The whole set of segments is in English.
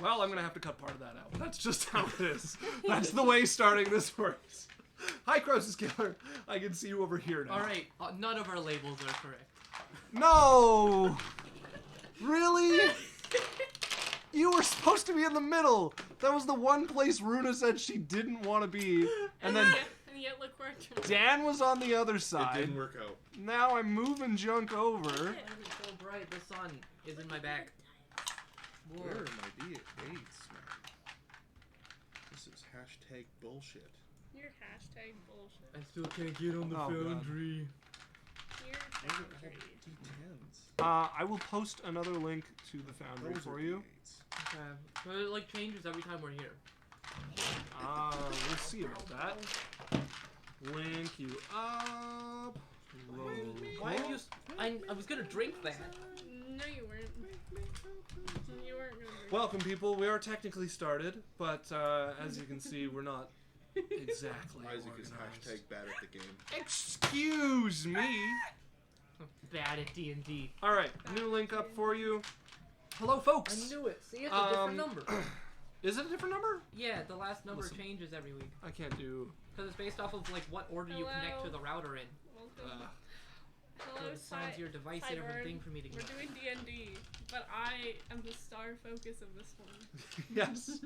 Well, I'm going to have to cut part of that out. That's just how it is. That's the way starting this works. Hi, Croesus Killer. I can see you over here now. Alright, none of our labels are correct. No! Really? You were supposed to be in the middle. That was the one place Runa said she didn't want to be. And then yet look where it Dan was on the other side. It didn't work out. Now I'm moving junk over. It's so bright, the sun is in my back. Where are my D8s, man? This is hashtag bullshit. You're hashtag bullshit. I still can't get on the foundry. You're foundry. D10s. I will post another link to the foundry for you. Okay. But it like changes every time we're here. We'll see about that. Link you up. Why are you... I was gonna drink that. No, you weren't. You weren't gonna drink. Welcome, people. We are technically started, but as you can see, we're not exactly Isaac is organized. hashtag bad at the game. Excuse me. Bad at D&D. All right, new link up for you. Hello, folks. I knew it. See, it's a different number. Is it a different number? Yeah, the last number Listen. changes every week. I can't do. Because it's based off of like what order you connect to the router in. Welcome. So Hello, it sounds your device and everything for me to We're get. doing D&D, but I am the star focus of this one. Yes.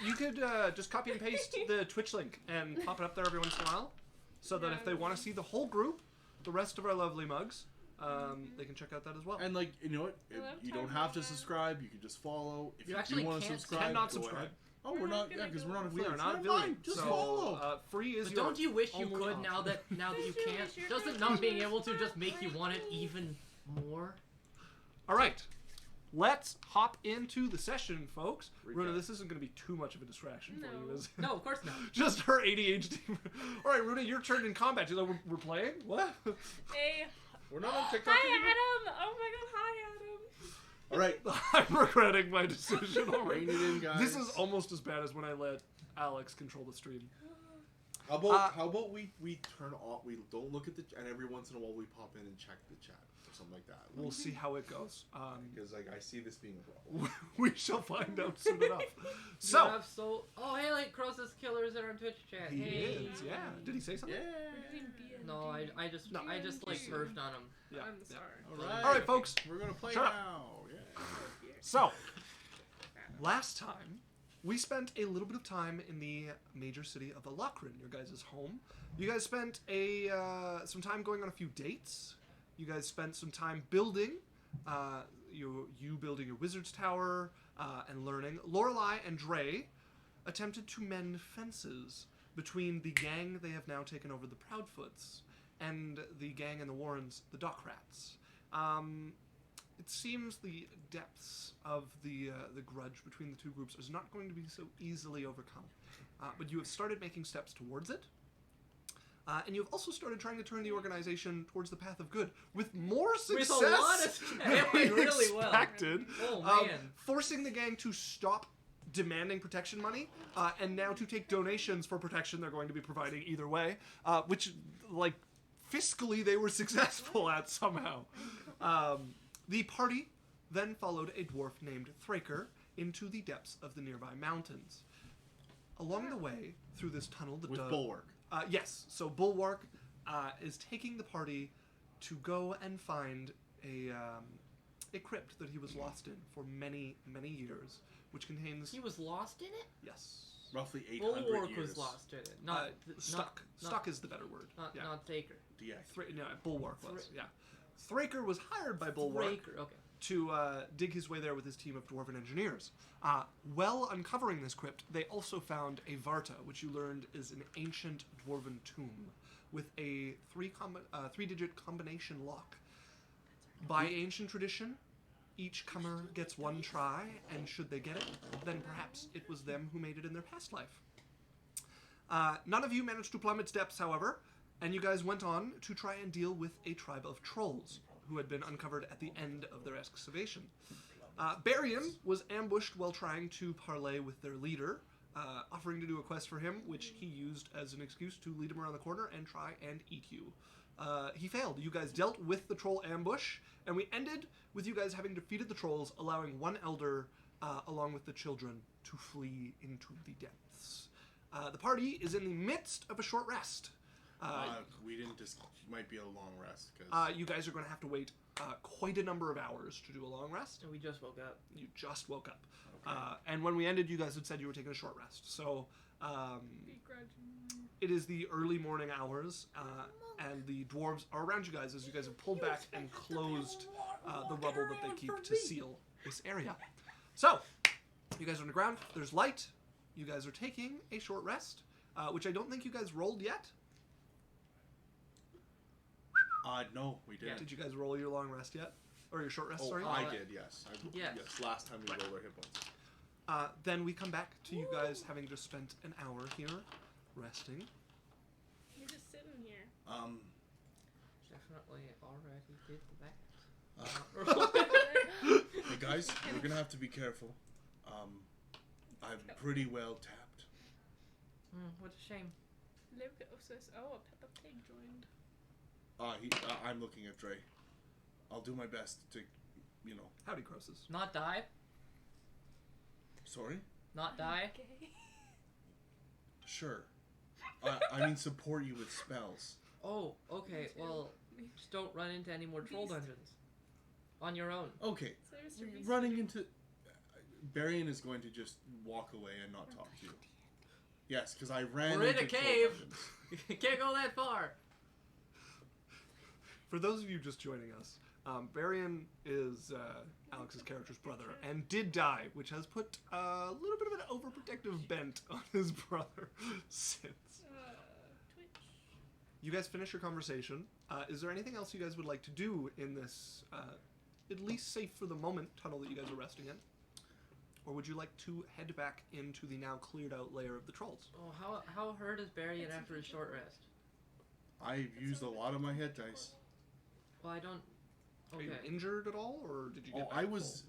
You could just copy and paste the Twitch link and pop it up there every once in a while, so that if they want to see the whole group, the rest of our lovely mugs, they can check out that as well. And like, you know what? You don't have to subscribe. You can just follow. If you do want to subscribe, cannot go subscribe. ahead. Oh, we're not. Yeah, because we're not. We are not affiliated. Just so, follow. Free is But yours. don't you wish you Only could option. now that you can't? Doesn't not being able to just make you want it even more? All right. Let's hop into the session, folks. Recap. Runa, this isn't going to be too much of a distraction for you, is it? No, of course not. Just her ADHD. All right, Runa, your turn in combat. You're like, we're playing? What? Hey. We're not on TikTok Hi, anymore. Adam! Oh my god, hi, Adam! All right. I'm regretting my decision already. Rein it in, guys. This is almost as bad as when I let Alex control the stream. How about we turn off? We don't look at the and every once in a while we pop in and check the chat or something like that. We'll see how it goes. Because like I see this being a problem. We shall find out soon enough. So, So, oh hey, like Croesus Killer's in our Twitch chat. he Hey. is, yeah. Did he say something? Yeah. No, I just like surfed on him. Yeah. I'm sorry. All All right, folks. We're gonna play Shut up. now. Yeah. So, last time, we spent a little bit of time in the major city of Alakrin, your guys' home. You guys spent some time going on a few dates. You guys spent some time building, you building your wizard's tower and learning. Lorelei and Dre attempted to mend fences between the gang they have now taken over, the Proudfoots, and the gang in the Warrens, the Dock Rats. It seems the depths of the grudge between the two groups is not going to be so easily overcome. But you have started making steps towards it. And you've also started trying to turn the organization towards the path of good with more success With a lot of than we we really well. expected. Oh man. Forcing the gang to stop demanding protection money and now to take donations for protection they're going to be providing either way, which, like, fiscally they were successful at somehow. The party then followed a dwarf named Thraker into the depths of the nearby mountains. Along the way, through this tunnel... With Bulwark. Yes, so Bulwark is taking the party to go and find a crypt that he was lost in for many, many years, which contains... He was lost in it? Yes. Roughly 800 Bulwark years. was lost in it. Not Stuck. Not, Stuck is the better word. Yeah. Not Thaker. Yeah. No, Bulwark was, yeah. Thraker was hired by Bulwark Thraker, okay. to dig his way there with his team of dwarven engineers. While uncovering this crypt, they also found a Varta, which you learned is an ancient dwarven tomb with a three-digit combination lock. By ancient tradition, each comer gets one try, and should they get it, then perhaps it was them who made it in their past life. None of you managed to plumb its depths, however, and you guys went on to try and deal with a tribe of trolls who had been uncovered at the end of their excavation. Barian was ambushed while trying to parley with their leader, offering to do a quest for him, which he used as an excuse to lead him around the corner and try and eat you. he failed. You guys dealt with the troll ambush, and we ended with you guys having defeated the trolls, allowing one elder, along with the children, to flee into the depths. The party is in the midst of a short rest. We didn't just... might be a long rest, because... you guys are going to have to wait quite a number of hours to do a long rest. And we just woke up. You just woke up. Okay. And when we ended, you guys had said you were taking a short rest. So, Begrudgingly. it is the early morning hours, and the dwarves are around you guys as you guys have pulled back and closed the rubble that they keep to seal this area. So, you guys are on the ground. There's light. You guys are taking a short rest, which I don't think you guys rolled yet. No, we didn't. Did you guys roll your long rest yet? Or your short rest, sorry? I did, yes. Yes. Yes, last time we rolled our hit points. Then we come back to you guys having just spent an hour here resting. You're just sitting here. Definitely already did that. Hey guys, we're gonna have to be careful. I'm pretty well tapped. What a shame. Oh, a Peppa Pig joined. I'm looking at Dre. I'll do my best to, you know. Howdy, Croesus. Not die? Sorry? Not die? Okay. Sure. I mean, support you with spells. Oh, okay. Me too. Well, just don't run into any more troll Beast. dungeons. On your own. Okay. So Mr. Beast- Running into... Barian is going to just walk away and not talk to you. Yes, because I ran We're in into a troll cave. dungeons. You can't go that far. For those of you just joining us, Barian is Alex's character's brother and did die, which has put a little bit of an overprotective bent on his brother since. Twitch. You guys finish your conversation. Is there anything else you guys would like to do in this, at least safe for the moment, tunnel that you guys are resting in? Or would you like to head back into the now cleared out layer of the trolls? Oh, how hurt is Barry after his short rest? I've used a lot of my hit dice. Well, I don't... Are you Okay. injured at all, or did you get back I full? was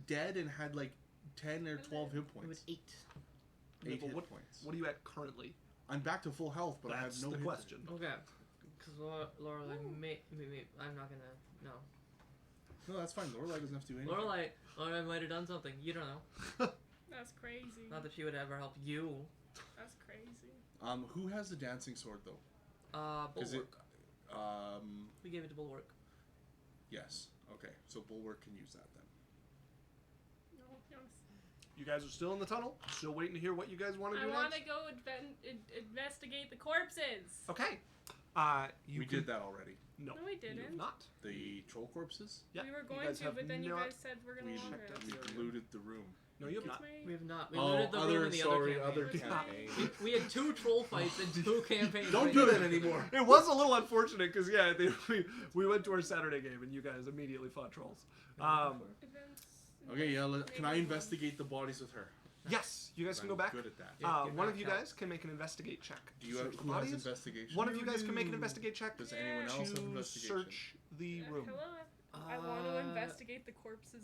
dead and had like 10 or 12 hit It was points. 8. 8 Well, hit what, points. what are you at currently? I'm back to full health, but That's I have no the hit question. Okay. Because Lorelei I'm not gonna... No. No, that's fine. Lorelei doesn't have to do anything. Lorelei might have done something. You don't know. That's crazy. Not that she would ever help you. That's crazy. Who has the dancing sword though? Bulwark. It, We gave it to Bulwark. yes. Okay, so Bulwark can use that then. No, yes. You guys are still in the tunnel, still waiting to hear what you guys want to do I want next? to go investigate the corpses. Okay. We did that already. No, No, we you didn't. have not. The troll corpses? Yeah, We were you going guys to, have but then you not- guys said we're gonna we long checked out rest. the We area. looted the room. No, you have It's not. my- We have not. We looted the room in the other campaign. campaign. We had 2 troll fights and 2 campaigns. Don't right do now. that anymore. It was a little unfortunate because we went to our Saturday game and you guys immediately fought trolls. Events. Okay, yeah. Can I investigate the bodies with her? Yes, you guys can go I'm back. good at that. Yeah. One of you guys can make an investigate check. Do to you search have the who has bodies. investigation? One of you guys can make an investigate check Does anyone else have to investigation? search the room. Hello. I want to investigate the corpses.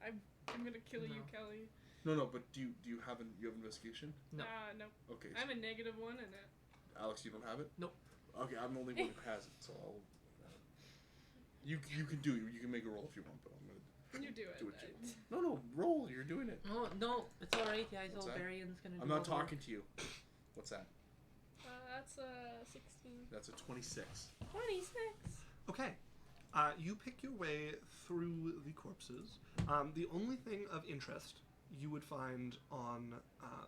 I'm gonna kill you, No. Kelly. No, but do you have investigation? No. No. Okay. I'm a -1 in it. Alex, you don't have it? Nope. Okay, I'm the only one who has it, so I'll. You can make a roll if you want, but I'm gonna You do it. do what you want. No, roll. You're doing it. No, it's alright. I What's told that? Barion's gonna do I'm all not the work. talking to you. What's that? That's 16. That's a 26. 26. Okay. You pick your way through the corpses. The only thing of interest you would find on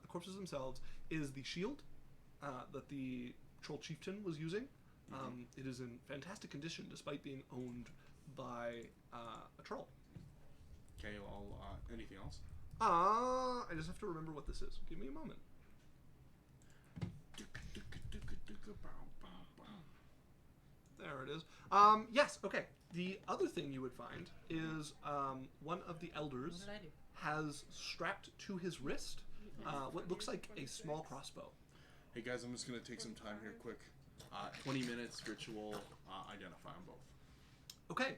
the corpses themselves is the shield that the troll chieftain was using. It is in fantastic condition despite being owned by a troll. Okay, well, anything else? I just have to remember what this is. Give me a moment. There it is. Yes, okay. The other thing you would find is one of the elders What did I do? has strapped to his wrist what looks like a small crossbow. Hey guys, I'm just gonna take some time here, quick. 20 minutes ritual identify them both. Okay.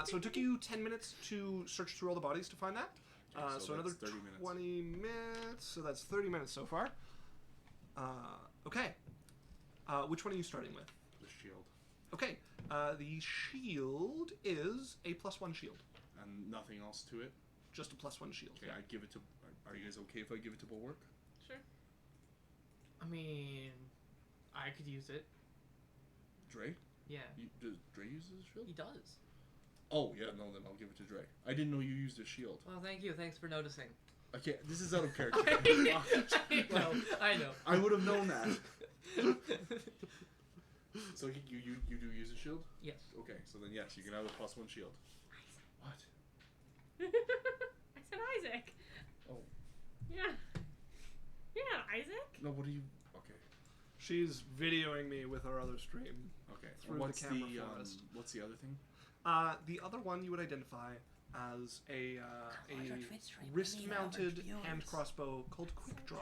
So it took you 10 minutes to search through all the bodies to find that. Okay, So so another that's 30 minutes. 20 minutes. So that's 30 minutes so far. Okay. Which one are you starting with? The shield. Okay. The shield is a +1 shield. And nothing else to it? Just a +1 shield. Okay, I give it to... Are you guys okay if I give it to Bulwark? Sure. I mean, I could use it. Dre? Yeah. Does Dre use his shield? He does. Oh, yeah, no, then I'll give it to Dre. I didn't know you used a shield. Well, thank you. Thanks for noticing. I can't... This is out of character. I know. I would have known that. So you do use a shield? Yes. Okay, so then yes, you can have a +1 shield. What? I said Isaac. Oh. Yeah. Yeah, Isaac. No, what do you... Okay. She's videoing me with our other stream. Okay. Through What's the camera forest. What's the other thing? The other one you would identify as a wrist-mounted hand crossbow called Quick Draw.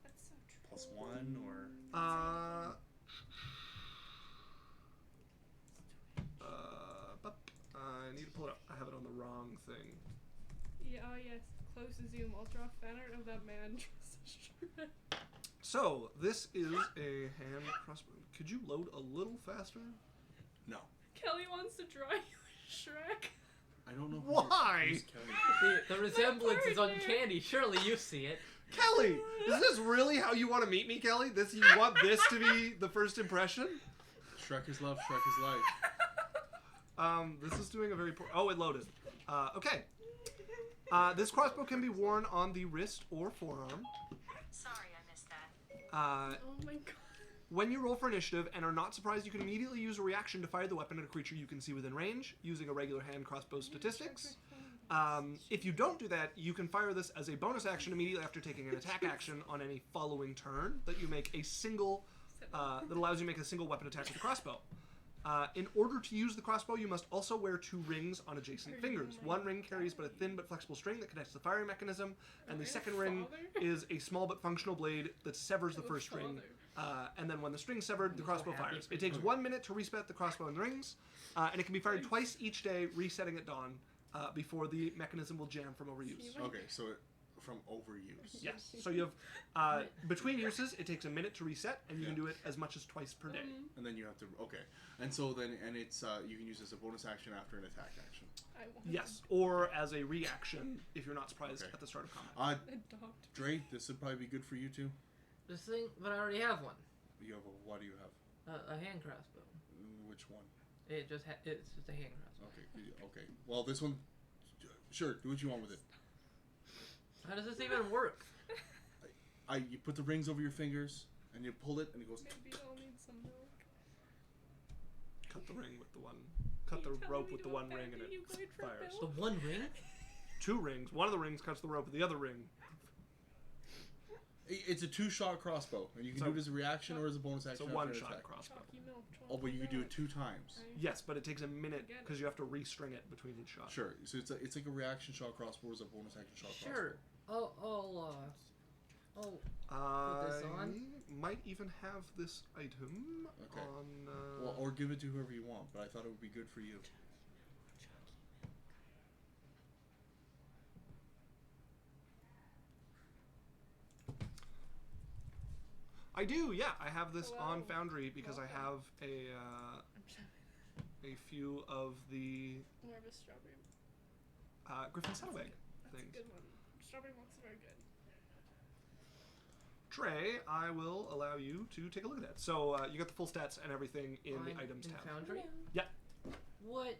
That's so true. +1 or... I need to pull it up. I have it on the wrong thing. Yeah, oh yes. Close zoom. I'll draw a fan art of that man dressed as Shrek. So, this is a hand crossbow. Could you load a little faster? No. Kelly wants to draw you as Shrek. I don't know Why? who's Kelly. The resemblance is partner. uncanny. Surely you see it. Kelly! Is this really how you want to meet me, Kelly? You want this to be the first impression? Shrek is love, Shrek is life. This is doing a very poor... Oh, it loaded. Okay. This crossbow can be worn on the wrist or forearm. Sorry, I missed that. Oh my god. When you roll for initiative and are not surprised, you can immediately use a reaction to fire the weapon at a creature you can see within range, using a regular hand crossbow statistics. If you don't do that, you can fire this as a bonus action immediately after taking an attack action on any following turn that you make a single... that allows you to make a single weapon attack with the crossbow. In order to use the crossbow, you must also wear 2 rings on adjacent fingers. One ring carries but a thin but flexible string that connects to the firing mechanism, and the second ring is a small but functional blade that severs the first ring. And then when the string's severed, the crossbow fires. It takes 1 minute to reset the crossbow and rings, and it can be fired twice each day, resetting at dawn, before the mechanism will jam from overuse. Okay, so from overuse. Yes. So you have, between uses, it takes a minute to reset, and you can do it as much as twice per day. And then you have to... Okay. And so then... And it's... you can use it as a bonus action after an attack action. Yes, or as a reaction if you're not surprised at the start of combat. Adopt. Dre, this would probably be good for you too. This thing, but I already have one. You have a... What do you have? A hand crossbow. Which one? It's just a hand crossbow. Okay. Okay. Well, this one... Sure, do what you want with it. How does this even work? You put the rings over your fingers, and you pull it, and it goes... Maybe I'll need some milk. Cut the ring with the one... Cut the rope with the one ring and it fires. The one ring? 2 rings. One of the rings cuts the rope, and the other ring... It's a 2-shot crossbow, and you can do it as a reaction or as a bonus It's action. a after an 1-shot attack. crossbow. Oh, but you can do it 2 times. Yes, but it takes a minute because you have to restring it between each shot. Sure. So it's like a reaction shot crossbow as a bonus action shot crossbow. Sure. I'll put this on. Might even have this item Okay. on... Well, or give it to whoever you want, but I thought it would be good for you. I do, yeah. I have this on Hello. Foundry because I have a few of the More of a strawberry. Griffin Saddlebag That's things. a good one. Strawberry milk's very good. Trey, I will allow you to take a look at that. So you got the full stats and everything in the items tab. Foundry? Yeah. What?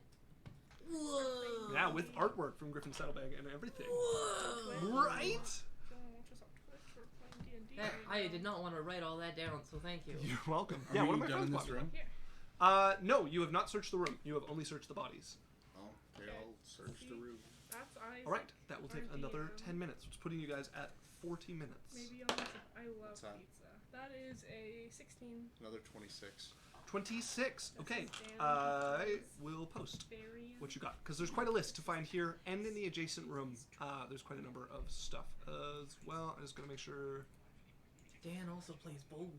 Whoa. Yeah, with artwork from Griffin Saddlebag and everything. Whoa. Right? I did not want to write all that down, so thank you. You're welcome. Are Yeah, we one of my done in friends this bought me room? one. No, you have not searched the room. You have only searched the bodies. Oh, okay, I'll search the room. That's Isaac. All right, that will take Our another DM. 10 minutes, which is putting you guys at 40 minutes. Maybe I'll need some. I love What's that? pizza. That is a 16. Another 26. 26. Okay, This is I damage. will post Berry. what you got because there's quite a list to find here and in the adjacent room. There's quite a number of stuff as well. I'm just gonna make sure. Dan also plays Bulwark.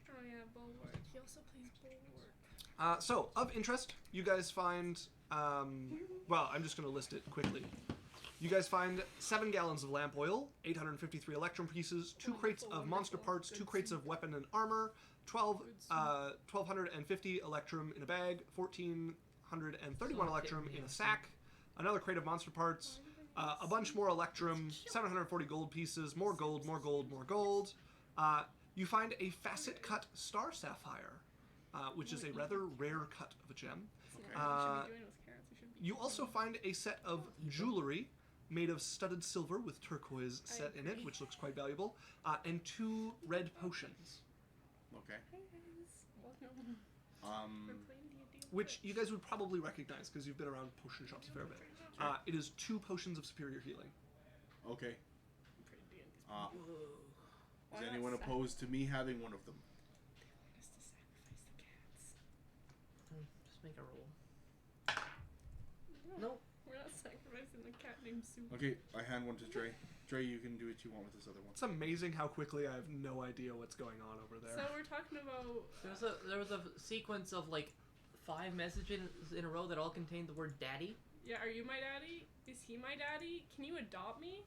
Oh yeah, Bulwark. He also plays Bulwark. So of interest, you guys find. Well, I'm just gonna list it quickly. You guys find 7 gallons of lamp oil, 853 electrum pieces, 2 crates of monster parts, 2 crates of weapon and armor, 1,250 electrum in a bag, 1,431 electrum in a sack, another crate of monster parts, a bunch more electrum, 740 gold pieces, more gold, more gold, more gold. You find a facet-cut star sapphire, which is a rather rare cut of a gem. You also find a set of jewelry made of studded silver with turquoise set in it, which looks quite valuable, and 2 red potions. Okay. Which you guys would probably recognize because you've been around potion shops a fair bit. It is 2 potions of superior healing. Okay. Is anyone opposed to me having one of them? Just make a roll. Nope. We're not sacrificing the cat named Sue. Okay, I hand one to Dre. Dre, you can do what you want with this other one. It's amazing how quickly I have no idea what's going on over there. So we're talking about... There was a sequence of like 5 messages in a row that all contained the word daddy. Yeah, are you my daddy? Is he my daddy? Can you adopt me?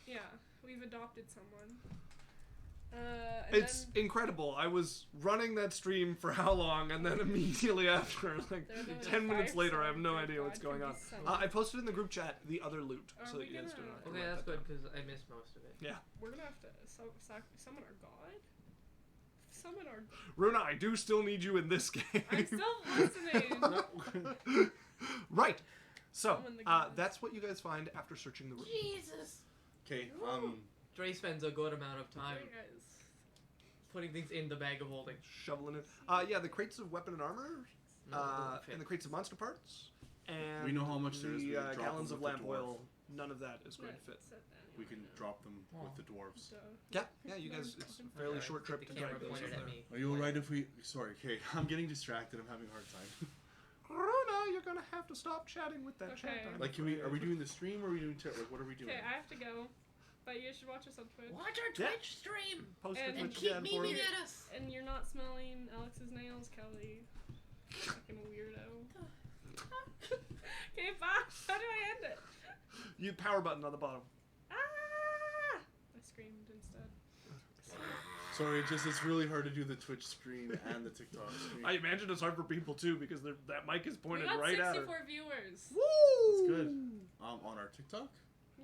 Yeah, we've adopted someone. It's incredible. I was running that stream for how long, and then immediately after, like 10 minutes later, I have no idea what's going on. I posted in the group chat the other loot, so that you guys don't have to Okay, write that's that good down. because I missed most of it. Yeah. We're gonna have to summon our god? Summon our god. Runa, I do still need you in this game. I'm still listening! Right. So, Summon the gods. that's what you guys find after searching the room. Jesus. Okay, Dre spends a good amount of time Hey, guys. putting things in the bag of holding. Shoveling it. Yeah, the crates of weapon and armor, and the crates of monster parts, and We know how much there is. We the can drop gallons them of with lamp the dwarf. oil. None of that is going to fit. We can drop them with the dwarves. Yeah, you guys, it's a fairly short trip The to camera drag those pointed in at there. me. Are you alright if we... Sorry, okay, I'm getting distracted. I'm having a hard time. Runa, you're gonna have to stop chatting with that Okay. chat. Like, are we doing the stream or are we doing... like, what are we doing? Okay, I have to go. But you should watch us on Twitch. Watch our Yeah. Twitch stream Post And the and Twitch keep again for memeing me. at us. And you're not smelling Alex's nails, Kelly. Fucking weirdo. Okay, bye. How do I end it? You power button on the bottom. Ah! I screamed instead. Sorry, it's really hard to do the Twitch stream and the TikTok stream. I imagine it's hard for people too because that mic is We pointed got right at 64 her. viewers. Woo! That's good. On our TikTok?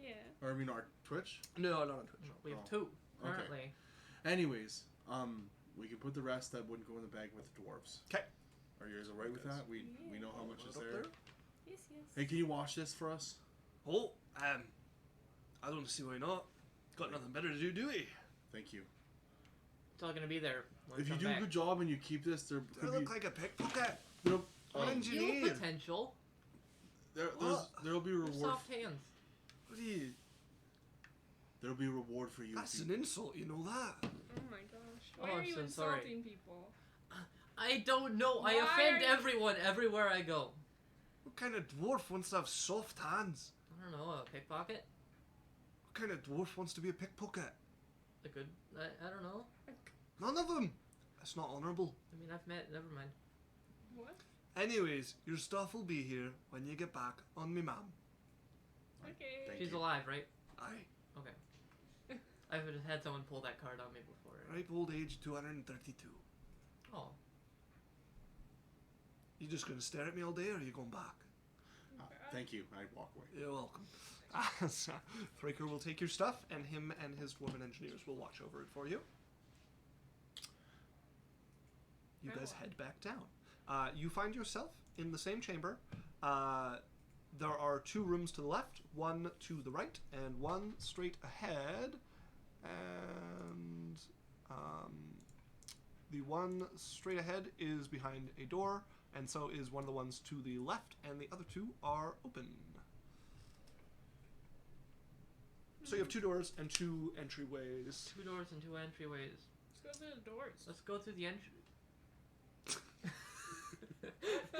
Yeah. Or I mean our Twitch? No, not on Twitch. We have Oh. 2 Okay. currently. Anyways, we can put the rest that wouldn't go in the bag with the dwarves. Okay. Are you guys alright with that? We know how much is there. Yes, yes. Hey, can you wash this for us? Oh, I don't see why not. Got nothing better to do, do we? Thank you. It's all gonna be there. When If we you come do back. a good job and you keep this, there Do I could look be... like a pickpocket? Nope. What You engineer? have potential. There'll be a Your reward. soft hands. What are you? There'll be a reward for you. That's if an you... insult, you know that? Oh my gosh. Why Oh, are I'm you so sorry. insulting people? I don't know. I Why offend are you- everyone everywhere I go. What kind of dwarf wants to have soft hands? I don't know. A pickpocket. What kind of dwarf wants to be a pickpocket? A good. I don't know. None of them. That's not honourable. I mean, I've met. Never mind. What? Anyways, your stuff will be here when you get back on me, ma'am. Okay. Thank She's you. alive, right? Aye. Okay. I've had someone pull that card on me before. Ripe old age 232. Oh. You just gonna stare at me all day, or are you going back? Thank you. I walk away. You're welcome. So, Thraker will take your stuff, and him and his dwarven engineers will watch over it for you. You guys head back down. You find yourself in the same chamber. There are 2 rooms to the left, 1 to the right, and 1 straight ahead. And the one straight ahead is behind a door, and so is one of the ones to the left, and the other 2 are open. So you have 2 doors and 2 entryways. 2 doors and 2 entryways. Let's go through the doors. Let's go through the entry. I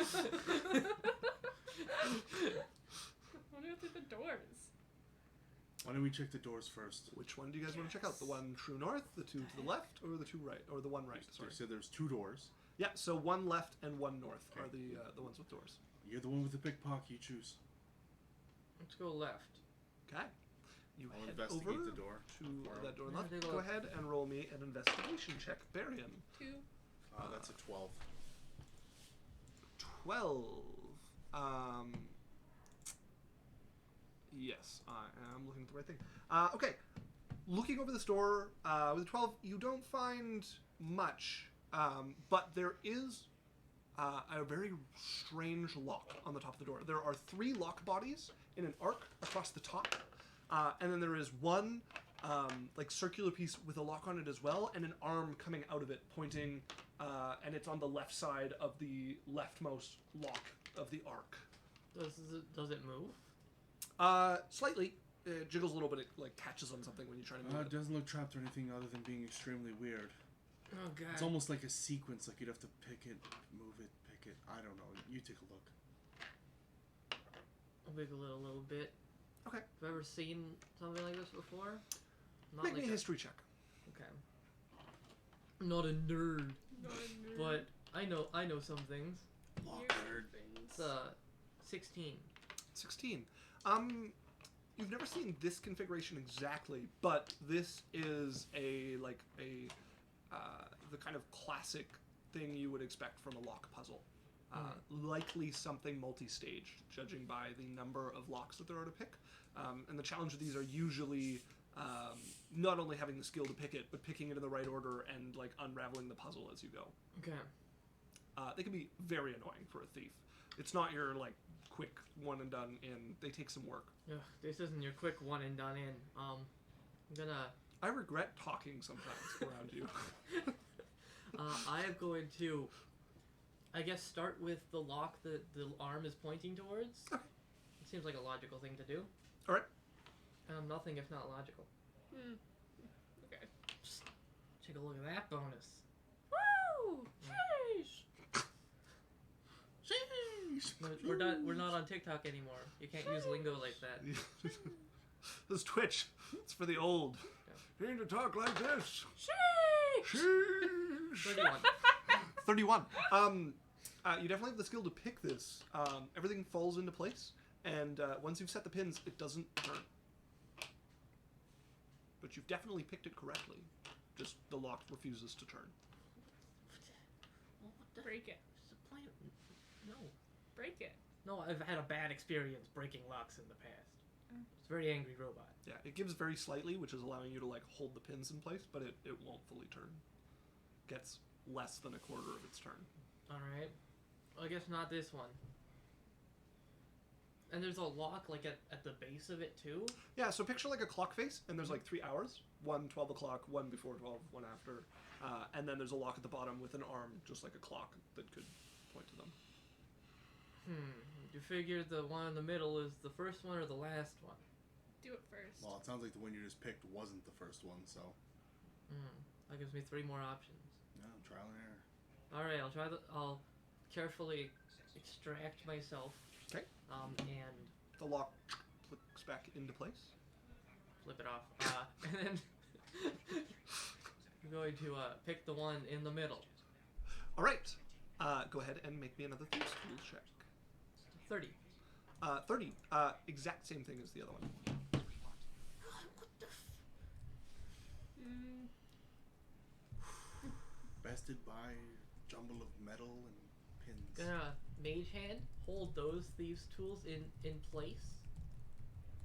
want to go through the doors. Why don't we check the doors first? Which one do you guys want to check out? The one true north, the 2 to the left, or the 2 right, or the 1 right? Sorry. So there's 2 doors. Yeah. So 1 left and 1 north Okay. are the ones with doors. You're the one with the pickpocket. You choose. Let's go left. Okay. You I'll head investigate over the door. to for that him. door Yeah, left. take a Go look. ahead and roll me an investigation check, Barian. 2. That's a 12. 12. Yes, I am looking at the right thing. Okay. Looking over this door with a 12, you don't find much, but there is a very strange lock on the top of the door. There are 3 lock bodies in an arc across the top, and then there is one like circular piece with a lock on it as well, and an arm coming out of it pointing, and it's on the left side of the leftmost lock of the arc. Does it move? Slightly. It jiggles a little bit. It like catches on something when you try to move It it. doesn't look trapped or anything other than being extremely weird. Oh god. It's almost like a sequence, like you'd have to pick it, move it, pick it. I don't know. You take a look. I'll wiggle it a little bit. Okay. Have you ever seen something like this before? Not Make like me a history check. Okay. I'm not a nerd, Not a nerd. but I know some things. You're Nerd. things. It's 16. 16. You've never seen this configuration exactly, but this is the kind of classic thing you would expect from a lock puzzle. Likely something multi-stage, judging by the number of locks that there are to pick. And the challenge of these are usually not only having the skill to pick it, but picking it in the right order and like unraveling the puzzle as you go. Okay. They can be very annoying for a thief. It's not your like quick one and done in. They take some work. Ugh, this isn't your quick one and done in. I'm gonna. I regret talking sometimes around you. I am going to, I guess, start with the lock that the arm is pointing towards. Okay. It seems like a logical thing to do. All right. Nothing if not logical. Okay. Just take a look at that bonus. Woo! Sheesh! Sheesh. No, we're not on TikTok anymore. You can't use lingo like that. This is Twitch. It's for the old. You need to talk like this. Sheesh! Sheesh. 31. 31. You definitely have the skill to pick this. Everything falls into place, and once you've set the pins, it doesn't turn. But you've definitely picked it correctly. Just the lock refuses to turn. Well, what the Break it. what's the point of... No. Break it. No, I've had a bad experience breaking locks in the past. It's a very angry robot. Yeah, it gives very slightly, which is allowing you to like hold the pins in place, but it won't fully turn. Gets less than a quarter of its turn. Alright. Well, I guess not this one. And there's a lock like at the base of it too? Yeah, so picture like a clock face, and there's like 3 hours. One 12 o'clock, one before 12, one after. And then there's a lock at the bottom with an arm, just like a clock, that could point to them. You figure the one in the middle is the first one or the last one? Do it first. Well, it sounds like the one you just picked wasn't the first one, so That gives me 3 more options. no, trial and error. Alright, I'll carefully extract myself. Okay. And The lock clicks back into place. flip it off. And then I'm going to pick the one in the middle. All right. Go ahead and make me another Thieves Tools check. 30. 30. Exact same thing as the other one. What the Bested by jumble of metal and pins. Gonna mage hand, hold those thieves tools in place.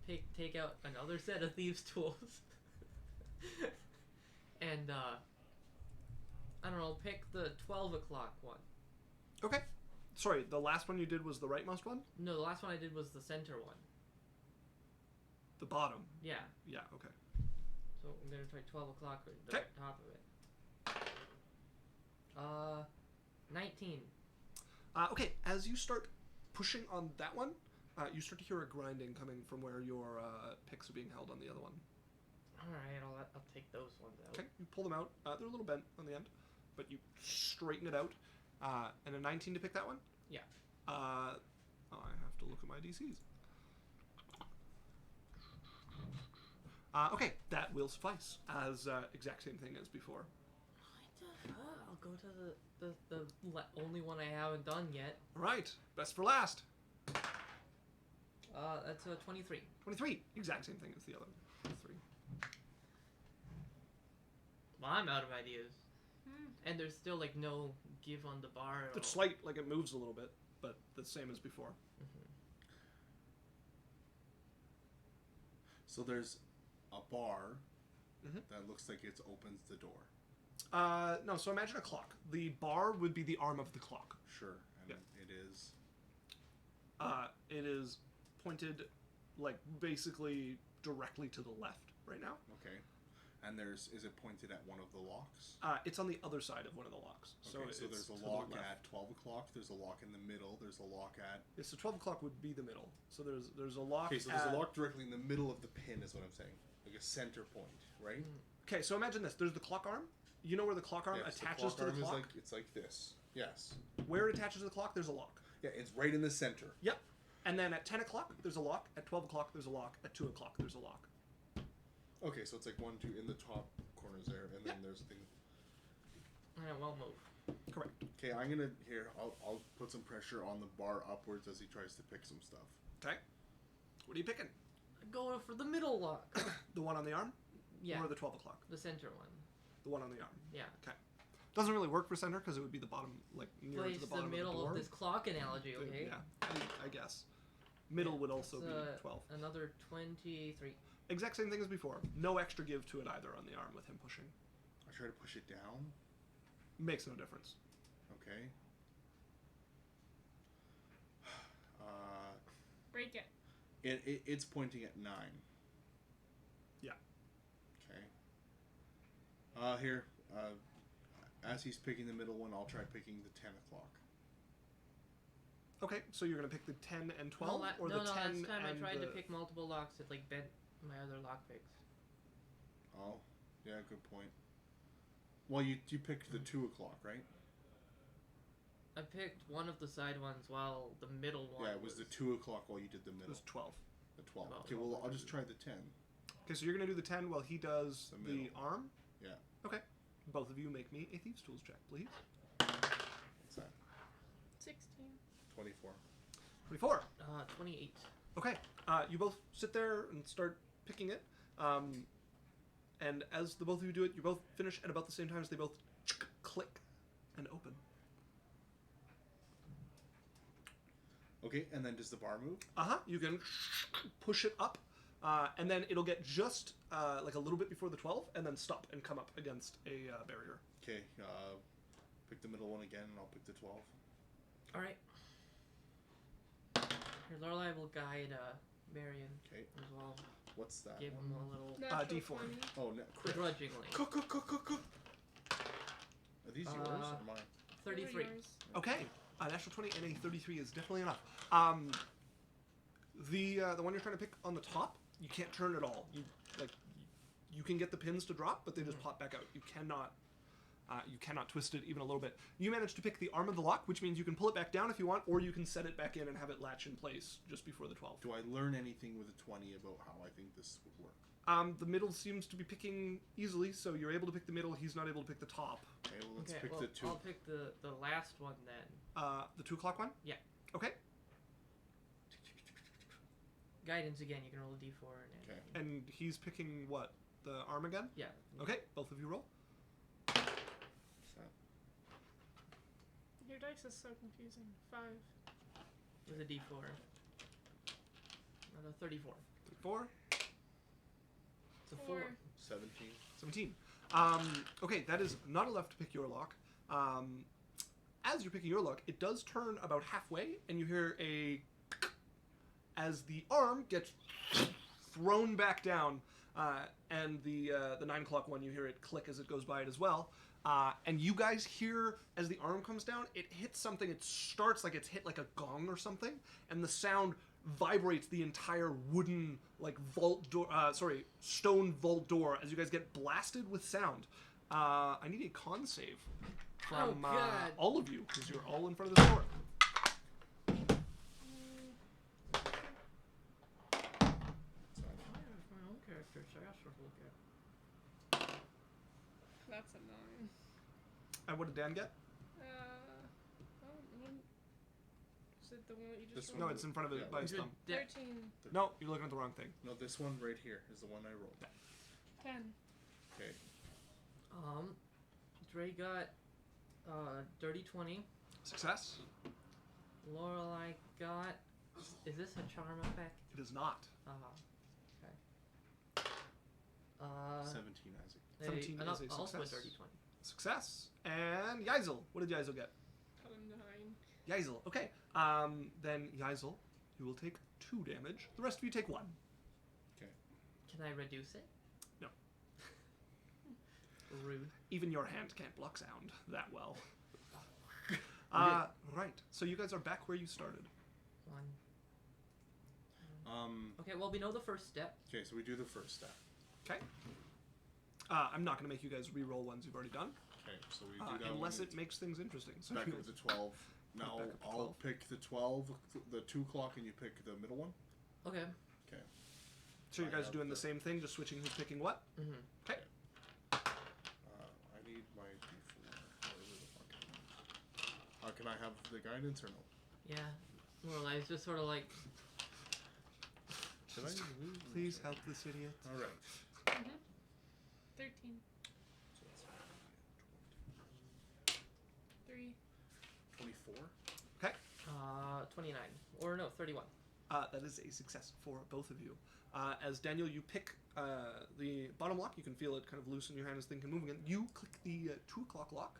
Take out another set of thieves tools. And I don't know, pick the 12 o'clock one. Okay. Sorry, the last one you did was the rightmost one? No, the last one I did was the center one. The bottom. Yeah. Yeah, okay. So I'm gonna try 12 o'clock or the Okay. top of it. 19. Okay, as you start pushing on that one, you start to hear a grinding coming from where your picks are being held on the other one. Alright, I'll take those ones out. Okay, you pull them out. They're a little bent on the end, but you straighten it out. And a 19 to pick that one? Yeah. I have to look at my DCs. Okay, that will suffice as exact same thing as before. I'll go to the only one I haven't done yet. Right, best for last. That's a 23. 23. Exact same thing as the other. 3. Well, I'm out of ideas. Hmm. And there's still like no give on the bar. At It's all. slight, like it moves a little bit, but the same as before. So there's a bar Mhm. that looks like it opens the door. No, so imagine a clock. The bar would be the arm of the clock. Sure. And Yep. it is. It is pointed, like, basically directly to the left right now. Okay. And is it pointed at one of the locks? It's on the other side of one of the locks. So, Okay, it's so there's a to the lock left. at 12 o'clock, there's a lock in the middle, there's a lock at... Yeah, so 12 o'clock would be the middle. So there's a lock. Okay, so there's a lock directly in the middle of the pin is what I'm saying. Like a center point, right? Okay, so imagine this. There's the clock arm. You know where the clock arm Yes, attaches to the arm clock? it's like this. Yes. Where it attaches to the clock, there's a lock. Yeah, it's right in the center. Yep. And then at 10 o'clock, there's a lock. At 12 o'clock, there's a lock. At 2 o'clock, there's a lock. Okay, so it's like 1, 2 in the top corners there, and then there's a thing. Alright, well, move. Correct. Okay, I'm gonna I'll put some pressure on the bar upwards as he tries to pick some stuff. Okay. What are you picking? Go for the middle lock. The one on the arm? Yeah. Or the 12 o'clock? The center one. The one on the arm. Yeah. Okay. Doesn't really work for center because it would be the bottom, like nearer Place to the the bottom middle of the door. of this clock analogy, okay? Yeah, I guess. Middle would also It's, be 12. Another 23. Exact same thing as before. No extra give to it either on the arm with him pushing. I try to push it down. Makes no difference. Okay. Break it. It's pointing at 9. Yeah. Okay. Here. As he's picking the middle one, I'll try picking the 10 o'clock. Okay, so you're gonna pick the 10 and 12, or the 10 last time I and tried the... to pick multiple locks, it like bent my other lock picks. Oh, yeah, good point. Well, you picked the 2 o'clock, right? I picked one of the side ones while the middle one. Yeah, it was the 2 o'clock while you did the It middle. was 12. The 12. Well, Okay, well, I'll just try the 10. Okay, so you're gonna do the 10 while he does The the middle. arm? Yeah. Okay. Both of you make me a Thieves' Tools check, please. What's that? 16. 24. 24. 28. Okay. You both sit there and start picking it. And as the both of you do it, you both finish at about the same time as they both click and open. Okay, and then does the bar move? You can push it up, and then it'll get just like a little bit before the 12, and then stop and come up against a barrier. Okay, pick the middle one again, and I'll pick the 12. Alright. Here, Lorelei will guide Marion Okay, as well. what's that? Give him a little Natural D4. 20. Oh, no, crit. begrudgingly. Cook. Are these yours or mine? 33. Yours. Okay. A natural 20 and a 33 is definitely enough. The one you're trying to pick on the top, you can't turn at all. You can get the pins to drop, but they just pop back out. You cannot twist it even a little bit. You managed to pick the arm of the lock, which means you can pull it back down if you want, or you can set it back in and have it latch in place just before the 12. Do I learn anything with a 20 about how I think this would work? The middle seems to be picking easily, so you're able to pick the middle. He's not able to pick the top. Okay, well, let's Okay, pick well, the 2. I'll pick the last one then. The 2 o'clock one? Yeah. Okay. Guidance again, you can roll a d4 and Okay. And he's picking what? The arm again? yeah. Okay, both of you roll. What's that? Your dice is so confusing. 5. With a d4. Another 34. 4, It's a 4. 4. 17. 17. Okay, that is not enough to pick your lock. As you're picking your lock, it does turn about halfway, and you hear a as the arm gets thrown back down, and the 9 o'clock one, you hear it click as it goes by it as well. And you guys hear as the arm comes down, it hits something. It starts like it's hit like a gong or something, and the sound vibrates the entire wooden vault door. Stone vault door as you guys get blasted with sound. I need a con save from God. all of you because you're all in front of the door. I have my own character, so I asked for a full character. That's a 9. And what did Dan get? Oh, Is it the one that you This just one. No, rolled? it's in front of it Yeah, by his Good thumb. da- 13. No, you're looking at the wrong thing. No, this one right here is the one I rolled. 10. Okay. Dre got dirty 20. Success. Lorelei got. Is this a charm effect? It is not. Okay. 17, Isaac. 17 is a also a success. dirty 20. Success. And Yeisel. What did Yeisel get? Cut him 9. Yeisel. Okay. Then Yeisel, you will take 2 damage. The rest of you take 1. Can I reduce it? No. Rude. Even your hand can't block sound that well. Right. So you guys are back where you started. 1. Um. Okay, well, we know the first step. Okay, so we do the first step. Okay. I'm not going to make you guys re-roll ones you've already done, Okay, so we do that unless one. it makes things interesting. So Back you up guys- to 12. Now Back up to I'll 12. pick the 12, the 2 o'clock, and you pick the middle one. Okay. Okay. so you I guys have doing the the- same thing, just switching who's picking what? Mm-hmm. Okay. I need my D4. Where the fuck am I? Can I have the guidance or no? Yeah. Lorelei's just sort of like. Did I lose? Please help this idiot. All right. 13. So that's 3. 24. 29. Or no, 31. That is a success for both of you. As Daniel, you pick the bottom lock. You can feel it kind of loosen your hand as things can move again. You click the 2 o'clock lock.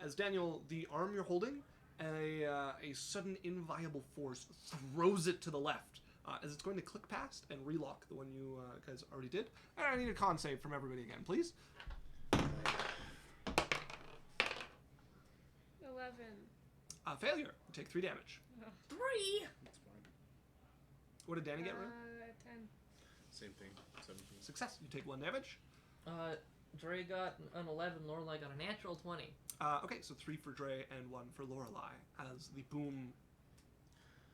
As Daniel, the arm you're holding, a sudden inviolable force throws it to the left. As it's going to click past and relock the one you guys already did. And I need a con save from everybody again, please. 11. Failure. You take 3 damage. 3! That's fine. What did Danny get, right? 10. Same thing. 17. Success. You take 1 damage. Dre got an 11, Lorelei got a natural 20. Okay, so 3 for Dre and 1 for Lorelei as the boom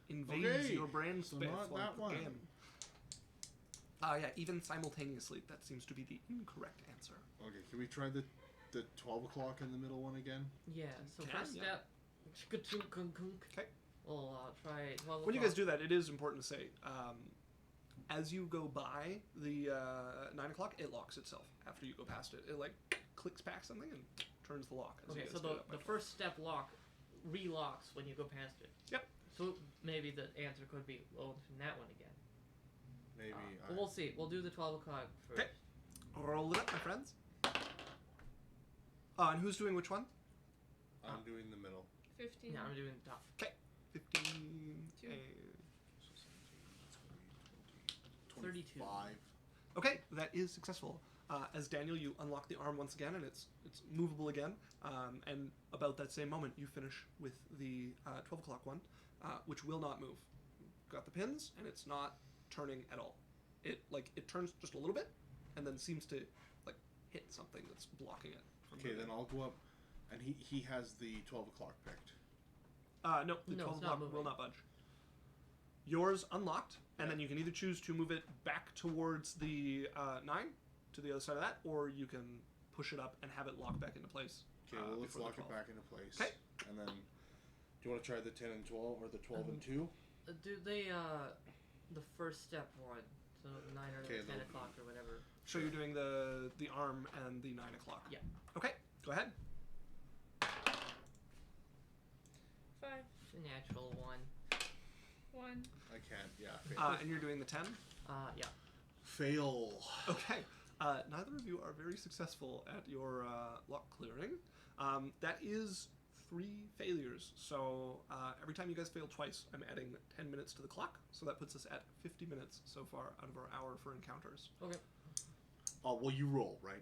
invades Okay, your brain so space. not like that the one. game. Yeah, even simultaneously, that seems to be the incorrect answer. Okay, can we try the 12 o'clock in the middle one again? Yeah, so Can, first yeah. step. Okay. We'll try 12 When you guys o'clock. do that, it is important to say, as you go by the 9 o'clock, it locks itself after you go past it. It like clicks back something and turns the lock. As you Okay, guys so do that by the first step lock relocks when you go past it. Yep. So maybe the answer could be, well, from that one again. Maybe. But we'll see. We'll do the 12 o'clock first. Okay. Roll it up, my friends. And who's doing which one? I'm doing the middle. 15. Yeah, I'm doing the top. 15. 2. So 17, that's 32. 25. Okay, that is successful. As Daniel, you unlock the arm once again, and it's movable again. And about that same moment, you finish with the 12 o'clock one, which will not move. Got the pins, and it's not turning at all. It turns just a little bit, and then seems to like hit something that's blocking it. From Okay, moving. then I'll go up, and he has the 12 o'clock picked. No, the No, 12 it's not o'clock will moving. not budge. Yours unlocked, and Yeah. then you can either choose to move it back towards the 9, to the other side of that, or you can push it up and have it lock back into place. Okay, well, let's before the lock it 12. back into place. 'Kay. And then, do you want to try the 10 and 12, or the 12 and 2? Do they, the first step one, so 9 or Okay, 10 they'll- o'clock or whatever. So you're doing the arm and the 9 o'clock. Yeah. Okay, go ahead. 5. It's a natural 1. 1. I can't, yeah. Fail. And you're doing the 10. Yeah. Fail. Okay. Neither of you are very successful at your lock clearing. That is 3 failures. So every time you guys fail twice, I'm adding 10 minutes to the clock. So that puts us at 50 minutes so far out of our hour for encounters. Okay. Oh, well, you roll, right?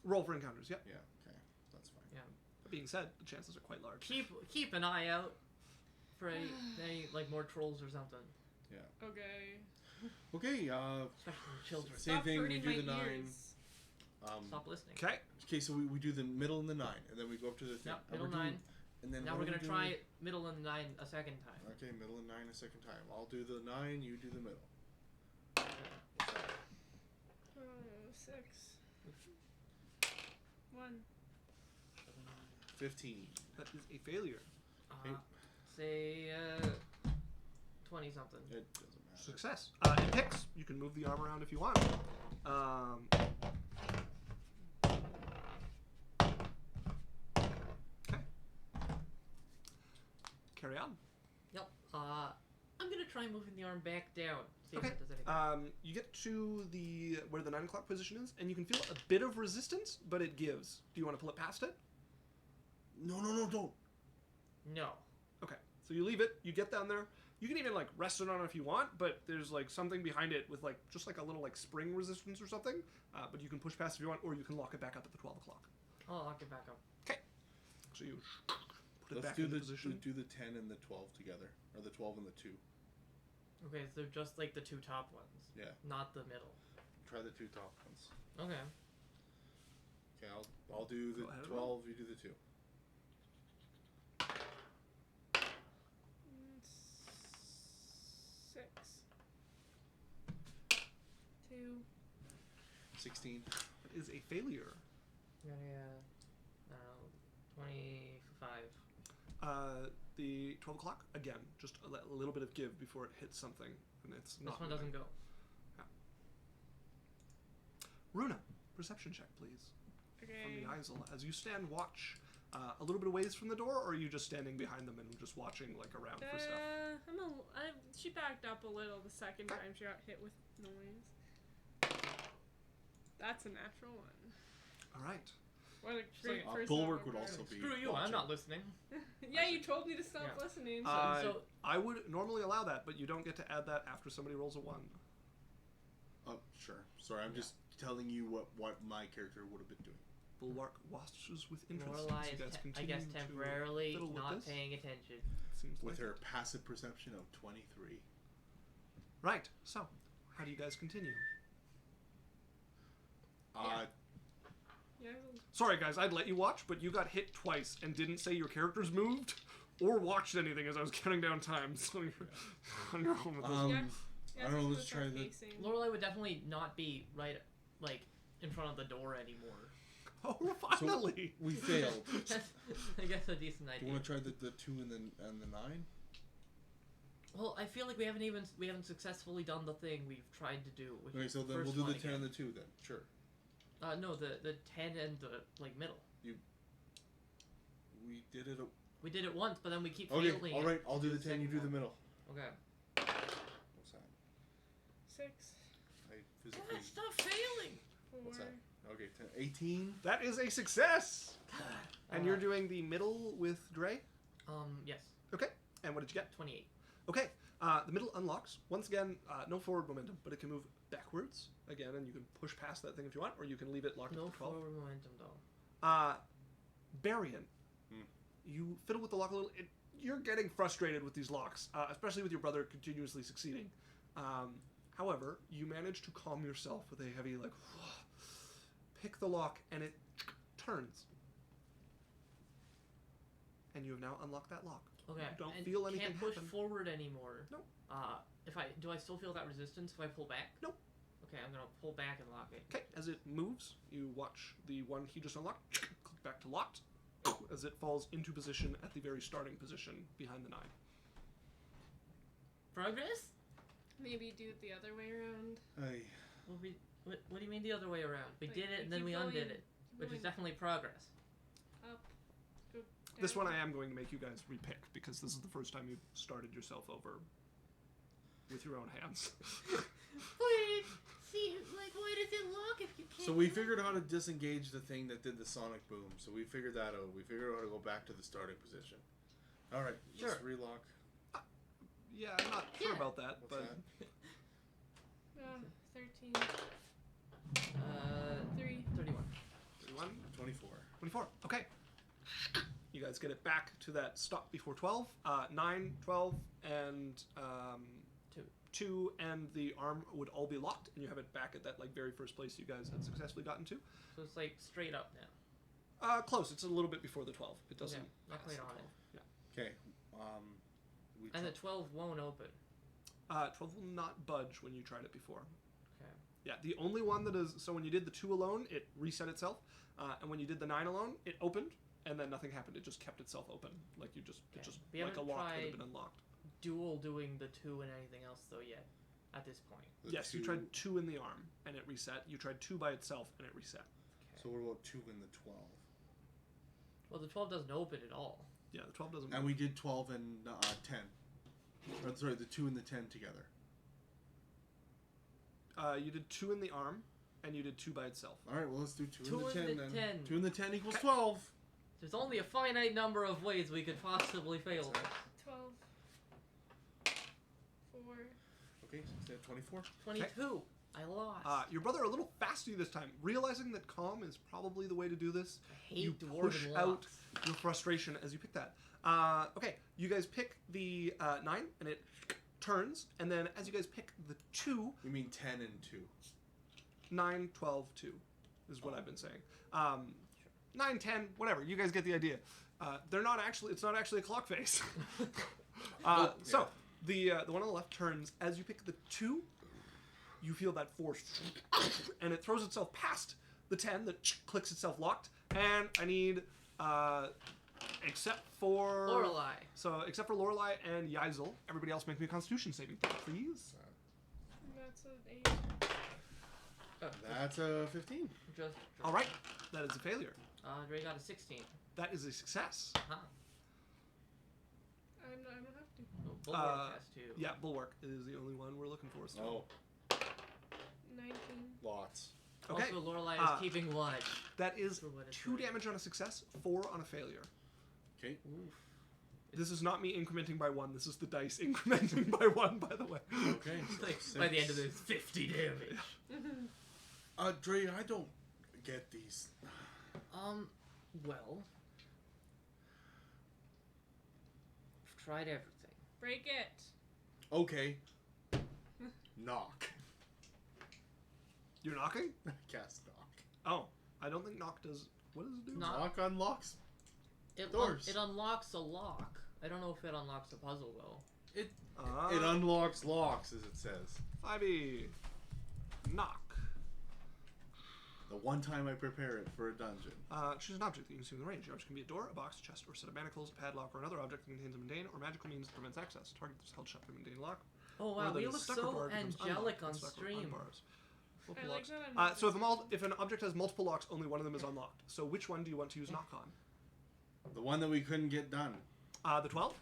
Roll for encounters, yep. Yeah, okay. That's fine. Yeah. That being said, the chances are quite large. Keep an eye out for any like more trolls or something. Okay. Okay, Especially children. same Stop thing, we hurting do my the 9. ears. Stop listening. Okay. Okay, so we do the middle and the 9, and then we go up to the thing. Yep, And middle we're doing- 9. And then Now what we're are we gonna doing? try middle and 9 a second time. Okay, middle and 9 a second time. I'll do the 9, you do the middle. 6. 1. 15. That is a failure. Say 20 something. It doesn't matter. Success. It picks. You can move the arm around if you want. Okay. Carry on. Yep. I'm gonna try moving the arm back down. See Okay. if it does anything. You get to where the 9 o'clock position is, and you can feel a bit of resistance, but it gives. Do you want to pull it past it? No, don't. No. Okay. So you leave it. You get down there. You can even like rest it on it if you want, but there's like something behind it with like just like a little like spring resistance or something. But you can push past if you want, or you can lock it back up at the 12 o'clock. I'll lock it back up. Okay. So you put it Let's back do into the position. do the 10 and the 12 together, or the 12 and the 2. Okay, so they're just like the two top ones. Yeah. Not the middle. Try the 2 top ones. Okay. Okay, I'll do the Go ahead and 12. You do the 2. Six. 2. 16. That is a failure. Yeah. 25. The 12 o'clock again, just a little bit of give before it hits something, and it's This not. one moving. doesn't go. Runa, perception check, please. Okay. From the Isle, as you stand watch, a little bit of ways from the door, or are you just standing behind them and just watching like around for stuff? She backed up a little the second time she got hit with noise. That's a natural one. All right. What a great first Bulwark level would card. also be. Screw you, I'm watching. not listening. Yeah, you told me to stop Yeah. listening. So- I would normally allow that, but you don't get to add that after somebody rolls a 1. Oh, sure. Sorry, I'm just telling you what my character would have been doing. Bulwark watches with interest. Lorelei as you is, guys I continue guess, to temporarily fiddle with not this. paying attention. Seems With like her it. passive perception of 23. Right. So, how do you guys continue? Yeah. Sorry, guys, I'd let you watch, but you got hit twice and didn't say your characters moved or watched anything as I was counting down time. So you're on your own with this. Yeah, I don't know, this let's is try our the- pacing. Lorelei would definitely not be right, like, in front of the door anymore. Oh, finally! We failed. That's, I guess, a decent Do idea. you want to try the 2 and the 9? Well, I feel like we haven't successfully done the thing we've tried to do. With Okay, so the then we'll first do one the 10 again. and the 2 then. Sure. No, the 10 and the like middle. We did it. We did it once, but then we keep Okay, failing. all right. I'll do the 10. second You do the one. middle. Okay. What's that? 6. I physically. Stop failing. 4. What's that? Okay, 10, 18. That is a success! And you're Uh, doing the middle with Dre? Yes. Okay. And what did you get? 28. Okay. The middle unlocks. Once again, no forward momentum, but it can move backwards again, and you can push past that thing if you want, or you can leave it locked No up to 12. forward momentum though. Barian, Hmm. you fiddle with the lock a little. You're getting frustrated with these locks, especially with your brother continuously succeeding. However, you manage to calm yourself with a heavy, like, pick the lock, and it turns. And you have now unlocked that lock. Okay. You don't and feel anything can't push happen. forward anymore. Nope. Do I still feel that resistance if I pull back? Nope. Okay, I'm gonna pull back and lock it. Okay, as it moves, you watch the one he just unlocked, click back to locked, as it falls into position at the very starting position behind the 9. Progress? Maybe do it the other way around. What do you mean the other way around? We Like, did it and then keep we going- undid it, which is going definitely progress. Up. Go down. This one I am going to make you guys repick, because this is the first time you've started yourself over with your own hands. Wait, see, like, why does it lock if you can't? So we figured out how to disengage the thing that did the sonic boom. So we figured that out. We figured out how to go back to the starting position. All right, Sure. let's relock. Yeah, I'm not sure Yeah. about that, What's but that? 13. 3. 31. 31, 24. 24. Okay. You guys get it back to that stop before 12. 9, 12, and 2 and the arm would all be locked, and you have it back at that like very first place you guys had successfully gotten to. So it's like straight up now. Close. It's a little bit before the 12. It doesn't. Okay, not pass quite the on 12. it. Yeah. Okay. We And the try- 12 won't open. 12 will not budge when you tried it before. Okay. Yeah, the only one that is, so when you did the 2 alone, it reset itself, and when you did the 9 alone, it opened, and then nothing happened. It just kept itself open, like it just We like a haven't lock would have tried- been unlocked. dual doing the 2 and anything else though yet, at this point. Yes, you tried 2 in the arm and it reset. You tried 2 by itself and it reset. So what about 2 in the 12? Well, the 12 doesn't open at all. Yeah, the 12 doesn't. And we did 12 and 10. Or, sorry, the 2 and the 10 together. You did 2 in the arm, and you did 2 by itself. All right, well, let's do 2 Two in the 10 in the then. 10. 2 in the 10 equals 12. There's only a finite number of ways we could possibly fail this. 12. 4. Okay, so 24. 22. I lost. Your brother a little faster this time, realizing that calm is probably the way to do this. I hate You dwarven push locks. out your frustration as you pick that. Okay, you guys pick the 9, and it turns, and then as you guys pick the 2, You mean 10 and 2. 9, 12, 2 is what I've been saying. 9, 10, whatever. You guys get the idea. They're not actually. It's not actually a clock face. So the one on the left turns as you pick the 2. You feel that force, and it throws itself past the 10 that clicks itself locked. And I need, except for Lorelei. So except for Lorelei and Yeisel, everybody else make me a Constitution saving throw, please. That's an 8. That's a 15. Just. All right, that is a failure. Dre got a 16. That is a success. Huh. I don't have to. Oh, Bulwark has 2. Yeah, Bulwark is the only one we're looking for. So. Oh, 19. lots. Okay. Also, Lorelei is keeping watch. That is For what it's 2 worth. damage on a success, 4 on a failure. Okay. Oof. This is not me incrementing by 1. This is the dice incrementing by 1, by the way. Okay. So Like, 6. by the end of this, 50 damage. Dre, I don't get these. Well. I've tried everything. Break it. Okay. Knock. You're knocking? Cast knock. Oh, I don't think knock does. What does it do? Knock. Knock unlocks. It, Doors. it unlocks a lock. I don't know if it unlocks a puzzle, though. It unlocks locks, as it says. 5e. Knock. The one time I prepare it for a dungeon. Choose an object that you can see in the range. The object can be a door, a box, a chest, or a set of manacles, a padlock, or another object that contains a mundane or magical means that prevents access. Target is held shut by mundane lock. Oh, or wow, that we is look stuck or so barred, becomes angelic unlocked on and stuck or stream. unbars. Multiple I like locks. that I'm So if an object has multiple locks, only one of them is unlocked. So which one do you want to use knock on? The one that we couldn't get done. The 12?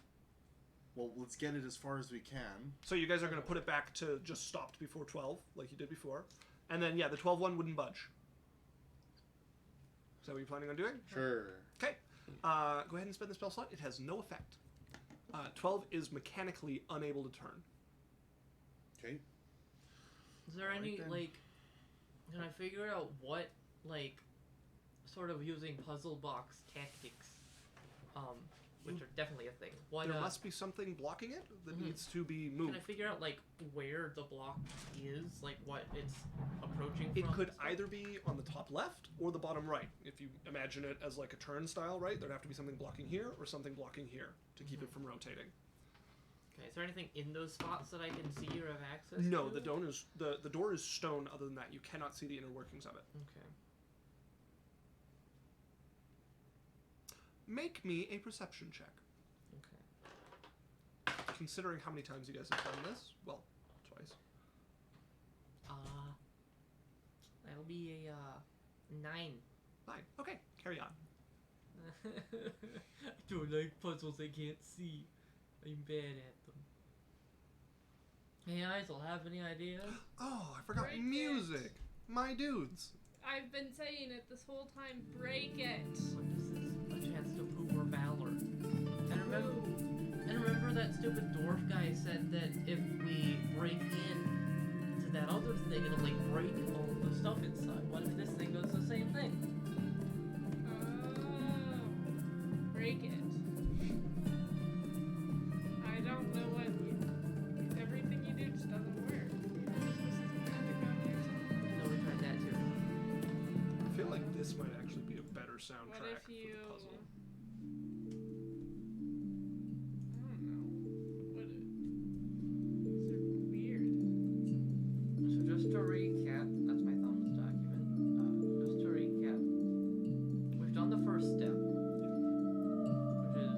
Well, let's get it as far as we can. So you guys are going to put it back to just stopped before 12, like you did before. And then, yeah, the 12 one wouldn't budge. Is that what you're planning on doing? Sure. Okay. Go ahead and spend the spell slot. It has no effect. 12 is mechanically unable to turn. Okay. Is there Alright any, then. like, can I figure out what, like, sort of using puzzle box tactics, which are definitely a thing. What, There must be something blocking it that Mhm. needs to be can moved. I figure out, like, where the block is? Like, what it's approaching It from? could either be on the top left or the bottom right. If you imagine it as like a turnstile, right? There'd have to be something blocking here or something blocking here to keep it from rotating. Okay, is there anything in those spots that I can see or have access No, to? the door is stone. Other than that, you cannot see the inner workings of it. Okay. Make me a perception check. Okay. Considering how many times you guys have done this, well, twice. That'll be a, 9. 9. Okay, carry on. I don't like puzzles I can't see. I'm bad at them. Hey, Isel, have any ideas? Oh, I forgot Break it. music. My dudes. I've been saying it this whole time. Break it. What is this? A chance to prove our valor. And remember that stupid dwarf guy said that if we break in to that other thing, it'll like break all the stuff inside. What if this thing does the same thing? Oh. Break it. I don't know what everything you do just doesn't work. This is magic on here or something. No, we tried that too. I feel like this might actually be a better soundtrack What if for you... the puzzle. I don't know. What these are weird. So just to recap, that's my thumbs document. Just to recap, we've done the first step, which is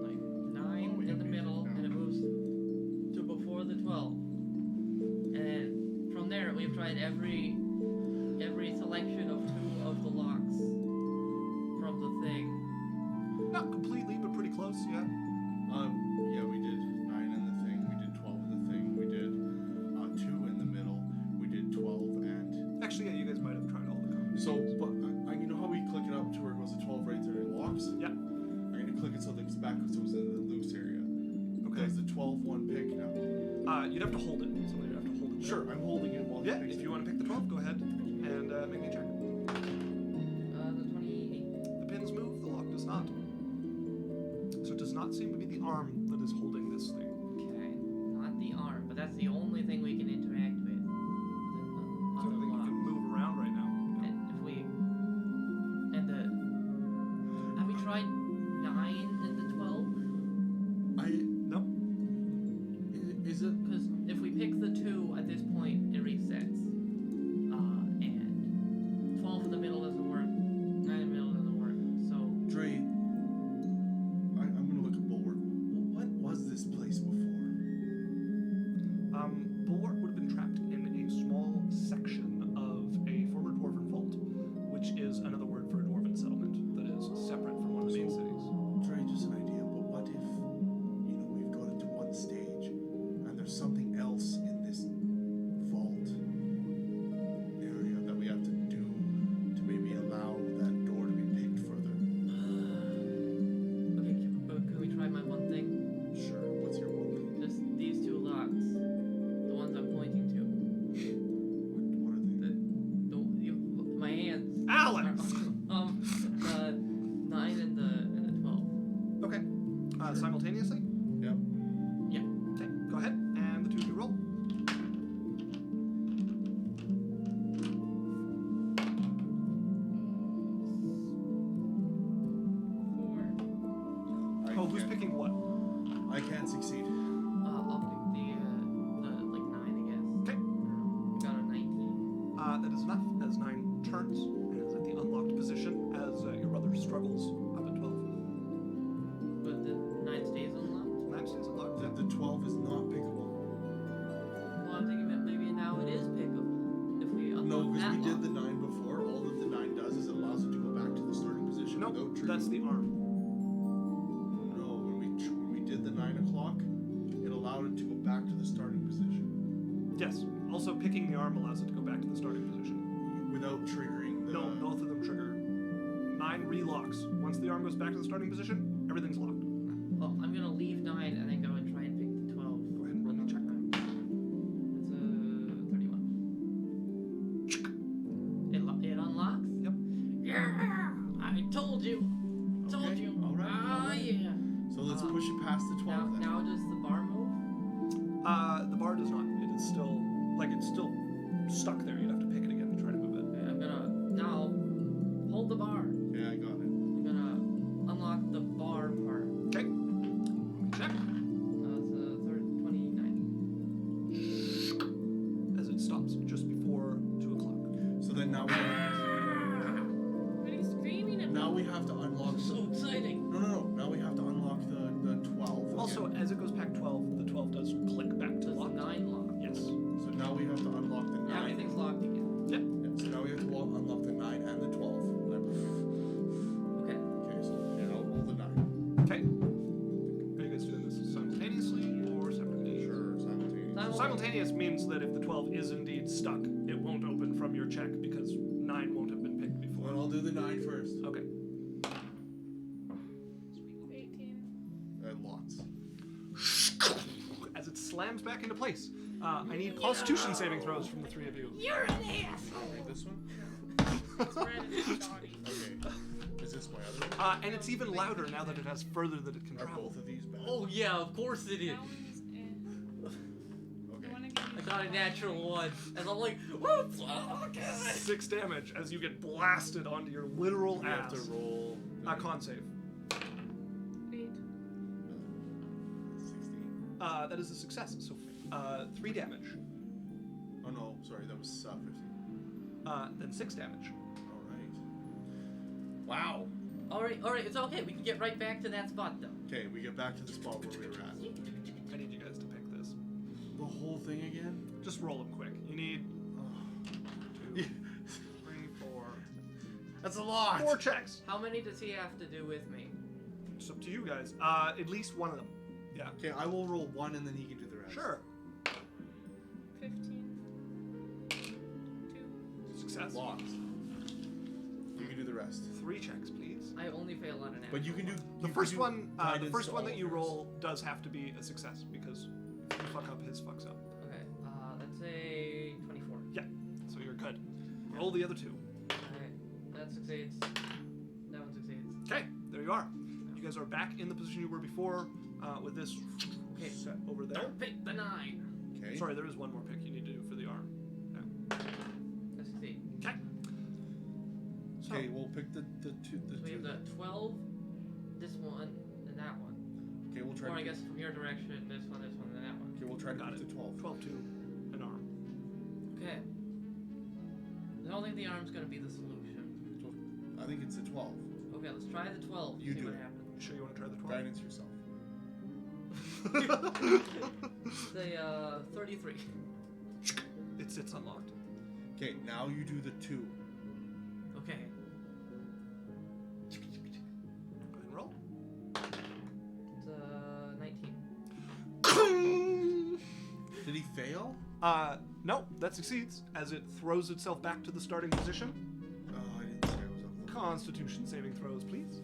like 9 in the middle, and it moves we've tried every selection of 2 of the locks from the thing. Not completely, but pretty close, yeah. Yeah, we did 9 in the thing. We did 12 in the thing. We did 2 in the middle. We did 12 and. Actually, yeah, you guys might have tried all the combos. So, but you know how we click it up to where it goes to 12 right there, it locks? Yeah. I'm gonna click it so that it's back so it's in the loose area. Okay. Does the 12 one pick now? You'd have to hold it. Somebody would have to hold it. Sure, I'm holding it while Yeah, he picks if it. you want to pick the 12, go ahead and make me a check. The 28. The pins move, the lock does not. So it does not seem to be the arm that is holding this thing. Okay, not the arm, but that's the only thing we can interact with. It's the only thing you can move around right now. And if we, and the, have we tried 9 and the 12? No. Is it? Because if we pick the 2 at this point, it resets. And 12 in the middle doesn't work. 9 in the middle doesn't work. So Dre, I'm gonna look at Bulwark. What was this place before? Bulwark would have been trapped in a small section of a former dwarven vault, which is another word for a dwarven settlement that is separate from one of the main cities. Dre, just an idea, but what if, we've got into one stage and there's something else in this vault area that we have to do to maybe allow that door to be picked further? okay, can we try my one thing? Sure, what's your one thing? Just these 2 locks, the ones I'm pointing to. What are they? My hands. Alex! The 9 and the 12. Okay. Simultaneously? Yep. Yeah. Okay, go ahead, and the 2 of you roll. Oh, who's picking what? I can't succeed. I'll pick the like 9, I guess. Okay. Got a 19. That is enough, as 9 turns, and is at the unlocked position as your brother struggles up at 12. But the 9 stays unlocked? 9 stays unlocked, yeah. The 12 is not pickable. Well, I'm thinking that maybe now it is pickable. If we No, unlock because that we did the lock. 9 before. All that the 9 does is it allows it to go back to the starting position No, without triggering. that's the arm. No, when we did the 9 o'clock, it allowed it to go back to the starting position Yes. Also, picking the arm allows it to go back to the starting position. without triggering the. No, both of them trigger. 9 relocks. Once the arm goes back to the starting position, everything's locked. Oh, I'm gonna leave 9 and then go and try and pick the 12. Go ahead and roll me a check. It's a 31. It unlocks? Yep. Yeah! I told you! Told Okay, you! alright, Ah, alright. yeah! So let's push it past the 12 then. Now does the bar move? The bar does not. It is still, it's still stuck there. You'd have to pick it again to try to move it. Okay, I'm gonna now hold the bar. Yeah, I got it. I'm gonna unlock the bar part. Okay. Check. It's a 29. As it stops just before 2 o'clock. So then now What are you screaming at? we have to unlock. So exciting! No. Now we have to unlock the 12. again. Also, as it goes back 12, the 12 does click back to Does the lock. 9 lock? Yes. So now we have to unlock the 9. Everything's locked again. Yep. Yeah, so now we have to unlock the 9 and the 12. Okay. Okay, so yeah, I'll roll the 9. Okay. Are you guys doing this simultaneously or separately? Sure, simultaneous. Simultaneous means that if the 12 is indeed stuck, it won't open from your check because 9 won't have been picked before. Well, I'll do the 9 first. Okay. 18. Lots. As it slams back into place, I need Constitution saving throws from the 3 of you. You're an ass! Wait, this one? It's red and it's dotty. Okay. Is this my other one? And it's even louder now that it has further that it can Are travel. both of these bad? Oh yeah, of course it is. That one's Okay. You wanna give me I got a the- natural 1. As I'm like, whoops! Oh, God. 6 damage as you get blasted onto your literal We have ass. to roll. Con save. 8. 16. That is a success. So 3 damage. Oh no, sorry, that was 15. Then 6 damage. Alright. Wow. Alright, it's okay. We can get right back to that spot though. Okay, we get back to the spot where we were at. I need you guys to pick this. The whole thing again? Just roll them quick. You need. Oh, 3, 4. That's a lot. 4 checks. How many does he have to do with me? It's up to you guys. At least one of them. Yeah. Okay, I will roll 1 and then he can do the rest. Sure. 15. 2. Success. Lost. You can do the rest. 3 checks, please. I only fail on an But you can do The you first can do one, the guidance first to one all that you of yours. roll does have to be a success because if you fuck up, his fucks up. Okay, let's say 24. Yeah. So you're good. Roll the other 2. Okay, that succeeds. That one succeeds. Okay. There you are. You guys are back in the position you were before with this Okay. set over there. Don't pick the 9. Okay. Sorry, there is one more pick you need to do for the arm. I succeed. Okay. So, Okay, we'll pick the two. So we have the 12, this one, and that one. Okay, we'll try. Or to I pick- guess from your direction, this one, and that one. Okay, we'll try to Got pick it. the 12. 12 to an arm. Okay. I don't think the arm's gonna be the solution. I think it's the 12. Okay, let's try the 12. You see do what it. happens. You sure you want to try the 12? Guidance yourself. Say 33. It sits unlocked. Okay, now you do the 2. Okay. Go ahead and roll. It's 19. Did he fail? No, that succeeds as it throws itself back to the starting position. Oh, I didn't say I was up. Constitution saving throws, please.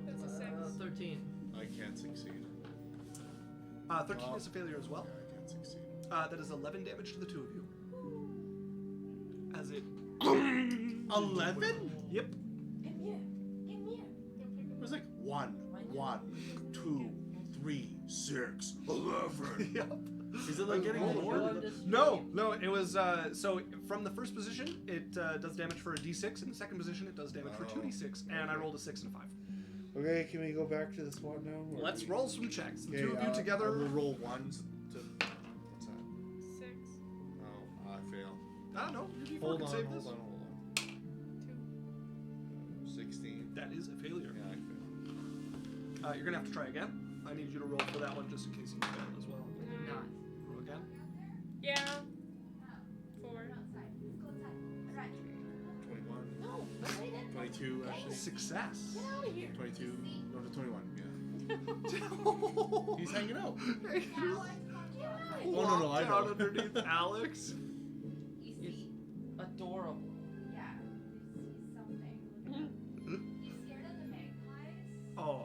That's a 6. 13. I can't succeed. 13 is a failure as well. Yeah, I can't succeed. That is 11 damage to the 2 of you. As it. 11? Yep. It was like 1, 2, 3, 6, 11. Yep. Is it like getting Oh, more? you're just- No, it was so from the first position it does damage for a d6, in the second position it does damage for 2d6, and I rolled a 6 and a 5. Okay, can we go back to the SWAT now? or- Let's roll some checks. The Okay, 2 of you I together. will roll 1s to. What's that? 6. Oh, I fail. I don't know. Your D4 Hold can on, save hold this. on, hold on. 16. That is a failure. Yeah, I fail. You're gonna have to try again. I need you to roll for that one just in case you fail as well. Not. Roll again. Yeah. 4. 21. No, 22, actually. Success. 22. No, 21, yeah. He's hanging out. Oh no, I know. underneath Alex. It's adorable. Oh.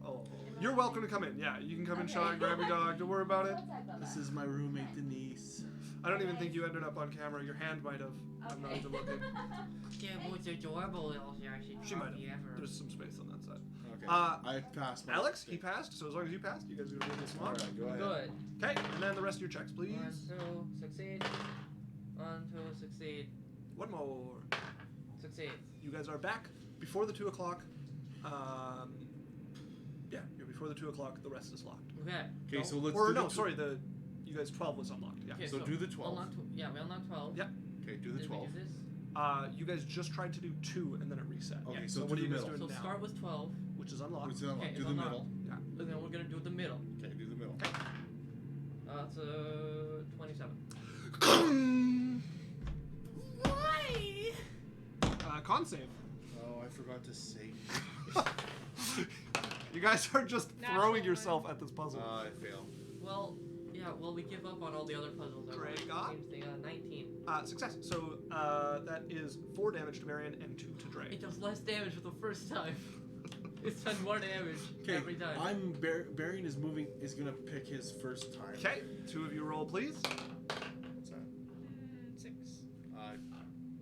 Oh. You're welcome to come in. Yeah, you can come in, Sean, grab your dog. Don't worry about it. This is my roommate, Denise. I don't even think you ended up on camera. Your hand might have. I'm not even looking. Yeah, most adorable little She might have. ever. There's some space on that side. Okay. Uh, I passed my. Alex, he passed. So as long as you passed, you guys are gonna roll this one. Alright, go ahead. Good. Okay, and then the rest of your checks, please. 1, 2, succeed. 1, 2, succeed. One more. Succeed. You guys are back before the 2 o'clock. Yeah, you're before the 2 o'clock. The rest is locked. Okay. Okay, so let's Or do no, the sorry, you guys 12 was unlocked. Yeah. Okay, So do the 12. Unlock yeah, we unlocked 12. Yep. Okay, do the Did 12. we do this? You guys just tried to do 2 and then it reset. Okay, Yeah, so what do are you the guys middle. doing So now? start with 12. Which is unlocked. What's that? Okay, Do it's the unlocked. middle. Yeah. And then we're gonna do the middle. Okay, do the middle. It's 27. Con save. Oh, I forgot to save. You guys are just Natural throwing one. yourself at this puzzle. I fail. Well, yeah, well, we give up on all the other puzzles. I Great rolled God. the same thing, 19. Success. So that is 4 damage to Marion and 2 to Dre. It does less damage for the first time. It's done more damage Okay, every time. Barian is moving. Is gonna pick his first time. Okay, 2 of you roll, please. What's that? 6.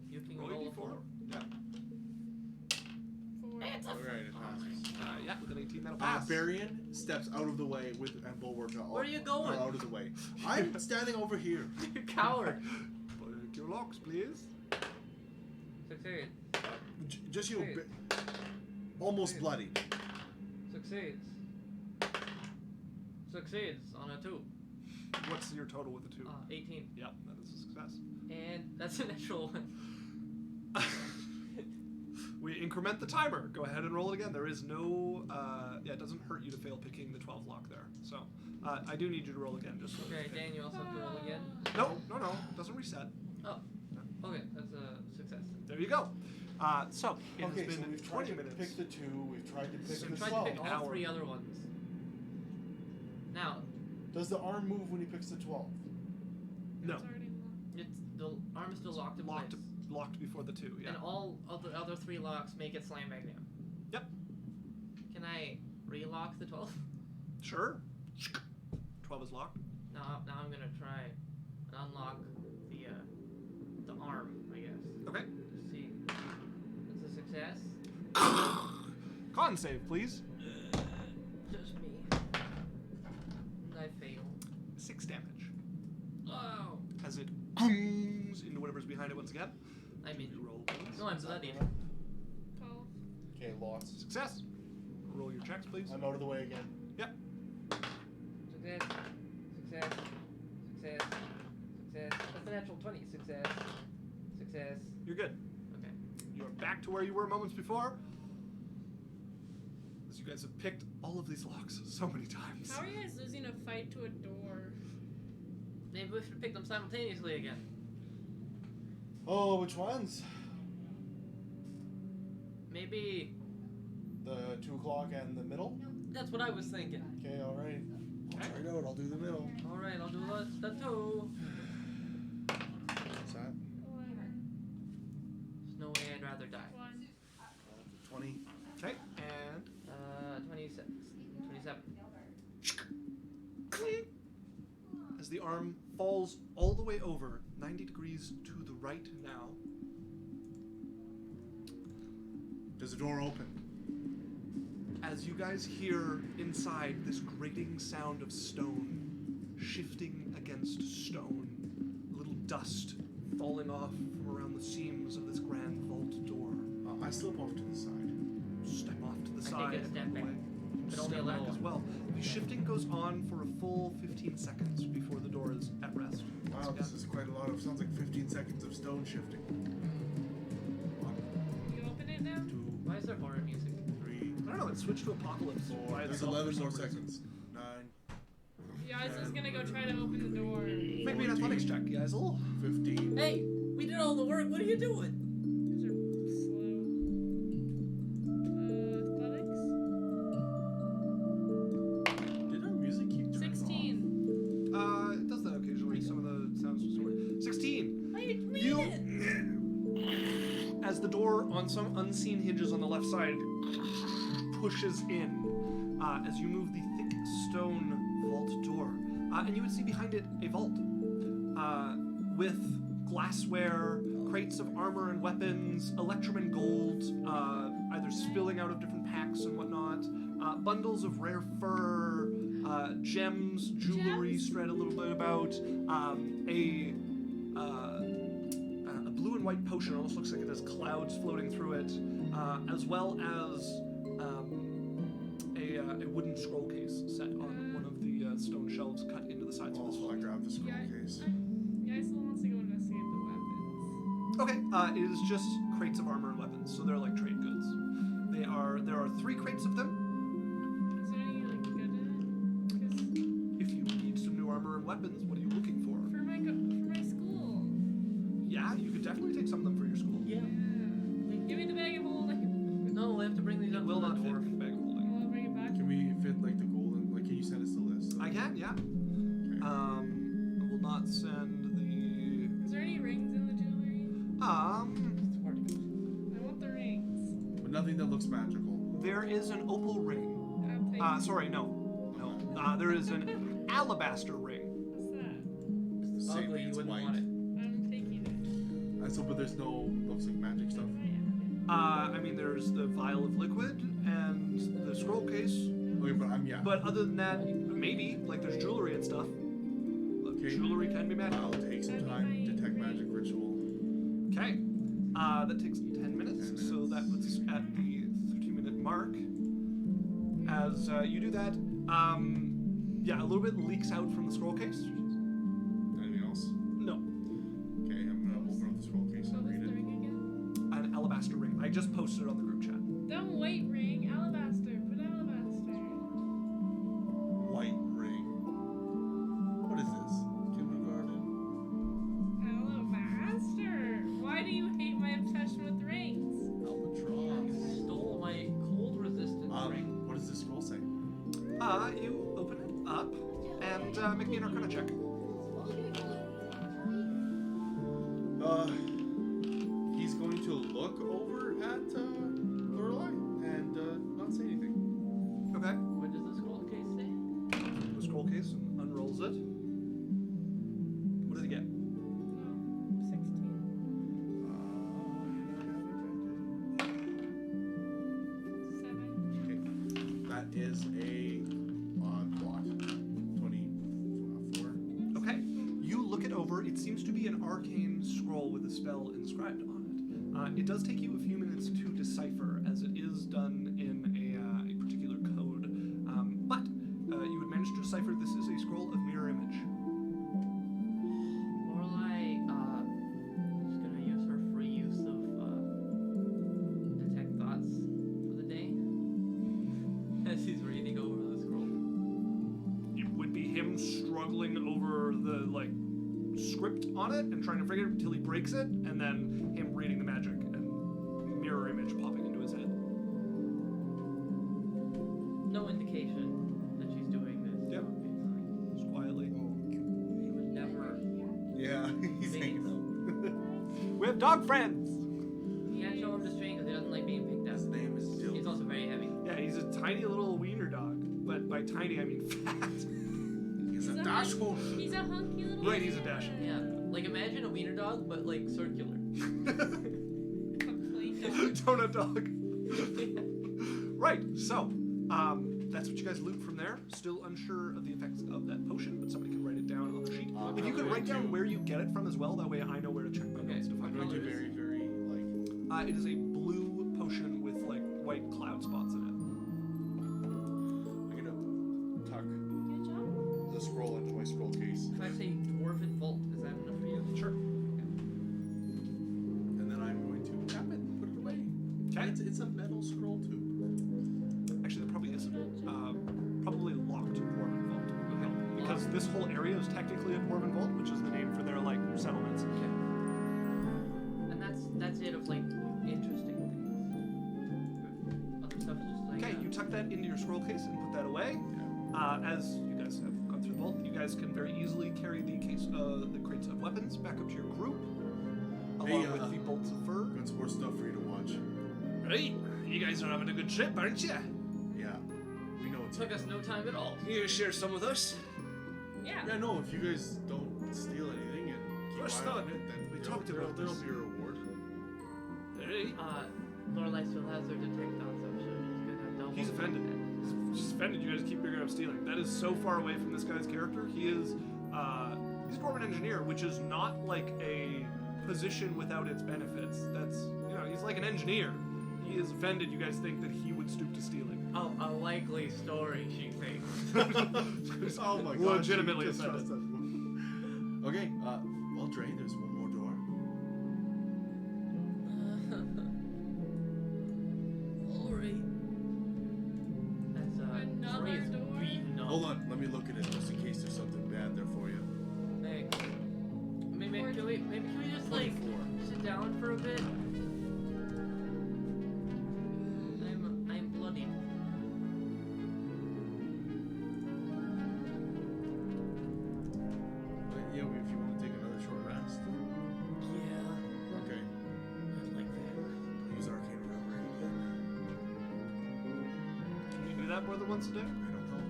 You can Roll roll a a 4. d4. Yeah. 4. Alright, it passes. Yeah, with an 18 that'll pass. Barian steps out of the way with and Bulwark are Where are you going? out of the way. I'm standing over here. You coward. Put your locks, please. Succeed. Just you know, almost bloody. Succeeds. Succeeds on a 2. What's your total with the 2? 18. Yep, that is a success. And that's a natural one. We increment the timer. Go ahead and roll it again. There is no, yeah, it doesn't hurt you to fail picking the 12 lock there. So, I do need you to roll again just so Okay, that- Dan, you also have to roll again. No. Doesn't reset. Oh. Okay, that's a success. There you go. So it Okay, has so been we've tried 20 to minutes. pick the 2. We've tried to pick So the we tried 12. to pick all hour. 3 other ones. Now, Does the arm move when he picks the 12? No. It's already locked. it's the arm is still locked in place. Locked before the 2. Yeah. And all of the other 3 locks make it slam back down. Yep. Can I relock the 12? Sure. 12 is locked. Now I'm gonna try and unlock the arm, I guess. Okay. Let's see. That's a success. Con save, please. Just me. And I fail. 6 damage. Oh. As it booms into whatever's behind it once again. I'm in. You roll, please. No, I'm bloodied. 12. Okay, lost. Success. Roll your checks, please. I'm out of the way again. Yep. Success. Success. Success. Success. That's a natural 20. Success. Success. You're good. Okay. You are back to where you were moments before. As you guys have picked all of these locks so many times. How are you guys losing a fight to a door? Maybe we should pick them simultaneously again. Oh, which ones? Maybe. The 2 o'clock and the middle? That's what I was thinking. Okay, alright. I'll try it out. I'll do the middle. Alright, I'll do the 2. What's that? 11. There's no way I'd rather die. 1. 20. Okay, and 26. 27. as the arm falls all the way over, 90 degrees to the right now. Does the door open? As you guys hear inside this grating sound of stone shifting against stone, a little dust falling off from around the seams of this grand vault door. I slip off to the side. Step off to the I side. take a step and back, away. but only a Step little back as one. well. The shifting goes on for a full 15 seconds before the door is at rest. Wow, this is quite a lot of. Sounds like 15 seconds of stone shifting. 1, You open it now? 2, Why is there horror music? 3, I don't know, it switched to Apocalypse. 4. by There's itself 11 for more some reason. seconds. 9, Guys is gonna go try to open the door. Make me an athletics check, guys. 15. Hey, we did all the work. What are you doing? These are slow. Athletics? Did our music keep turning 16. It does that occasionally. Some of the sounds. 16. I didn't read You, it. as the door on some unseen hinges on the left side pushes in, as you move the thick stone vault door, and you would see behind it a vault with glassware, crates of armor and weapons, electrum and gold, either spilling out of different packs and whatnot, bundles of rare fur, gems, jewelry Gems? spread a little bit about, a blue and white potion, almost looks like it has clouds floating through it, as well as a wooden scroll case set on one of the stone shelves cut into the sides of this Oh, I vault. grabbed the scroll Yeah. case. Guys still wants to go investigate the weapons. Okay, it is just crates of armor and weapons, so they're like trade goods. There are 3 crates of them. Is there any like good in it? 'Cause If you need some new armor and weapons, what are you looking for? for my school. Yeah, you could definitely take some of them for your school. Yeah. Give me the bag of holding. No, we have to bring these up It will to the not fit dwarf. in the bag of holding. I'll bring it back. Can we fit like the golden? Like, can you send us the list? I can, yeah. Okay. I will not send the. Is there any rings in the jewelry? It's hard to go. I want the rings. But nothing that looks magical. There is an opal ring. I'll take Sorry, no. There is an alabaster ring. What's that? It's the same Ugly, thing. you It's wouldn't white. want it. I'm taking it. So, but there's no looks like magic stuff. I mean, there's the vial of liquid and the scroll case. Okay, but But other than that, maybe like there's jewelry and stuff. Look, Okay. jewelry can be I'll magical. take some time to detect magic ritual. Okay. That takes 10 minutes, 10 so that puts us at the 30-minute mark. As you do that, yeah, a little bit leaks out from the scroll case. Anything else? No, Okay, I'm gonna open up the scroll case What and was read the it. ring again? an alabaster ring. I just posted it on the group chat. Dumb white ring. Alabaster. Put alabaster. White ring. What is this? Kindergarten. Make me an Arcana check. He's going to look over at Lorelei and not say anything. Okay. What does the scroll case say? The scroll case and unrolls it. What did he get? 16. 7. Okay. That is a plot. 24. Okay. You look it over. It seems to be an arcane scroll with a spell inscribed on it. It does take you a few minutes to decipher, as it is done in a particular code. But you would manage to decipher this is a scroll of mirror image. Lorelei, is gonna use her free use of detect thoughts for the day. As he's reading over the scroll. It would be him struggling over the script on it and trying to figure it until he breaks it, and then him reading the magic and mirror image popping into his head. No indication that she's doing this. Yep. obviously. Just quietly. He would never. Yeah, he's Bait. hanging out. We have dog friends. You can't show him the string because he doesn't like being picked up. His name is He's Dylan. also very heavy. Yeah, he's a tiny little wiener dog, but by tiny I mean fat. He's a He's a dashboard. He's a hunky little. Right, he's a dashing. Yeah, like imagine a wiener dog, but like circular. Complete dog. Donut dog. Right, so that's what you guys loot from there. Still unsure of the effects of that potion, but somebody can write it down on the sheet. If you could write down where you get it from as well, that way I know where to check my Okay. notes to I'm find going it. to very, very It is a blue potion with white cloud spots in it. I'm gonna tuck Good job. the scroll into my scroll case, If I say dwarven vault, is that enough for you? Sure. and then I'm going to tap it and put it away. Okay. It's a metal scroll tube. Actually, there probably isn't. Probably locked dwarven vault would help, because this whole area is technically a dwarven vault, which is the name for their settlements. Okay. And that's it of interesting things. Other stuff is just Okay, you tuck that into your scroll case and put that away. As you guys have gone through the vault, you guys can very easily carry the crates of weapons back up to your group, along with the bolts of fur. Got some more stuff for you to watch. Right, you guys are having a good trip, aren't you? Yeah, we know it's. Took us no time at all. You share some with us. Yeah. Yeah, no. If you guys don't steal anything and keep First eye thought, on it, then we there'll- talked about there'll this. be a reward. Right. Lorelei still has her detect thoughts, so she's gonna double. He's offended. He's offended you guys keep figuring out stealing. That is so far away from this guy's character. He is, he's a dwarven engineer, which is not a position without its benefits. That's, he's like an engineer. He is offended you guys think that he would stoop to stealing. Oh, a likely story, she thinks. Oh my god. Legitimately offended. Okay, well, Dre, there's one more door. Alright. That's Another Dre is door? beaten up. Hold on, let me look at it just in case there's something bad there for you. Thanks. Maybe can we just 24. sit down for a bit? I'm bloodied. Yeah, if you want to take another short rest. Yeah, Okay. I'd like that. Use arcane recovery again. Can you do that more than once a day? I don't know.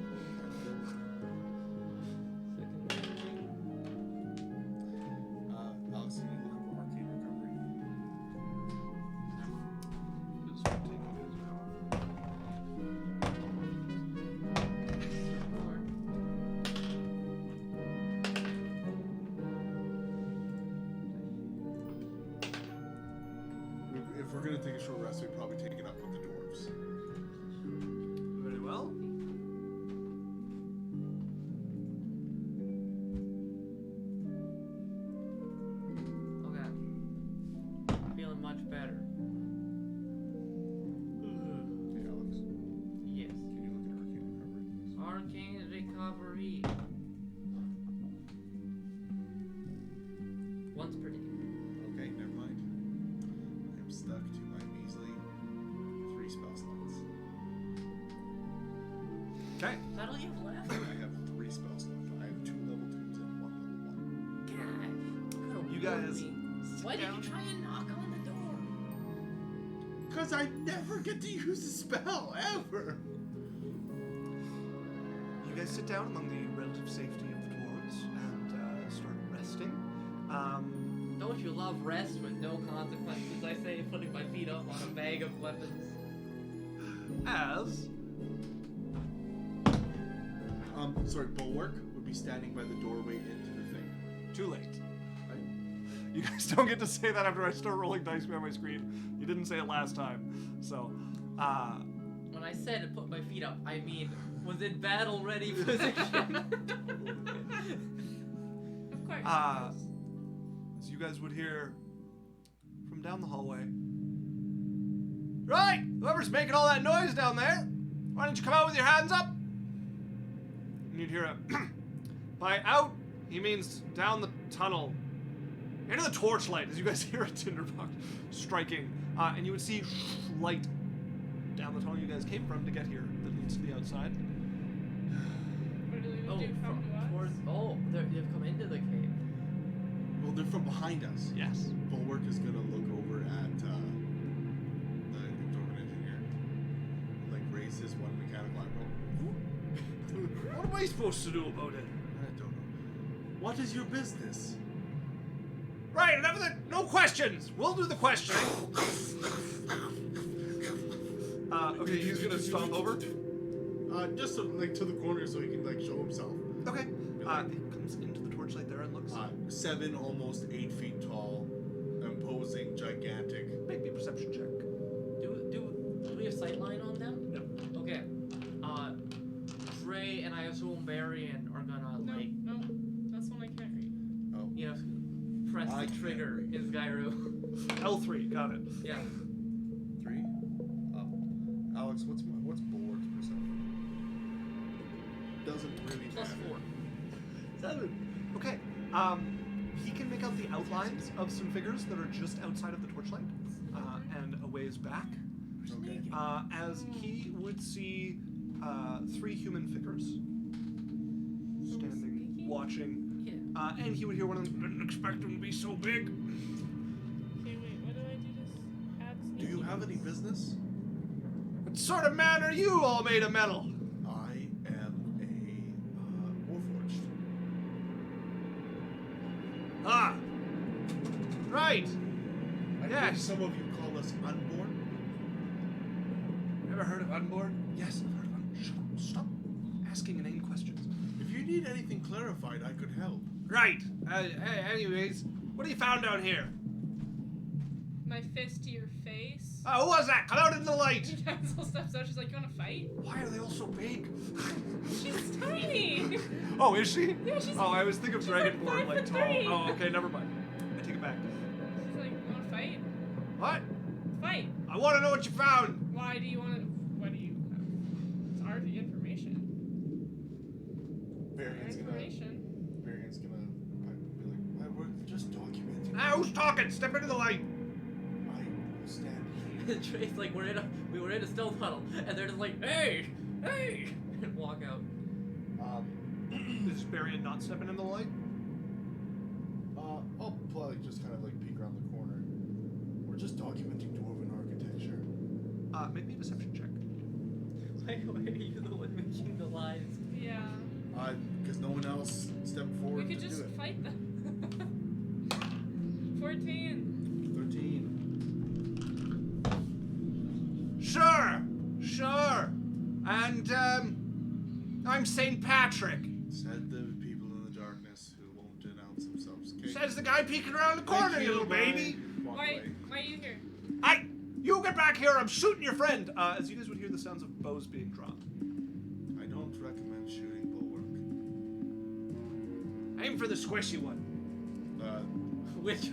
Alex, can you look up arcane recovery? Just take you guys out. If we're gonna take a short rest, we'd probably take it up with the dwarves. Very well. Okay. Feeling much better. Hey, Alex, Yes. can you look at arcane recovery, please? Arcane recovery. Once per day. Okay, never mind. I'm stuck to my measly 3 spell slots. Okay. Is that all you have left? I have 3 spell slots. I have 2 guys Why did you down. try and knock on the door? Because I never get to use a spell, ever. You guys sit down among the relative safety of the dwarves and start resting. Don't you love rest with no consequences? I say, putting my feet up on a bag of weapons. As Sorry, Bulwark would be standing by the doorway into the thing. too late. You guys don't get to say that after I start rolling dice behind my screen. You didn't say it last time. So, When I said to put my feet up, I mean, was in battle ready position. Of course. as you guys would hear from down the hallway. Right! Whoever's making all that noise down there, why don't you come out with your hands up? And you'd hear a by out, he means down the tunnel. Into the torchlight, as you guys hear a tinderbox striking. And you would see light down the tunnel you guys came from to get here that leads to the outside. What do they Oh, do? Come to us? They've come into the cave. Well, they're from behind us. Yes. Bulwark is gonna look over at the dwarven engineer and like raise his one mechanical eyebrow. What am I supposed to do about it? I don't know. What is your business? Right, enough of the no questions. We'll do the questioning. Okay, he's gonna stomp over. Just like to the corner so he can like show himself. Okay. He comes into the torchlight there and looks. 7, almost 8 feet tall, imposing, gigantic. Make me a perception check. Do we have sightline on them? No. Okay. Trey and I assume Varian are gonna No, that's one I can't read. press I the can't trigger read. in Skyro. L3, got it. Yeah. 3. Alex, what's Bulwark's perception? Doesn't really Plus matter. 4. 7. Okay. He can make out the outlines of some figures that are just outside of the torchlight, and a ways back. Okay. As he would see 3 human figures standing, watching. Yeah. And he would hear one of them. Didn't expect them to be so big. Okay, wait, what do I do to add Do you have any business? What sort of man are you, all made of metal? I am a warforged. Ah. Right. I think Yes. some of you call us unborn. Ever heard of Unborn? Yes, I've heard of Unborn. Shut up. Stop asking inane questions. If you need anything clarified, I could help. Right. Anyways, what have you found down here? my fist to your face? Who was that? Come out into the light. Hansel steps out. She's like, "You want to fight?" Why are they all so big? She's tiny. Oh, is she? Yeah, she's. Oh, I was thinking of she's like Dragonborn, like tall. 5'3". Oh, okay, never mind. I take it back. She's like, "You want to fight? What? Fight. I want to know what you found. Why do you want to? What do you? It's our information. Varian's gonna be like, we're just documenting. Who's talking? Step into the light. I will stand here. Trey's like, we were in a stealth tunnel, and they're just like, hey, and walk out. Is Barian not stepping into the light? I'll probably just kind of like peek around the corner. We're just documenting dwarven architecture. Make me a deception check. Why are you the one making the lies? Yeah. Because no one else stepped We forward could to just do it. fight them. 14. 13. Sure. And I'm St. Patrick. Said the people in the darkness who won't denounce themselves. Okay? Says the guy peeking around the corner, Thank you little bye. baby. Walk Why away. are you here? You get back here. I'm shooting your friend. As you guys would hear the sounds of bows being drawn. I don't recommend shooting Bulwark. Aim for the squishy one. Which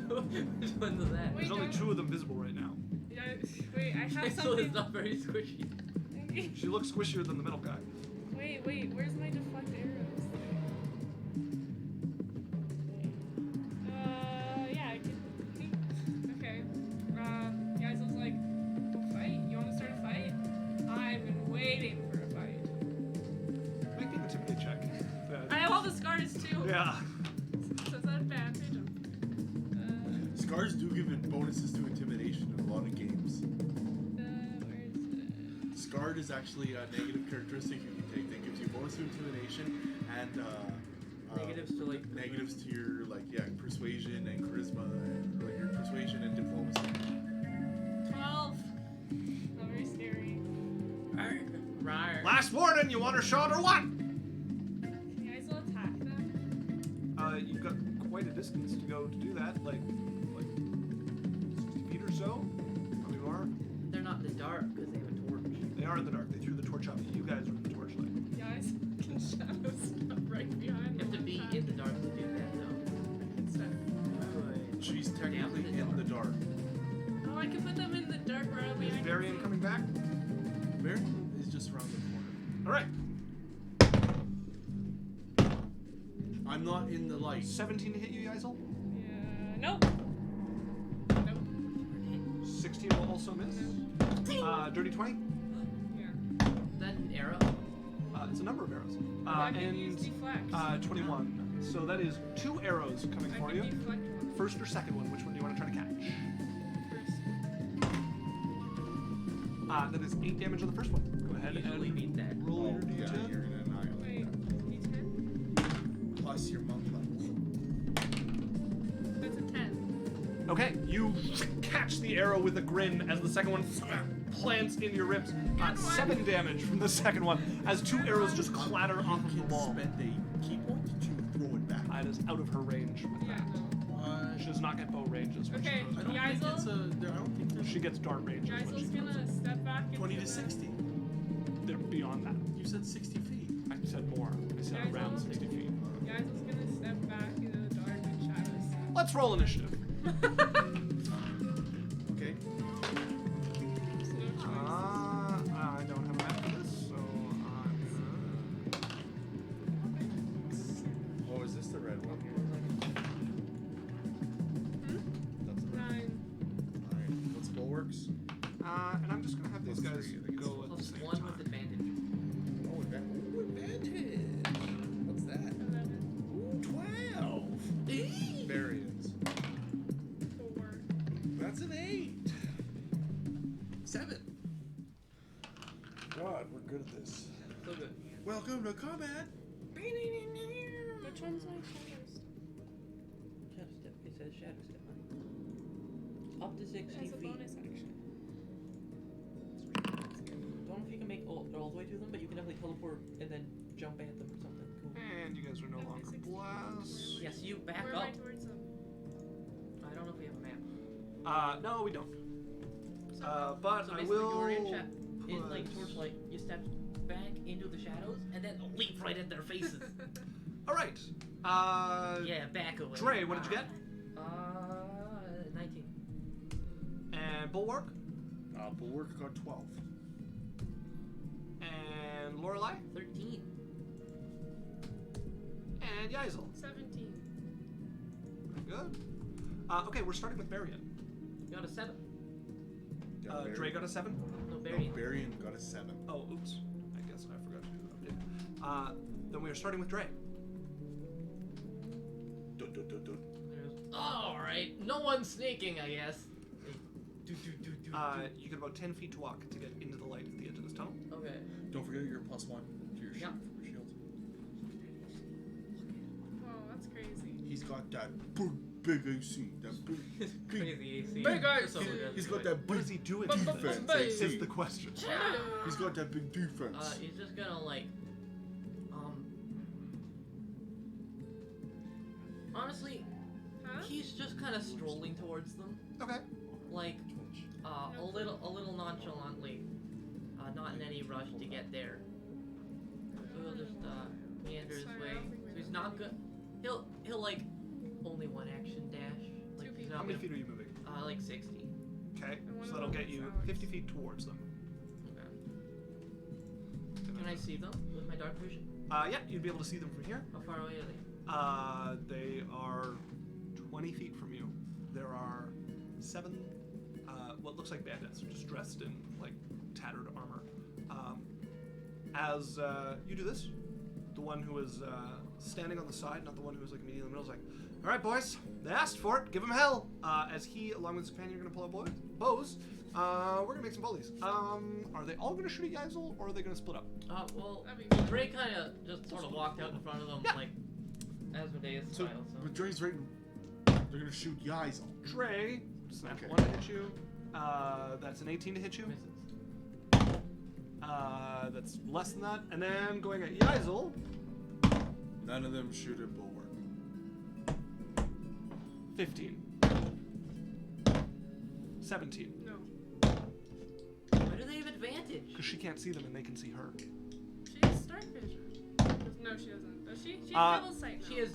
one's that? Wait, There's only don't- 2 of them visible right now. Yeah, wait, I have So it's something. not very squishy. She looks squishier than the middle guy. Wait, where's my deflect arrows? Yeah, I can. Okay. Guys, I was like, fight? You want to start a fight? I've been waiting for a fight. Make me an intimidate check. I have all the scars too. Yeah. So it's an advantage. Scars do give it bonuses to intimidation in a lot of games. Where is it? Scarred is actually a negative characteristic you can take that gives you bonus to intimidation and Negatives to like negatives to your persuasion and charisma, and like your persuasion and diplomacy. 12. Not very scary. Rawr. Last warning, you want her shot or what? Can you guys all attack them? You've got quite a distance to go to do that, like 60 feet or so. Probably more. They're not in the dark because they have a torch. They are in the dark. They threw the torch up. You guys are in the torchlight. Guys, can shadows stop right behind You have to them? be in the dark to do that, though. She's technically in the dark. Oh, I can put them in the dark where I'll be. Is Varian coming back? Varian is just around the corner. All right. I'm not in the light. 17 to hit you, Yaisel. Yeah. Nope. Nope. 16 will also miss. Dirty 20. Yeah. Is that an arrow? It's a number of arrows. I can use deflect. 21. So that is 2 arrows coming I for can you. deflect one. First or second one? Which one do you want to try to catch? First. That is 8 damage on the first one. Go ahead Usually and beat that. roll your Yeah, d10. you're gonna annihilate. Wait, D10? Plus your monk level. That's a 10. Okay, you catch the arrow with a grin as the second one plants in your ribs. 7 damage from the second one as 2 arrows just clatter off of the Can wall. spend a key point to throw it back. It is out of her range. Yeah. She does not get bow ranges. when Okay, I don't think it's Yaisel. I don't think there's She gets dart ranges when she Yaisel's throws gonna it. step back into 20 to the- 60. They're beyond that. You said 60 feet. I said more. I said Guys, around I'll- 60 feet. Yaisel's gonna step back into the dark and shadows. Let's roll initiative. Okay. There's no choice. I don't have a map for this, so I'm Oh, is this the red one here? That's the red 9. one. Alright. What's bulwarks? and I'm just gonna have these Plus guys 3, I think it's go at the Plus same 1 time. with advantage. Oh, advantage. What's that? 11. Ooh, 12. Variants. 4. That's an 8. 7. God, we're good at this. So good. Welcome to combat. Which one's my shadows? Shadow step. It says shadow step. Up to 60 As a feet. bonus action. Don't know if you can make all the way to them, but you can definitely teleport and then jump at them or something. Cool. And you guys are no Okay, longer 60. blessed. Yes, you back Where up. am I towards them? I don't know if we have a map. No, we don't. So, But so I basically will. you're in like put- torchlight, you step back into the shadows and then leap right at their faces. All right. Yeah, back away. Dre, what did you get? 19. And Bulwark. Bulwark got 12. And Lorelei. 13. And Yaisel. 17. Very good. Okay, we're starting with Varian. You got a 7. Dre got a 7. No, No, Barry. Varian got a 7. Oh, oops. I guess I forgot to update. Then we are starting with Dre. Alright, no one's sneaking, I guess. You get about 10 feet to walk to get into the light at the edge of this tunnel. Okay. Don't forget your +1 to your Yeah. shield. Oh, that's crazy. He's got that big AC. That big. Crazy AC. Big guys. So we're He's gonna got do that What big is he doing? defense. Is AC. the question. He's got that big defense. He's just gonna like, honestly, Huh? he's just kind of strolling towards them, Okay. like, a little nonchalantly, not in any rush to get there. So he'll just meander his Sorry, I way. don't think So we he's have not good. He'll like only one action dash. Like he's How not many gonna, feet are you moving? like 60. Okay. And one So of that'll them get is you ours. 50 feet towards them. Okay. Can I see them with my dark vision? Yeah, you'd be able to see them from here. How far away are they? They are 20 feet from you. There are 7, what looks like bandits, just dressed in like tattered armor. As you do this, the one who is standing on the side, not the one who is like immediately in the middle, is like, All right, boys. They asked for it. Give them hell. As he, along with his companion, are going to pull out bows. We're going to make some volleys. Are they all going to shoot at Yazel, or are they going to split up? Well, That'd be fun. Dre kind of just sort of walked out in front of them, Yeah. like Asmodeus So, style. So. but Dre's right. They're gonna shoot Yazel. Dre, snap Okay. 1 to hit you. That's an 18 to hit you. Misses. That's less than that. And then going at Yazel, None of them shoot at Bulwark. 15. 17. No. Why do they have advantage? Because she can't see them and they can see her. She has dark vision. No, she doesn't. Does she? She has double sight now. She has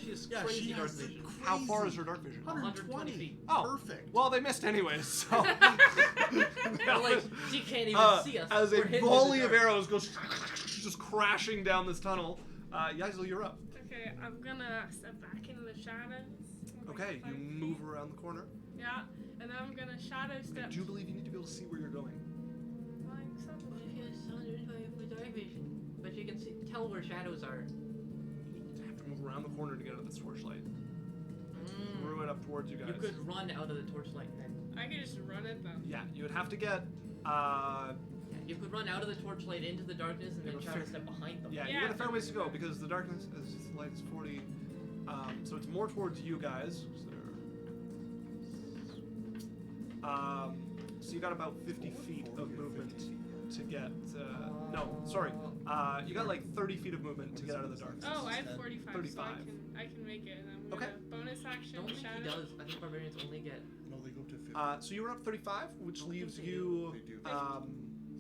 she has Yeah, crazy she dark has the vision. How far is her dark vision? 120 feet. Oh, Perfect. well, they missed anyways, so. But, like, she can't even see us. As a We're hidden in the volley of dark. arrows goes just crashing down this tunnel. Yazel, you're up. Okay, I'm gonna step back into the shadows. Like Okay, 5 you feet. move around the corner. Yeah, and then I'm gonna shadow I step. do believe you need to be able to see where you're going. Well, I'm Well, subtle. she has 125 with dark vision, but she can tell where shadows are. You have to move around the corner to get out of this torchlight. Throw it up towards you guys. You could run out of the torchlight then. I could just run it though. Yeah, you would have to get. Yeah, you could run out of the torchlight into the darkness and then Yeah, but shadow fair- step behind them. Yeah, you Yeah. got a fair ways to go because the darkness is light is 40. So it's more towards you guys. So you got about 50 feet of movement to get. No, sorry. You got like 30 feet of movement to get out of the darkness. Oh, I have 45, so 35. I can make it. And I'm Okay. gonna bonus I action don't think he shadow. does. I think barbarians only get. No, they go to 50. So you were up 35, which don't leaves think they you They do.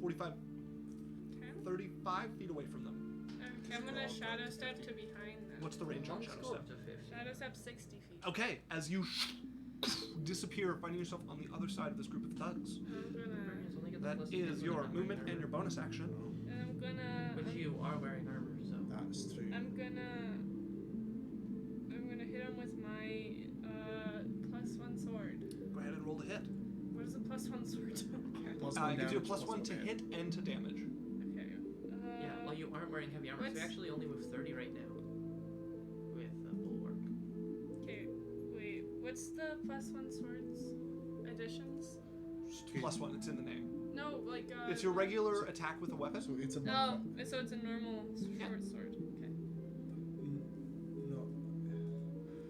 45, Okay. 35 feet away from them. Okay, I'm gonna shadow step to behind them. What's the range on Monks shadow go step? up to 50. Shadow step 60 feet. Okay, as you disappear, finding yourself on the other side of this group of thugs. I'm gonna. Barbarians only get the That plus is 2 your not movement wearing and your armor. bonus action. And I'm gonna. Which you are wearing armor, so. That's 3. I'm gonna hit him with my +1 sword. Go ahead and roll to hit. What is a +1 sword? Okay. Plus It gives you a damage, +1 to damage. hit and to damage. Okay. Yeah, well, you aren't wearing heavy armor, so you what's- actually only move 30 right now. With bulwark. Okay. Wait. What's the +1 swords additions? +1, it's in the name. No, like. It's your regular attack with a weapon. So it's a Oh, monk. so it's a normal Yeah. short sword. Okay. No.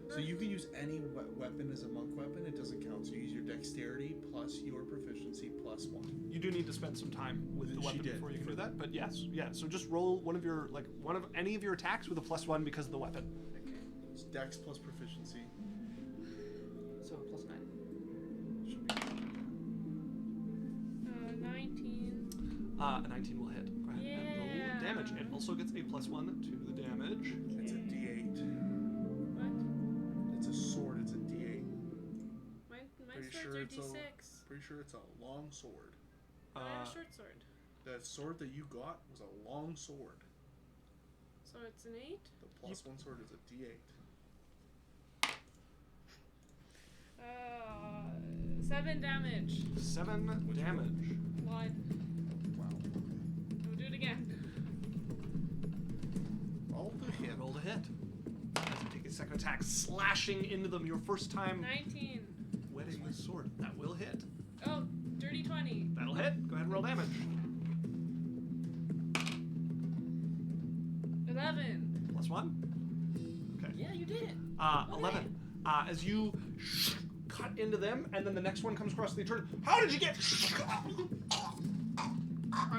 So you can use any weapon as a monk weapon. It doesn't count. So you use your dexterity plus your proficiency plus 1. You do need to spend some time with the She weapon did. before you can do that, but yes, yeah. So just roll one of any of your attacks with a +1 because of the weapon. Okay. It's dex plus proficiency. So plus 9. Should be 19. A 19 will hit. Go ahead and roll Yeah. damage. It also gets a +1 to the damage. It's a D8. What? It's a sword. It's a D8. My Pretty swords sure are it's a- D6. Pretty sure it's a long sword. I have a short sword. The sword that you got was a long sword. So it's an 8? The +1 sword is a D8. 7 damage. 7 damage. 1. Wow. We'll do it again. All the hit. Roll to hit. As you take a second attack, slashing into them your first time 19. wetting the sword. That will hit. Oh, dirty 20. That'll hit. Go ahead and roll damage. 11. +1. Okay. Yeah, you did it. 11. As you cut into them, and then the next one comes across the turn. How did you get?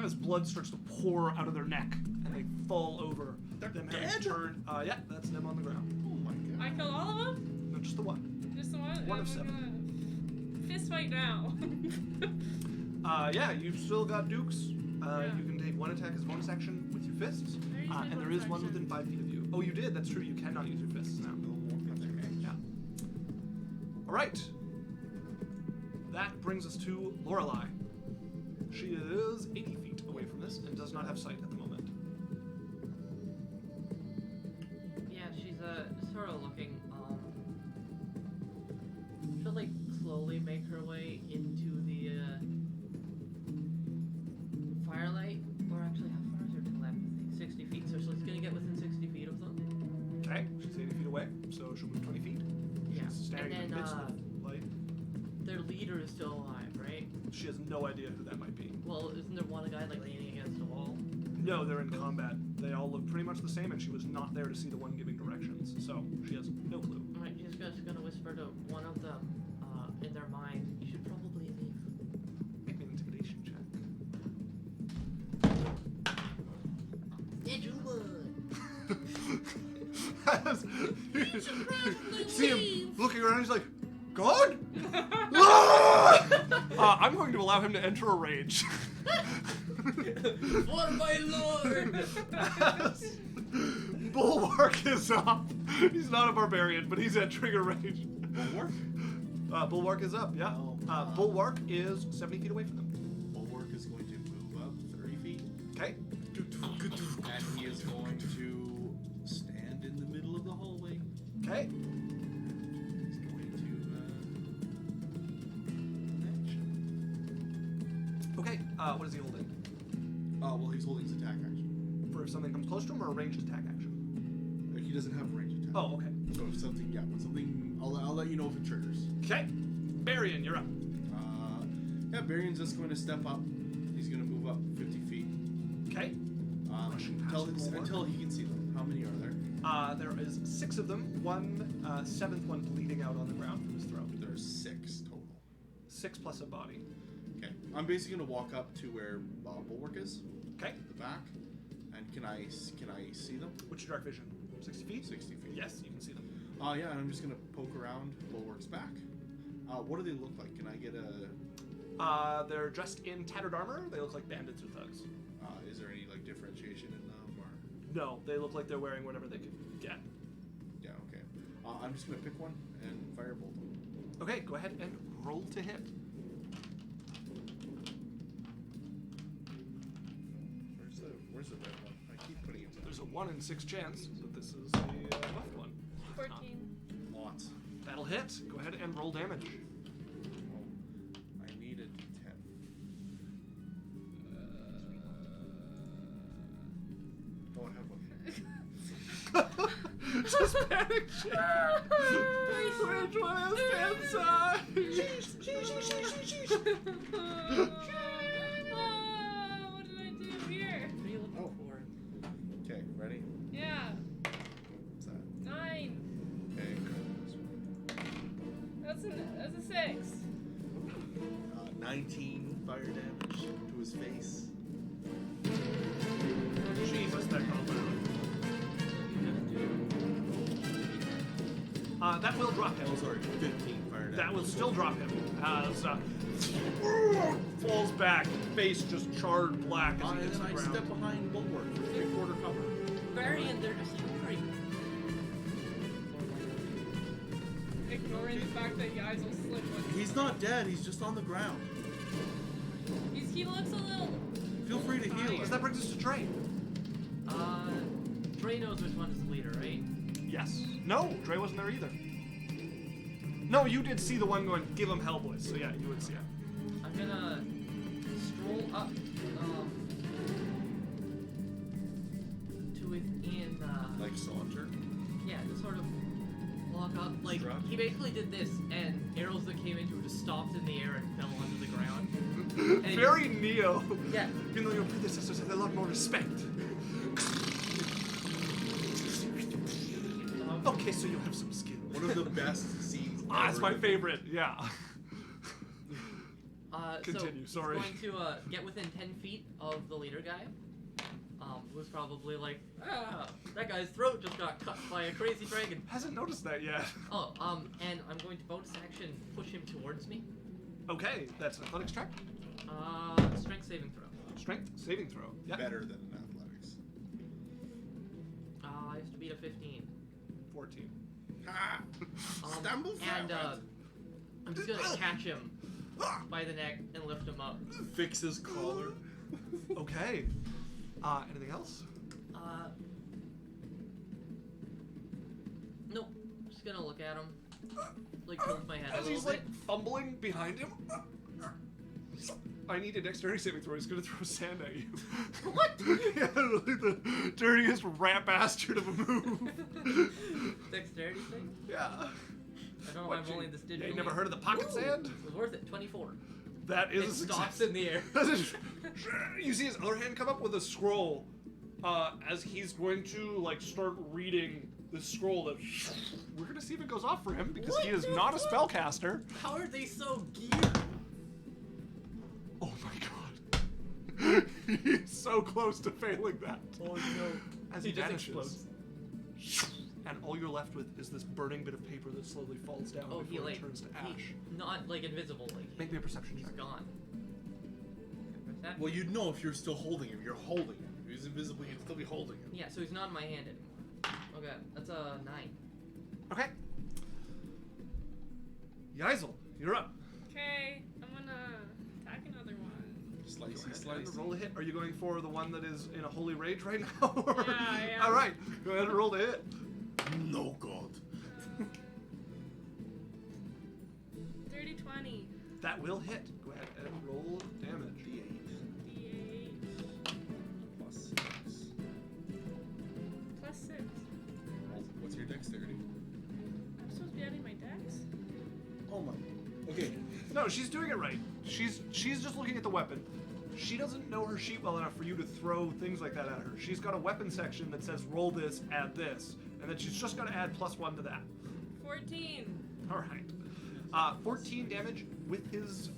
As blood starts to pour out of their neck, and they fall over. They're Them dead? having turned. Yeah, that's them on the ground. Oh my I god. killed all of them? No, just the one. Just the one? One of I'm 7. gonna fist fight now. Yeah, you've still got dukes. Yeah. You can take one attack as bonus action with your fists, I used my and there bonus is one action. within 5 feet of you. Oh, you did. That's true. You cannot use your fists now. That's okay. Yeah. All right. That brings us to Lorelei. She is 80 feet away from this and does not have sight at the moment. Yeah, she's sort of looking. She'll like slowly make her way into the firelight. Or actually, how far is her telepathy? 60 feet. So she's gonna get within 60 feet of them. Okay. She's 80 feet away, so she'll move 20 feet. Yeah. She's standing in And the then, midst of light. their leader is still alive, right? She has no idea who that might be. Well, isn't there one guy like leaning against a wall? No, they're in combat. They all look pretty much the same, and she was not there to see the one giving directions, so she has no clue. Alright, she's just gonna whisper to one of them, in their mind, you should probably leave. Make me an intimidation check. See him looking around, he's like, God? I'm going to allow him to enter a rage. For my lord! Bulwark is up. He's not a barbarian, but he's entering a rage. Bulwark? Bulwark is up, yeah. Bulwark is 70 feet away from them. Bulwark is going to move up 30 feet. Okay. And he is going to stand in the middle of the hallway. Okay. He's going to Okay. What is he holding? well, he's holding his attack action. For if something comes close to him, or a ranged attack action? He doesn't have range attack. Oh, okay. So if something, when something, I'll let you know if it triggers. Okay. Barian, you're up. Barian's just going to step up. He's going to move up 50 feet. Okay. Rushing past Bulwark. Until he can see them. How many are there? There is 6 of them. One seventh one bleeding out on the ground from his throat. There's 6 total. 6 plus a body. Okay. I'm basically going to walk up to where Bulwark is. Okay. At the back. And can I see them? What's your dark vision? 60 feet? 60 feet. Yes, you can see them. Yeah, and I'm just going to poke around Bulwark's back. What do they look like? Can I get a... They're dressed in tattered armor. They look like bandits or thugs. Is there any, like, differentiation in them, or... No, they look like they're wearing whatever they could get. Yeah, okay. I'm just going to pick one and firebolt them. Okay, go ahead and roll to hit. Where's the red one? I keep putting it down. There's a 1 in 6 chance that this is the left one. 14. Lots. That'll hit. Go ahead and roll damage. I needed 10. Don't have one. Just panic shake. Which one is inside? What did I do here? What are you looking for? Okay, ready? Yeah. What's that? 9. Okay, That's a 6. 19 fire damage to his face. Jesus, that compound. That will drop him. Oh, sorry, 15 fire damage. That will still drop him as falls back, face just charred black as he And hits then the I ground. step behind Bulwark for 3/4 cover. Barian, they're just hungry. Ignoring the fact that Yaisel slipped with He's not dead, he's just on the ground. he looks a little. Feel free to heal Does him. that brings us to Dre? Dre knows which one is the leader, right? Yes. No, Dre wasn't there either. No, you did see the one going, give him hell, boys. So yeah, you would see it. I'm gonna stroll up, to within, Like saunter. yeah, just sort of walk up. Like, Strut. he basically did this, and arrows that came into it just stopped in the air and fell onto the ground. And Very Neo. Yeah. Even though your predecessors had a lot more respect. Okay, so you have some skill. One of the best scenes. It's my favorite. Yeah. Continue, so sorry. He's going to get within 10 feet of the leader guy. Who's probably like, that guy's throat just got cut by a crazy dragon. Hasn't noticed that yet. Oh, and I'm going to bonus action push him towards me. Okay, that's an athletics check. Strength saving throw. Strength saving throw. Yeah. Better than athletics. I used to beat a 15. 14. Ha! Stumble And forward. I'm just gonna catch him by the neck and lift him up. Fix his collar. Okay. Anything else? Nope. Just gonna look at him. Like tilt my head a As little he's bit. like fumbling behind him. I need a dexterity saving throw. He's gonna throw sand at you. What? Yeah, like the dirtiest rat bastard of a move. Dexterity thing? Yeah. I don't know why I'm only this digital. You never heard of the pocket sand? It was worth it. 24. That is It a stops success. in the air. You see his other hand come up with a scroll as he's going to like start reading this scroll that we're gonna see if it goes off for him because he is not a spellcaster. How are they so geared? Oh my god. He's so close to failing that. Oh no. As He he just vanishes. explodes. And all you're left with is this burning bit of paper that slowly falls down Oh, he before like it turns to ash. not like invisible, like Make me a perception he's check. gone. Perception? Well, you'd know if you're still holding him. You're holding him. If he's invisible, you'd still be holding him. Yeah, so he's not in my hand anymore. Okay, that's a 9. Okay. Yaisel, you're up. Okay, I'm gonna attack another one. Go ahead and Slicey. roll a hit. Are you going for the one that is in a holy rage right now? Or- Yeah, I am. All right, go ahead and roll the hit. No god. 30-20. That will hit. Go ahead and roll damage. D8 Plus 6. plus 6. What's your dexterity? I'm supposed to be adding my dex? Oh my. Okay. No, she's doing it right. She's just looking at the weapon. She doesn't know her sheet well enough for you to throw things like that at her. She's got a weapon section that says roll this, add this, and then she's just got to add +1 to that. 14. All right. 14 damage with his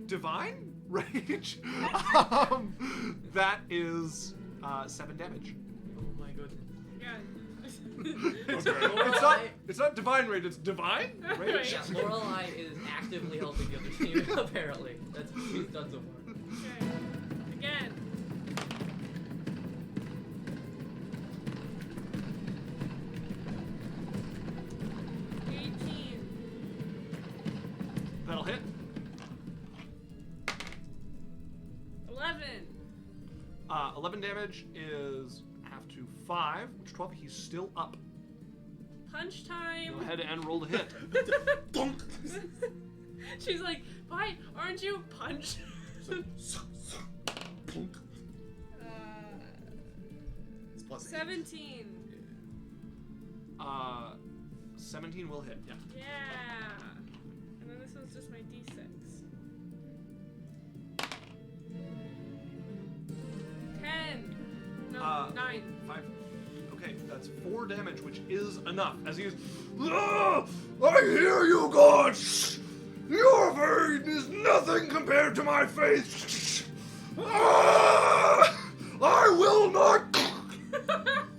divine rage. That is 7 damage. Oh my goodness. Yeah. It's not divine rage. It's divine rage. Yeah, Lorelei is actively helping the other team, apparently. That's what she's done so far. Okay. Again. That'll hit. 11. 11 damage is half to 5, which 12. He's still up. Punch time. Go ahead and roll the hit. Dunk. She's like, why aren't you punch? Plunk. It's plus 8. 17. 17 will hit. Yeah. Yeah. And then this one's just my d6. 10. No, 9. 5. Okay, that's 4 damage, which is enough. As he's, "Ah, I hear you, gods! Your faith is nothing compared to my faith. Ah, I will not."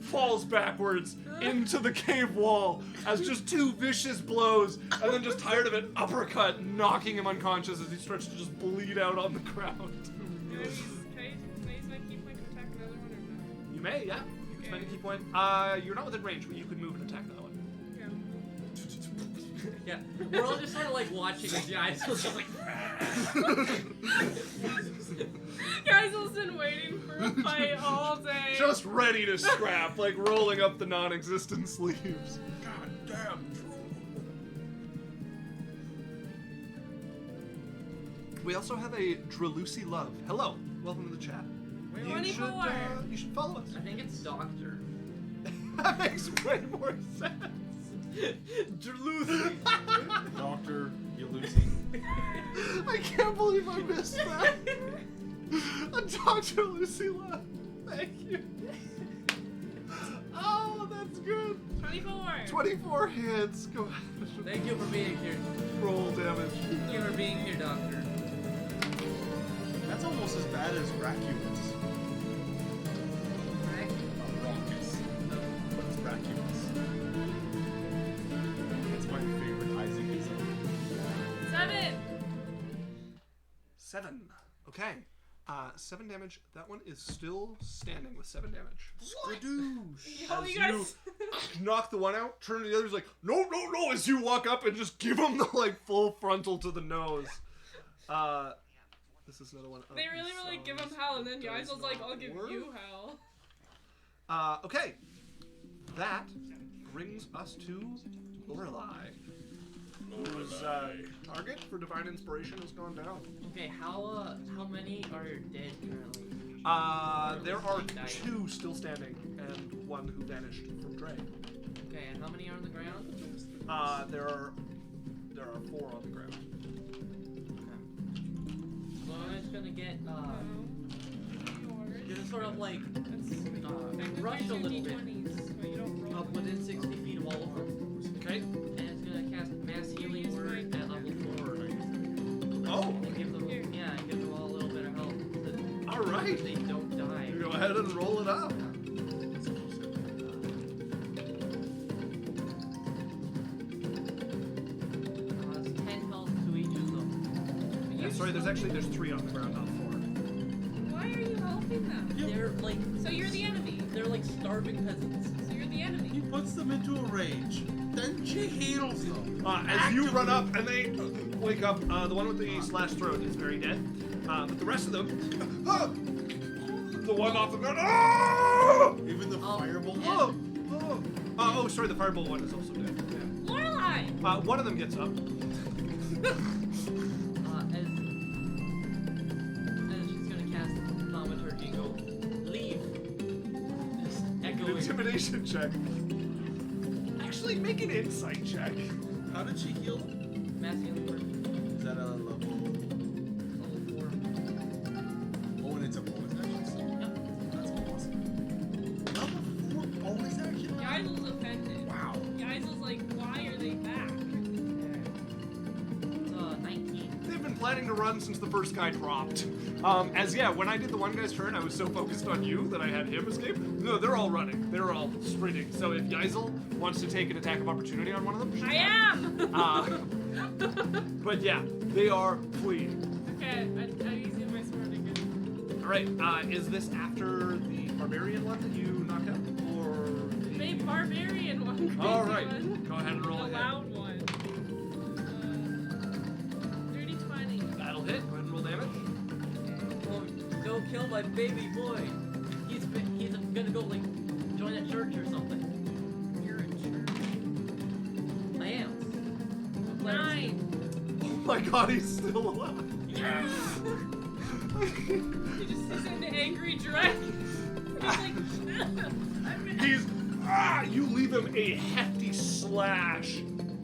Falls backwards into the cave wall as just 2 vicious blows, and then just tired of it, uppercut, knocking him unconscious as he starts to just bleed out on the ground. Can I use my key point to attack another one or no? You may, yeah. You can spend a key point. You're not within range, but you could move and attack that one. Yeah. Yeah, we're all just sort of like watching as the eyes just like. Guys, I've been waiting for a fight all day. Just ready to scrap, like rolling up the non-existent sleeves. God damn. We also have a Dralucy Love. Hello, welcome to the chat. We're You 24. you should follow us. I think it's Doctor. That makes way more sense. Lucy. Dr. Lucy. I can't believe I missed that. A Dr. Lucy Love. Thank you. Oh, that's good. 24. 24 hits. Go ahead. Thank you for being here. Roll damage. Thank you for being here, Doctor. That's almost as bad as Racunus. Right? Raucous. But it's Racunus. That's my favorite Isaacism. 7. 7. Okay. 7 damage. That one is still standing with 7 damage. Skadoosh. How As you guys? knock the one out, turn to the other, he's like, no, no, no, as you walk up and just give him the, like, full frontal to the nose. This is another one. They really were like, give him hell, and then Guys was like, I'll give you hell. Okay. That brings us to Lorelei. Who's his target for divine inspiration has gone down. Okay, how many are dead currently? There are 2 still standing and 1 who vanished from Dre. Okay, and how many are on the ground? There are 4 on the ground. Okay. So I'm just gonna get Yours. just sort of like That's rush a little bit but you don't roll up within 60 feet of all of them. Okay. And it's gonna cast Mass Healing Word at level 4. Oh. And give them, give them all a little bit of help. All right. They don't die. Go ahead and roll it up. It's 10 health to each of them. Yeah, sorry, there's 3 on the ground, not 4. Why are you helping them? They're like So you're the enemy. they're like starving peasants. So you're the He enemy. puts them into a rage. Then she heals them. As you run up and they wake up, the one with the slashed throat is very dead. But the rest of them, the one off the ground, Even the firebolt. sorry, the firebolt one is also dead. Yeah. Lorelei! One of them gets up. As she's gonna cast Thaumaturgy and go, leave. Just echoing. Intimidation check. Actually, make an insight check. How did she heal them? Mass Healing Word. Is that a level? Level 4. Oh, and it's a bonus action. Yep. That's awesome. Level 4 bonus action. Geisel's offended. Wow. Geisel's like, why are they back? It's 19. They've been planning to run since the first guy dropped. When I did the one guy's turn, I was so focused on you that I had him escape. No, they're all running. They're all sprinting. So if Geisel wants to take an attack of opportunity on one of them, she I can. am! But yeah, they are fleeing. Okay, I use my sword again. All right, is this after the barbarian one that you knocked out, or The barbarian one. Crazy all right, one. go ahead and roll The ahead. loud one. Dirty 20. That'll hit. Go ahead and roll damage. Oh, go kill my baby boy. He's gonna go like join a church or something. You're a church. I am. 9. Oh my God, he's still alive. Yes! He just sees an angry dragon. He's like, You leave him a hefty slash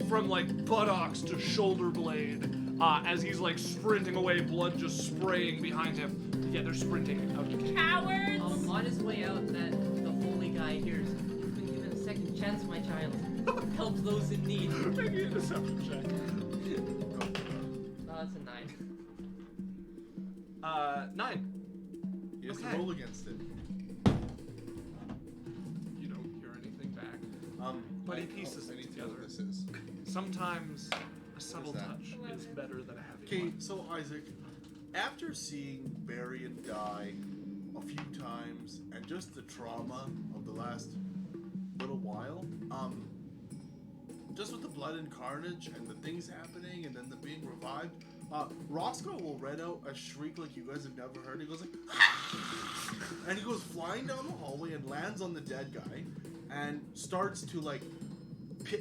from like buttocks to shoulder blade as he's like sprinting away, blood just spraying behind him. Yeah, they're sprinting out of the cave. cowards! On his way out, that the holy guy hears, "You've been given a second chance, my child. Help those in need." Make me a deception check. That's a 9. 9. He has Okay. to roll against it. You don't hear anything back. But he pieces I it need to know together. what this is. Sometimes a subtle What is that? touch is better than a heavy Okay, one. so Isaac, after seeing Barian die a few times and just the trauma of the last little while, just with the blood and carnage and the things happening and then the being revived, Roscoe will let out a shriek like you guys have never heard. He goes like, and he goes flying down the hallway and lands on the dead guy and starts to like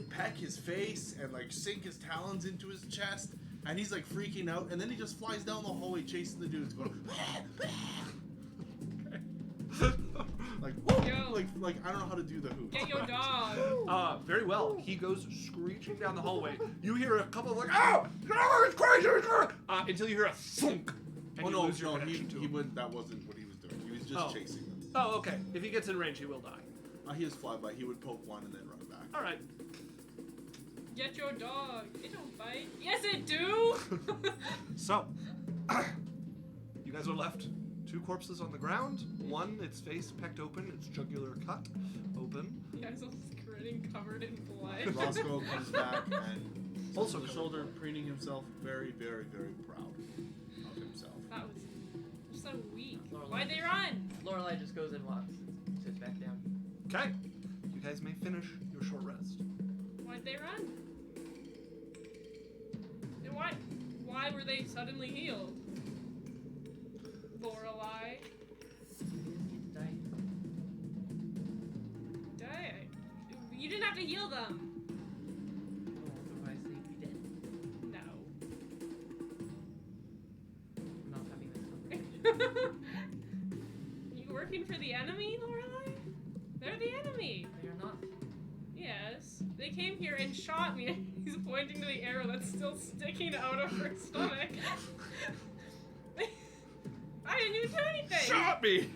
peck his face and like sink his talons into his chest, and he's like freaking out, and then he just flies down the hallway chasing the dudes going like whoa, Yo. like I don't know how to do the hoot. Get your dog. Very well. He goes screeching down the hallway. You hear a couple of like, "Oh, no, it's crazy!" It's crazy," until you hear a thunk, and Oh you no, lose your no, connection to he him. wouldn't. That wasn't what he was doing. He was just Oh. chasing them. Oh, okay. If he gets in range, he will die. He was flyby. He would poke one and then run back. All right. Get your dog. It don't bite. Yes, it do! So, you guys are left 2 corpses on the ground. One, its face pecked open, its jugular cut open. Yeah, I'm grinning, covered in blood. Roscoe comes back and Also also the shoulder, preening himself, very, very, very proud of himself. That was so weak. Lorelei. Why'd they run? Lorelei just goes and walks and sits back down. Okay. You guys may finish your short rest. Why'd they run? And why were they suddenly healed? Lorelei. Die. Die. You didn't have to heal them. Otherwise they'd be dead. You working for the enemy, Lorelei? They're the enemy. They're not. Yes. They came here and shot me. He's pointing to the arrow that's still sticking out of her stomach. I didn't even do anything. Shot me!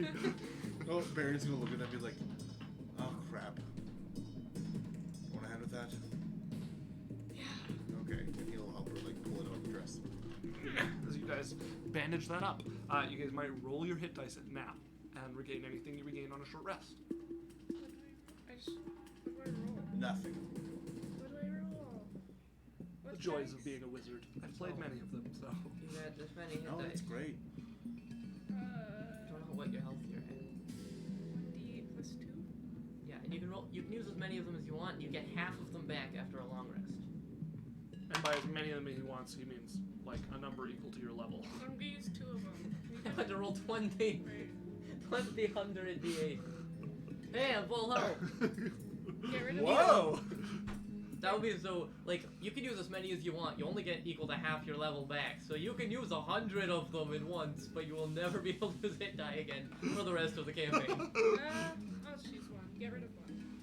Oh, Barry's gonna look at him and be like, oh crap. Want a hand with that? Yeah. Okay, and he'll help her like pull it out of the dress. As you guys bandage that up, you guys might roll your hit dice at now and regain anything you regain on a short rest. What do I roll? Nothing. What do I roll? The What joys dice? of being a wizard. I've played many of them, so. You got this many hit No, dice. that's great. Don't know what your health you're at. 1d8 plus 2. Yeah, and you can roll. You can use as many of them as you want. And you get half of them back after a long rest. And by as many of them he wants, he means like a number equal to your level. I'm gonna use 2 of them. I had to roll 20. Right. 100 d8. Hey, I'm full health. Get rid of Whoa! That would be so, like, you can use as many as you want. You only get equal to half your level back. So you can use 100 of them at once, but you will never be able to hit die again for the rest of the campaign. I'll choose 1. Get rid of 1.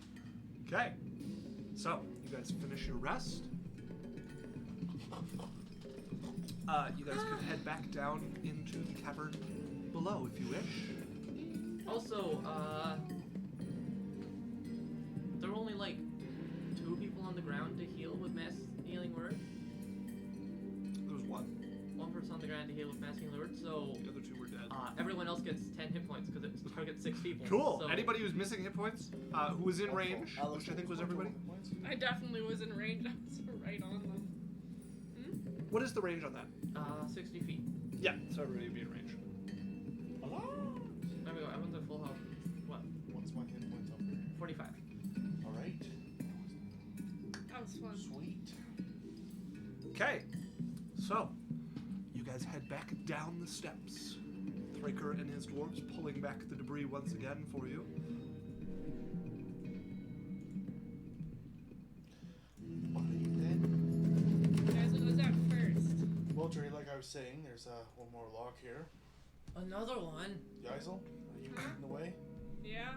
Okay. So, you guys finish your rest. You guys can head back down into the cavern below if you wish. Also, there are only, like, 2 people on the ground to heal with mass healing word. There was one. 1 person on the ground to heal with mass healing word, so The other 2 were dead. everyone else gets 10 hit points because it targets 6 people. Cool. So, Anybody who's missing hit points, who was in range, which I think was everybody. I definitely was in range. I was right on them. What is the range on that? 60 feet. Yeah, so everybody would be in range. There we go. Everyone's at full health. What? What's my hit points up there? 45. Alright. That was fun. Sweet. Okay, so you guys head back down the steps. Thraker and his dwarves pulling back the debris once again for you. Alright then. Guys, what was that first? Well, Dre, like I was saying, there's one more log here. Another one. Geisel, are you leading the way? Yeah.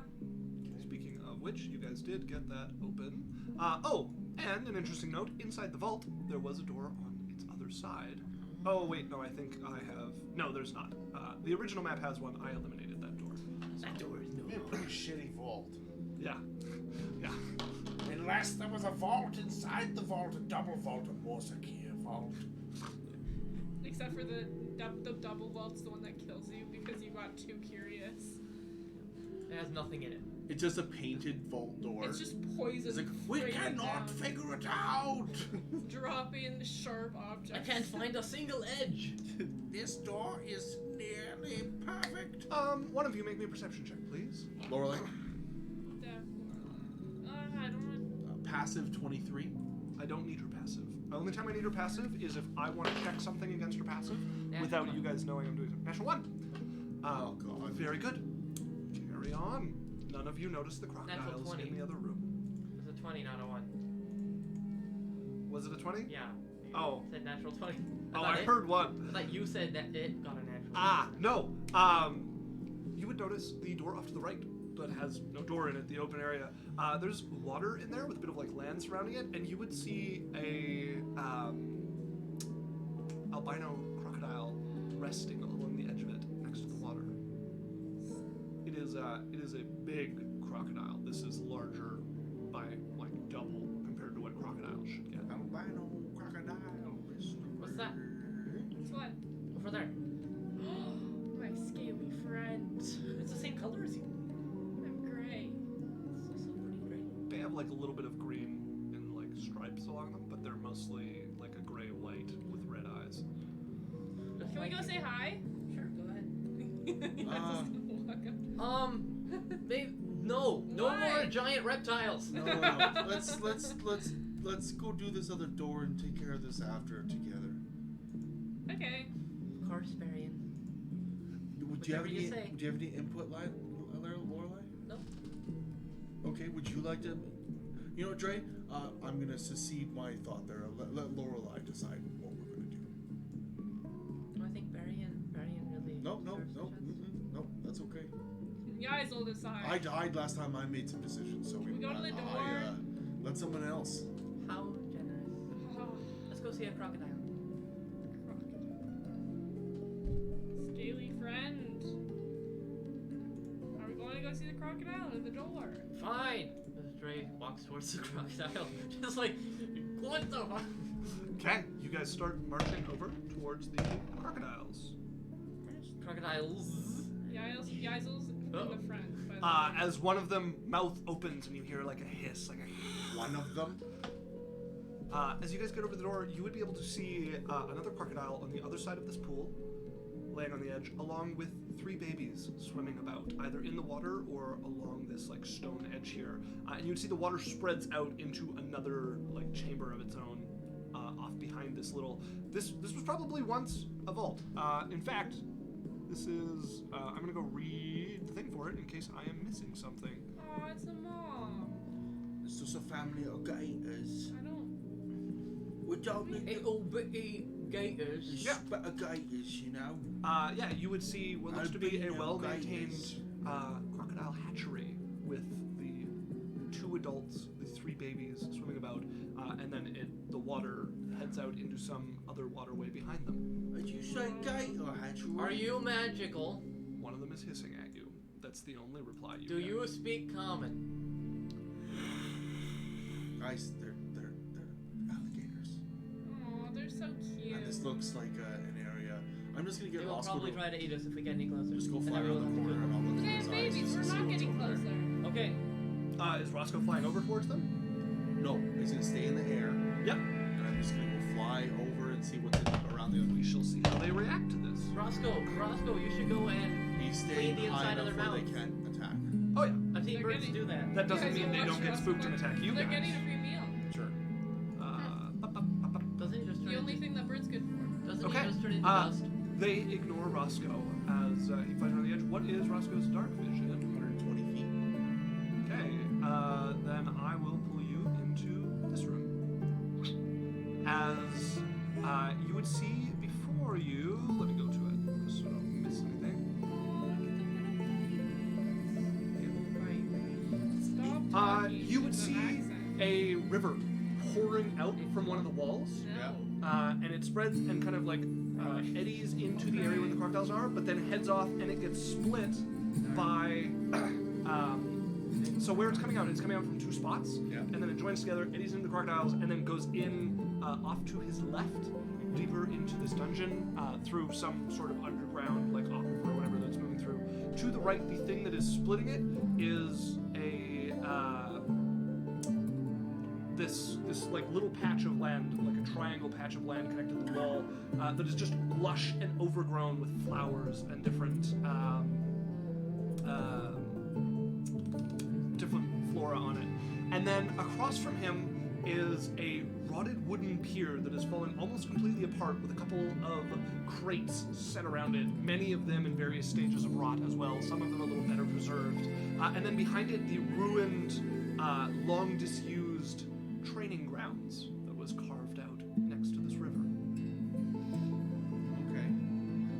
Speaking of which, you guys did get that open. Oh, and an interesting note, inside the vault, there was a door on its other side. Oh, wait, no, I think I have... No, there's not. The original map has one. I eliminated that door. That door is It'd be a pretty shitty vault. Yeah. Yeah. Unless there was a vault inside the vault, a double vault, a more secure vault. Except for the double vault's the one that kills you because you got too curious. It has nothing in it. It's just a painted vault door. It's just poison. It's like, we spraying cannot down, figure it out! dropping sharp objects. I can't find a single edge. This door is nearly perfect. One of you make me a perception check, please. Lorelei, I don't want. passive 23. I don't need her passive. The only time I need her passive is if I want to check something against her passive Natural without one. you guys knowing I'm doing something. Natural 1. Oh, God. Very good. Carry on. None of you noticed the crocodiles 20. in the other room. It's a 20, not a 1. Was it a 20? Yeah. You Oh. said natural 20. Oh, thought I it- heard 1. I thought you said that it got a natural. Ah, no. You would notice the door off to the right that has no door in it, the open area. There's water in there with a bit of like land surrounding it, and you would see a albino crocodile resting along the edge of it next to the water. It is a big crocodile. This is larger by like double compared to what crocodiles should get. Albino crocodile. What's that? It's what? Over there. My scaly friend. It's the same color as you. I'm gray. It's also pretty great. They have like a little bit of green and like stripes along them, but they're mostly like a gray white with red eyes. Can we go say hi? Sure, go ahead. You guys just walk up. Maybe no Why? more giant reptiles. No. Let's go do this other door and take care of this after together. Okay. Of course, Barian. Do you have Whatever you say. any input, Lorelei? No. Okay. Would you like to? You know, what, Dre. I'm gonna secede my thought there. Let Lorelei decide what we're gonna do. I think Barian really. No. deserves a chance. guys will decide. I died last time I made some decisions, so we go to the door? Let someone else. How generous. Oh, Let's go see a crocodile. crocodile. Scaly friend. Are we going to go see the crocodile or the door? Fine. As Dre walks towards the crocodile, just like, what the fuck? Okay, you guys start marching over towards the crocodiles. Crocodiles. Yizel's in Uh-oh. the front. By the way. As one of them mouth opens and you hear like a hiss, like a One of them? as you guys get over the door, you would be able to see another crocodile on the other side of this pool, laying on the edge, along with 3 babies swimming about, either in the water or along this like stone edge here. And you would see the water spreads out into another like chamber of its own, off behind this little. This was probably once a vault. In fact, this is. I'm gonna go read the thing for it in case I am missing something. Oh, it's a mom. It's just a family of gators. I don't. We don't need It'll be gators. Yeah. better gators, you know. Yeah, you would see what looks to be a Albino well-maintained gators. crocodile hatchery with the 2 adults, the 3 babies swimming about, and then the water heads out into some other waterway behind them. Did you say gator hatchery? Are you magical? One of them is hissing at you. That's the only reply you Do get. you speak common? Guys, they're alligators. Oh, they're so cute. And this looks like an area. I'm just gonna They get will Roscoe probably to try to eat us if we get any closer. just go And fly around everyone the will corner and I'll look They in have his eyes. babies. just We're to see not what's getting over there. closer. Okay. Is Roscoe flying over towards them? No, he's gonna stay in the air, Yep. and I'm just gonna go fly over and see what's around the other. We shall see how they react to this. Roscoe, you should go and He's staying clean the high inside of enough their where they mouths. can't attack. Oh yeah. I've seen They're birds getting- do that. That doesn't You guys mean they will don't watch get Roscoe. spooked and attack you They're guys. getting a free meal. Sure. Doesn't he just turn The only into, thing that bird's good for. doesn't Okay, he just turn into uh, dust? They ignore Roscoe as he flies around the edge. What is Roscoe's dark vision? 120 feet. Okay, then I will pull you into this room. As you would see before you, let me go to it just so I don't miss anything. Stop talking You would with an see accent. a river pouring out from one of the walls. No. And it spreads and kind of like eddies into the area where the crocodiles are, but then heads off and it gets split by. So where it's coming out from 2 spots, Yeah. and then it joins together, eddies into the crocodiles, and then goes in off to his left, deeper into this dungeon through some sort of underground like aquifer or whatever that's moving through. To the right, the thing that is splitting it is a this like little patch of land, like a triangle patch of land connected to the wall, that is just lush and overgrown with flowers and different flora on it. And then across from him is a rotted wooden pier that has fallen almost completely apart with a couple of crates set around it, many of them in various stages of rot as well, some of them a little better preserved. And then behind it, the ruined, long disused training grounds that was carved out next to this river. Okay.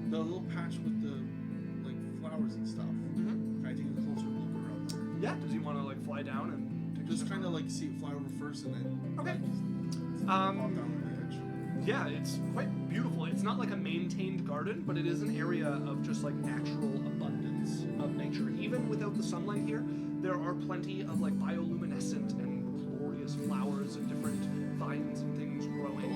The little patch with the like flowers and stuff. Mm-hmm. Can I take a closer look around there? Yeah, does he want to like fly down and take a Just sniff kind of around? like see it fly over first and then Okay. walk down the edge. Yeah, it's quite beautiful. It's not like a maintained garden, but it is an area of just like natural abundance of nature. Even without the sunlight here, there are plenty of like bioluminescent and glorious flowers and different vines and things growing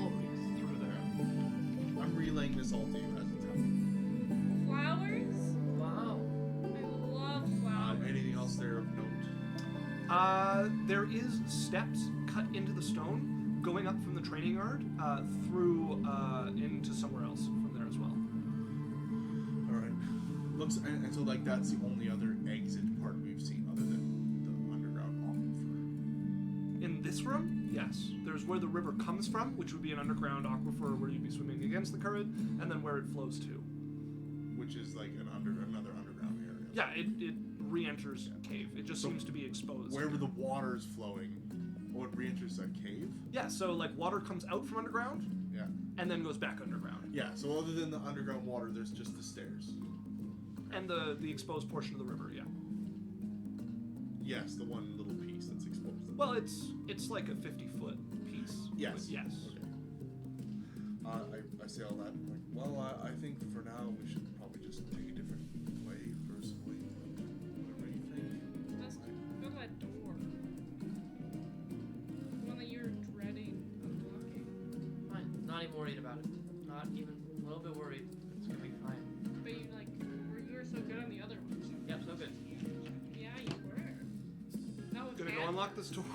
through there. I'm relaying this all to you as it's happening. Flowers? Wow. I love flowers. Anything else there of note? There is steps cut into the stone going up from the training yard through into somewhere else from there as well. All right. Looks and so like that's the only other exit part we've seen other than the underground aquifer. In this room, yes. There's where the river comes from, which would be an underground aquifer where you'd be swimming against the current, and then where it flows to. Which is like another underground area. Yeah, it re-enters cave. It just So seems to be exposed. Wherever the water is flowing, it re-enters that cave. Yeah, so like water comes out from underground Yeah. and then goes back underground. Yeah. So other than the underground water, there's just the stairs. And the exposed portion of the river, yeah. Yes, the one little piece that's exposed. Well, it's like a 50-foot piece. Yes. But yes. Okay. I say all that. I'm like, well, I think for now we should probably just take a different way personally. Whatever you think. Let's go to that door. The one that you're dreading unlocking. Fine. Not even worried about it. Not even a little bit worried. It's gonna be fine. But you were so good on the other ones. Yep, so good. Yeah, you were. That was Gonna go unlock this door.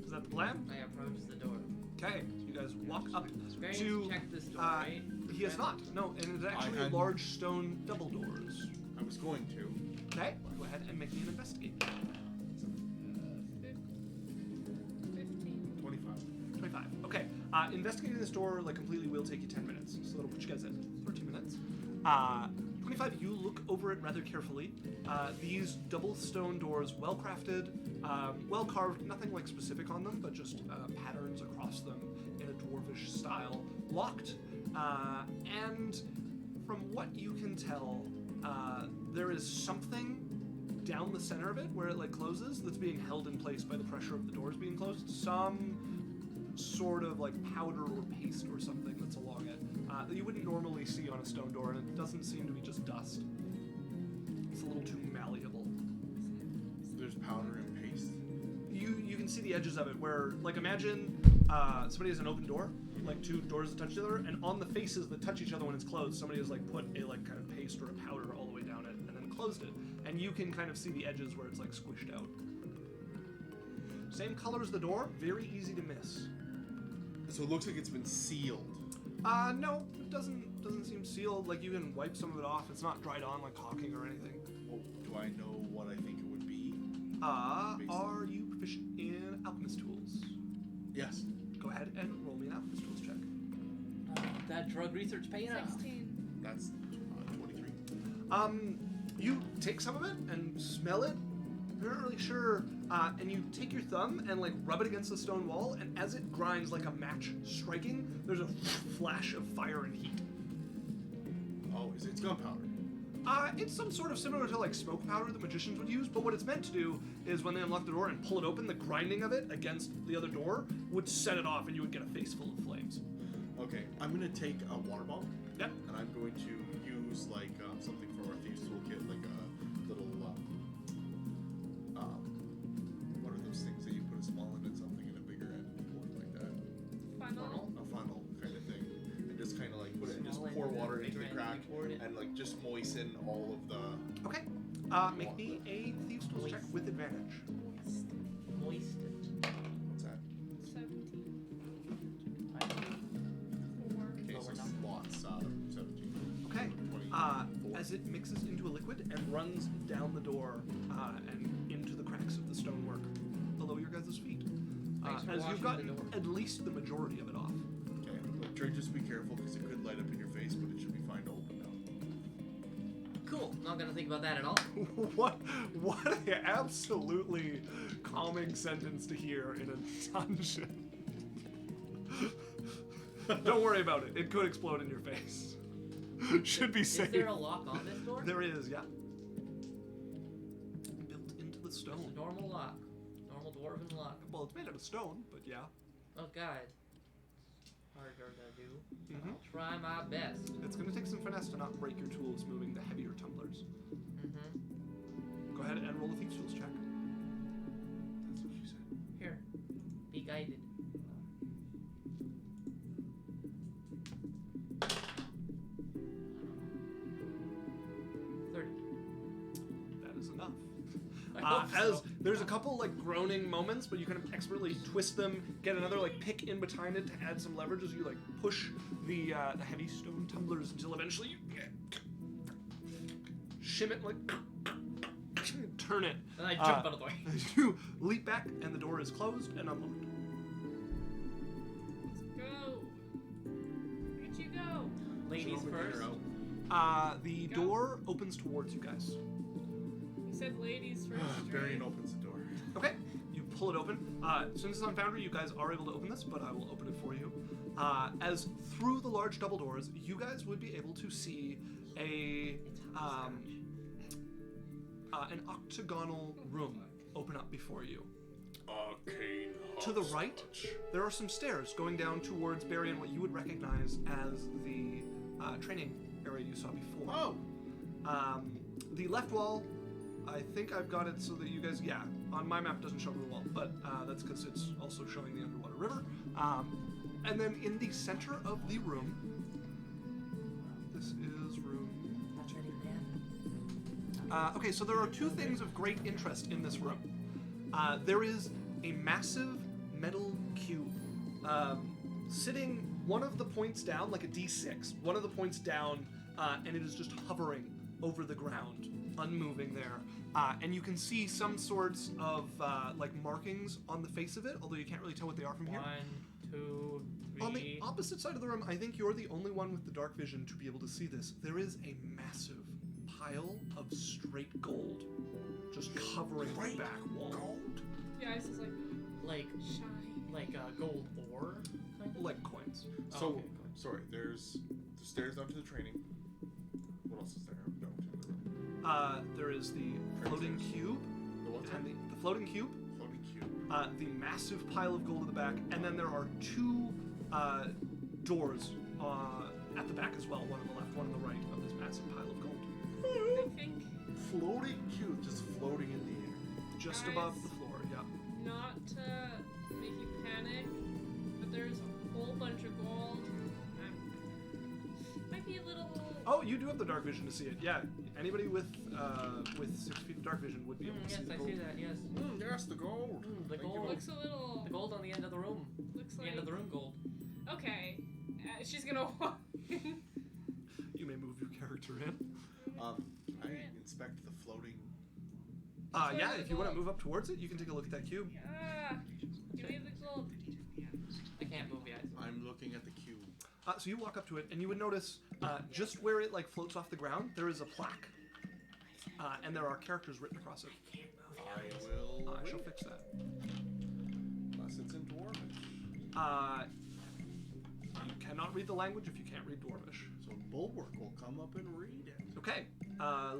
Is that the plan? I approach the door. Okay, so you guys walk up Various to. check this door, right? He has not. No, and it's actually had- large stone double doors. I was going to. Okay, go ahead and make me an investigate. 15. 25. 25. Okay, investigating this door like completely will take you 10 minutes, so that'll put you guys at 13 minutes. 25, you look over it rather carefully. These double stone doors, well crafted, well carved, nothing like specific on them, but just patterns across them in a dwarvish style, locked. And from what you can tell, there is something down the center of it where it like closes that's being held in place by the pressure of the doors being closed. Some sort of like powder or paste or something that's along it that you wouldn't normally see on a stone door, and it doesn't seem to be just dust. It's a little too malleable. There's powder and paste. You can see the edges of it where, like, imagine somebody has an open door, like two doors that touch each other, and on the faces that touch each other when it's closed, somebody has like put a like kind of paste or a powder all the way down it and then closed it, and you can kind of see the edges where it's like squished out. Same color as the door, very easy to miss. So it looks like it's been sealed. No, it doesn't seem sealed. Like, you can wipe some of it off. It's not dried on like caulking or anything. Well, do I know what I think it would be? Are you proficient in alchemist tools? Yes. Go ahead and roll me an alchemist tools check. That drug research paying off. 16. That's 23. You take some of it and smell it. You're not really sure, and you take your thumb and like rub it against the stone wall, and as it grinds like a match striking, there's a flash of fire and heat. Oh, it's gunpowder. It's some sort of similar to like smoke powder that magicians would use, but what it's meant to do is when they unlock the door and pull it open, the grinding of it against the other door would set it off, and you would get a face full of flames. Okay, I'm gonna take a water bottle. Yep. And I'm going to use like something from our Thieves toolkit, like a little what are those things that you put a small end in something and a bigger end, like that? Funnel. A funnel kind of thing, and just kind of like put it and just Small pour end and water a into the bigger end, crack you poured it. and like just moisten all of the. Okay. Make me a thieves tools check with advantage. Moist. What's that? 17. 4. Okay, so it's lots. 17. Okay. 24. As it mixes into a liquid and runs down the door and into the cracks of the stonework below your guys' feet. Thanks for As you've washing the gotten door. at least the majority of it off. Okay, but Trey, just be careful because it could light up in your face, but it should be fine to open now. Cool. Not gonna think about that at all. What an absolutely calming sentence to hear in a dungeon. Don't worry about it. It could explode in your face. Should be safe. Is there a lock on this door? There is, yeah. Built into the It's a stone. normal lock. Normal dwarven lock. Well, it's made out of stone, but yeah. Oh god. Harder to do. Mhm. I'll try my best. It's going to take some finesse to not break your tools moving the heavier tumblers. Mm-hmm. Go ahead and roll a thieves tools check. That's what she said. Here. Be guided. That is enough. I hope As so. there's a couple like groaning moments, but you kind of expertly twist them, get another like pick in behind it to add some leverage as you like push the heavy stone tumblers until eventually you shim it like turn it. And I jump out of the way. You leap back and the door is closed and unlocked. Let's go. Where'd you go? Ladies Open first. her out. The Go. door opens towards you guys. You said ladies first. Varian right? opens the door. Okay, you pull it open. Since it's on Foundry, you guys are able to open this, but I will open it for you. As through the large double doors, you guys would be able to see a an octagonal room open up before you. Arcane To the right, there are some stairs going down towards Barry and what you would recognize as the training area you saw before. Oh, The left wall, I think I've got it so that you guys, on my map it doesn't show the wall, but that's because it's also showing the underwater river. And then in the center of the room, this is room. Okay, so there are two things of great interest in this room. There is a massive metal cube sitting one of the points down, like a D6, one of the points down, and it is just hovering over the ground, unmoving there. And you can see some sorts of like markings on the face of it, although you can't really tell what they are from here. 1, 2, 3. On the opposite side of the room, I think you're the only one with the dark vision to be able to see this. There is a massive pile of straight gold just covering the back wall. gold. Yeah, it's just Like shine. gold ore. Kind of? Like coins. So, okay, cool. sorry, there's the stairs down to the training. What else is there? Down to the room. There is the floating cube, The what's that? and the floating cube, Floating cube. the massive pile of gold at the back, and then there are two doors at the back as well, one on the left, one on the right of this massive pile of gold. I think Floating cube, just floating in the air. Just Guys. above the floor, yeah. not to make you panic, but there's a whole bunch of gold. Might be a little. Oh, you do have the dark vision to see it, yeah. Anybody with 6 feet of dark vision would be able to Yes, see the I gold. see that. Yes. Yes, the gold. The Thank you. gold. Looks a little. The gold on the end of the room. Looks The like. end of the room gold. Okay, she's gonna walk. You may move your character in. I inspect the floating. Yeah, if you want to move up towards it, you can take a look at that cube. Give me the gold. I can't move yet. I'm looking at the cube. So you walk up to it, and you would notice just where it like floats off the ground, there is a plaque, and there are characters written across it. I will. I shall fix that. Unless it's in dwarven. You cannot read the language if you can't read Dwarvish. So Bulwark will come up and read it. Okay,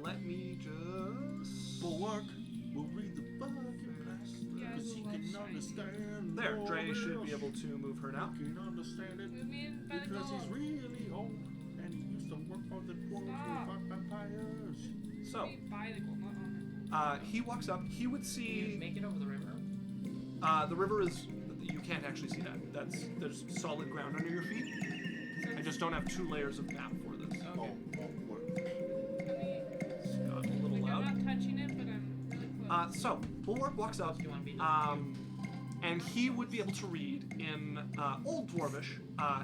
let me just. Bulwark will read the book Yeah, because he we'll can shine. understand. There, all Dre should this. be able to move her now. He can understand it Move me in by the because he's gold. really old and he used to work for the dwarves Stop. and fight vampires. So, Move me by the gold, not on he walks up. He would You see make it over the river. the river is. You can't actually see that. There's solid ground under your feet. it. I just don't have 2 layers of map for this. Okay. What? It's got a little Like, loud. I'm not touching it, but I'm really close. So Bulwark walks up, Do you want to be and he would be able to read in Old Dwarvish.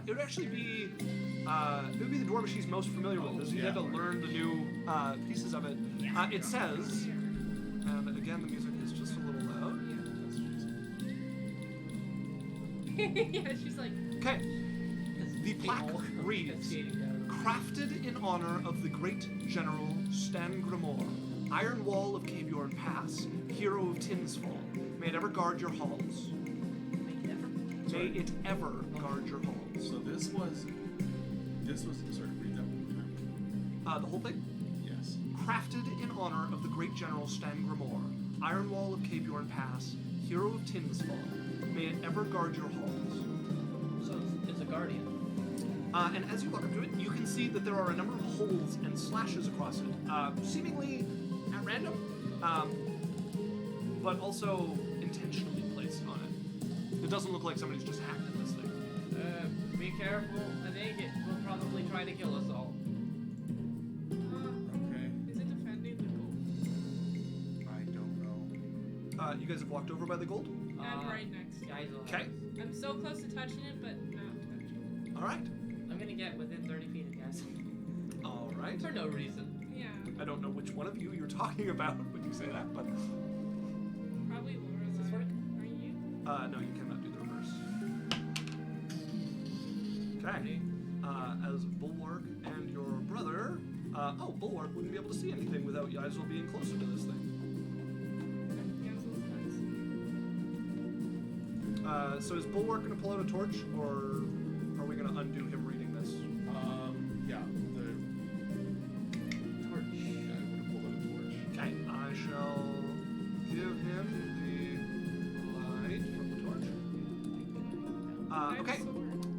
It would actually be it would be the Dwarvish he's most familiar with, as he had to learn the new pieces of it. It says, and again the music is just a little loud. Yeah, she's like. Okay, the People plaque are reads, cascading down. crafted in honor of the great General Stangremor, Iron Wall of Caviorn Pass, hero of Tinsfall. May it ever guard your halls. May it ever guard your halls. So this was. Sorry, read that one more time. The whole thing? Yes. Crafted in honor of the great General Stangremor, Iron Wall of Caviorn Pass, hero of Tinsfall. May it ever guard your halls. So it's a guardian. And as you walk up to it, you can see that there are a number of holes and slashes across it, seemingly at random, but also intentionally placed on it. It doesn't look like somebody's just hacked at this thing. Be careful. I think it will probably try to kill us all. Okay. Is it defending the gold? I don't know. You guys have walked over by the gold? I'm right next to it. Guys, Okay. I'm so close to touching it, but not touching it. All right. I'm gonna get within 30 feet of guys. All right. For no reason. Yeah, I don't know which one of you you're talking about when you say that, but probably Lorelei. Does this work? Are you? no, you cannot do the reverse. Okay. As Bulwark and your brother, Bulwark wouldn't be able to see anything without Yaisel being closer to this thing. Yeah, so that's. So is Bulwark going to pull out a torch, or are we going to undo him reading this? Yeah. The Torch. guy would have pulled out a torch. Okay, I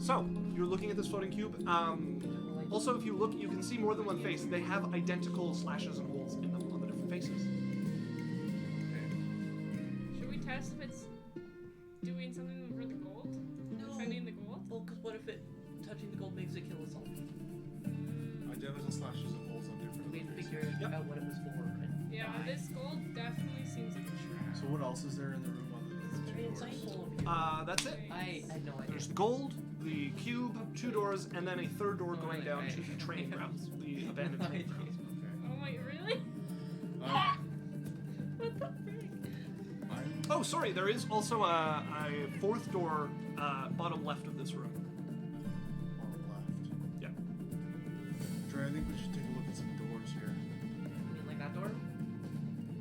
So you're looking at this floating cube. Also, if you look, you can see more than one face. They have identical slashes and holes in them on the different faces. Should we test if it's doing something for the gold? No. Defending the gold? Well, because what if it touching the gold makes it kill us all? Identical slashes and holes on different We faces. figured out what it was for. And Yeah, die. this gold definitely seems like a trap. So what else is there in the room other It's than the very two doors? insightful of you. That's it. I had no idea. There's the gold, the cube, 2 doors, and then a third door Oh, going right, down right. to the training grounds, the abandoned No training idea. grounds. Oh my, really? Okay. What the frick? Oh, sorry. There is also a 4th door, bottom left of this room. Bottom left. Yeah. Dre, I think we should take a look at some doors here. You mean like that door?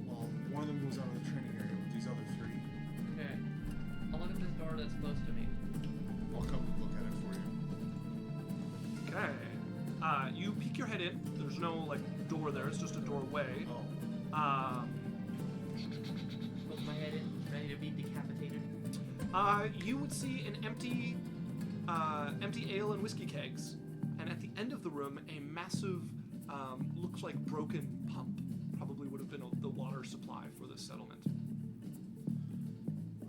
Well, one of them goes out of the training area with these other 3. Okay. I'll look at this door that's close to me. I'll come and look at it for you. Okay. You peek your head in. There's no like door there. It's just a doorway. Oh. Poke my head in, ready to be decapitated. You would see an empty ale and whiskey kegs, and at the end of the room, a massive, looks like broken pump. Probably would have been the water supply for this settlement.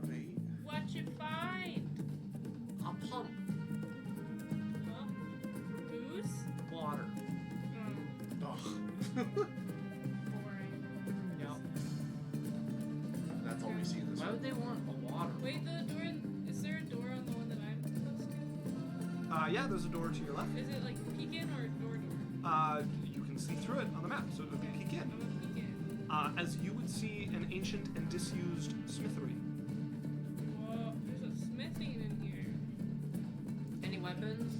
Alright. What you find? A pump. Huh? Booze? Water. Boring. Yep. That's all we see in this Why room. would they want a water? Wait, the door, is there a door on the one that I'm close to? Yeah, there's a door to your left. Is it like peek in or door? You can see through it on the map, so it would be peek in. I'm gonna peek in. As you would see an ancient and disused smithery. Whoa, there's a smithing in here. Any weapons?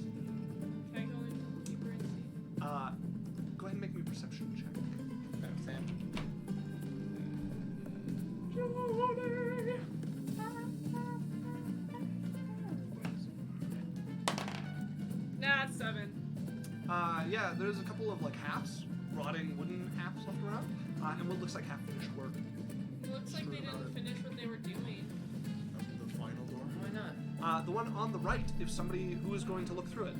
Can I go in deeper and see? Go ahead and make me a perception check. Sam. Nah, it's 7. Yeah, there's a couple of like halves, rotting wooden halves left around, and what looks like half-finished work. Looks like they didn't finish what they were doing. The final door. Why not? The one on the right, if somebody who is going to look through it.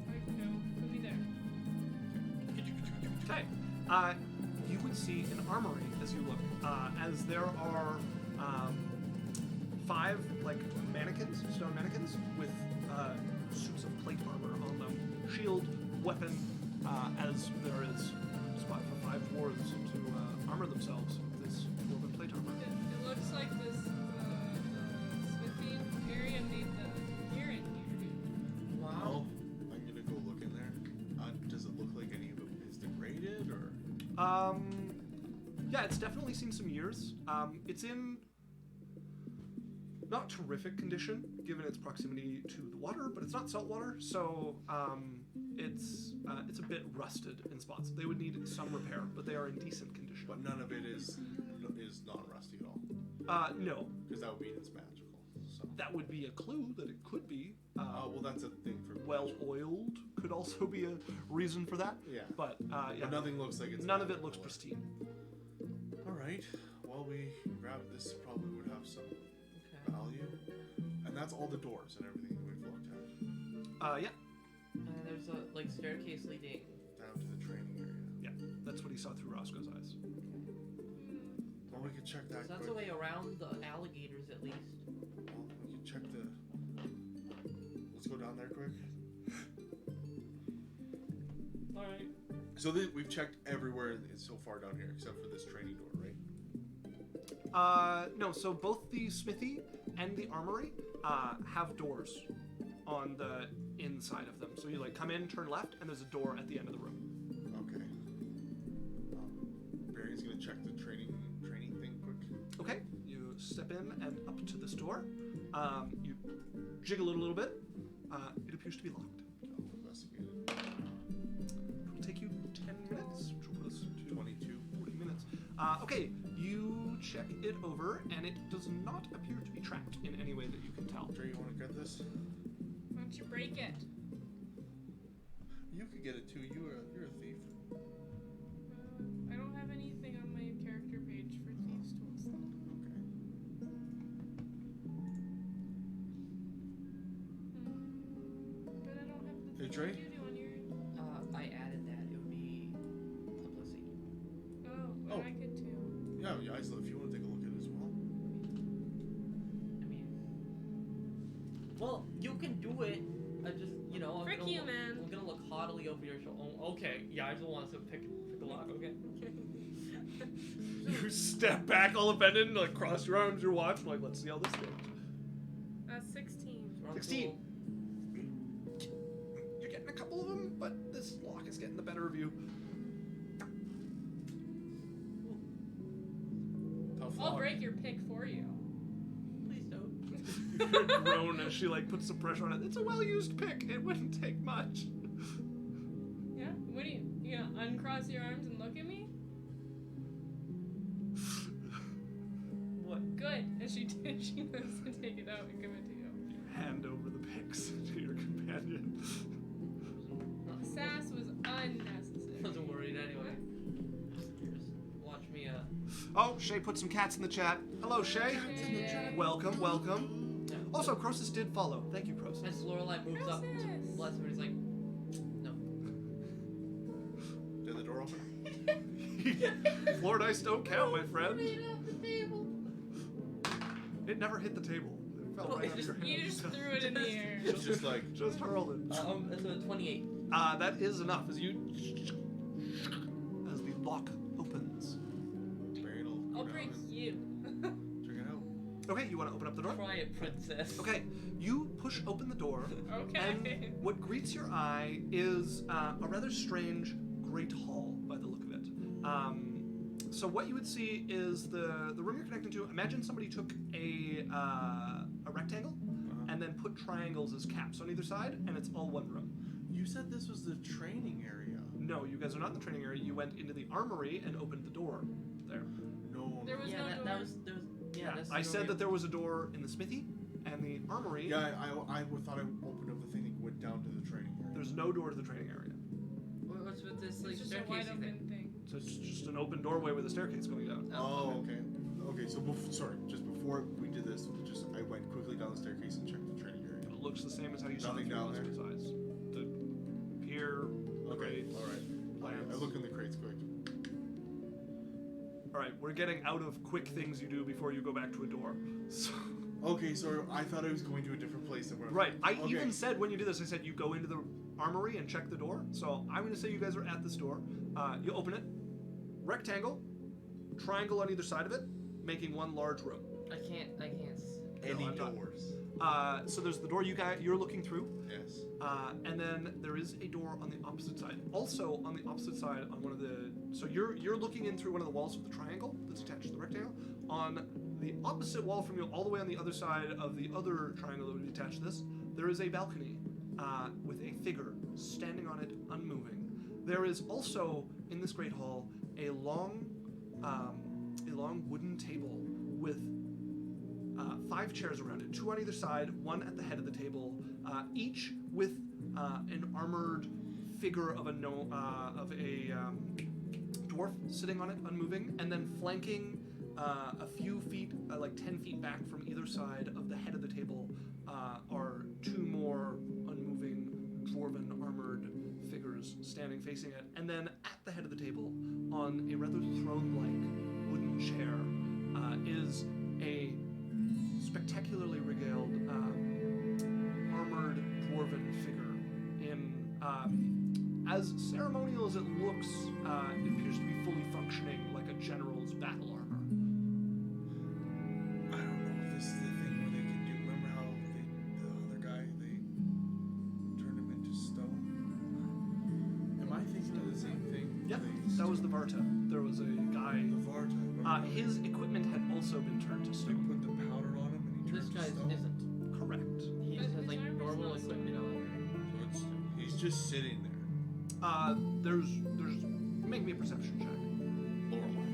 I no, put me there. Okay. You would see an armory as you look, as there are 5 like mannequins, stone mannequins, with suits of plate armor on them, shield, weapon, as there is spot for 5 dwarves to armor themselves with this dwarven plate armor. It looks like this smithing area made the gear in here. Wow. I'm gonna go look in there. Does it look like any of it is degraded or? Yeah, it's definitely seen some years. It's in not terrific condition, given its proximity to the water, but it's not salt water, so it's a bit rusted in spots. They would need some repair, but they are in decent condition. But none of it is not rusty at all. No, Because that would mean it's magical. So. that would be a clue that it could be. Well, that's a thing for Well magical. oiled could also be a reason for that. Yeah. But yeah, But nothing looks like it's. none of it magical looks or- pristine. All right. Well, we grabbed this. Probably would have some Okay. value. And that's all the doors and everything that we've looked at. Yeah, And there's a like staircase leading. Down to the training area. yeah, that's what he saw through Roscoe's eyes. Well, we could check that. That's quick. the way around the alligators, at least. Well, we could check the. Let's go down there quick. All right. So we've checked everywhere so far down here except for this training door, right? No, so both the smithy and the armory have doors on the inside of them. So you like come in, turn left, and there's a door at the end of the room. Okay. Barry's gonna check the training thing quick. Okay, you step in and up to this door. You jiggle it a little bit. It appears to be locked. I'll investigate it. It will take you 10 minutes, which will put us to 22. 40 minutes. Okay, you check it over, and it does not appear to be trapped in any way that you can tell. Dre, you want to get this? Why don't you break it? You could get it too. You're a thief. I don't have anything on my character page for Thieves tools. Okay. Hey, Trey? What do you do on your... I added that. It would be publicity. Oh, but Oh. I could too. Yeah, Isla, if you want to take a look at it as well. I mean, well, you can do it. I just, you know, I'm Frick gonna you, look, man. I'm gonna look haughtily over your shoulder. Oh, okay, yeah, I just want to pick a lock. Okay. You step back all offended and like cross your arms, your watch, like let's see how this goes. That's 16. 16. You're getting a couple of them, but this lock is getting the better of you. Tough I'll luck. break your pick for you. Please don't. You hear a groan as she like puts some pressure on it. It's a well-used pick. It wouldn't take much. Yeah? What do you gonna uncross your arms and look at me? What? Good. And she did. She knows to take it out and give it to you. Hand over the picks to your companion. Sass was unnecessary. Wasn't worried anyway. Just watch me. Oh, Shay put some cats in the chat. Hello, Shay. Yay. Welcome, welcome. Yeah. Also, Croesus did follow. Thank you, Croesus. As Lorelei moves up to Process. bless him, he's like, no. Did the door open? Floor dice don't count, my friend. Put it off the table. It never hit the table. It fell Oh, right it out of just- your hand. You just threw it in the air. It's just like. Just hurled it. It's a 28. That is enough as you as the lock opens. Marion will go I'll down break and you. check it out. Okay, you want to open up the door? Try it, princess. Okay, you push open the door, Okay. and what greets your eye is a rather strange great hall by the look of it. So what you would see is the room you're connecting to. Imagine somebody took a rectangle and then put triangles as caps on either side, and it's all one room. You said this was the training area. No, you guys are not in the training area. You went into the armory and opened the door there. No. There was Yeah, no that door. was there was yeah. That's I the said room. that there was a door in the smithy and the armory. Yeah, I thought I opened up the thing and went down to the training area. There's no door to the training area. What's with this like It's just a wide staircasey open thing? thing. So it's just an open doorway with a staircase going down. Oh, okay. Okay, so sorry, just before we did this, I went quickly down the staircase and checked the training area. It looks the same as how you saw Nothing it down through there? Elizabeth's eyes. The pier, Okay, crates, all right. plants. I look in the crates quick. All right, we're getting out of quick things you do before you go back to a door. So, Okay, so I thought I was going to a different place than where I'm right, I Okay. even said when you do this, I said you go into the armory and check the door. So I'm going to say you guys are at this door. You open it, rectangle, triangle on either side of it, making one large room. I can't. Any I'm done. doors. So there's the door you're looking through. Yes. And then there is a door on the opposite side. Also on the opposite side, on one of the so you're looking in through one of the walls of the triangle that's attached to the rectangle. On the opposite wall from you, all the way on the other side of the other triangle that would be attached to this, there is a balcony with a figure standing on it, unmoving. There is also in this great hall a long wooden table with 5 chairs around it, 2 on either side, 1 at the head of the table, each with an armored figure of a dwarf sitting on it, unmoving, and then flanking a few feet, like 10 feet back from either side of the head of the table, are 2 more unmoving dwarven armored figures standing facing it. And then at the head of the table, on a rather throne-like wooden chair, is a spectacularly regaled armored dwarven figure in as ceremonial as it looks. It appears to be fully functioning like a general's battle armor. I don't know if this is the thing where they can do. Remember how the other guy they turned him into stone? Am I thinking of the same thing? Yeah, They- that was the Varta. There was a guy. the Varta. Remember how His equipment had also been turned to they stone. put the powder on him and he This turned guy to stone. isn't. Correct. He But just has his like armor's normal not equipment so on. So he's just sitting there. There's make me a perception check. Lorelei.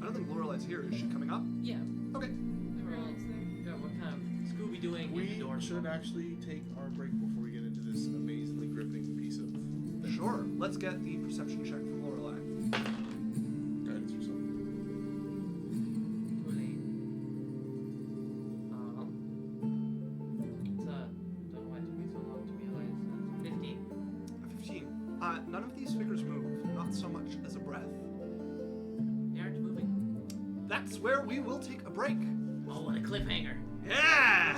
I don't think Lorelei's here. Is she coming up? Yeah. Okay. Everyone's there. Yeah. What kind of Scooby doing in the We door? should actually take our break before we get into this amazingly gripping piece of thing. Sure. Let's get the perception check from Lorelei. Guidance or something. Too late. It's don't know why it took me so long to realize. none of these figures move, not so much as a breath. They aren't moving. That's where we will take a break. Oh, what a cliffhanger. Yeah!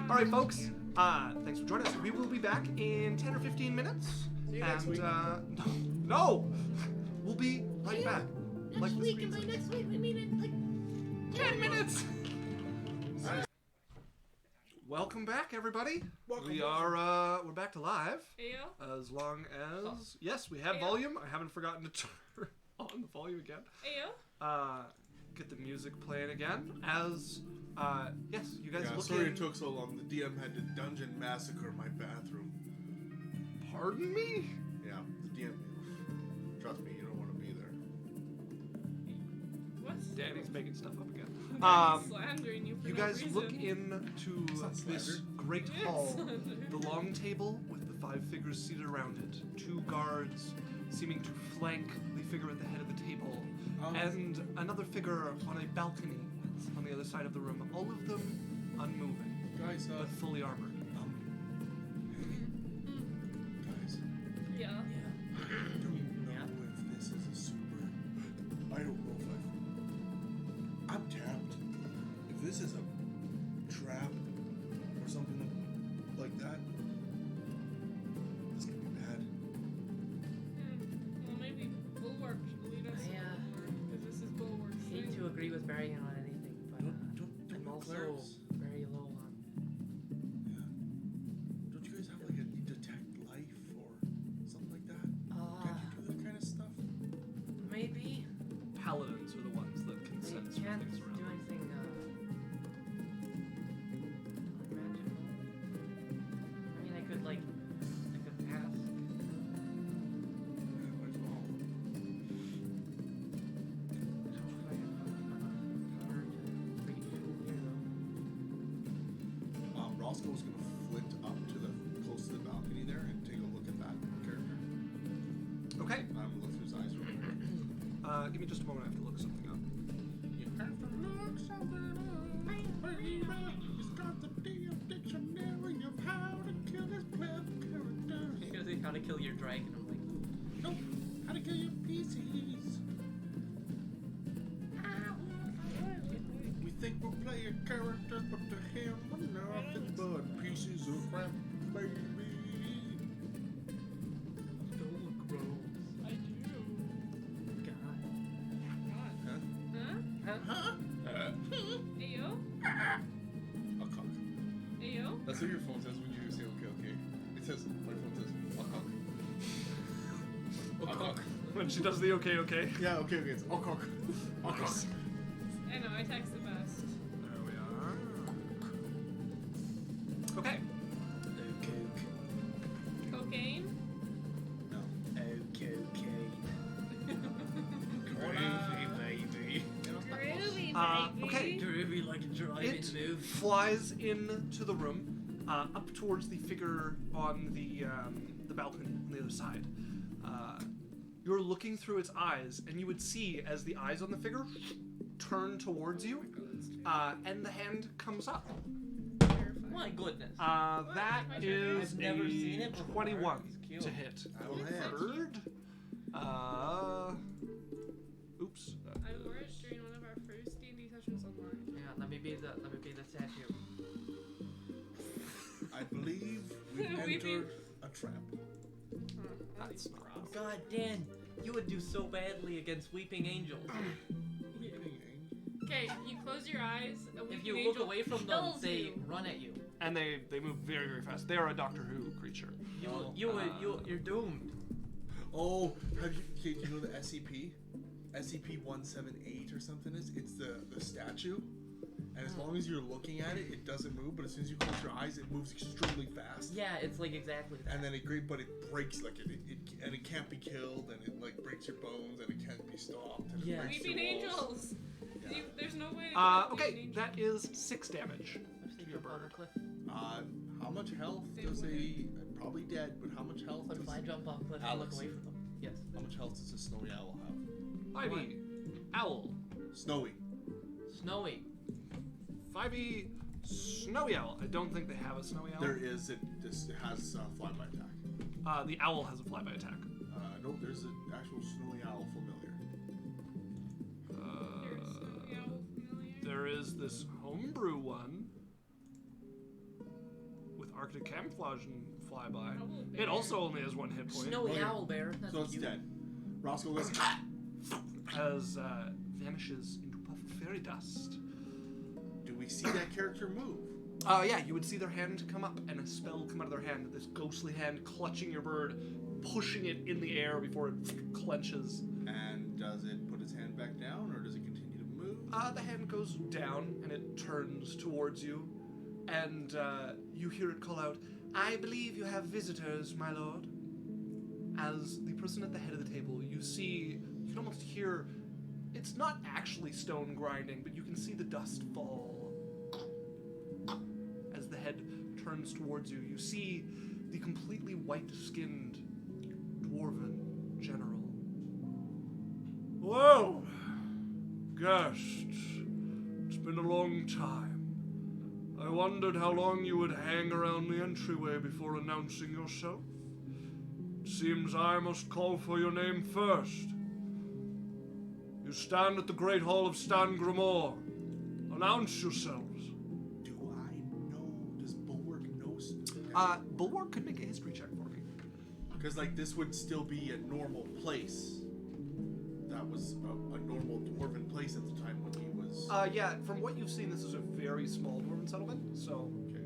All right, folks. Thanks for joining us. We will be back in 10 or 15 minutes. See you next week. No! We'll be right back. Next week, and by next week, we mean in like 10 minutes! Welcome back, everybody. We're back to live. Ayo. As long as... Yes, we have Ayo. volume. I haven't forgotten to turn on the volume again. Ayo. Get the music playing again. As... yes, you guys Yeah, look sorry in... it took so long. The DM had to dungeon massacre my bathroom. Pardon me? Yeah, the DM... Trust me, you don't want to be there. What? Danny's making stuff up again. I'm slandering you for You no guys reason. look into not this slander. great It is hall. slander. The long table with the 5 figures seated around it. 2 guards seeming to flank the figure at the head of the table. Oh. And another figure on a balcony on the other side of the room. All of them unmoving, Guys, but fully armored. guys, Yeah. I don't know if this is a super... I don't know if I'm tapped. If this is a trap or something like that, this could be bad. Well, maybe Bulwark should lead us. Because this is Bulwark's I hate thing. to agree with Barry on anything, but Don't I'm you also clerics? very low on. Yeah. Don't you guys have like a detect life or something like that? Can't you do that kind of stuff? Maybe. Paladins are the ones that can I sense can't things do around. anything magical. I mean, I could ask. Yeah, might as well. Roscoe's gonna flint up to the close to the balcony there and take a look at that character. Okay, I'm gonna look through his eyes real quick. give me just a moment. I have to look something up. You have to look something up, baby. It's got the damn dictionary of how to kill this pleb character. You're gonna say how to kill your dragon. I'm like, Nope, how to kill your PCs. We think we'll play a character, but to him we're nothing but pieces of crap, baby. don't look gross. I do. God. What? Huh? Huh? Huh? Ayo? A cock. Ayo? That's what your phone says when you say okay, okay. It says, my phone says, a cock. A cock. When she does the okay. Yeah, okay, it's a cock. A cock. I know, I text the best. There we are. Okay. Cocaine? No. Groovy, Okay. Groovy like a driving It move. flies into the room, up towards the figure on the balcony on the other side. You're looking through its eyes, and you would see as the eyes on the figure turn towards you, and the hand comes up. My goodness. That is I've never a seen it before. 21 It's cute. to hit. I don't have. Bird. Oops. I wore it during one of our first D&D sessions online. Yeah, let me be the statue. I believe we've We entered a trap. That's not. God, Dan, you would do so badly against weeping angels. Okay, you close your eyes. If you look away from them, they run at you. And they move very, very fast. They are a Doctor Who creature. You're doomed. Oh, have you? Okay, do you know the SCP? SCP-178 or something is? It's the statue, and as long as you're looking at it, it doesn't move. But as soon as you close your eyes, it moves extremely fast. Yeah, it's like exactly that. And then it breaks like and it can't be killed, and it like breaks your bones, and it can't be stopped. And Yeah. it breaks Weeping your walls. angels! Yeah. There's no way to kill Okay, weeping angels. that is 6 damage. I've seen your upon a cliff. How much health They does wouldn't. probably dead? But how much health But does if I jump off a cliff and look Alex. away from them. Yes. how much health does a snowy owl have? Ivy. Owl. Snowy. Snowy. 5e Snowy Owl. I don't think they have a Snowy Owl. There is it. This has flyby attack. The owl has a flyby attack. Nope, there's an actual snowy owl familiar. There's Snowy Owl familiar. There is this homebrew one with Arctic camouflage and flyby. Owl It bear. also only has 1 hit point. Snowy Okay. owl bear. That's So it's cute. dead. Roscoe goes, As vanishes into a puff of fairy dust. do we see that character move? Yeah, you would see their hand come up and a spell come out of their hand. This ghostly hand clutching your bird, pushing it in the air before it clenches. And does it put its hand back down, or does it continue to move? The hand goes down and it turns towards you, and you hear it call out, "I believe you have visitors, my lord." As the person at the head of the table, you can almost hear, it's not actually stone grinding, but you can see the dust fall. As the head turns towards you, you see the completely white-skinned dwarven general. Whoa! Guests, it's been a long time. I wondered how long you would hang around the entryway before announcing yourself. It seems I must call for your name first. You stand at the Great Hall of Stangremor. Announce yourselves. Do I know? Does Bulwark know? Bulwark could make a history check for me. Because like this would still be a normal place. That was a normal dwarven place at the time when he was. Yeah, from what you've seen, this is a very small dwarven settlement, so... Okay.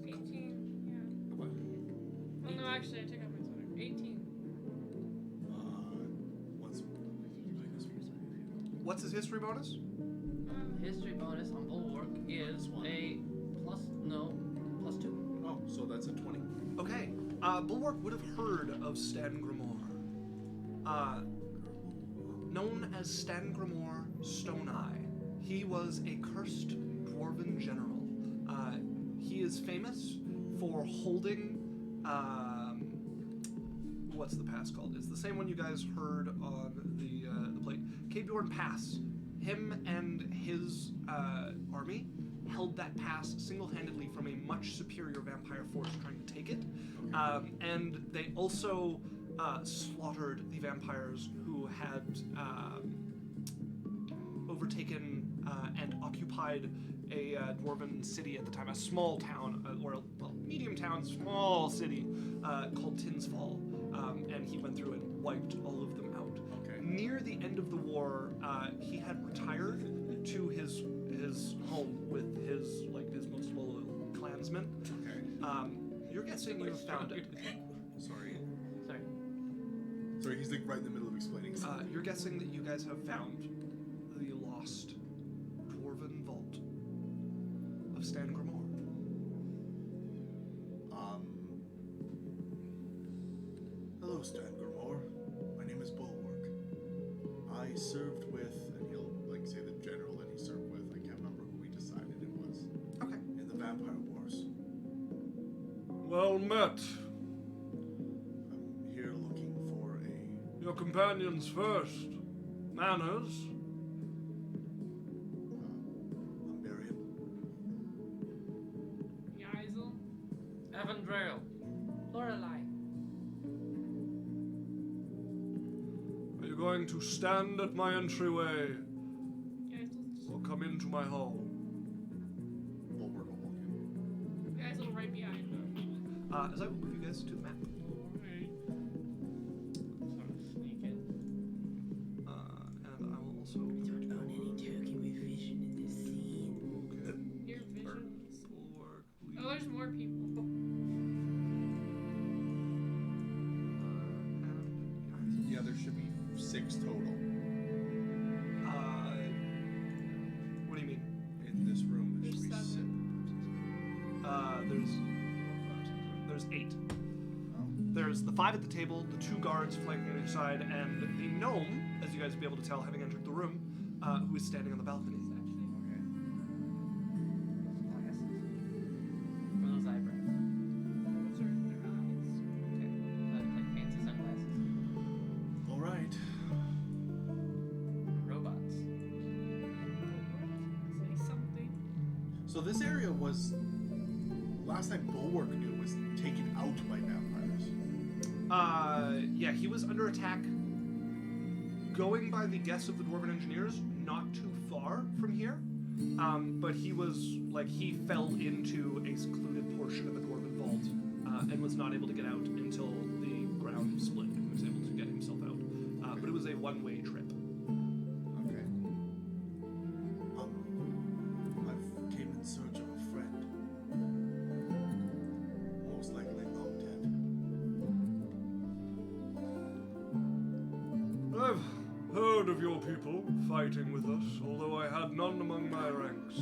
18, yeah. What? Well, no, actually, I take off my sweater. 18. What's his history bonus? History bonus on Bulwark is Plus one. a +2. Oh, so that's a 20. Okay. Bulwark would have heard of Stangremor. Known as Stangremor Stone Eye. He was a cursed dwarven general. He is famous for holding, what's the pass called? It's the same one you guys heard on the plate. Cape Pass. Him and his army held that pass single-handedly from a much superior vampire force trying to take it. And they also slaughtered the vampires who had overtaken and occupied a dwarven city at the time, a small town, or a medium town, small city called Tinsfall. And he went through and wiped all of them out. Okay. Near the end of the war, he had retired to his home with his most loyal clansmen. Okay. You're guessing you have found it. Sorry. Sorry. Sorry, he's like right in the middle of explaining something. You're guessing that you guys have found the lost dwarven vault of Stangremor. Hello, Stangremor. My name is Bulwark. I served with, and he'll like say the general that he served with. I can't remember who we decided it was. Okay. In the Vampire Wars. Well met. I'm here looking for a. Your companions first. Manners. Lumbarian. Geisel. Avondale. Lorelei. Are you going to stand at my entryway Geisel's or come into my hall? Bulwark will walk in. Geisel right behind them. As I will move you guys to the map. Alright. Sort of sneak in. And I will also. Don't own any token with vision in this scene. Okay. Your visions. Bulwark, Oh, there's more people. Yeah, there should be 6 total what do you mean? in this room. There should be There's 6. There's 8. Oh. There's the 5 at the table, the 2 guards flanking on each side, and the gnome, as you guys will be able to tell having entered the room, who is standing on the balcony. Okay. Glasses. For those eyebrows. Those are their eyes. Okay. Like fancy sunglasses. All right. Robots. Say something. So this area was last time Bulwark knew was taken out by vampires. Yeah, he was under attack. Going by the guess of the Dwarven engineers, not too far from here. But he was, he fell into a secluded portion of a Dwarven vault and was not able to get out until the ground split and was able to get himself out. But it was a one-way trip. Okay. I've came in search of a friend. Most likely long dead. I've heard of your people fighting with us, although I had none among my ranks.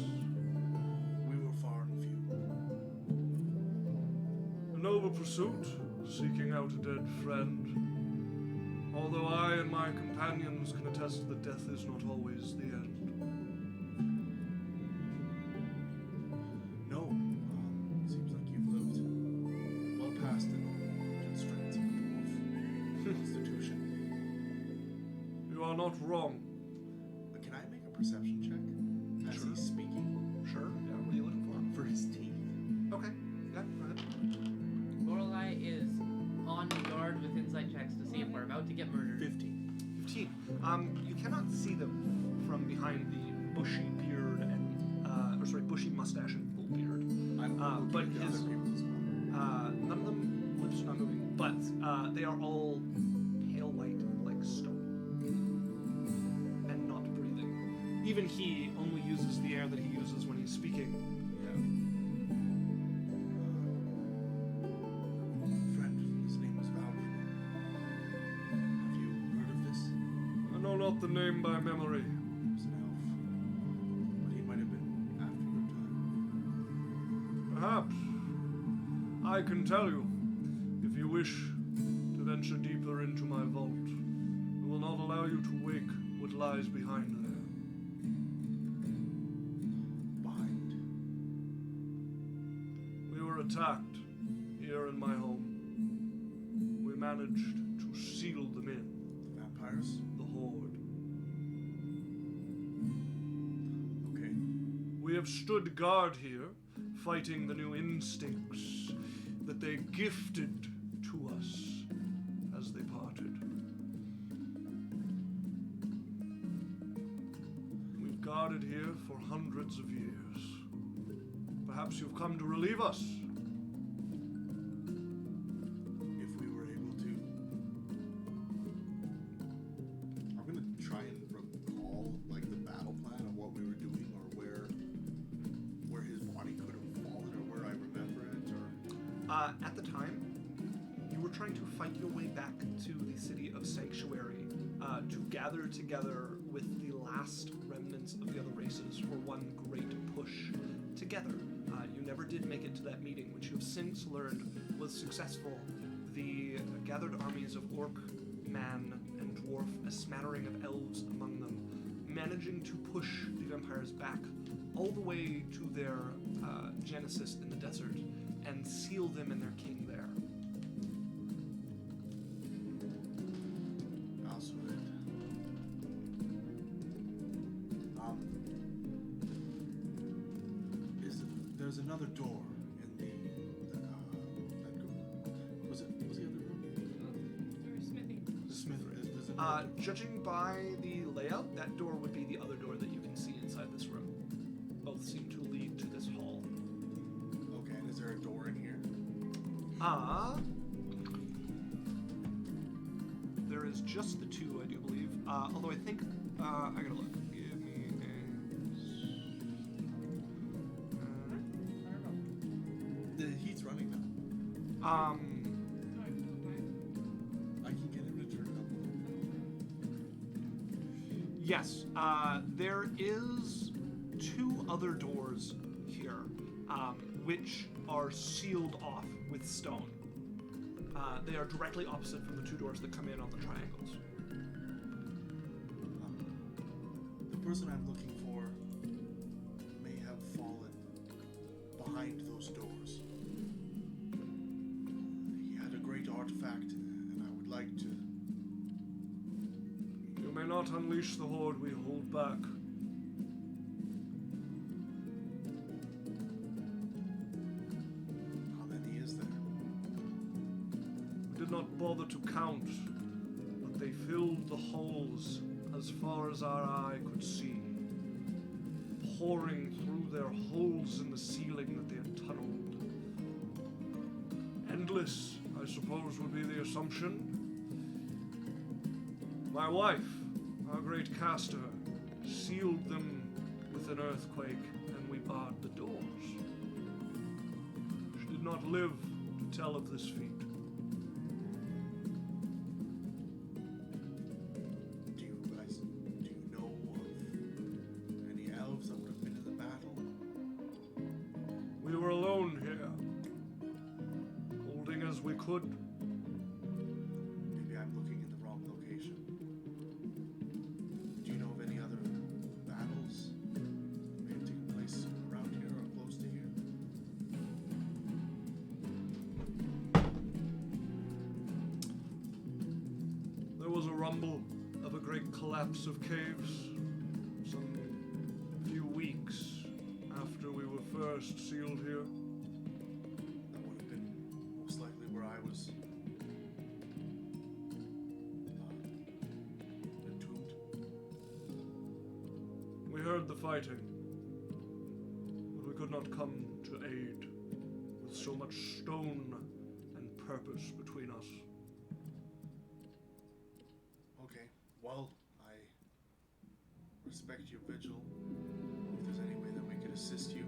We were far and few. A noble pursuit, seeking out a dead friend. Although I and my companions can attest that death is not always the end. No. Seems like you've lived well past the constraints of the dwarf institution. You are not wrong. Can I make a perception check as Sure. he's speaking? Sure, yeah, what are you looking For his teeth. for? Okay, yeah, go ahead. Lorelei is on guard with insight checks to see if we're about to get murdered. 15. 15. You cannot see them from behind the bushy beard and, bushy mustache and full beard. I'm but looking at the his- other people as well. None of them lips are not moving, but they are all pale white, like stone, and not breathing. Even he only uses the air that he uses when he's speaking. Friend, his name was Valkyrie. Have you heard of this? I know not the name by memory. He was an elf. But he might have been after your time. Perhaps. I can tell you, if you wish to venture deeper into my vault, I will not allow you to wake what lies behind there. Behind. We were attacked here in my home. We managed to seal them in, The vampires? the horde. Okay. We have stood guard here, fighting the new instincts that they gifted to us as they parted. We've guarded here for hundreds of years. Perhaps you've come to relieve us. If we were able to. I'm gonna try and recall the battle plan of what we were doing or where his body could have fallen or where I remember it or At the time, you were trying to fight your way back to the city of Sanctuary to gather together with the last remnants of the other races for one great push together. You never did make it to that meeting, which you have since learned was successful. The gathered armies of orc, man, and dwarf, a smattering of elves among them, managing to push the vampires back all the way to their genesis in the desert and seal them and their king there. also it. There's another door in that was the other room? Or smithy. The smith. There's another door. Judging by the layout, that door would be the other door that you can see inside this room. Both seem to lead to this hall. Okay, and is there a door in here? There is just the two, I do believe. Although I think, I gotta look. Give me The heat's running now. a... So I can go back. I can get him to turn it Yes, there is two other doors here, which are sealed off with stone. They are directly opposite from the two doors that come in on the triangles. up. The person I'm looking for may have fallen behind those doors. He had a great artifact, and I would like to. You may not unleash the horde we hold back. did not bother to count, but they filled the holes as far as our eye could see, pouring through their holes in the ceiling that they had tunneled. Endless, I suppose, would be the assumption. My wife, our great caster, sealed them with an earthquake, and we barred the doors. She did not live to tell of this feat. Do you know of any elves that would have been in the battle? We were alone here, holding as we could. Maybe I'm looking in the wrong location. Do you know of any other battles that may have taken place around here or close to here? There was a rumble of a great collapse of caves some few weeks after we were first sealed here. That would have been most likely where I was entombed. We heard the fighting, but we could not come to aid with so much stone and purpose between us. Okay, well, I respect your vigil. If there's any way that we could assist you,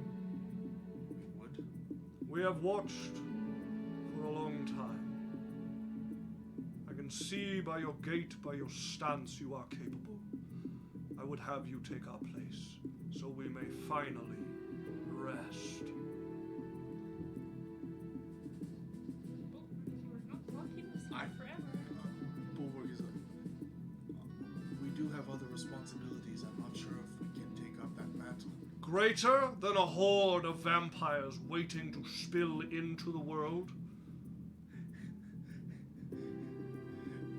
we would. We have watched for a long time. I can see by your gait, by your stance, you are capable. I would have you take our place, so we may finally rest. Well, we're not locking this I- up forever. Bulwark is we do have other responsibilities. I'm not sure if we can take up that mantle. Greater than a horde of vampires waiting to spill into the world?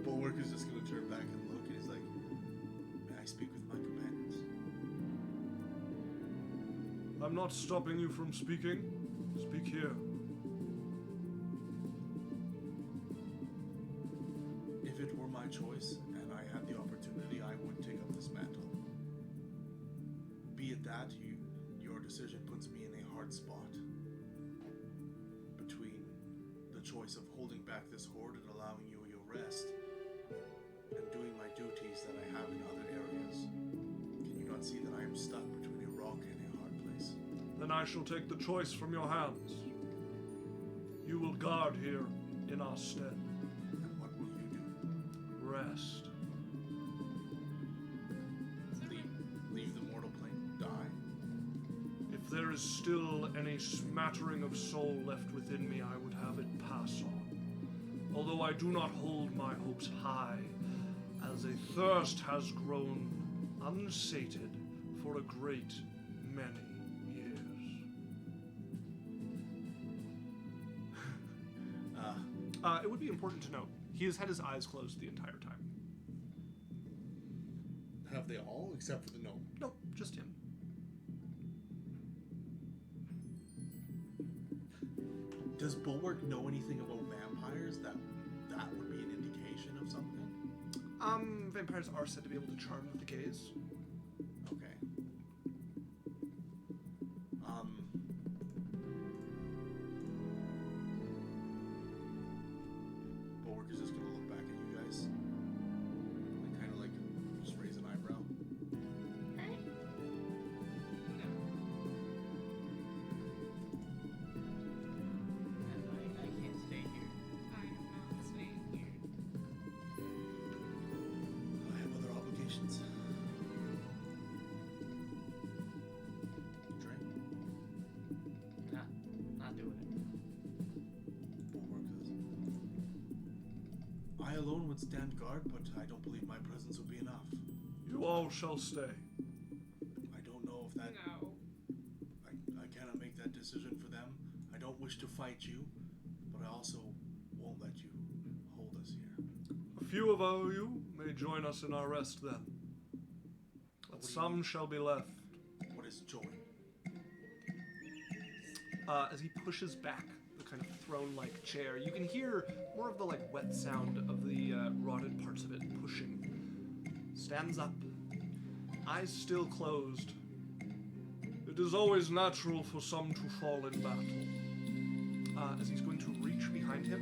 Bulwark is just gonna turn back and look, and he's like, "May I speak with my companions?" I'm not stopping you from speaking. Speak here. If it were my choice and I had the opportunity, I would take up this mantle. Be it that your decision puts me in a hard spot between the choice of holding back this horde and allowing you your rest, and doing my duties that I have in other areas. Can you not see that I am stuck between a rock and a hard place? Then I shall take the choice from your hands. You will guard here in our stead. And what will you do? Rest. Leave the mortal plane die? If there is still any smattering of soul left within me, I would have it pass on. Although I do not hold my hopes high, as a thirst has grown unsated for a great many years. It would be important to note, he has had his eyes closed the entire time. Have they all, except for the gnome? No, just him. Does Bulwark know anything about vampires? That would be an indication of something? Vampires are said to be able to charm with the gaze. Okay. Bulwark is just gonna look back at you guys and kind of like just raise an eyebrow. Hey? No. I can't stay here. I am not staying here. I have other obligations. Drink. Not doing it. Bulwark is. I alone would stand guard, but I don't believe my presence would be enough. You all shall stay. I don't know if that. No. I cannot make that decision for them. I don't wish to fight you, but I also won't let you hold us here. A few of you may join us in our rest then. But some shall be left. What is joy? As he pushes back the kind of throne-like chair. You can hear more of the like wet sound of the rotted parts of it pushing. Stands up, eyes still closed. It is always natural for some to fall in battle. As he's going to reach behind him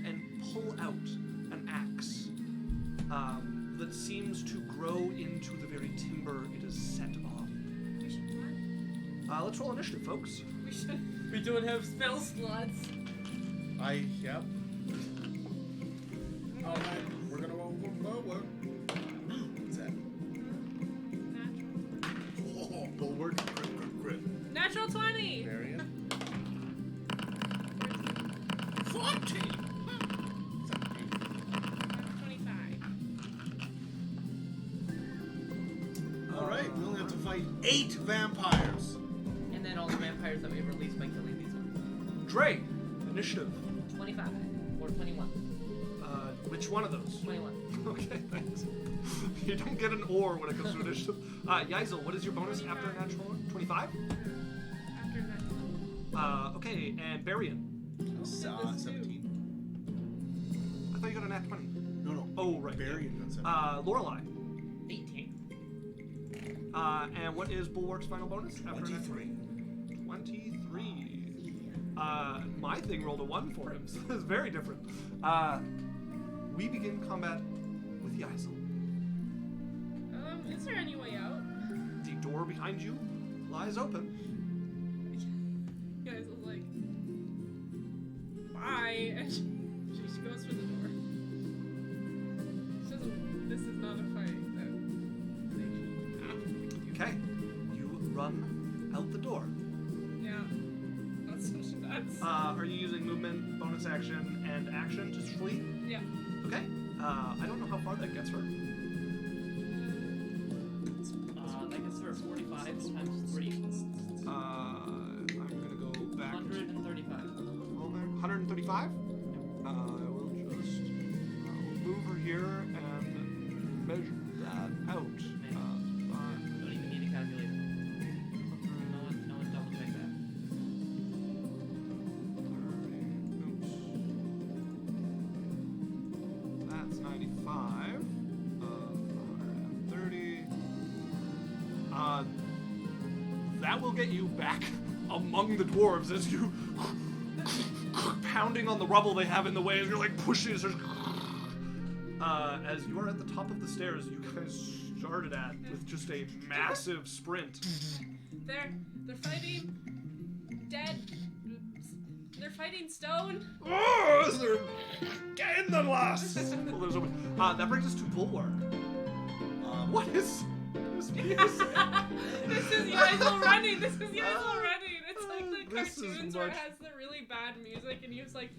and pull out an axe that seems to grow into the very timber it is set on. We should run. Let's roll initiative, folks. We should. We don't have spell slots. Yep. Alright, we're gonna roll forward. What's that? Natural. Oh, bulwark, crit. Natural 20. Variant. 14! 25. Alright, we only have to fight 8 vampires. And then all the vampires that we've released by killing these ones. Dre, initiative. 25 or 21. Which one of those? 21. Okay, thanks. You don't get an or when it comes to initiative. Yaisel, what is your bonus 25. after a natural one? 25? After natural. Okay, and Barian. 17. I thought you got a nat 20. No. Oh, right. Variant got 17. Lorelei. 18. And what is Bulwark's final bonus? After a nat 23. 23. My thing rolled a 1 for him, so it's very different. We begin combat with Yaisel. Is there any way out? The door behind you lies open. You guys was like, bye, and she goes for the door. She doesn't, this is not a fight that Okay, you run out the door. yeah, that's such that's Are you using movement, bonus action, and action to flee? yeah. Okay. I don't know how far that gets her. That gets her 45 times 3. I'm gonna go back. 135. 135. I will just move her here and measure that out. Don't even need a calculator. No one double check that. Oops. That's 95. 130. That will get you back among the dwarves as you pounding on the rubble they have in the way as you're like pushing. As you are at the top of the stairs, you guys started at with just a massive sprint. They're fighting dead. They're fighting stone. Oh, they're getting the last. That brings us to Bulwark. What is this music? This is Yaisel running. This is Yaisel running. It's like the This is cartoons where it much- has the really bad music, and he was like,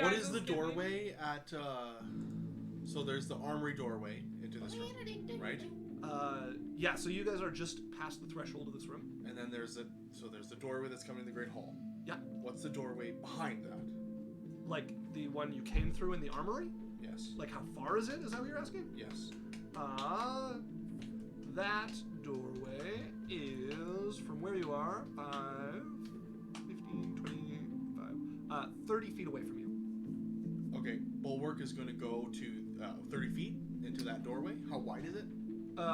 What is the doorway at, so there's the armory doorway into this room, right? Yeah, so you guys are just past the threshold of this room. And then there's the doorway that's coming to the Great Hall. Yeah. What's the doorway behind that? Like the one you came through in the armory? Yes. Like how far is it? Is that what you're asking? Yes. That doorway is from where you are 5, 15, 25, 30 feet away from you. Okay, Bulwark is going to go to 30 feet into that doorway. How wide is it? There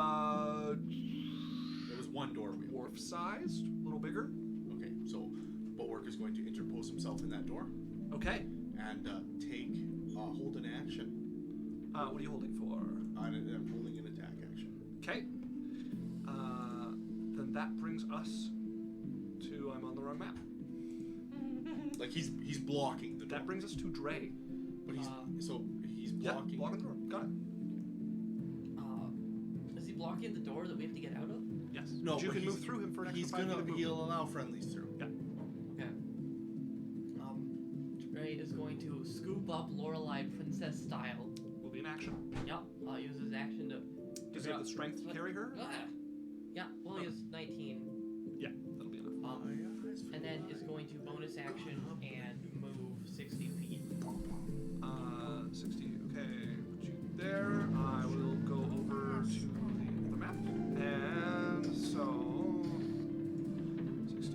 was one doorway. Dwarf-sized, a little bigger. Okay, so Bulwark is going to interpose himself in that door Okay. and hold an action. What are you holding for? I'm holding an attack action. Okay. Then that brings us to I'm on the wrong map. Like he's blocking the door. That brings us to Dre. But he's Yeah, blocking. blocking the door. Got it. Is he blocking the door that we have to get out of? Yes. No, But you but can he's- move through him for an extra He's 5 feet of movement. he'll allow friendlies through. Yeah. Okay. Trey is going to scoop up Lorelei princess style. Will be an action. Yep. I'll use his action to. Does he have the strength to carry her? Ah! Yeah. Well, he has 19. Yeah, that'll be enough. And then is going to bonus action and move 60 feet. 60. Okay, put you there. I will go over to the map. And so 60.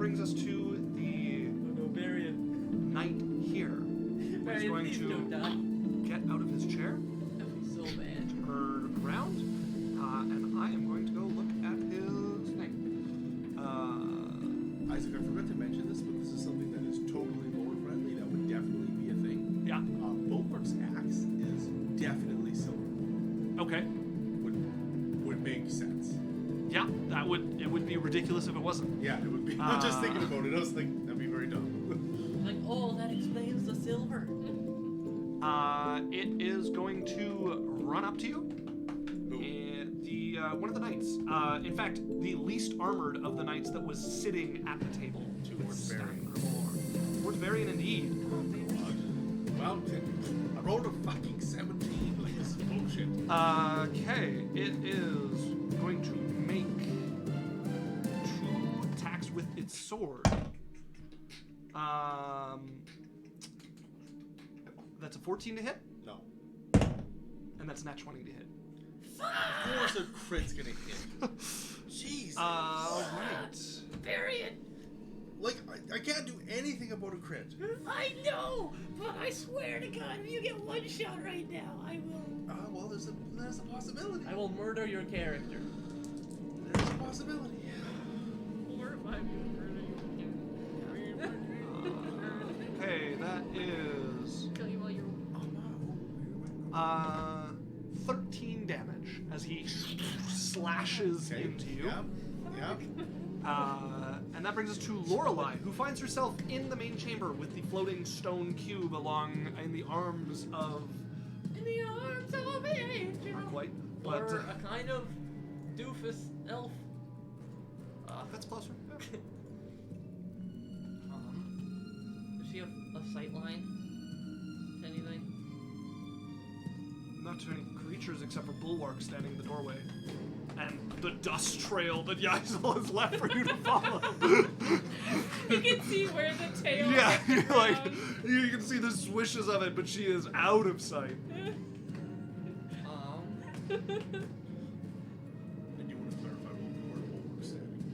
brings us to the Varian. knight here. He's Varian, going please don't to die. get out of his chair, That would be so bad. turn around, and I am going to go look at his thing. Isaac, I forgot to mention this, but this is something that is totally lore friendly. That would definitely be a thing. Yeah. Bulwark's axe is definitely silver. Okay. Would make sense. Yeah, it would be ridiculous if it wasn't. Yeah, it would be. I'm just thinking about it. I was thinking that'd be very dumb. Like, oh, that explains the silver. It is going to run up to you. The one of the knights. In fact, the least armored of the knights that was sitting at the table. Towards Varian. Stangremor. Towards Varian, indeed. Well, I rolled a fucking 17. Like, this is bullshit. Okay, it is going to make 2 attacks with its sword. That's a 14 to hit, No. and that's a nat 20 to hit. Of course a crit's gonna hit. Jesus. Right. Varian! Like, I can't do anything about a crit. I know, but I swear to God, if you get one shot right now, I will. Well, there's a possibility. I will murder your character. There's a possibility. Or if I Okay, that is kill you while you're 13 damage as he slashes Okay. into you. Yeah. And that brings us to Lorelei, who finds herself in the main chamber with the floating stone cube along in the arms of. In the arms of an angel. Not quite, but Or a kind of doofus elf. that's closer. Yeah. Does she have a sight line to anything? Not to any creatures except for Bulwark standing in the doorway. And the dust trail that Yaisel has left for you to follow. You can see where the tail Yeah, hit the you're like, ground. you can see the swishes of it, but she is out of sight. And you want to clarify where Bulwark's standing.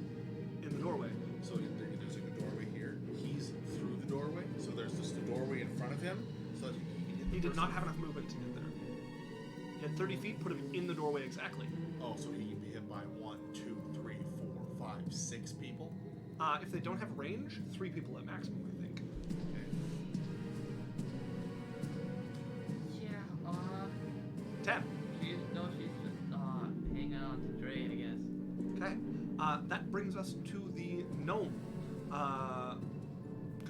In the doorway. So there's like a doorway here. He's through the doorway. So there's just a doorway in front of him. So that he can hit the He did person. not have enough movement to get there. He had 30 feet, put him in the doorway exactly. Oh, so he can be hit by 1, 2, 3, 4, 5, 6 people. If they don't have range, 3 people at maximum, I think. Yeah, 10. she's just, hanging on to Dre, I guess. Okay. That brings us to the gnome. Gonna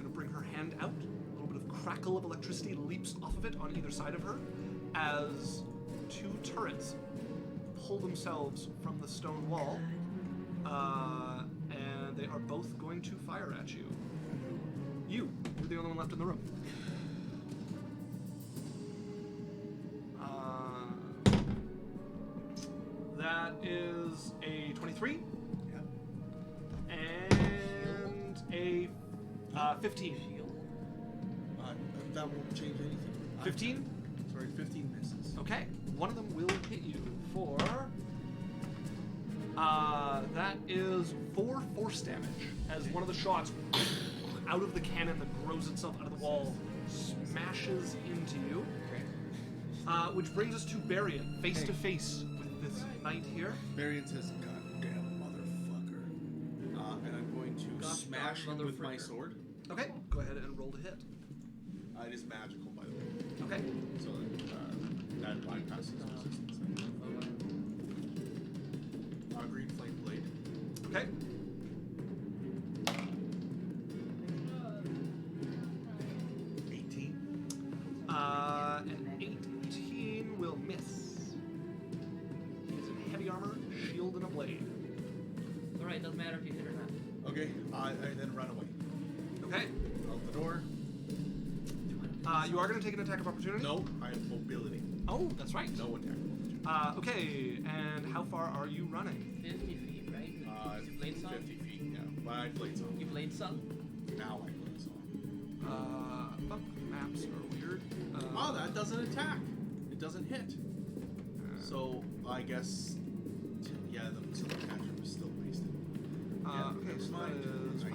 bring her hand out. A little bit of crackle of electricity leaps off of it on either side of her as 2 turrets pull themselves from the stone wall. And they are both going to fire at you. You're the only one left in the room. That is a 23 Yeah. and a 15. That won't change anything. 15? Sorry, 15 misses. Okay, one of them will hit you for. That is 4 force damage as one of the shots out of the cannon that grows itself out of the wall smashes into you. Okay. Which brings us to Barian, face to face with this knight here. Marion says, "Goddamn motherfucker," and I'm going to Gosh smash him darn with my motherfucker. sword. Okay, go ahead and roll to hit. It is magical, by the way, Okay. so that bypasses resistance. Green flame blade. Okay. An 18 will miss. He is in heavy armor, shield, and a blade. Alright, doesn't matter if you hit or not. Okay, I then run away. Okay. Out the door. You are going to take an attack of opportunity? No, I have mobility. Oh, that's right. No attack. Okay, and how far are you running? 50 feet, right? You blade song? 50 feet, yeah. But I blade song. You blade song? Now I blade song. Fuck, maps are weird. Oh, that doesn't attack. It doesn't hit. So I guess, yeah, so the catcher was still wasted. Okay, so that is 5,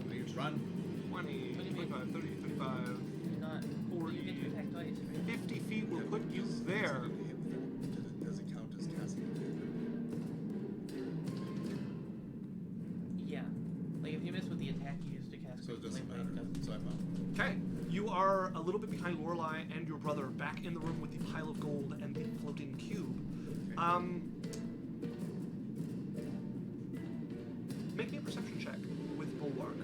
Please run. 20, What do you mean? 25, 30, 35, Not. 40. You get to attack twice, right? 50 feet will put you there. Does it count as casting? Yeah. Like if you miss with the attack you used to cast. So it doesn't Flame matter. Blade, So I'm out. Okay, you are a little bit behind Lorelei and your brother, back in the room with the pile of gold and the floating cube. Make me a perception check with Bulwark.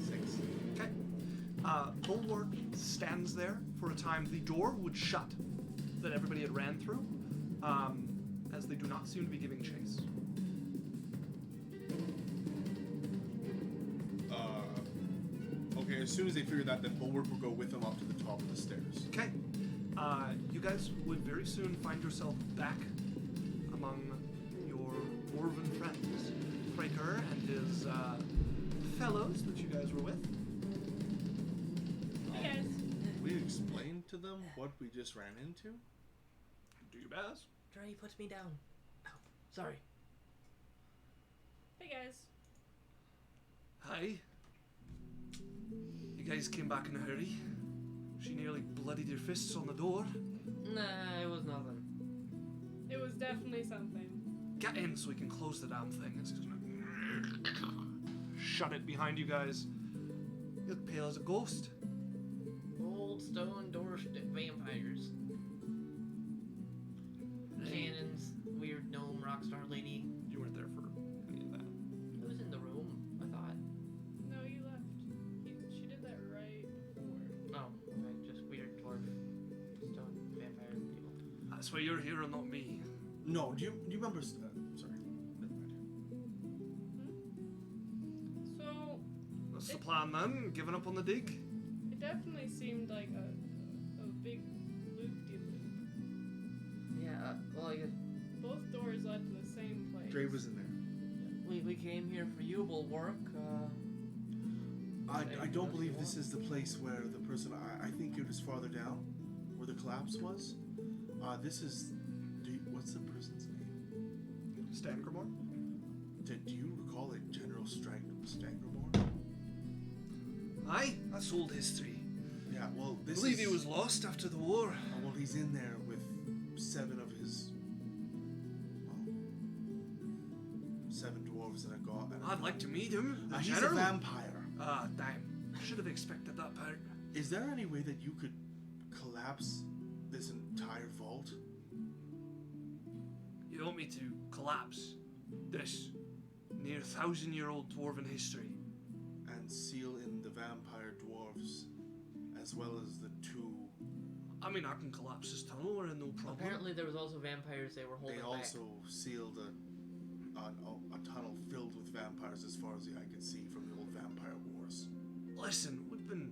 6. Okay. Bulwark stands there for a time. The door would shut that everybody had ran through, as they do not seem to be giving chase. Okay, as soon as they figure that, then Bulwark will go with them up to the top of the stairs. Okay. You guys would very soon find yourself back among your dwarven friends, Fraker and his fellows that you guys were with. Hey guys. We explained to them what we just ran into? Do your best. Dre puts me down. Ow. Sorry. Hey guys. Hi. You guys came back in a hurry. She nearly bloodied your fists on the door. Nah, it was nothing. It was definitely something. Get in so we can close the damn thing. It's just gonna shut it behind you guys. You look pale as a ghost. Old stone door vampires. Cannons, weird gnome, rockstar lady. You weren't there for any of that. I was in the room, I thought. No, you left. She did that right before. Oh, okay, just weird dwarf, stone vampire people. That's why you're here and not me. No, do you remember... sorry. Never mind. So, What's the plan then? Giving up on the dig? it definitely seemed like a big loop-de-loop. Yeah, well, I guess Both doors led to the same place. Dre was in there. we came here for you, Bulwark. I don't believe this is the place where the person... I think it was farther down, where the collapse was. This is... what's the person's name? Stangremor? Do you recall it, General Stangremor? Aye, that's old history. Yeah, well, I this believe is... he was lost after the war. well, he's in there with 7 of his... well, 7 dwarves and a god. And I'd like to meet him. The he's a general. vampire. Ah, damn. I should have expected that part. Is there any way that you could collapse this entire vault? You want me to collapse this near 1,000-year-old dwarven history? And seal in the vampire dwarves, as well as the 2... I mean, I can collapse this tunnel, we're in no problem. Apparently there was also vampires they were holding They back. also sealed a tunnel filled with vampires as far as the eye could see from the old vampire wars. Listen, we've been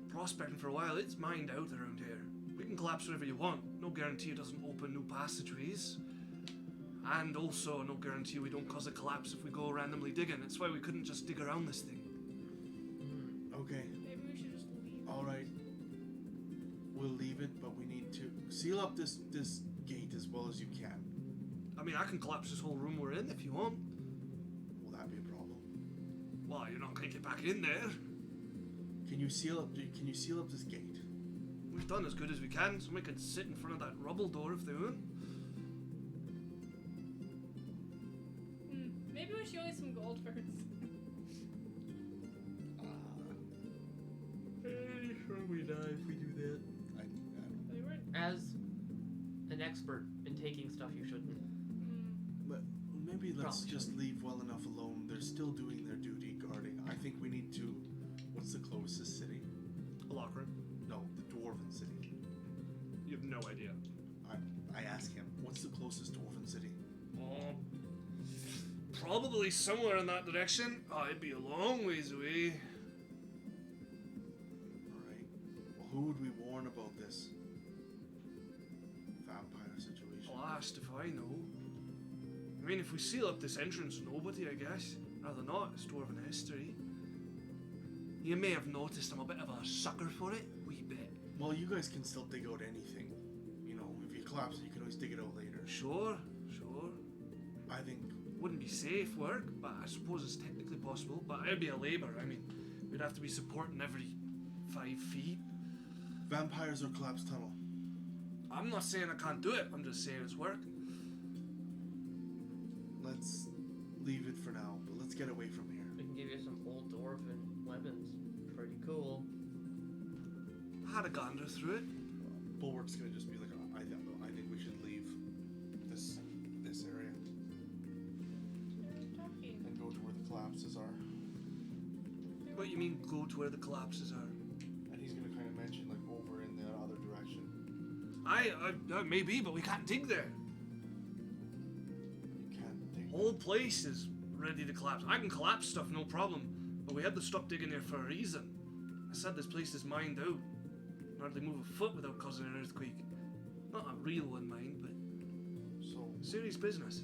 prospecting for a while. It's mined out around here. We can collapse wherever you want. No guarantee it doesn't open new passageways. And also, no guarantee we don't cause a collapse if we go randomly digging. That's why we couldn't just dig around this thing. Okay, Maybe we should just leave. alright. We'll leave it, but we need to seal up this gate as well as you can. I mean, I can collapse this whole room we're in if you want. Will that be a problem? Well, you're not going to get back in there. Can you seal up this gate? We've done as good as we can. Somebody can sit in front of that rubble door if they want. Maybe we should go get some gold first. Pretty sure we die if we do that. I don't. They weren't. As an expert in taking stuff you shouldn't. But maybe let's Probably just leave well enough alone. They're still doing their duty guarding. I think we need to... What's the closest city? A locker room. No, the dwarven city. You have no idea. I ask him, what's the closest dwarven city? Probably somewhere in that direction. Oh, it'd be a long ways away. Alright. Well, who would we warn about this vampire situation? Blast if I know. I mean, if we seal up this entrance, nobody, I guess. Rather not, it's dwarven history. You may have noticed I'm a bit of a sucker for it. Wee bit. Well, you guys can still dig out anything. You know, if you collapse it, you can always dig it out later. Sure. I think Wouldn't be safe work, but I suppose it's technically possible. But it'd be a labour. I mean, we'd have to be supporting every 5 feet. vampires or collapsed tunnel. I'm not saying I can't do it. I'm just saying it's work. Let's leave it for now, but let's get away from here. We can give you some old dwarven weapons. Pretty cool. I had a gander through it. Bulwark's gonna just be like, I think we should leave this area Talking. and go to where the collapses are. What you mean, go to where the collapses are? And he's gonna kind of mention like over in the other direction. Maybe, but we can't dig there. You can't dig. The whole place is ready to collapse. I can collapse stuff, no problem. But we had to stop digging there for a reason. I said this place is mined out. Hardly move a foot without causing an earthquake. Not a real one, mind, but So, serious business.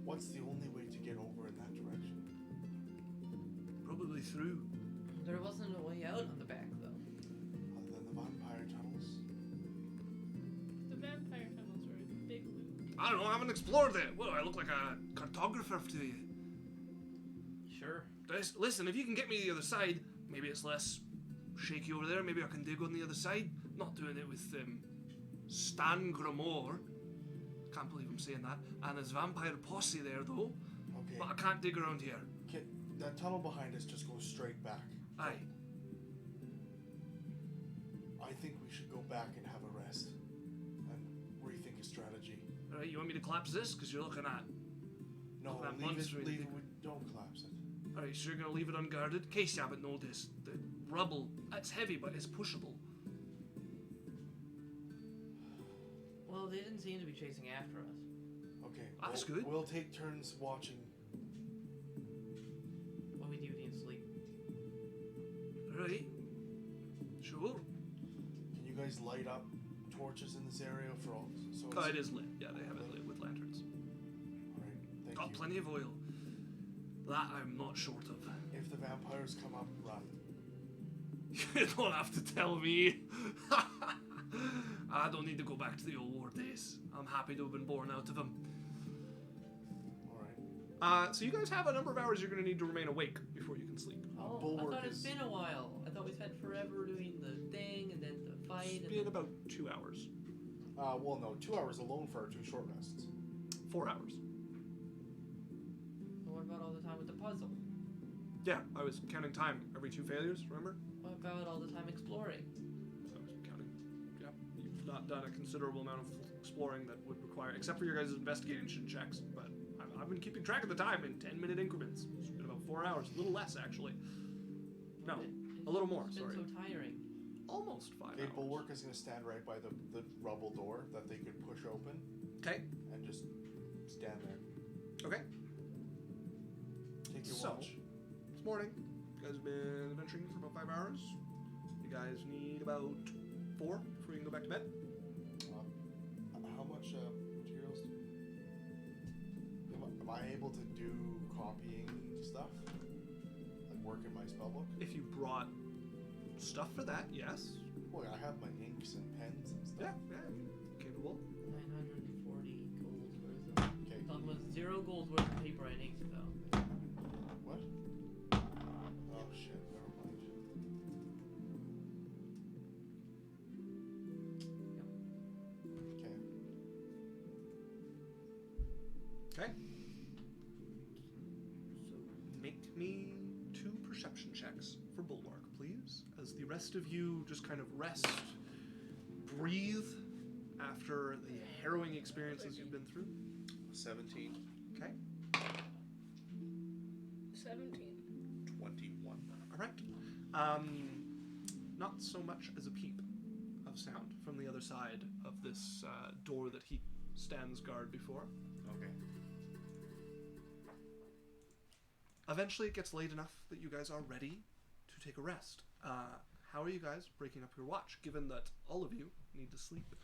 what's the only way to get over in that direction? Probably through. There wasn't a way out on the back, though. Other than the vampire tunnels? The vampire tunnels were a big loop. I don't know, I haven't explored it. What do I look like, a cartographer to you? Sure. Listen, if you can get me to the other side, maybe it's less shaky over there, maybe I can dig on the other side. Not doing it with Stangremor. Can't believe I'm saying that. And his vampire posse there though. Okay. But I can't dig around here. That tunnel behind us just goes straight back. Aye. I think we should go back and have a rest and rethink a strategy. Alright, you want me to collapse this? Because you're looking at... No, That leave monster it. in Leave the- it. Don't collapse it. Alright, so you're going to leave it unguarded? In case you haven't noticed, the rubble, it's heavy but it's pushable. Well, they didn't seem to be chasing after us. Okay. That's good. We'll take turns watching. What we do in sleep. Alright. Sure. Can you guys light up torches in this area for all? So Oh, it is lit. Yeah, they have it lit with lanterns. All right. Thank Got you. plenty of oil. That I'm not short of. If the vampires come up, run. You don't have to tell me. I don't need to go back to the old war days. I'm happy to have been born out of them. All right. So you guys have a number of hours you're going to need to remain awake before you can sleep. Oh, I Bulwark thought it's is- been a while. I thought we spent forever doing the thing and then the fight. It's And been then... about 2 hours. Well, no, 2 hours alone for our 2 short rests. 4 hours. So what about all the time with the puzzle? Yeah, I was counting time every 2 failures, remember? What about all the time exploring? I was counting. Yeah, you've not done a considerable amount of exploring that would require, except for your guys' investigation checks, but I've been keeping track of the time in 10-minute increments. It's been about 4 hours, a little less actually. No, a little more, It's sorry. been so tiring. Almost 5 Okay, hours. Bulwark is going to stand right by the rubble door that they could push open Okay, and just stand there. okay. Take your So- watch. It's morning. You guys have been adventuring for about 5 hours. You guys need about 4 before you can go back to bed. How much materials? Am I able to do copying stuff? Like work in my spellbook? If you brought stuff for that, yes. Boy, I have my inks and pens and Yeah, stuff. yeah, capable. 940 gold worth of... Okay. That was 0 gold worth of paper and ink, though. What? Oh shit, never mind. Okay. Okay. So make me 2 perception checks for Bulwark, please, as the rest of you just kind of rest, breathe after the harrowing experiences you've been through. 17, Okay. 17. 21. All right. Not so much as a peep of sound from the other side of this door that he stands guard before. Okay. Eventually, it gets late enough that you guys are ready to take a rest. How are you guys breaking up your watch, given that all of you need to sleep?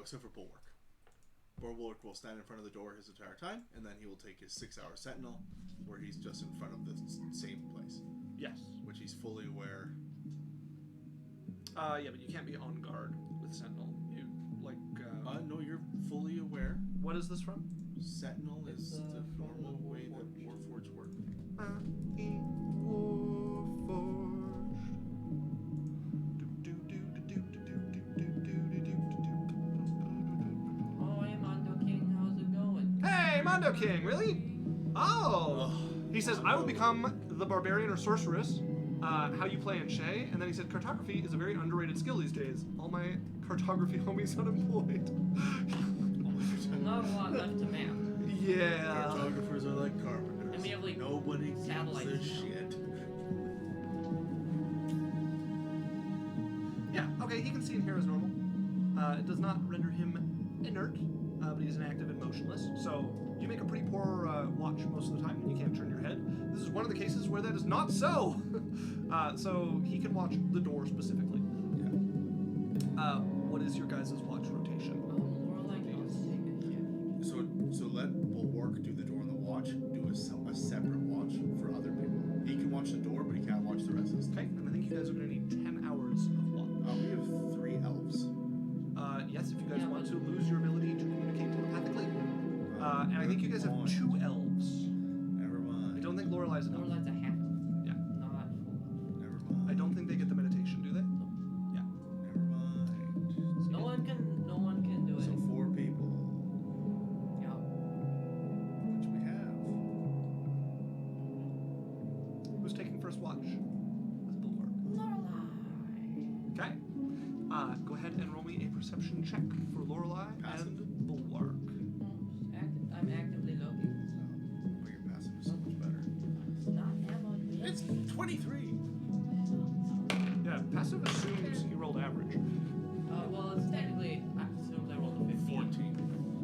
Except for Bulwark. Bulwark will stand in front of the door his entire time, and then he will take his 6-hour sentinel, where he's just in front of the same place, Yes. which he's fully aware. Yeah, but you can't be on guard with Sentinel. You, like, No, you're fully aware. what is this from? Sentinel is the normal way that Warforged work. Oh, hey, Mondo King, how's it going? Hey, Mondo King, really? Oh! He says, I will become the barbarian or sorceress. How you play in Shay. And then he said, cartography is a very underrated skill these days. All my cartography homies unemployed. Not a lot left to map. Yeah. Cartographers are like carpenters. And we have, like, nobody gives satellites a now. shit. Yeah, okay, he can see and hear as normal. It does not render him inert, but he's inactive and motionless. So you make a pretty poor watch most of the time when you can't turn your head. This is one of the cases where that is not so. So he can watch the door specifically. Yeah. What is your guys' watch rotation? Lorelei can also take a shift. So let Bulwark do the door and the watch. Do a separate watch for other people. He can watch the door, but he can't watch the rest of the stuff. Okay, and I think you guys are going to need 10 hours of watch. We have 3 elves. Yes, if you guys Yeah, want but- to lose your ability to communicate telepathically. And I think you guys have 2 elves. Never mind. I don't think Lorelei's enough. Lorelei's a half. Yeah. Not full. Never mind. I don't think they get the meditation, do they? Yeah. Never mind. No one can do it. So 4 people, Yeah. which we have. Who's taking first watch? That's Bulwark. Lorelei. Okay. Go ahead and roll me a perception check for Lorelei Passive. and Bulwark. I'm actively looking. Oh, your passive is so much better. Not have on me. It's 23. Yeah, passive assumes you rolled average. Well, it's technically assumes I rolled a 15. 14.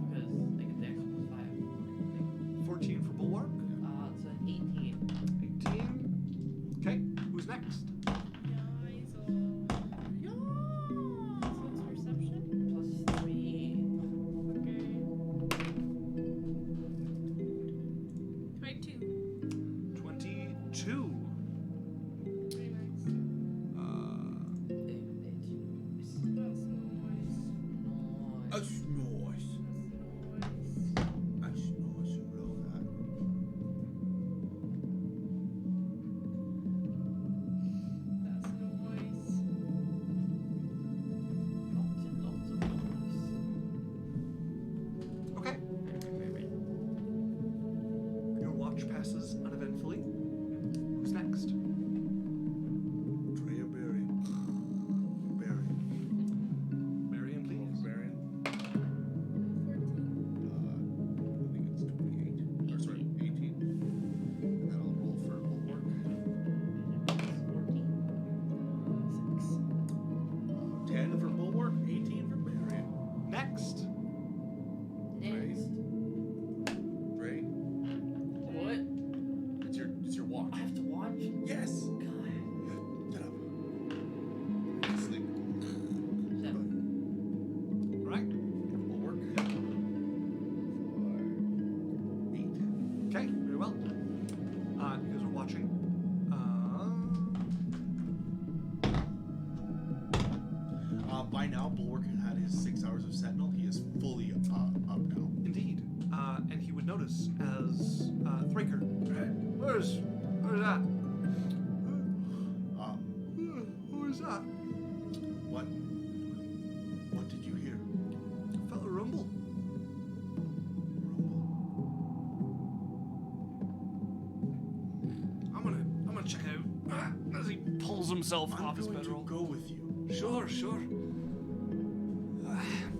Because they can dex plus 5. 14 for Bulwark. It's an 18. 18. Okay, who's next? What's perception? Plus 3. Okay. 22. 22. Very nice. It's That's noise. no noise. Noise. That's noise. Noise. You roll that. That's noise. Lots and lots of noise. Okay. Your watch passes uneventfully. Who's next? Trey or Barry? Barry. Marion, Roll please. for Barry. 14. I think it's 28. Or sorry, 18. And then I'll roll for Bulwark. 6. 10 for Bulwark, 18 for Barry. Next. Next. Ray, What? it's your watch. I have to watch? Yes. God. Get up. Sleep. 7. Right. Bulwark. 8. Okay, very well. You guys are watching. By now, Bulwark had his 6 hours of Sentinel. He is fully up now. Indeed. And he would notice as Thraker. Where's that? Where's that? What did you hear? Felt a rumble. I'm gonna check out. As he pulls himself I'm off his going to bedroll. go with you. Sure.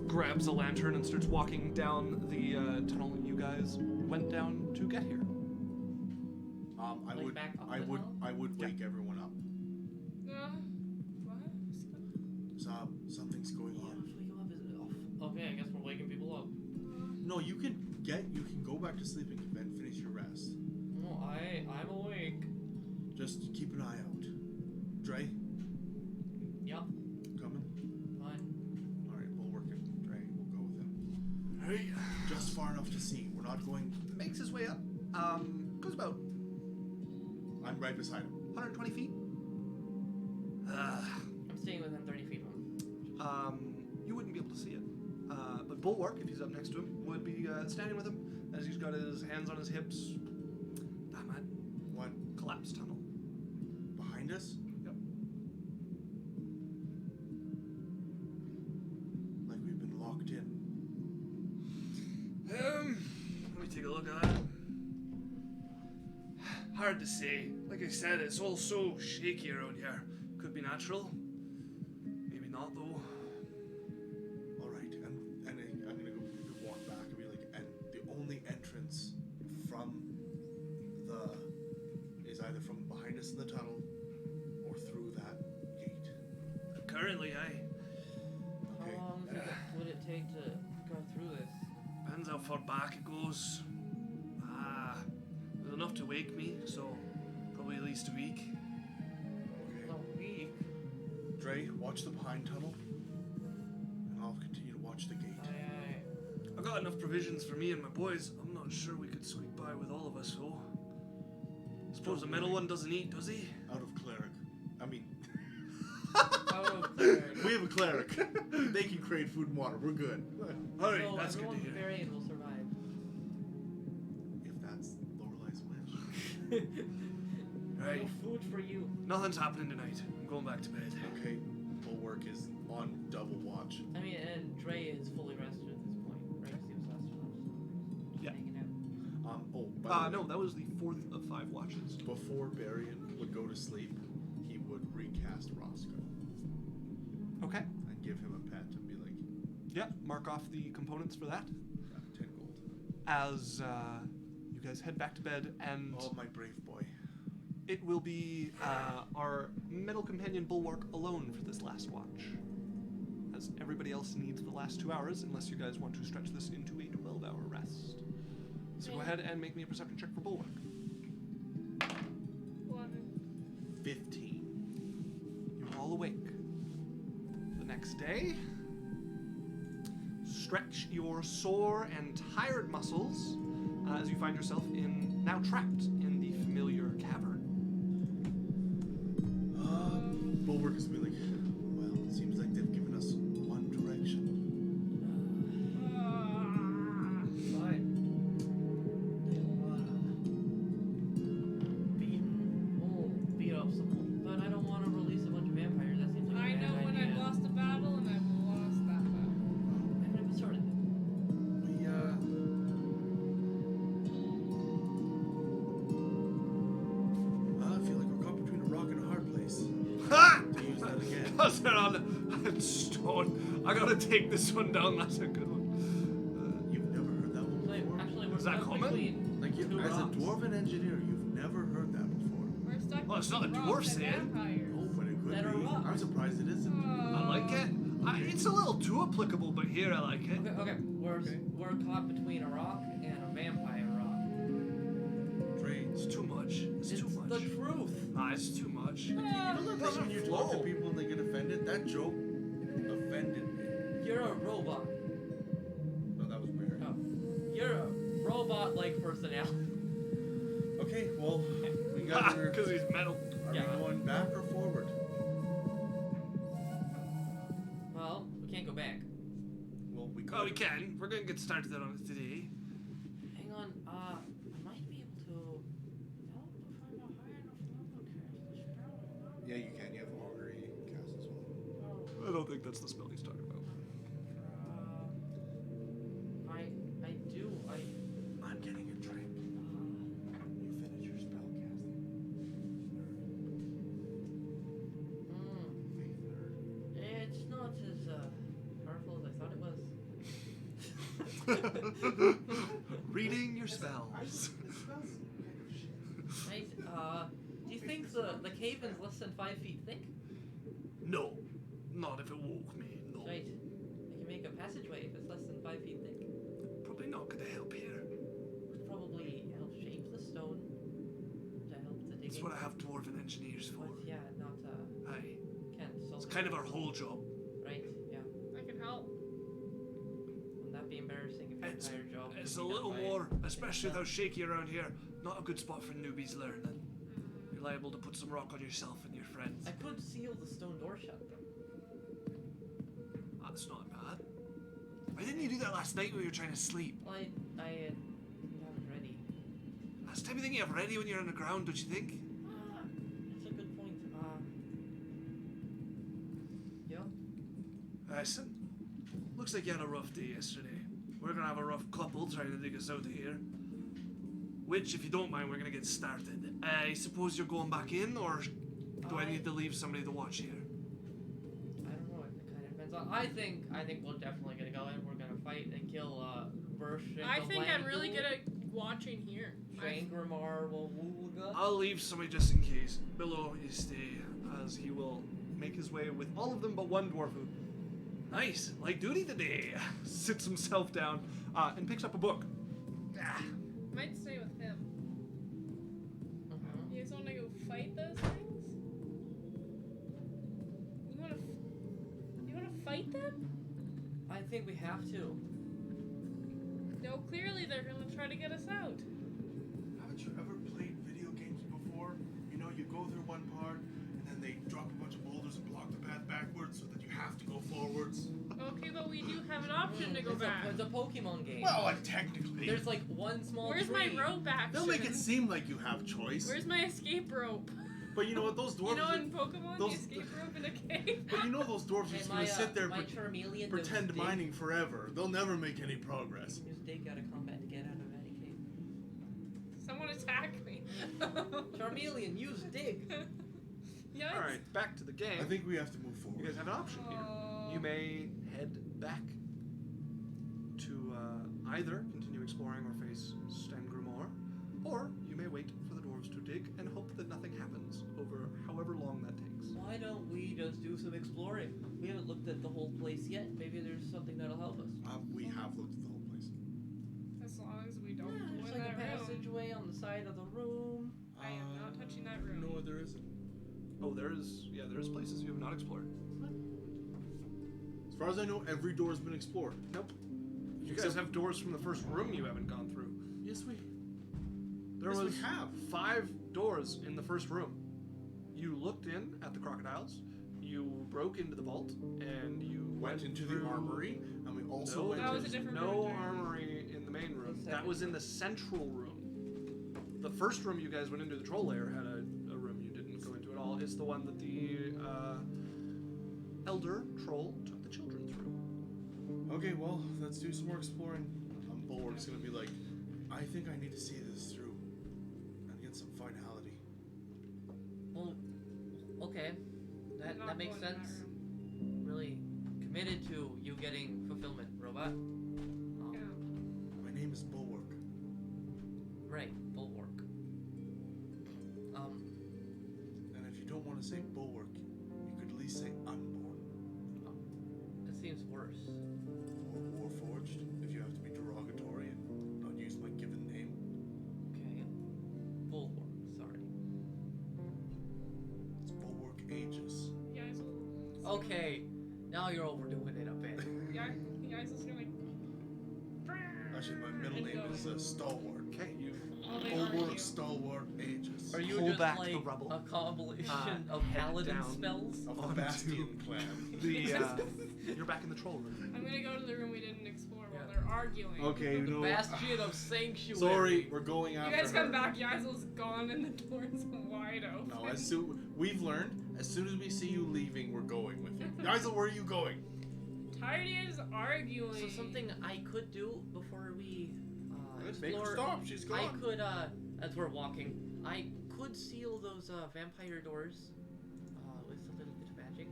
Grabs a lantern and starts walking down the tunnel that you guys went down to get here. Like back up the hill? I would wake everyone up. What? Something's going on. Okay, I guess we're waking people up. No, you can go back to sleep and finish your rest. No, I'm awake. Just keep an eye out. Dre, Yep. coming? Fine. Alright, we'll work it. Dre, we'll go with him. Hey. Just far enough to see. We're not going. Makes his way up. Goes about I'm right beside him. 120 feet. I'm staying within 30 feet from him. You wouldn't be able to see it. But bulwark, if he's up next to him, would be standing with him as he's got his hands on his hips. Damn it. What? Collapse tunnel. Behind us? Yep. Like we've been locked in. Let me take a look at that. Hard to say. Like I said, it's all so shaky around here. Could be natural. Maybe not, though. All right, and I'm gonna go walk back and be like, and the only entrance from is either from behind us in the tunnel or through that gate. Currently, Okay. How long would it take to go through this? depends how far back it goes. There's enough to wake me, so probably at least a week. Okay. A week? Dre, watch the behind tunnel, and I'll continue to watch the gate. Aye. I got enough provisions for me and my boys. I'm not sure we could squeak by with all of us, though. Suppose the middle one doesn't eat, does he? Out of cleric. I mean, Out of cleric. we have a cleric. They can create food and water. We're good. Alright, So that's good to everyone hear. variant will survive. If that's Lorelei's wish. Right. No food for you. Nothing's happening tonight. I'm going back to bed. Okay. Bulwark is on double watch. I mean, and Dre is fully rested at this point, right? 'Cause he was last one. So Yeah. hanging out. By the way, No, that was the 4th of 5 watches. before Barian would go to sleep, he would recast Roscoe Okay. and give him a pet and be like, Yeah, mark off the components for that. 10 gold. As you guys head back to bed, and Oh, my brave boy. it will be our metal companion Bulwark alone for this last watch. As everybody else needs the last 2 hours, unless you guys want to stretch this into a 12-hour rest. So go ahead and make me a perception check for Bulwark. 11. 15. You're all awake. The next day, stretch your sore and tired muscles as you find yourself now trapped in the familiar cavern. Bulwark is be like, well, it seems like they've given us one direction. Fine. Beat up someone. But I don't want to release a bunch of vampires. That seems like a I bad know when idea. I've lost a battle and I've lost that battle. I haven't even started it. I feel like we're caught between a rock and a hard place. Ha! To use that again. Because they're on stone. I gotta take this one down. That's a good one. You've never heard that one So before? actually, we're Is that stuck common? between Like, two as a rocks. dwarven engineer, you've never heard that before. We're stuck Well, it's with not the rocks dwarf and saying. vampires. Oh, but it could That are be. rocks. I'm surprised it isn't. I like it. It's a little too applicable, but here I like it. Okay. We're caught between a rock and a vampire rock. Dre, It's too much. It's too much. the truth. Nah, it's too much. you know that thing doesn't when you talk to flow. people and they get offended? That joke offended me. You're a robot. No, that was Barry. Oh. You're a robot-like personality. Okay, well, we got your... Because he's metal. Are Yeah. we going back or forward? Well, we can't go back. Well, we could. Oh, we can. We're gonna get started on it today. Hang on. I might be able to help if I'm a high enough level to cast the spell. Yeah, you can. You have augury cast as well. I don't think that's the spell he's talking about. I do. I'm getting a drink. You finish your spell casting. It's not as powerful as I thought it was. Reading your spells. Right. Do you think the caven's less than 5 feet thick? No, not if it woke me. No, Right. I can make a passageway if it's less than 5 feet thick. probably not gonna help here. Would probably help shape the stone to help the digging. That's what I have dwarven engineers for. But yeah, not Aye, can't solve it's it. kind of our whole job. Right. Yeah. I can help. Wouldn't that be embarrassing if your It's, entire job? it's could a be done little by more, especially with how yourself? shaky around here. Not a good spot for newbies learning. You're liable to put some rock on yourself and your friends. I could seal the stone door shut. That's not bad. Why didn't you do that last night when you were trying to sleep? Well, I didn't have it ready. Last time you think you have ready when you're on the ground, don't you think? That's a good point. Yeah. Listen, looks like you had a rough day yesterday. We're gonna have a rough couple trying to dig us out of here. Which, if you don't mind, we're gonna get started. I suppose you're going back in, or do I need to leave somebody to watch here? I don't know. It kind of depends on. I think we're definitely gonna go in. We're gonna fight and kill Bursch. I think I'm really good at watching here. Stangremor will woo. I'll leave somebody just in case. Below, you stay, as he will make his way with all of them but one dwarf who, nice, like duty today, sits himself down and picks up a book. Might stay with him. Uh-huh. You guys want to go fight those things? You want to fight them? I think we have to. No, clearly they're gonna try to get us out. Haven't you ever played video games before? You know, you go through one part, and then they drop a bunch of boulders and block the path backwards so that you have to go forwards. Okay, but we do have an option to go It's back. It's a Pokemon game. Well, technically. There's like one small Where's my tree. rope action? They'll make it seem like you have choice. Where's my escape rope? But you know what, those dwarves... You know in Pokemon, those- the escape rope in a cave? But you know those dwarves are Hey, just gonna sit there my Charmeleon pretend knows mining forever. They'll never make any progress. Use dig out of combat to get out of any cave. Someone attack me. Charmeleon, use dig. Yikes. Alright, back to the game. I think we have to move forward. You guys have an option here. You may head back to either continue exploring or face Stangremor, or you may wait for the dwarves to dig and hope that nothing happens over however long that takes. Why don't we just do some exploring? We haven't looked at the whole place yet. Maybe there's something that'll help us. We have looked at the whole place. As long as we don't Yeah, go there's in like a that room. passageway on the side of the room. I am not touching that room. No, there isn't. Oh, there's places you have not explored. As far as I know, every door has been explored. Nope. You guys have doors from the first room you haven't gone through. Yes, we. There Yes, we was have. 5 doors in the first room. You looked in at the crocodiles, you broke into the vault, and you Went into the through- armory, and we also No, went That was a into... different no room. armory in the main room. The That was in second the central room. The first room you guys went into, the troll lair, had a room you didn't go into at all. It's the one that the elder troll took the children through. Okay, well, let's do some more exploring. Bulwark's gonna be like, I think I need to see this through and get some finality. Well, okay. Not That makes going in that sense. room. Really committed to you getting fulfillment, robot. Yeah. My name is Bulwark. Right, bulwark. And if you don't want to say Bulwark, you could at least say Unborn. It seems worse. Or Warforged, if you have to be derogatory and not use my given name. Okay. Bulwark, sorry. It's Bulwark Aegis. You guys will. Okay, now you're overdoing it a bit. You guys will like. Actually, my middle name is Stalwart. Okay, you Oh, they Bulwark argue. Stalwart Aegis. Are you Pull just back like the rubble. a compilation of head paladin down. spells? Of the onto Bastion clan. the you're back in the troll room. I'm gonna go to the room we didn't explore while Yeah. they're arguing. Okay, The no. bastion of sanctuary. Sorry, we're going You after guys her. come back, Yaizel's gone and the door's wide open. No, we've learned, as soon as we see you leaving, we're going with you. Yazel, where are you going? Tired is arguing. So something I could do before we Let's make her explore. stop, she's gone. I could, as we're walking, I could seal those vampire doors with a little bit of magic.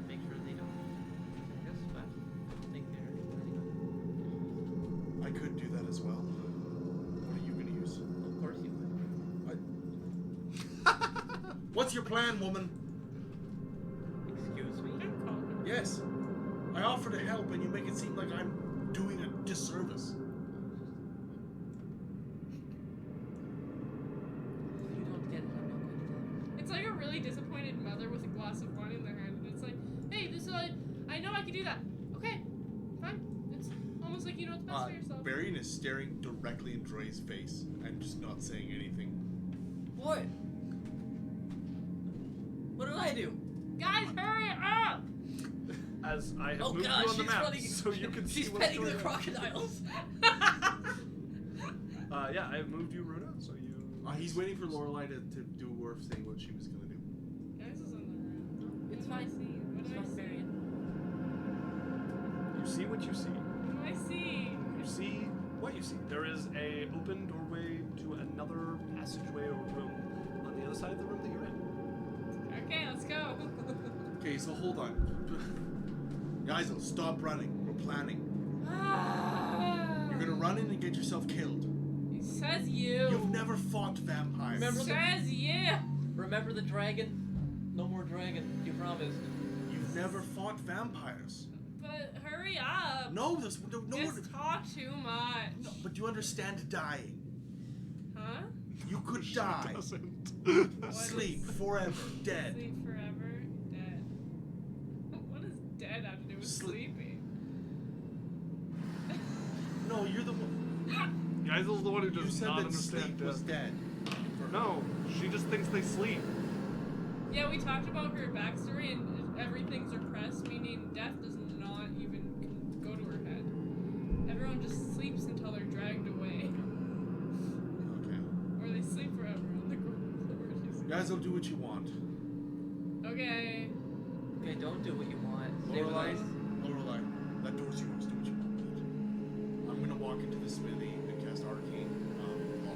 Make sure they don't. I guess, but I don't think they're planning on. I could do that as well. What are you gonna use? Of course you would. What's your plan, woman? Excuse me. Don't call him. Yes. I offer to help and you make it seem like I'm doing a disservice. If you don't get it, I'm not going to tell you. It's like a really disappointed mother with a glass of wine in their hand, and it's like, hey, this is I know I can do that. Okay, fine. It's almost like you know what's best for yourself. Barian is staring directly in Dre's face and just not saying anything. What? What did I do? Guys, hurry up! as I have Oh moved gosh, you on the she's map running. so you can see She's what's petting going the on. crocodiles. Yeah, I have moved you, Runa, so you... He's waiting for Lorelei to do Worf saying what she was gonna do. Guys is in the room. It's What do I fine. see? What It's do I fine, see? Marion. You see what you see. What do I see? You see what you see. There is a open doorway to another passageway or room on the other side of the room that you're in. Okay, let's go. Okay, so hold on. Guys, stop running. We're planning. You're gonna run in and get yourself killed. It says you. You've never fought vampires. Remember It says you. Remember the dragon? No more dragon. You promised. You've never fought vampires. But hurry up. No, this no Just one. talk too much. No, but you understand dying. Huh? You could die. Doesn't. What Sleep is- forever. Dead. Sleep forever. Dead. What does dead have to do with Sleep. sleeping? No, you're the one. Geisel's the one who You does said not that understand sleep was death. dead. No, she just thinks they sleep. Yeah, we talked about her backstory and everything's repressed, meaning death does not even go to her head. Everyone just sleeps until they're dragged away. Okay. Or they sleep forever on the ground. Guys, will do what you want. Okay. Okay, don't do what you want. Lorelei, Stabilize. Lorelei, that door's yours. Do what you want with it. I'm gonna walk into the smithy and cast arcane lock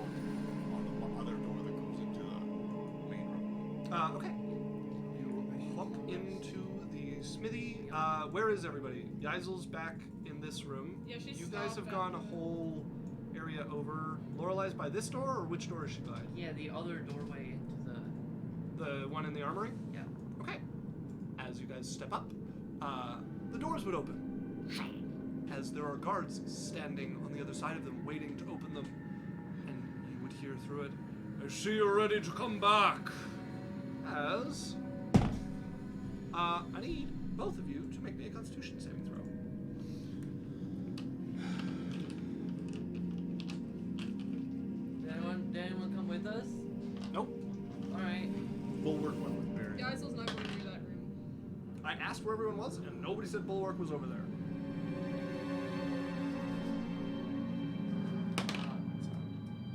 on the other door that goes into the main room. Okay. You walk into the smithy. Where is everybody? Geisel's back in this room. Yeah, she's You guys have stopped gone a at- whole area over. Lorelei's by this door, or which door is she by? Yeah, the other doorway into the. The one in the armory? Yeah. Okay. As you guys step up, the doors would open. As there are guards standing on the other side of them, waiting to open them. And you would hear through it, I see you're ready to come back. As... I need both of you to make me a Constitution saving throw. Did anyone come with us? Nope. Alright. Bulwark went with Barry. Geisel's not going through that room. I asked where everyone was, and nobody said Bulwark was over there.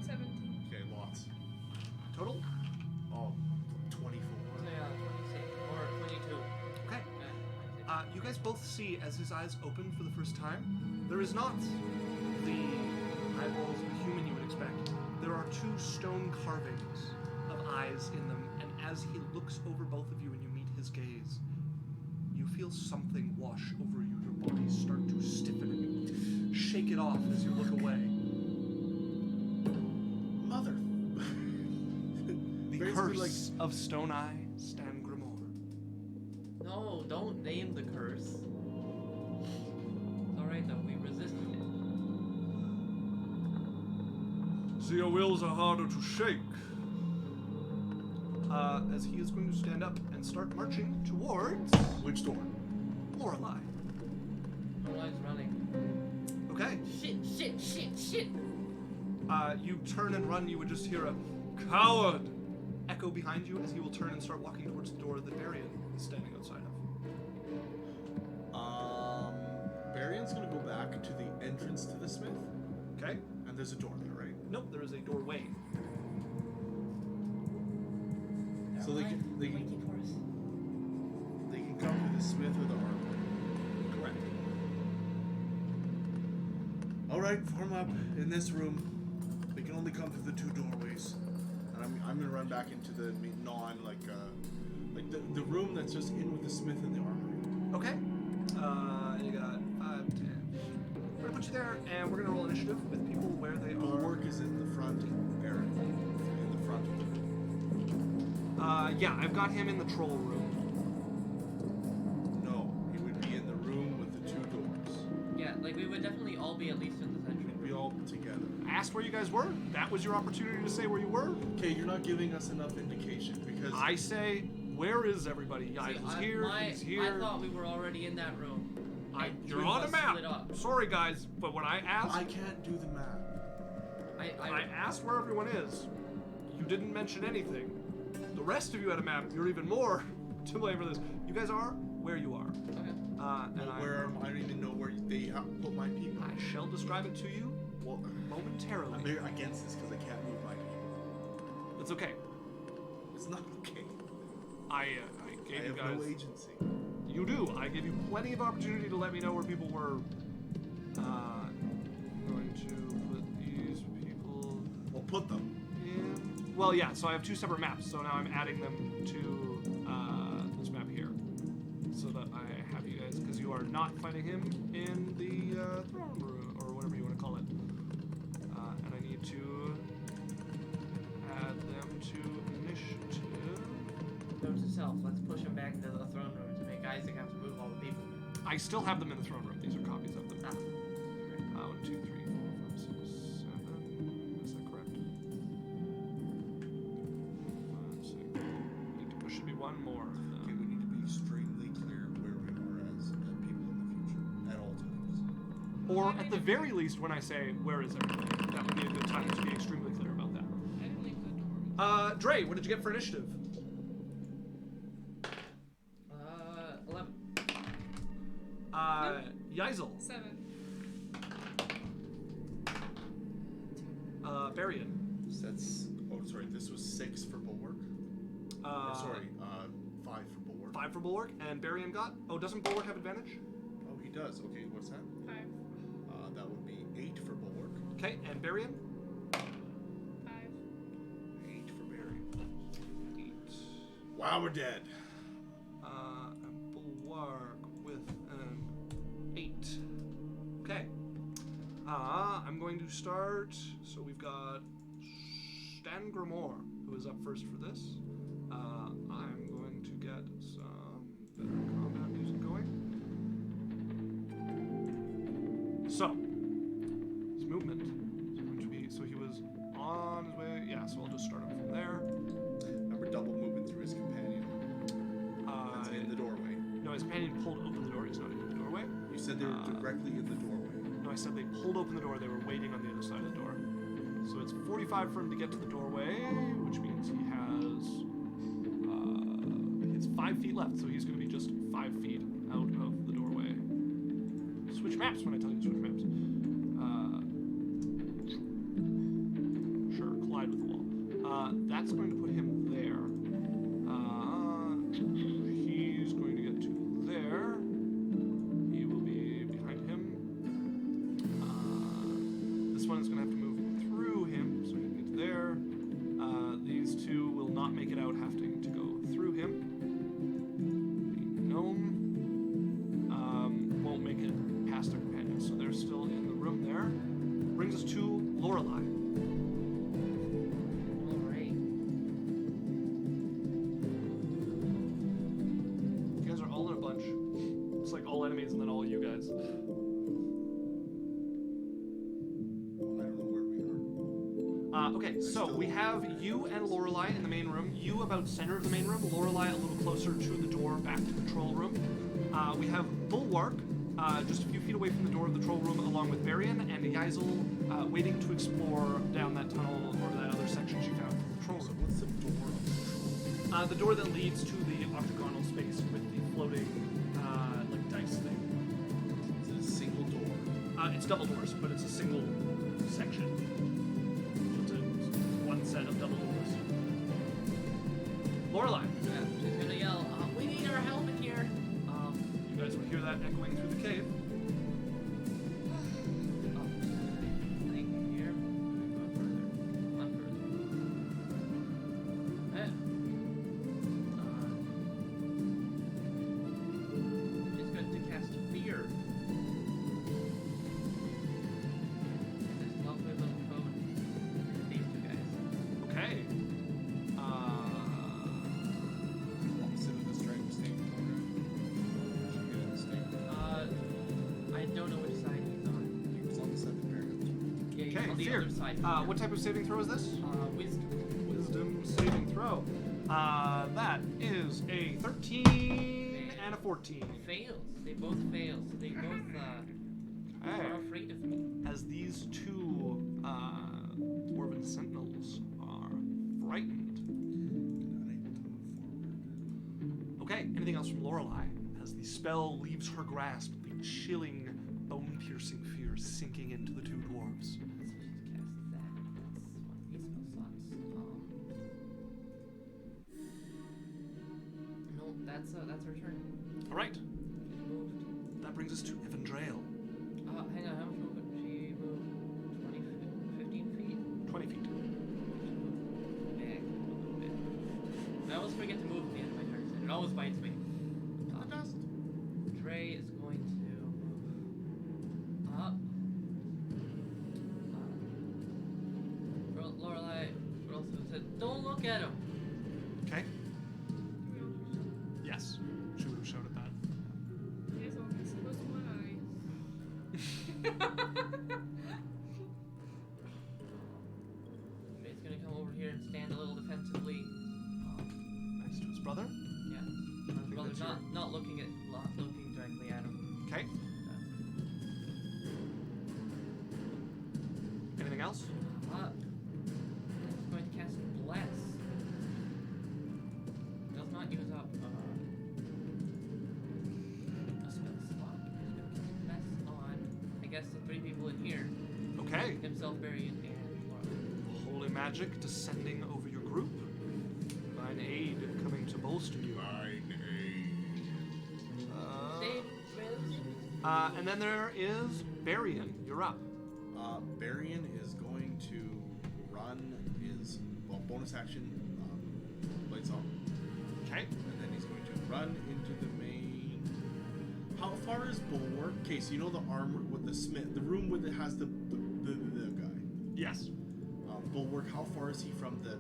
17. Okay, lots. Total? Oh, 24. Yeah, 26. Or 22. Okay. Yeah, You guys both see, as his eyes open for the first time, there is not the eyeballs of a human you would expect. There are two stone carvings of eyes in them, and as he looks over both of you and you meet his gaze, you feel something wash over you. Your bodies start to stiffen and you shake it off as you look away. Mother. The Barry's curse been like, of Stone Eye Stangremor. No, don't name the curse. It's alright though, we resisted it. Their wills are harder to shake. As he is going to stand up and start marching towards which door? Lorelei. Lorelai's running. Okay. Shit. You turn and run, you would just hear a coward echo behind you as he will turn and start walking towards the door that Varian is standing outside of. Barion's gonna go back to the entrance to the smith, Okay? and there's a door there, right? Nope, there is a doorway. So they can waiting for us. they can come to the smith or the armory. Correct. All right, form up in this room. They can only come through the two doorways, and I'm gonna run back into the like the room that's just in with the smith and the armory. Okay. You got 5, 10. We're gonna put you there, and we're gonna roll initiative with people where they are. Bulwark is in the front, Aaron, in the front of the room. Yeah, I've got him in the troll room. No, he would be in the room with the two doors. Yeah, like we would definitely all be at least in the center. We'd be all together. I asked where you guys were. That was your opportunity to say where you were. Okay, you're not giving us enough indication because I say, where is everybody? Gisel's here, he's here. I thought we were already in that room. And You're two on of a us map. split up. Sorry, guys, but when I asked, I can't do the math. I asked where everyone is. You didn't mention anything. The rest of you had a map. You're even more to blame for this. You guys are where you are. Okay. And Where am I? don't even know where they have put my people. I shall describe it to you Well, momentarily. I'm very against this because I can't move my people. It's okay. It's not okay. I I gave you have guys. no agency. You do. I gave you plenty of opportunity to let me know where people were. I'm going to put these people Well, put them. in. Well, yeah. So I have two separate maps. So now I'm adding them to this map here, so that I have you guys, because you are not fighting him in the throne room or whatever you want to call it. And I need to add them to initiative. Note to self, let's push him back into the throne room to make Isaac have to move all the people. I still have them in the throne room. These are copies of them. Ah. 1, 2, 3, 4, 5, 6, 7. Is that correct? 5, 6. There should be one more of Okay, them. we need to be extremely clear where we are as people in the future at all times. Or at the very least, when I say, where is everybody? That would be a good time to be extremely clear about that. I didn't leave the door. Dre, what did you get for initiative? 11. Yeisel. 7. Barian. So that's. Oh, sorry. This was 6 for bulwark. Or sorry, 5 for bulwark. 5 for Bulwark, and Barian got? Oh, doesn't Bulwark have advantage? Oh, he does. Okay, what's that? 5. That would be 8 for bulwark. Okay, and Barian? 5. 8 for Barry. 8. Wow, we're dead. And Bulwark with an 8. Okay. I'm going to start. So we've got Stangremor, who is up first for this. I'm going to get some better combat music going. So, his movement is going to be. So he was on his way. Yeah, so I'll just start him from there. Remember double movement through his companion. That's in the doorway. No, his companion pulled open the door. He's not in the doorway. You said they were directly in the doorway. No, I said they pulled open the door. They were waiting on the other side of the door. So it's 45 for him to get to the doorway, which means he has it's 5 feet left. So he's going to be just 5 feet out of the doorway. Switch maps when I tell you to switch maps. Sure, collide with the wall. That's going to put him there. He's going to get to there. He will be behind him. This one is going to have to move through him, so he can get to there. These two will not make it out, having to go through him. The gnome won't make it past their companions, so they're still in the room there. Brings us to Lorelei. Alright. You guys are all in a bunch. It's like all enemies and then all you guys. Well, I don't know where we are. Okay, so we have you and Lorelei in the main room. You about center of the main room. Lorelei a little closer to the door back to the troll room. We have Bulwark just a few feet away from the door of the troll room, along with Barian and Yeisel waiting to explore down that tunnel or that other section she found from the troll So room. what's the door of the troll? The door that leads to the octagonal space with the floating like dice thing. Is it a single door? It's double doors, but it's a single section. So it's one set of double doors. Lorelei, Yeah, she's gonna yell, we need our help in here. you guys will hear that echoing through the cave. I think here. Go further. One further. It's good to cast fear. This lovely little cone. These two guys. Okay. Opposite of the strength staying should get in the stake. I don't know which side he's on. He was on the side of Barry. Yeah, he's Okay, on the fear. other side. What type of saving throw is this? Wisdom. Wisdom saving throw. That is a 13 and a 14. Fails. They both fail. So they both Okay. are afraid of me. As these two dwarven sentinels are frightened. Unable to move forward. Okay, anything else from Lorelei as the spell leaves her grasp, the chilling, bone-piercing fear sinking into the two dwarves. That's one of the spell slots. No, that's her turn. All right, She moved. that brings us to Evandrail. Hang on, how much movement? She moved 20, 15 feet? 20 feet. Back a little bit. I always forget to move at the end of my turns, and it always bites me. It does. Trey is going to move up. Lorelei also said, "Don't look at him." Okay. Yes, she would have shouted that. Yes, I'll be supposed to one eye. Trey's gonna come over here and stand a little defensively. Next to his brother. Yeah. His brother's not looking directly at him. Okay. Anything else? He's going to cast Bless. Does not use up a spell slot. He's going to cast Bless on, I guess, the three people in here. Okay. Himself, Barry, and Lorelei. Holy magic descending over your group. Divine aid coming to bolster you. Save, Riz. And then there is Barian. You're up. Barian is going to run his bonus action blade song, Okay. and then he's going to run into the main. How far is Bulwark? Okay, so you know the armor with the smith, the room with it has the guy. Yes. Bulwark. How far is he from the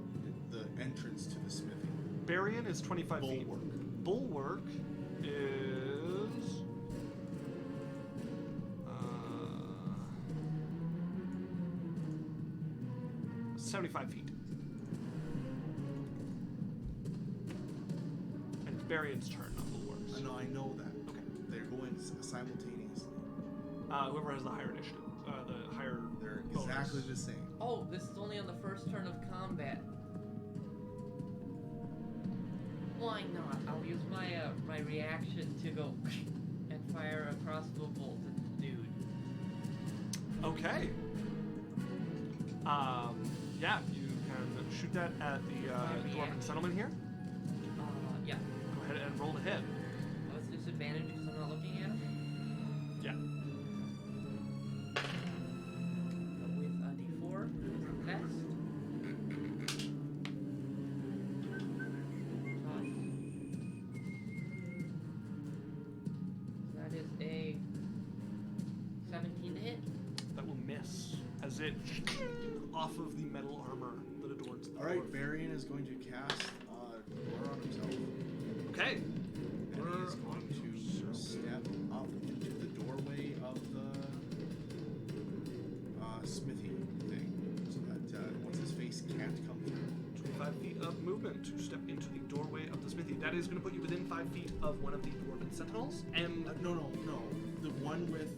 entrance to the smithy? Barian is 25 feet. Bulwark. Bulwark is 75 feet. And it's Barian's turn, not Bulwark's. No, I know that. Okay. They're going simultaneously. Whoever has the higher initiative, the higher. They're bonus. exactly the same. Oh, this is only on the first turn of combat. Why not? I'll use my my reaction to go and fire a crossbow bolt at the dude. Okay. Yeah, you can shoot that at the dwarven settlement here. Yeah. Go ahead and roll to hit. Oh, it's disadvantage because I'm not looking at him. Yeah. With a D4, best. That is a 17 to hit. That will miss as it off of the metal armor that adorns the All right, dwarf. Varian is going to cast Roar on himself, Okay. and he is going to step up into the doorway of the smithy thing, so that once his face can't come through. 25 feet of movement to step into the doorway of the smithy. That is going to put you within 5 feet of one of the dwarven sentinels. And No, the one with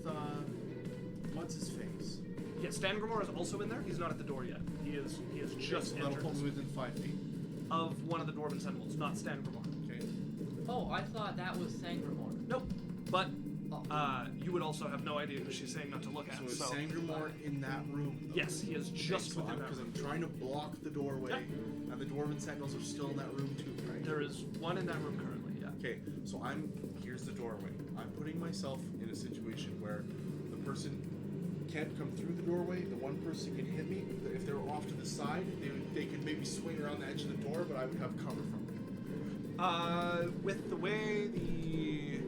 what's his face? yeah, Stangremor is also in there. He's not at the door yet. He is just So that'll entered put me within 5 feet. of one of the dwarven sentinels, not Stangremor. Okay. Oh, I thought that was Sangramore. Nope. But Oh. you would also have no idea who she's saying not to look at. So is So Sangramore in that room? Though? yes, he is just within that because room. I'm trying to block the doorway, Yep. and the dwarven sentinels are still in that room too, right? There is one in that room currently. Yeah. Okay, so here's the doorway. I'm putting myself in a situation where the person can't come through the doorway. The one person can hit me. If they're off to the side, they can maybe swing around the edge of the door, but I would have cover from them. With the way the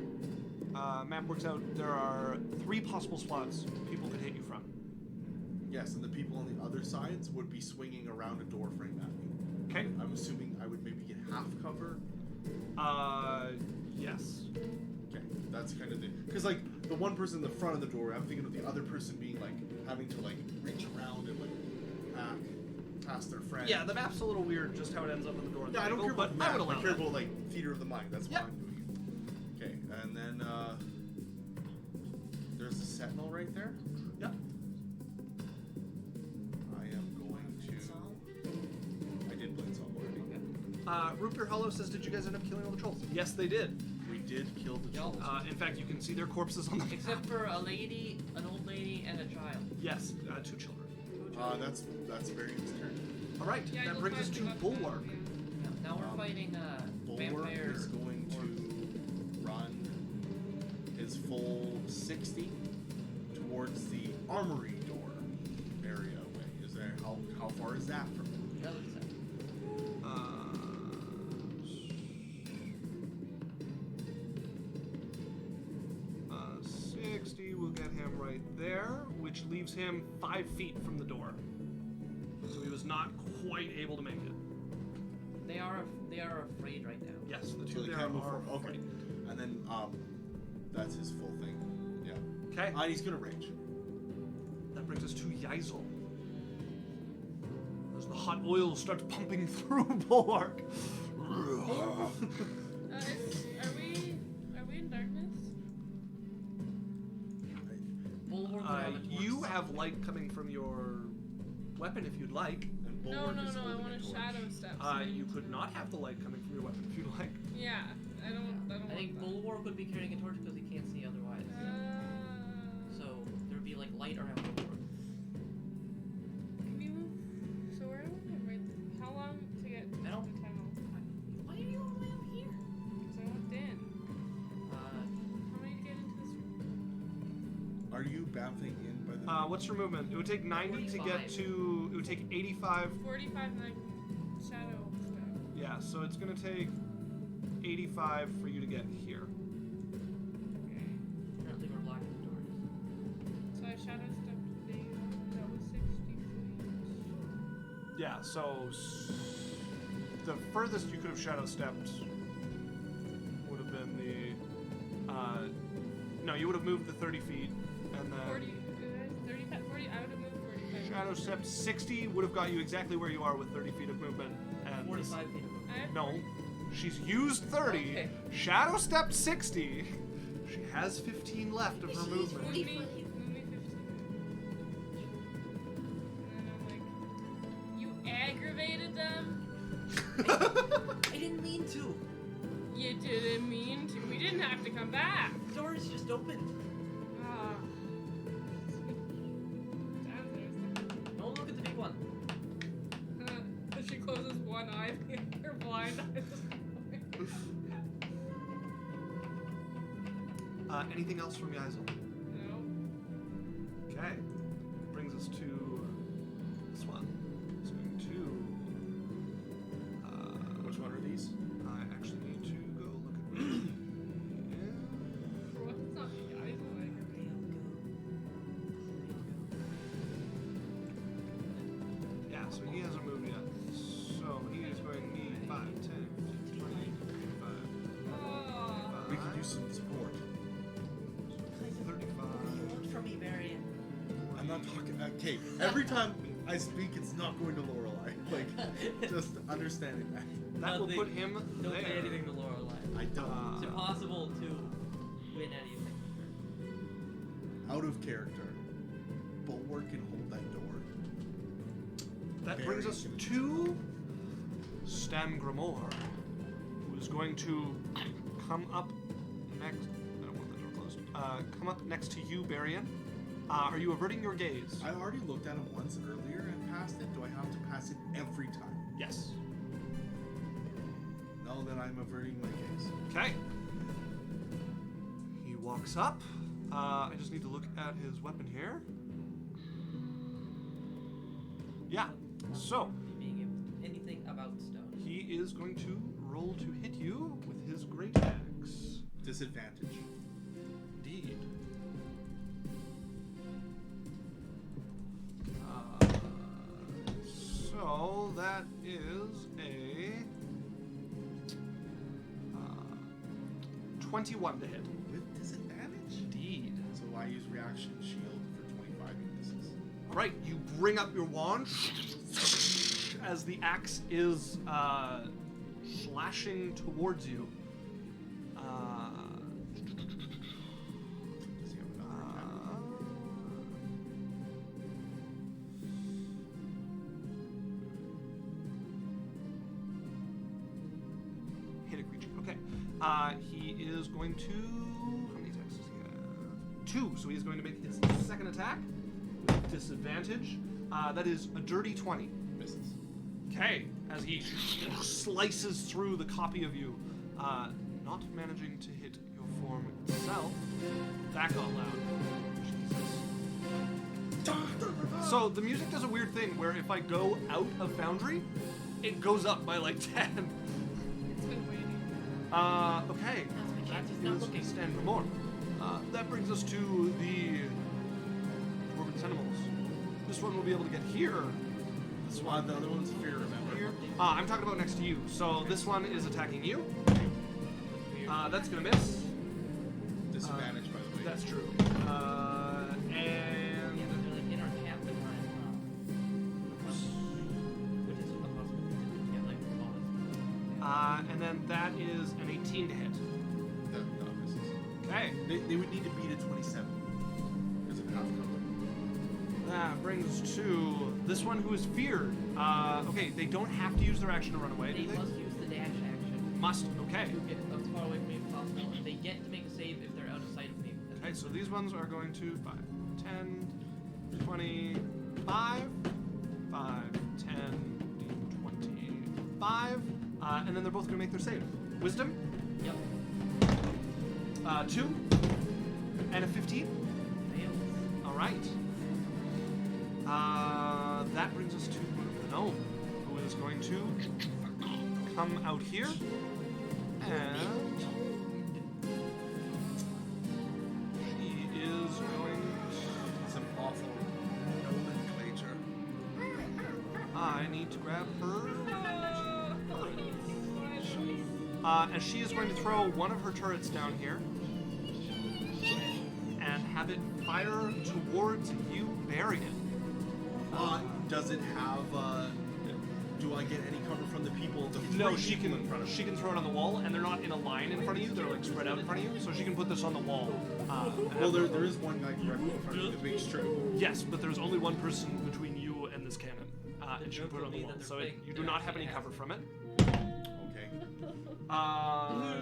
map works out, there are 3 possible spots people could hit you from. Yes, and the people on the other sides would be swinging around a door frame at me. Okay. I'm assuming I would maybe get half cover. Yes. Okay, that's kind of the because like the one person in the front of the door, I'm thinking of the other person being like having to like reach around and like past their friend. Yeah, the map's a little weird, just how it ends up in the door. Yeah, I don't care but about I map. would I allow care that. about like theater of the mind. That's Yep. why I'm doing it. Okay, and then there's the sentinel right there. Yep. I am going to. I did blitz all already. Root Beer Hollow says, did you guys end up killing all the trolls? Yes, they did. We did. did kill the Yo. children. In fact, you can see their corpses on the Except for a lady, an old lady, and a child. Yes, 2 children. That's Varian's turn. All right, Yeah, that you'll brings us find to the weapon, Bulwark. yeah. Now we're fighting Bulwark vampire. is going to run his full 60 towards the armory door area away. Is there how far is that from him? That looks like- Uh, 60 will get him right there, which leaves him 5 feet from the door. So he was not quite able to make it. They are afraid right now. Yes, the So two they there can't move are forward. Okay. afraid. And then that's his full thing. Yeah. Okay, And he's gonna range. that brings us to Yeisel. As the hot oil starts pumping through Bulwark. Are we in darkness? Bulwark would have a torch You somewhere. have light coming from your weapon if you'd like. And No, Bulwark no, is no. I holding want a a torch. shadow step. You could not have the light coming from your weapon if you'd like. Yeah, I don't I think want Bulwark would be carrying a torch because he can't see otherwise. that. So there'd be like light around Bulwark. Can you move? So where am I? Right there. How long to get I don't- the tunnel? Why are you all the way up here? Because I walked in. How many to get into this room? Are you bouncing in by the What's your movement? It would take 90 to get 45. to. It would take 85. 45 and like shadow stuff. Yeah, so it's gonna take 85 for you to get here. Okay. Apparently we're blocking the doors. So I shadow stepped the that was 60 feet. Yeah, so the furthest you could have shadow stepped would have been the. No, you would have moved the 30 feet, and then 40, 35, 40. I would have moved 45. shadow step 60 would have got you exactly where you are with 30 feet of movement. And 45 feet of movement. I have No, 40. she's used 30. Okay. Shadow stepped 60. She has 15 left of her She's movement. Move me 45. 15. And then I'm like, you aggravated them? I didn't mean to. You didn't mean to. We didn't have to come back. The doors just opened. Ah. Don't look at the big one. She closes one eye, her blind eye just going. Anything else from Yeisel? No. Okay. Brings us to this one. It's going to. Which one are these? I actually need to go look at where he is. What's not the eyes like? Yeah, so he hasn't moved yet. So he is going to need 5, 10, 15, 20, 25, Oh. We could use some support. 35. Look for me, Varian. I'm not talking. Okay, every time I speak, it's not going to Lorelei. Like, just understanding that. That will Nothing. put him Don't there. say anything to Lorelei. I don't. It's impossible to win anything. Out of character. Bulwark can hold that door. That brings us to Stangremor, who is going to come up next. I don't want the door closed. Come up next to you, Barian. Are you averting your gaze? I already looked at it once earlier and passed it. Do I have to pass it every time? Yes. No, then I'm averting my gaze. Okay. He walks up. I just need to look at his weapon here. Yeah. So Being able to do anything about stone. he is going to roll to hit you with his great axe. Disadvantage. Indeed. So that is a 21 to hit. With disadvantage? Indeed. So I use reaction shield for 25 misses. All right, you bring up your wand as the axe is slashing towards you. Does he have another attack? Hit a creature. Okay. He is going to... How many attacks does he have? 2. So he's going to make his second attack with disadvantage. That is a dirty 20. Misses. Okay, as he slices through the copy of you, not managing to hit your form itself. That got loud. Jesus. So the music does a weird thing where if I go out of Foundry, it goes up by like 10. It's been waiting. Okay. That's my chance. He's That not is looking. Stangremor. That brings us to the dwarven sentinels. This one will be able to get here. This one, The other one's fear, remember? here. I'm talking about next to you. So this one is attacking you. That's gonna miss. Disadvantage, by the way. That's true. Yeah, but they're like in our camp and we're which is a possibility that we can't like pause. And then that is an 18 to hit. That misses. Okay. They would need to beat a 27 because of half cover. That brings to this one who is feared. Okay, they don't have to use their action to run away, They do they? must use the dash action Must. Okay. to get as far away from me as possible. And they get to make a save if they're out of sight of me. Okay, so these ones are going to 5, 10, 20, 5, 10, 25. And then they're both going to make their save. Wisdom, Yep. 2, and a 15. Fails. All right. That brings us to the gnome, who is going to come out here and she is going. Some awful nomenclature. I need to grab her. And she is going to throw one of her turrets down here and have it fire towards you, Varian. Does it have? Do I get any cover from the people? The No, three she people in front can. of me? She can throw it on the wall, and they're not in a line in front of you. They're like spread out in front of you, so she can put this on the wall. And Well, have- there is one guy directly in front of me, the big strip. Yes, but there's only one person between you and this cannon, and she can put it on the Me wall. that they're So playing- you do they're not have any actually cover from it. Okay.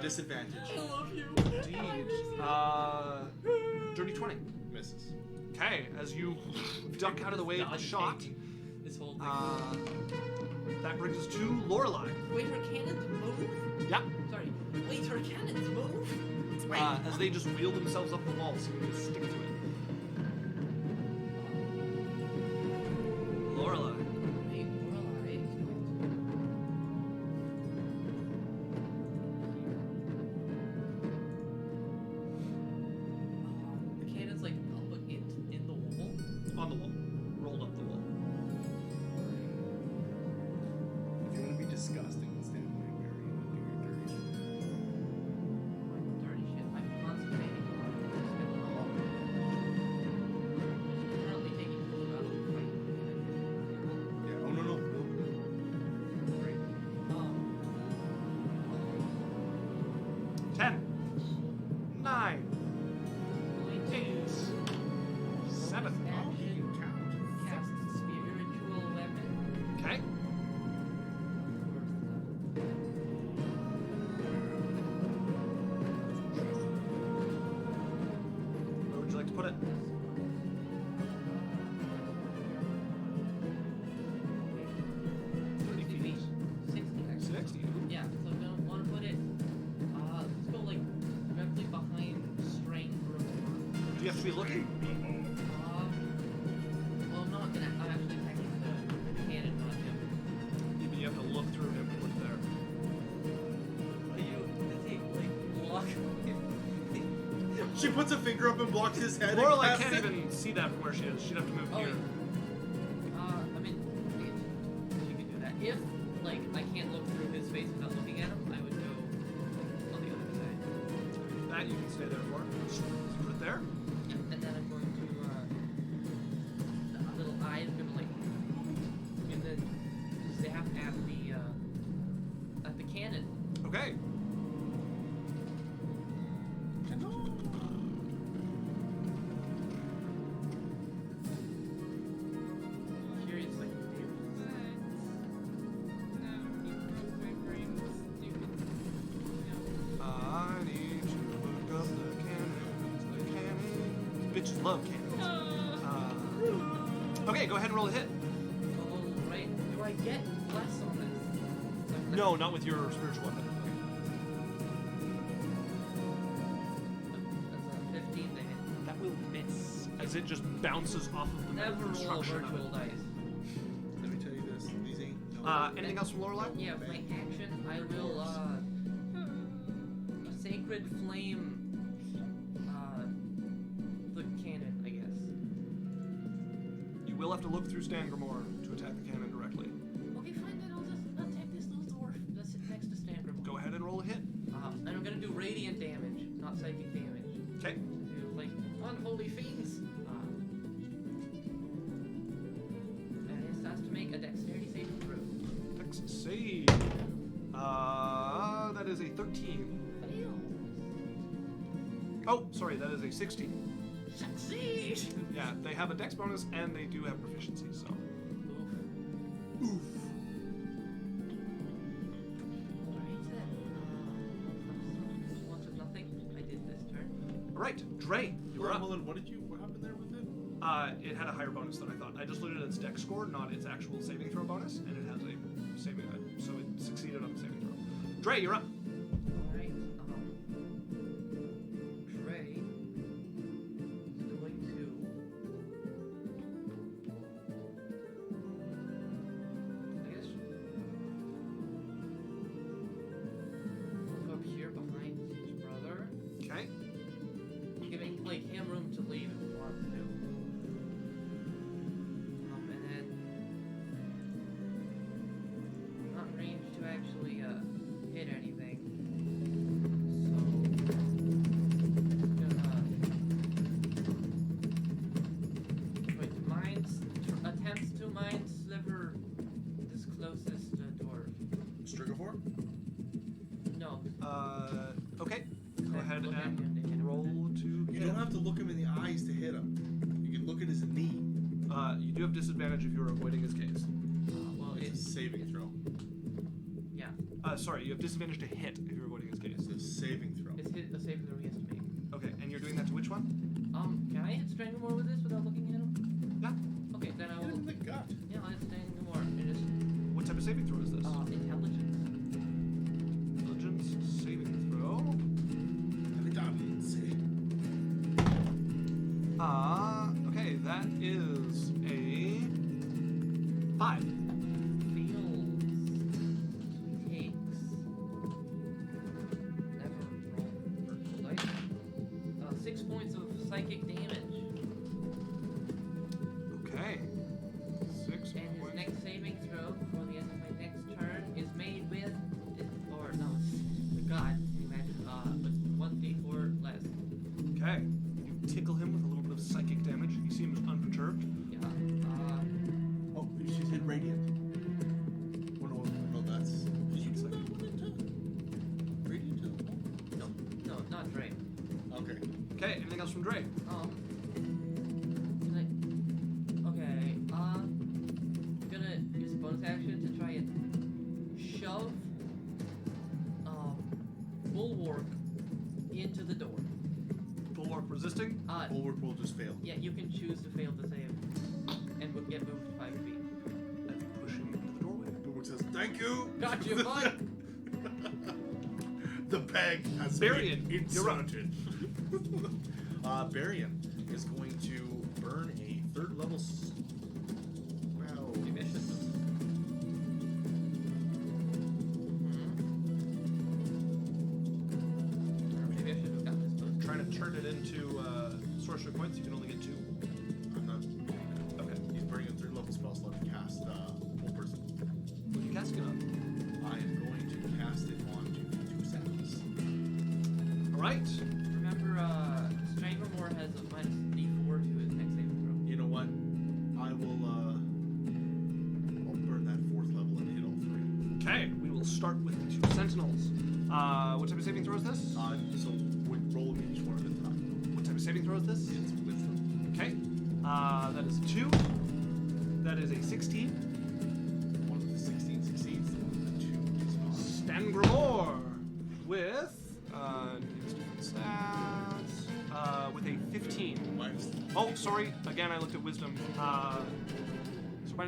Disadvantage. Indeed. Dirty 20. Misses. Okay, as you duck out of the way of the shot, This whole thing. that brings us to Lorelei. Wait, her cannons move? Yeah. Sorry. Wait, her cannons move? As they just wheel themselves up the wall, so you just stick to it. Lorelei. Wait, Lorelei is going to. The cannon's like up in the wall. On the wall. Rolled up the wall. If you want to be disgusting, stand like Barry and do your dirty shit. Dirty shit. I'm concentrating on currently taking full out of the fight. Yeah. Oh no. Great. 10. 9. Going to 8. 7. action cast spiritual weapon. Okay. Where would you like to put it? 30 feet. 60 actually. 60. Yeah, so I don't want to put it. Let's go like directly behind Stangremor. Do you have to be looking? Well, I'm not gonna. I'm actually attacking the cannon, not him. Even you have to look through him to put it there. Are you? Does he like block? She puts a finger up and blocks his head. Lorelei and can't casts it. even see that from where she is. She'd have to move Oh, here. I mean, if you can do that. If like I can't look through his face without looking at him, I would go on the other side. That you can stay there for. Just put it there. And then I'm going to the little eye is gonna like in the zap at the cannon. Okay. Curious like No, he broke my brain. Stupid. No. I need to Okay, go ahead and roll a hit. Alright. Do I get less on this? No, not with your spiritual weapon. That's a 15 to hit. That will miss, as it just bounces off of the metal Never roll a construction of virtual it. dice. Let me tell you this. These ain't no. Anything else from Lorelei? Yeah, with my action, I will, Sacred Flame, the cannon, I guess. You will have to look through Stangremor to attack the cannon directly. Okay, fine, then I'll just attack this little dwarf that's next to Stangremor. Go ahead and roll a hit. And I'm gonna do radiant damage, not psychic damage. Okay. Do, like, unholy fiends. And it starts to make a dexterity saving throw. Dex save. That is a 13. Fail. Oh, sorry, that is a 16. Succeed! Yeah, they have a dex bonus and they do have proficiency, so. Oof. Oof. Alright then. Much of nothing. I did this turn. Alright, Dre, you're up. Hold on, what happened there with it? It had a higher bonus than I thought. I just looked at its dex score, not its actual saving throw bonus, and it has a saving, so it succeeded on the saving throw. Dre, you're up. Alright, Trey is going to I guess look up here behind his brother. Okay. Giving like him room to leave if he wants to. And then not in range to actually hit anything. So attempts to mind sliver this closest dwarf. Strigger No. Okay. Go ahead Look at and him to hit him. roll to You hit. don't have to look him in the eyes to hit him. You can look at his knee. You do have disadvantage if you're avoiding his gaze. Well, It's a saving throw. yeah. Sorry, you have disadvantage to hit if you're avoiding his gaze. It's a saving throw. It's hit a saving throw he has to make. Okay, and you're doing that to which one? Can I hit Stranglemore with this without looking at him? Yeah. Okay, then I Hit him will. in the gut. Yeah, I'll hit Stranglemore. It is What type of saving throw is this? intelligence. Intelligence saving throw. Okay, that is a 5. Fails. Takes. Never roll virtual dice. 6 points of psychic damage. Okay. 6 And his points. next saving throw before the end of my next turn is made with, or no, God, imagine, with 1d4 less. Okay. You tickle him with a little bit of psychic damage. He seems unperturbed. Yeah. Oh, she's hit radiant. Oh, no, that's. Did you Psychic. radiant too? No. No, not Dre. Okay. Okay, anything else from Dre? Can I, okay, I'm gonna use a bonus action to try and shove, Bulwark into the door. Bulwark resisting? Bulwark will just fail. Yeah, you can choose to fail the save, and would get moved 5 feet. And push him into the doorway. Bulwark says, "Thank you." Got you, bud. The bag has Barian, been you're up. inserted. Barian is going to burn a 3rd level spell. Maybe I should. Maybe I should have got this post. Trying to turn it into sorcery points. You can only get 2. I'm not. Okay. He's burning a 3rd level spell slot to cast whole person. What are you casting it on? I am going to cast it onto the 2 sounds. Alright. Remember, Stranglemore has a minus d4 to his next saving throw. You know what? I will I'll burn that 4th level and hit all 3. Okay, we will start with the 2 sentinels. What type of saving throw is this? So we roll each one at a time. What type of saving throw is this? It's wisdom. Okay. That is a 2. That is a 16. One with the 16 succeeds, the one with the 2 does not. Stangremor with his different stats. With a 15. Minus. Oh, Oh, sorry. Again, I looked at wisdom. So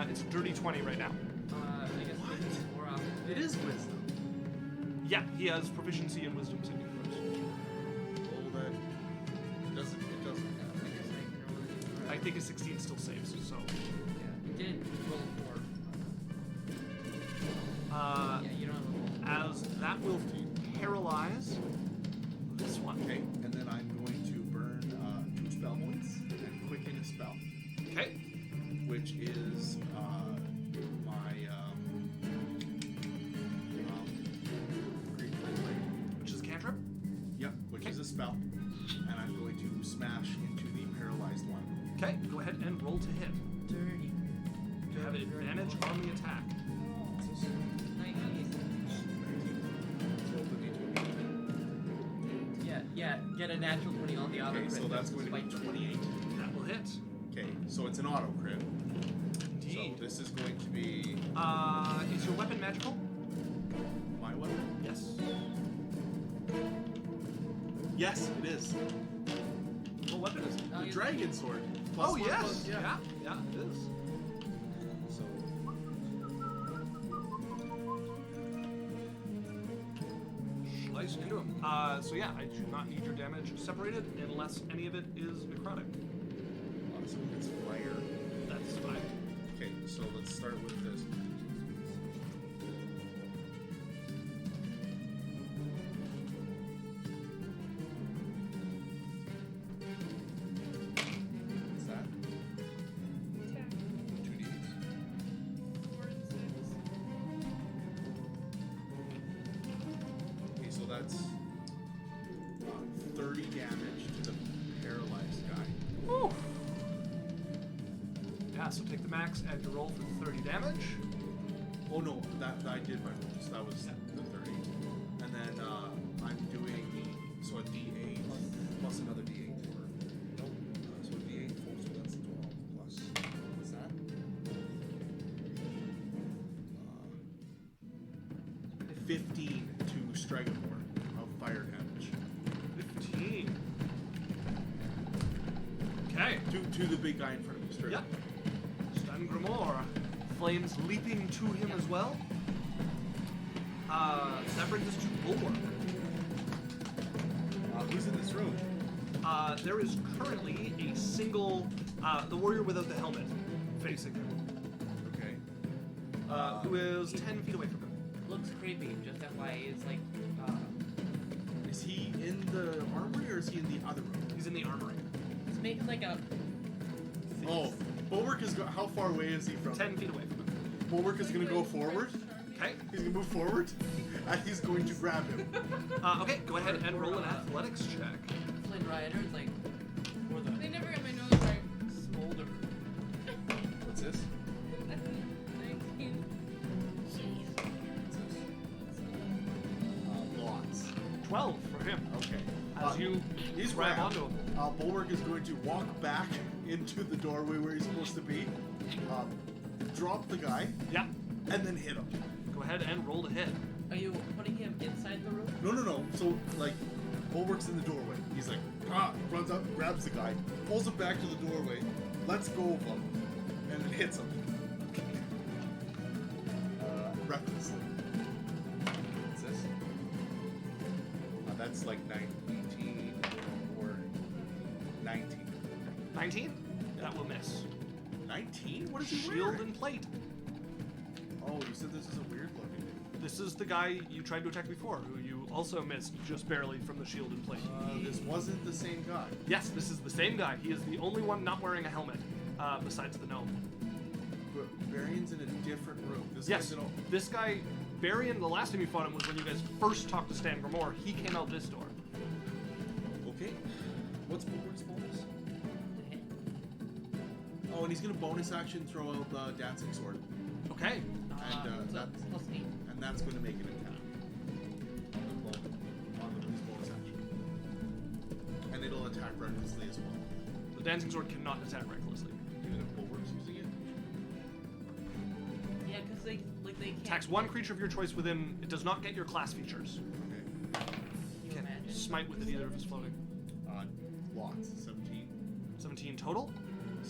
it's a dirty 20 right now. I guess What? this is more often. It is wisdom. Yeah, he has proficiency in wisdom saving throws. Well, then it doesn't. I guess I can roll it. I think a 16 still saves. So, Yeah, you did roll 4. uh, Yeah, you don't have a roll. as that will paralyze this one. Okay, and then I'm going to burn 2 spell points and quicken a spell, Okay. which is my Green Flame Blade. Which is a cantrip. Yep, which is a spell, and I'm going to smash into the paralyzed one. Okay, go ahead and roll to hit. Dirty. You have advantage on the attack. 19. Yeah, get a natural 20 on the auto Okay, crit. so that's going to be Spike. 28. That will hit. Okay, so it's an auto crit. Indeed. So this is going to be Is your weapon magical? my weapon. Yes. Yes, it is. What weapon is it? Oh, The you- dragon sword. Plus Oh, one, yes. plus- Yeah, it is. So Slice into him. So yeah, I do not need your damage separated unless any of it is necrotic. so it's fire. That's fine. Okay, so let's start with this. What's that? 2d8. 4 and 6. Okay, so that's 30 damage to the paralyzed guy. Woo. Yeah, so take the max, add your roll for the 30 damage. Oh no, that I did my rolls. That was the 30. And then I'm doing so a d8 plus another d8 for nope. So a d8 4, so that's 12 plus what's that? 15 to Stangremor of fire damage. 15. Okay. To the big guy in front of me, straight Yep. up. Stangremor. Flames leaping to him as well. That brings us to Bulwark. Who's in this room? There is currently a single, the warrior without the helmet, facing him, Okay. who is 10 feet away from him. Looks creepy, just FYI. It's like, Is he in the armory or is he in the other room? He's in the armory. it's making like a. Oh, Bulwark is how far away is he from? 10 feet away from him. Bulwark is gonna go forward. Okay. He's gonna move forward, and he's going to grab him. Okay, go ahead and roll an athletics check. Flynn Rider, it's like. For the They never got my nose right. smolder. What's this? 19. Lots. 12 for him. Okay. As you he's grab grabbed. onto him. Bulwark is going to walk back into the doorway where he's supposed to be, drop the guy, Yeah. and then hit him. Go ahead and roll to hit. Are you putting him inside the room? No. So, like, Bulwark's in the doorway. He's like, runs up, grabs the guy, pulls him back to the doorway, lets go of him, and then hits him. Recklessly. What's this? That's like 19 or 19. 19? That will miss. 19? What is he Shield wearing? and plate. Oh, you said this is a weird looking dude. This is the guy you tried to attack before, who you also missed just barely from the shield and plate. This wasn't the same guy. Yes, this is the same guy. He is the only one not wearing a helmet, besides the gnome. But Varian's in a different room. This Yes, guy's in a... this guy, Barian, the last time you fought him was when you guys first talked to Stangremor. He came out this door. Okay. What's Bulwark's bonus? Oh, and he's gonna bonus action throw out the dancing sword. Okay. And, so it's plus 8. And that's gonna make an attack. On his bonus action. And it'll attack recklessly as well. The dancing sword cannot attack recklessly. Even if Bulwark's using it? Yeah, because they can't. Attacks one creature of your choice within. It does not get your class features. Okay. You Can't imagine? smite with it either if it's floating. Lots. 17. 17. 17 total.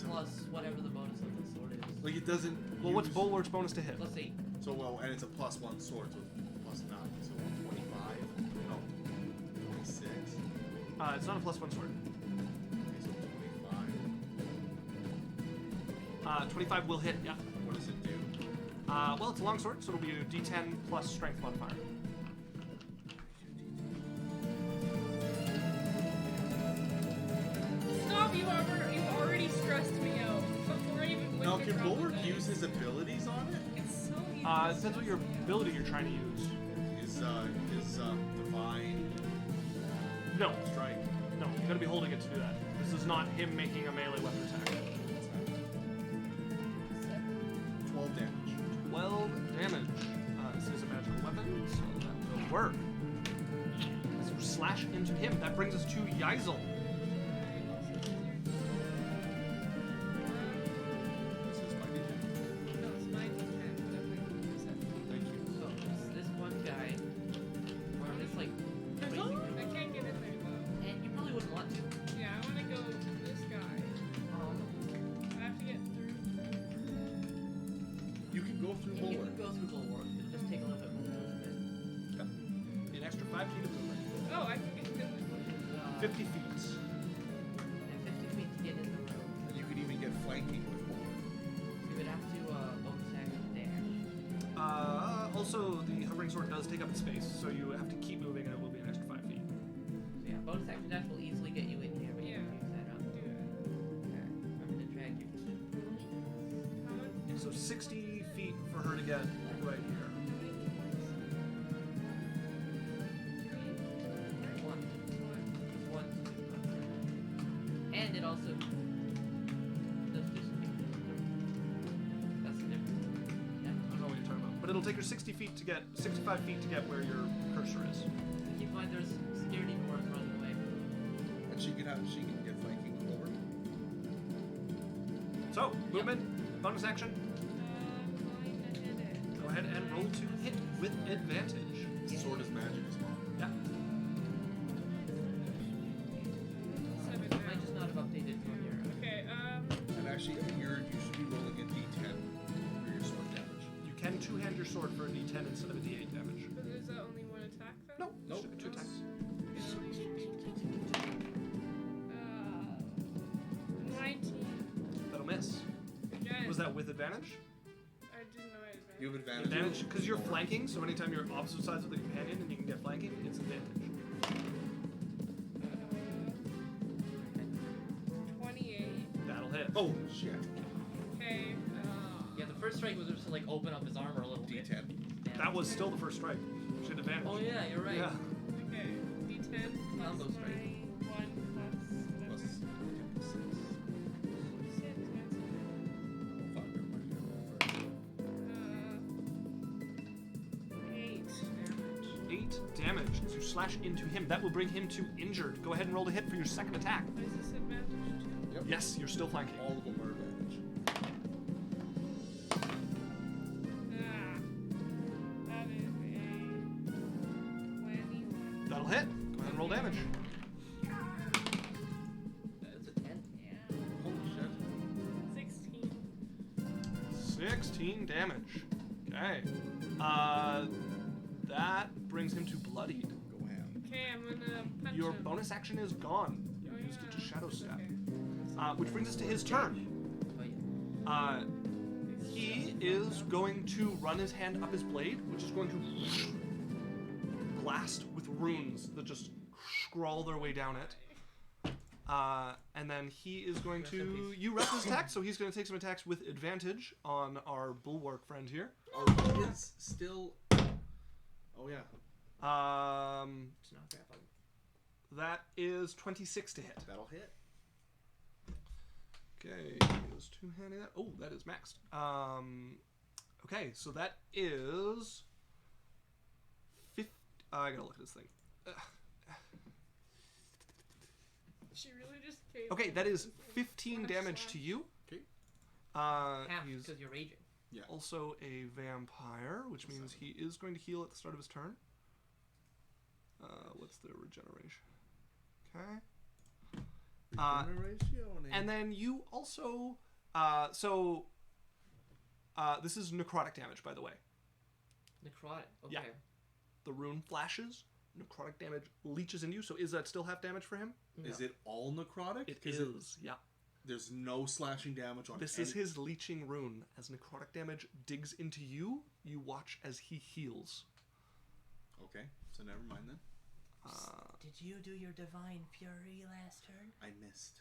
Plus whatever the bonus of the sword is. Like it doesn't. Well, what's use- Bulwark's bonus to hit? Plus 8. So well, and it's a +1 sword, so plus 9. So 25. No, 26. It's not a +1 sword. Okay, so 25. 25 will hit, yeah. What does it do? Well, it's a longsword, so it'll be a d10 plus strength modifier. Stop! You already stressed me out before I even went Now, to can drop Bulwark the use dice. his abilities on it? It's so easy. It depends what your ability you're trying to use. His divine No, strike. no, you gotta be holding it to do that. This is not him making a melee weapon attack. 12 damage. 12 damage. This is a magical weapon, so that will work. So slash into him. That brings us to Yeisel. This is my D10. No, it's my D10. Thank you. So this one guy, or this like crazy I group, can't get in there though. and you probably wouldn't want to. Yeah, I want to go with this guy. I have to get through. You can go through You Bulwark. can go through Bulwark. It'll just take a little bit more. An extra 5 feet of movement. Oh, I can get through. 50 feet. And 50 feet to get in the room. And you can even get flanking with Bulwark. You would have to bonus action dash. Also, the hovering sword does take up its space, so you have to keep moving, and it will be an extra 5 feet. So yeah, bonus action dash will easily get you in here, but you Yeah. can use that up. Do it. Okay, remember to drag your How much? So 60 feet for her to get right here. one. One. And it also does do something. That's the difference. Yeah. I don't know what you're talking about. But it'll take her 65 feet to get where your cursor is. Keep in mind there's scaredy dwarves running away. And she can get flanking with Bulwark. So, movement, bonus action. Fine, I did it. Go ahead and roll to hit with advantage. The sword is magic as well. Yeah. 7 I now. might just not have updated from your. Okay, And actually, you should be rolling a D10 for your sword damage. You can two-hand your sword for a d10 instead of a d8 damage. but is that only one attack then? No, Nope. just 2 attacks. 19. That'll miss. Again. Was that with advantage? I didn't know I had You have advantage. Advantage, because you're flanking, so anytime you're opposite sides of the companion and you can get flanking, it's advantage. 28. That'll hit. Oh shit. Okay. Yeah, the first strike was just to like open up his armor a little bit. D10. Yeah. That was still the first strike. She had advantage. Oh yeah, you're right. Yeah. Okay. D10 plus Combo strike. my 1 plus Plus whatever. 6. Fuck, everybody. 8 damage. 8 damage. So you slash into him. That will bring him to injured. Go ahead and roll to hit for your second attack. Is this advantage too? Yep. Yes, you're still flanking. All of them are advantage. That is a 21. That'll hit. Go ahead and roll damage. That's a 10. Yeah. Holy shit. 16. 16 damage. Okay. That brings him to bloodied. Go ham. Okay, I'm gonna punch Your him. bonus action is gone. You Oh, used it to yeah. shadow step. Okay. Which brings us to his turn. Oh yeah. He is going to run his hand up his blade, which is going to blast with runes that just scrawl their way down it. And then he is going Rest in to. peace. You rest his attack, so he's going to take some attacks with advantage on our bulwark friend here. Oh, he is still. Oh yeah. It's not grappling. That is 26 to hit. That'll hit. Okay, he is two-handing that. Oh, that is maxed. Okay, so that is. I gotta look at this thing. She really just came. Okay, that is 15 Slash, damage slash. to you. Okay. Half He's because you're raging. Yeah. also a vampire, which means he is going to heal at the start of his turn. What's the regeneration? Okay. And then you also, this is necrotic damage, by the way. Necrotic. Okay. Yeah. The rune flashes. Necrotic damage leeches into you. So is that still half damage for him? No. Is it all necrotic? It is. Yeah. There's no slashing damage on This is his leeching rune. As necrotic damage digs into you, you watch as he heals. Okay, so never mind then. Did you do your divine fury last turn? I missed.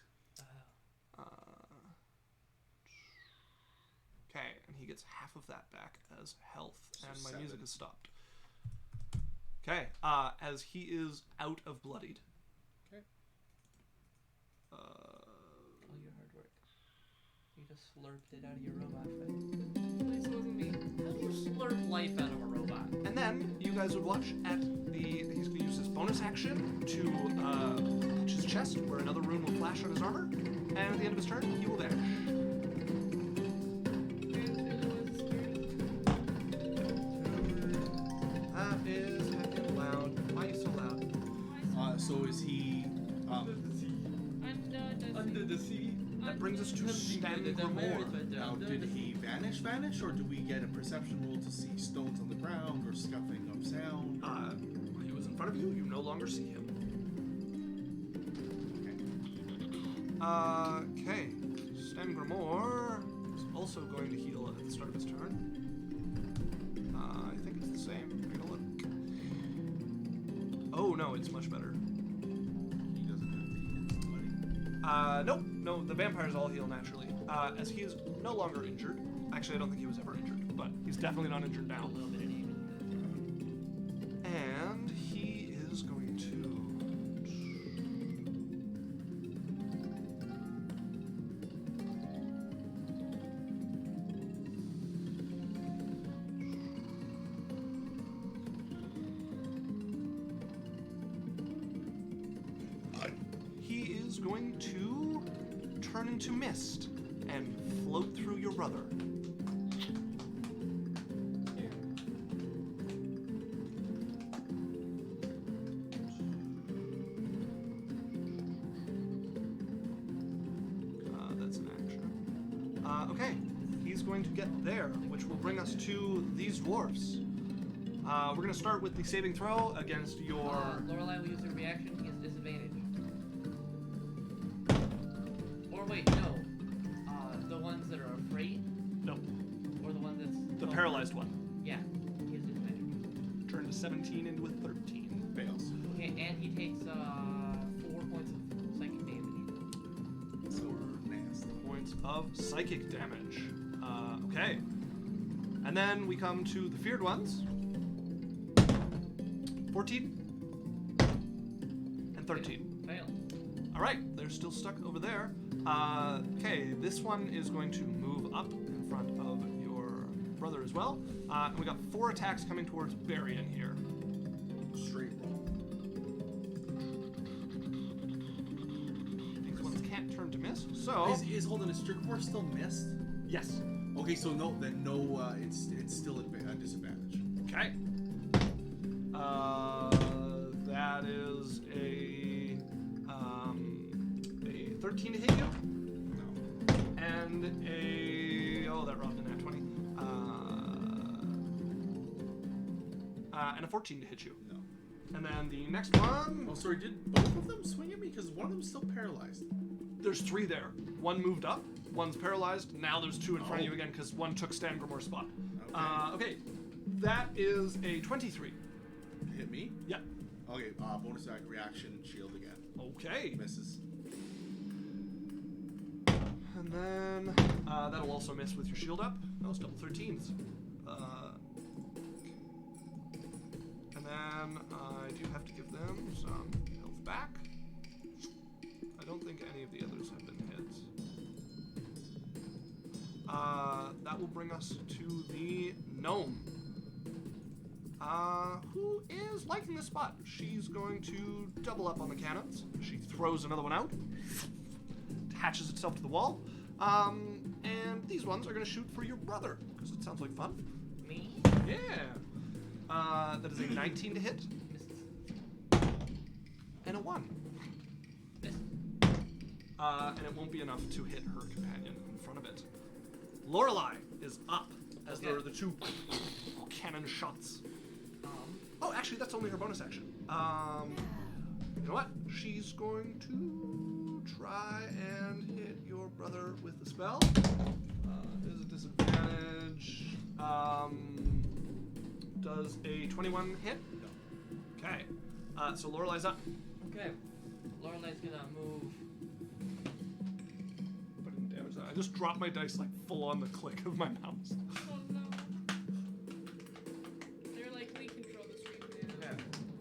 Okay, and he gets half of that back as health, So and my 7. music has stopped. Okay, as he is out of bloodied. Okay. All your hard work. You just slurped it out of your robot face. Please wasn't me. How do you slurp life out of a robot? And then you guys would watch at he's going to use his bonus action to touch his chest, where another rune will flash on his armor, and at the end of his turn, he will vanish. That is heckin' loud. Why are you so loud? So is he? Under the sea. That brings us to Stangremor. Now, did he vanish, or do we get a perception roll to see stones on the ground or scuffing of sound? He was in front of you. You no longer see him. Okay. Stangremor is also going to heal at the start of his turn. I think it's the same. I'm gonna look. Oh no, it's much better. He doesn't have to hit somebody. Nope. No, the vampires all heal naturally. As he is no longer injured. Actually, I don't think he was ever injured, but he's definitely not injured now. A little bit of damage. And he is going to. He is going to turn into mist and float through your brother. That's an action. Okay, he's going to get there, which will bring us to these dwarfs. We're going to start with the saving throw against your... Lorelei will use her reaction. He has disadvantage. Or wait, no. The ones that are afraid, No, or the one that's the paralyzed one. Yeah, he has disadvantage. Turned a 17 into a 13. Fails. Okay, and he takes 4 points of psychic damage. So nasty. Points of psychic damage. Okay. And then we come to the feared ones. 14 and 13. Fail. All right, they're still stuck over there. Okay, this one is going to move up in front of your brother as well. And we got 4 attacks coming towards Barian here. Straight roll. These ones can't turn to miss, so Is holding a Strickmore still missed? yes. Okay, so no, it's still a disadvantage. Okay. That is a 13 to hit you, No. and that robbed a nat 20, and a 14 to hit you. No. And then the next one, Oh, sorry, did both of them swing at me? Because one of them's still paralyzed. there's 3 there. One moved up, one's paralyzed. Now there's 2 in front of you Oh. again because one took Stangremor's spot. Okay. Okay, that is a 23. Hit me? Yeah. Okay, bonus act reaction, shield again. Okay. Misses. And then that'll also miss with your shield up. Those double 13s. And then I do have to give them some health back. I don't think any of the others have been hits. That will bring us to the gnome. Who is liking this spot? She's going to double up on the cannons. She throws another one out. Attaches itself to the wall. And these ones are going to shoot for your brother, because it sounds like fun. Me? Yeah. That is a 19 to hit, Misses. and a 1. Miss. and it won't be enough to hit her companion in front of it. Lorelei is up as there are the two cannon shots. Oh, actually, that's only her bonus action. You know what? She's going to try and hit your brother with the spell. There's a disadvantage. Does a 21 hit? No. Okay. So Lorelei's up. Okay. Lorelei's gonna move. Putting damage. I just dropped my dice like full on the click of my mouse. Oh no. They're likely control this week, man.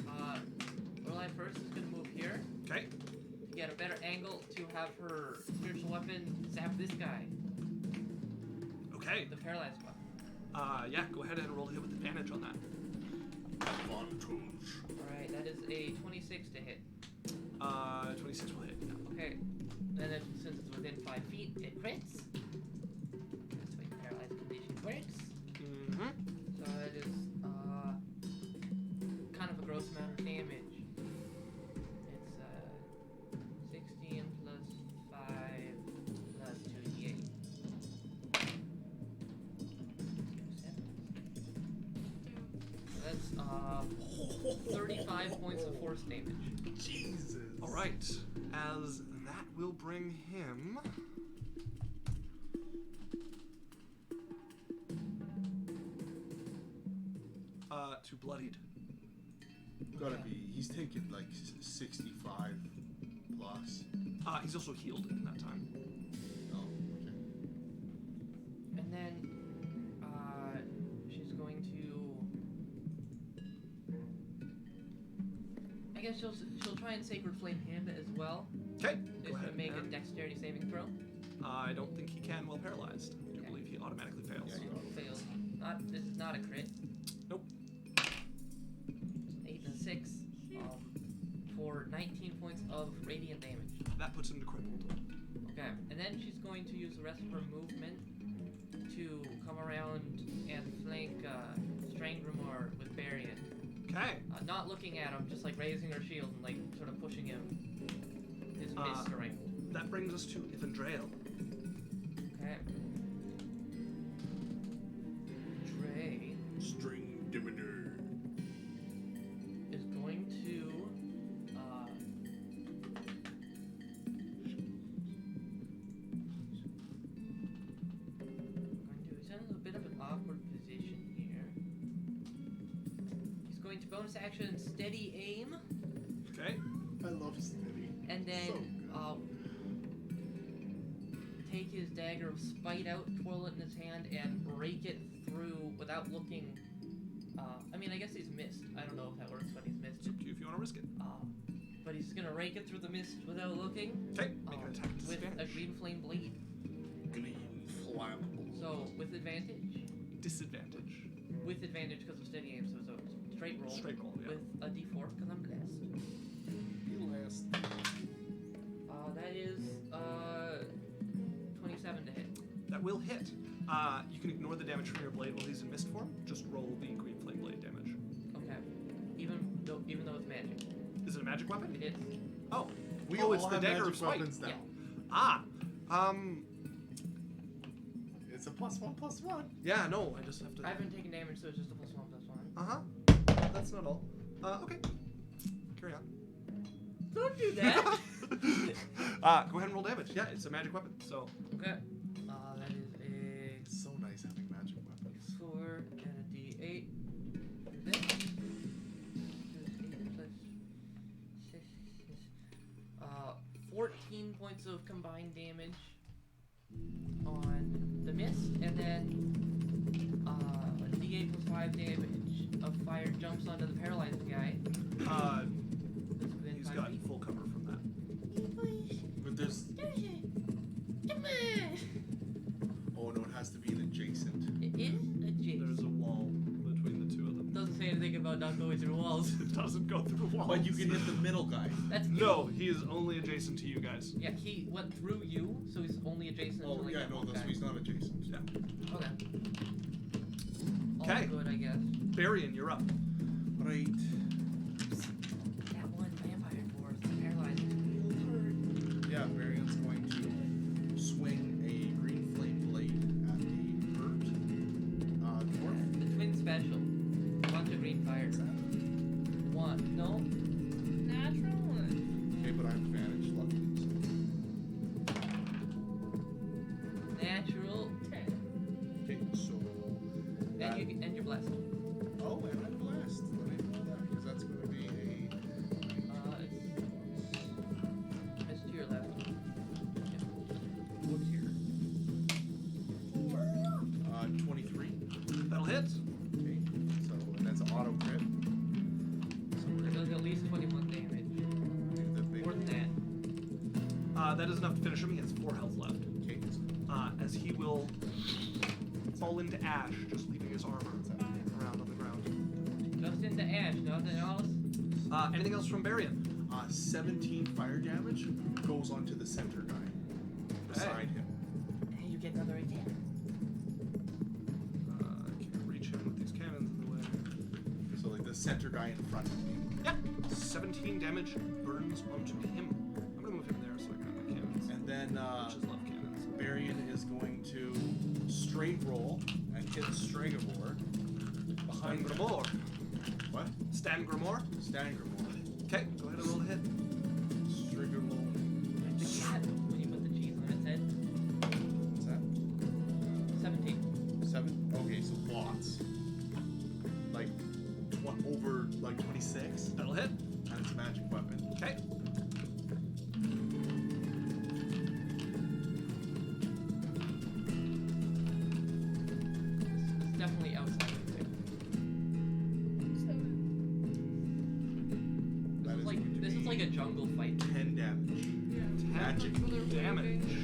Okay. Lorelei first is gonna move here Okay. to get a better angle to have her spiritual weapon zap this guy, Okay. the paralyzed one. Yeah, go ahead and roll a hit with advantage on that. Advantage. Alright, that is a 26 to hit. 26 will hit. Yeah. Okay. And then since it's within 5 feet, it crits. That's the way the paralyzed condition works. Mm-hmm. So it is kind of a gross amount of damage. It's 16 plus 5 plus 2d8. 7. So that's 35 points of force damage. Jesus. All right. As that will bring him. To bloodied. Gotta be. He's taking like 65 plus. He's also healed in that time. Oh, okay. And then she's going to. I guess she'll try and sacred flame him as well. Okay. He's Go gonna ahead. make a and- dexterity saving throw. I don't think he can while paralyzed. I do Okay. believe he automatically fails. Yeah, he Fails. This is not a crit. Nope. 8 and a 6. For 19 points of radiant damage. That puts him to crippled. Okay, and then she's going to use the rest of her movement to come around and flank Stangremor with Barian. Okay. Not looking at him, just like raising her shield and like sort of pushing him his mist around. That brings us to Ivandrael. Okay. Dre String diminer. is going to he's in a bit of an awkward position here. He's going to bonus action steady aim, Okay. I love steady. and then So good. take his dagger of spite out, twirl it in his hand, and rake it through without looking. I mean, I guess he's missed. I don't know if that works when he's missed. It's up to you if you want to risk it. But he's gonna rake it through the mist without looking. Okay. Make an attack With a disadvantage. green flame blade. Green flammable. So with advantage. Disadvantage. With advantage because of steady aim, so it's a straight roll. Straight roll, yeah. With a d4 because I'm blessed. Last. That is 27 to hit. That will hit. You can ignore the damage from your blade while he's in mist form. Just roll the green flame blade damage. Okay. Even though it's magic. Is it a magic weapon? It is. Oh. We oh, all it's the have dagger magic of spite. weapons now. Yeah. It's a +1/+1. Yeah, no, I just have to. I haven't taken damage, so it's just a +1/+1. That's not all. Okay. Carry on. Don't do that! Go ahead and roll damage. Yeah, it's a magic weapon, so. Okay. That is a It's so nice having magic weapons. 4 and a d8. This. 8 plus 6 is 14 points of combined damage on the mist, and then a d8 plus 5 damage of fire jumps onto the paralyzed guy. That's within He's 5 got feet. full cover from that. But there's. Oh no, it has to be an adjacent. It is adjacent. There's a wall between the two of them. Doesn't say anything about not going through walls. It doesn't go through walls. But you can hit the middle guy. That's No, he is only adjacent to you guys. Yeah, he went through you, so he's only adjacent to Oh like yeah, that no, one that's guy. he's not adjacent. Yeah. Okay. All Okay. good, I guess. Barian, you're up. Right. That one vampire dwarf paralyzed. Yeah, Varian's going special. Bunch of green fire. One. No? Natural one. Okay, but I have advantage, luckily. Natural. 10. Okay, so. And you're blessed. Oh, and I'm blessed. Let me roll that because that's going to be a. It's to your left. Yeah. Look here. 23. That'll hit. Okay, so and that's an auto crit. So we're It gonna does at least 21 damage. do the big More than that. That is enough to finish him. He has 4 health left. Okay, As he will fall into ash, just leaving his armor around on the ground. Just into ash, nothing else. Anything else from Barian? 17 fire damage goes onto the center guy beside him. And you get another attack. I can't reach him with these cannons in the way. So like the center guy in front of me. Yeah, 17 damage burns onto him. I'm gonna move him there so I can have my cannons. And then Witches love cannons. Barian is going to straight roll and hit Stregivor behind him. Stangremor. What? Stangremor. Stangremor. Okay, go ahead and roll a hit. Stregivor. The cat, when you put the cheese on its head. What's that? 17. 7? Okay, so lots. Like over like 26. That'll hit. And it's a magic weapon. Okay. It's definitely outside of it. That is going to This is be like a jungle fight. 10 damage. Yeah. Magic damage.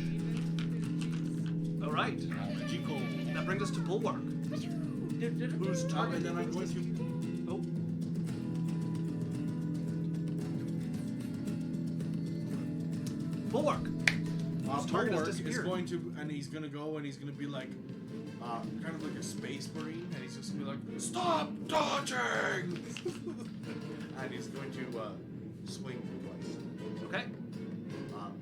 All right. Magical. That brings us to Bulwark. Who's And targeted? then I'm going to. Oh. Bulwark. His target has Bulwark is disappeared. going to, and he's going to go and he's going to be like, kind of like a space marine, and he's just going to be like, stop dodging! And he's going to swing twice. Okay.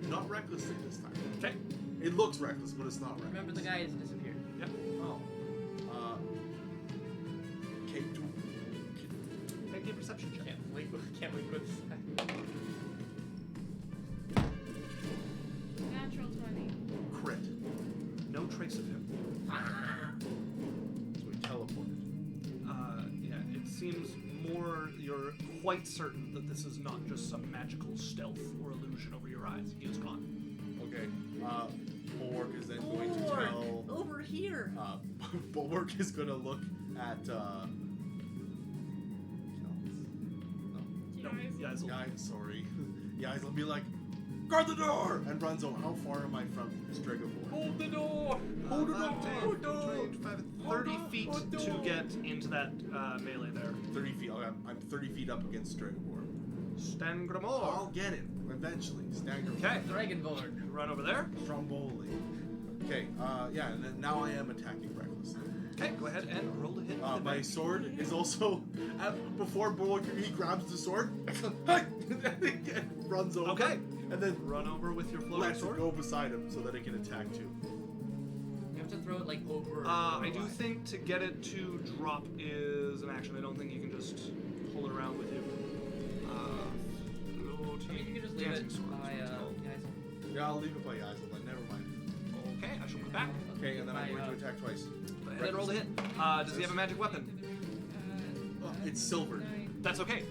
Not recklessly this time. Okay. It looks reckless, but it's not reckless. Remember the guy has disappeared. Yep. Oh. Okay. Make a perception check. Can't wait for this. Natural 20. Crit. No trace of him. So he teleported. Yeah, it seems more you're quite certain that this is not just some magical stealth or illusion over your eyes. He is gone. Okay. Bulwark is then going to tell. Over here. Bulwark is going to look at. No. Guys. Yazel. Yeah, sorry. Yazel will be like, guard the door! And runs over. How far am I from Stregivor? Hold the door! Hold the door! 30 feet to get into that melee there. 30 feet. Okay, I'm 30 feet up against Stregivor. Stangremor. I'll get it eventually. Stagger. Okay. Dragonborn. Run over there. Stromboli. Okay, yeah, and then now I am attacking recklessly. Okay, go ahead and roll to hit. with My advantage. sword is also before Bulwark he grabs the sword and runs over. Okay. And then Run over with your floating lets it sword. go beside him so that it can attack too. You have to throw it like over. I do think to get it to drop is an action. I don't think you can just pull it around with you. Go to I mean, you can just leave dancing it sword, by, that's what it's called. Yazel. Yeah, I'll leave it by Yazel then. Never mind. Okay, I shall put it back. Okay, and then I'm going to attack twice. Go ahead and roll to hit. Does he have a magic weapon? Oh, it's silvered. That's okay.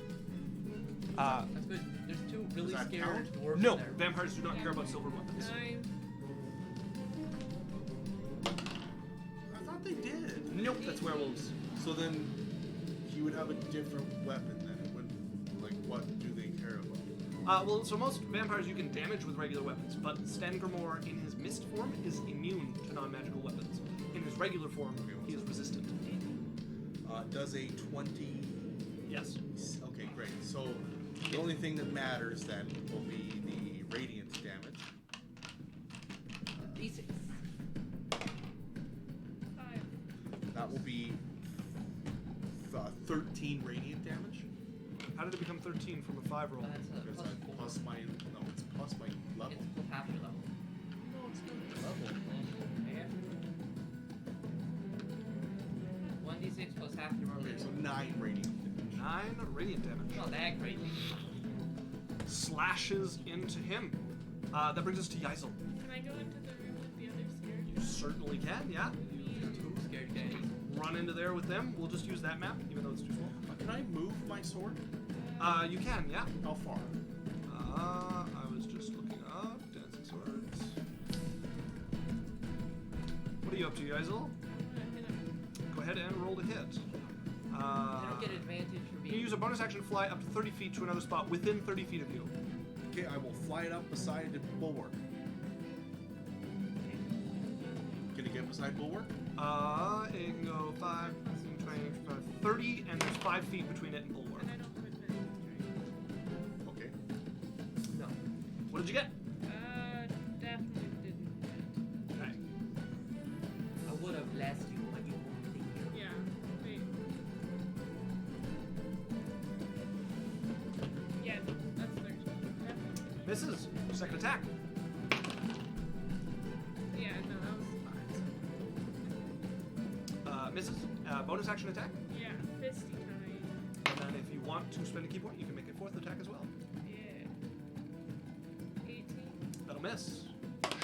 That's good. There's two really Does that scared count? dwarves No, there. vampires do not care about silver weapons. 9. I thought they did. Nope, that's werewolves. So then he would have a different weapon then. It wouldn't, like, what do they care about? Well, so most vampires you can damage with regular weapons, but Stangremor in his mist form is immune to non-magical weapons. In his regular form, he is resistant. Does a 20... Yes. Okay, great. So the only thing that matters then will be the radiant damage. D6. 5. That will be 13 radiant damage. How did it become 13 from a 5 roll? That's a Because plus I 4. plus my it's plus my level. It's plus half your level. No, it's not. Level. 1d6 6 plus half your normal. Okay, so 9 radiant. 9 radiant damage. Not that crazy. Slashes into him. That brings us to Yeisel. Can I go into the room with the other scared? You certainly can, yeah. Two scared guys. Run into there with them. We'll just use that map, even though it's too small. Can I move my sword? You can, yeah. How far? I was just looking up dancing swords. What are you up to, Yeisel? Go ahead and roll to hit. I don't get advantage for You being. can use a bonus action to fly up to 30 feet to another spot within 30 feet of you. Okay, I will fly it up beside the bulwark. Can it get beside bulwark? It can go 5, 15, 20, 25, 30, and there's 5 feet between it and bulwark. And I don't have advantage, right? Okay. No. What did you get? Definitely didn't. Okay. I would have blessed you, but you won't think. Yeah. Wait. Yeah, that's 13. Yeah. Misses. Second attack. Yeah, no, that was fine. Misses. Bonus action attack. Yeah, fisty time. And then if you want to spend a key point, you can make a 4th attack as well. Yeah. 18. That'll miss.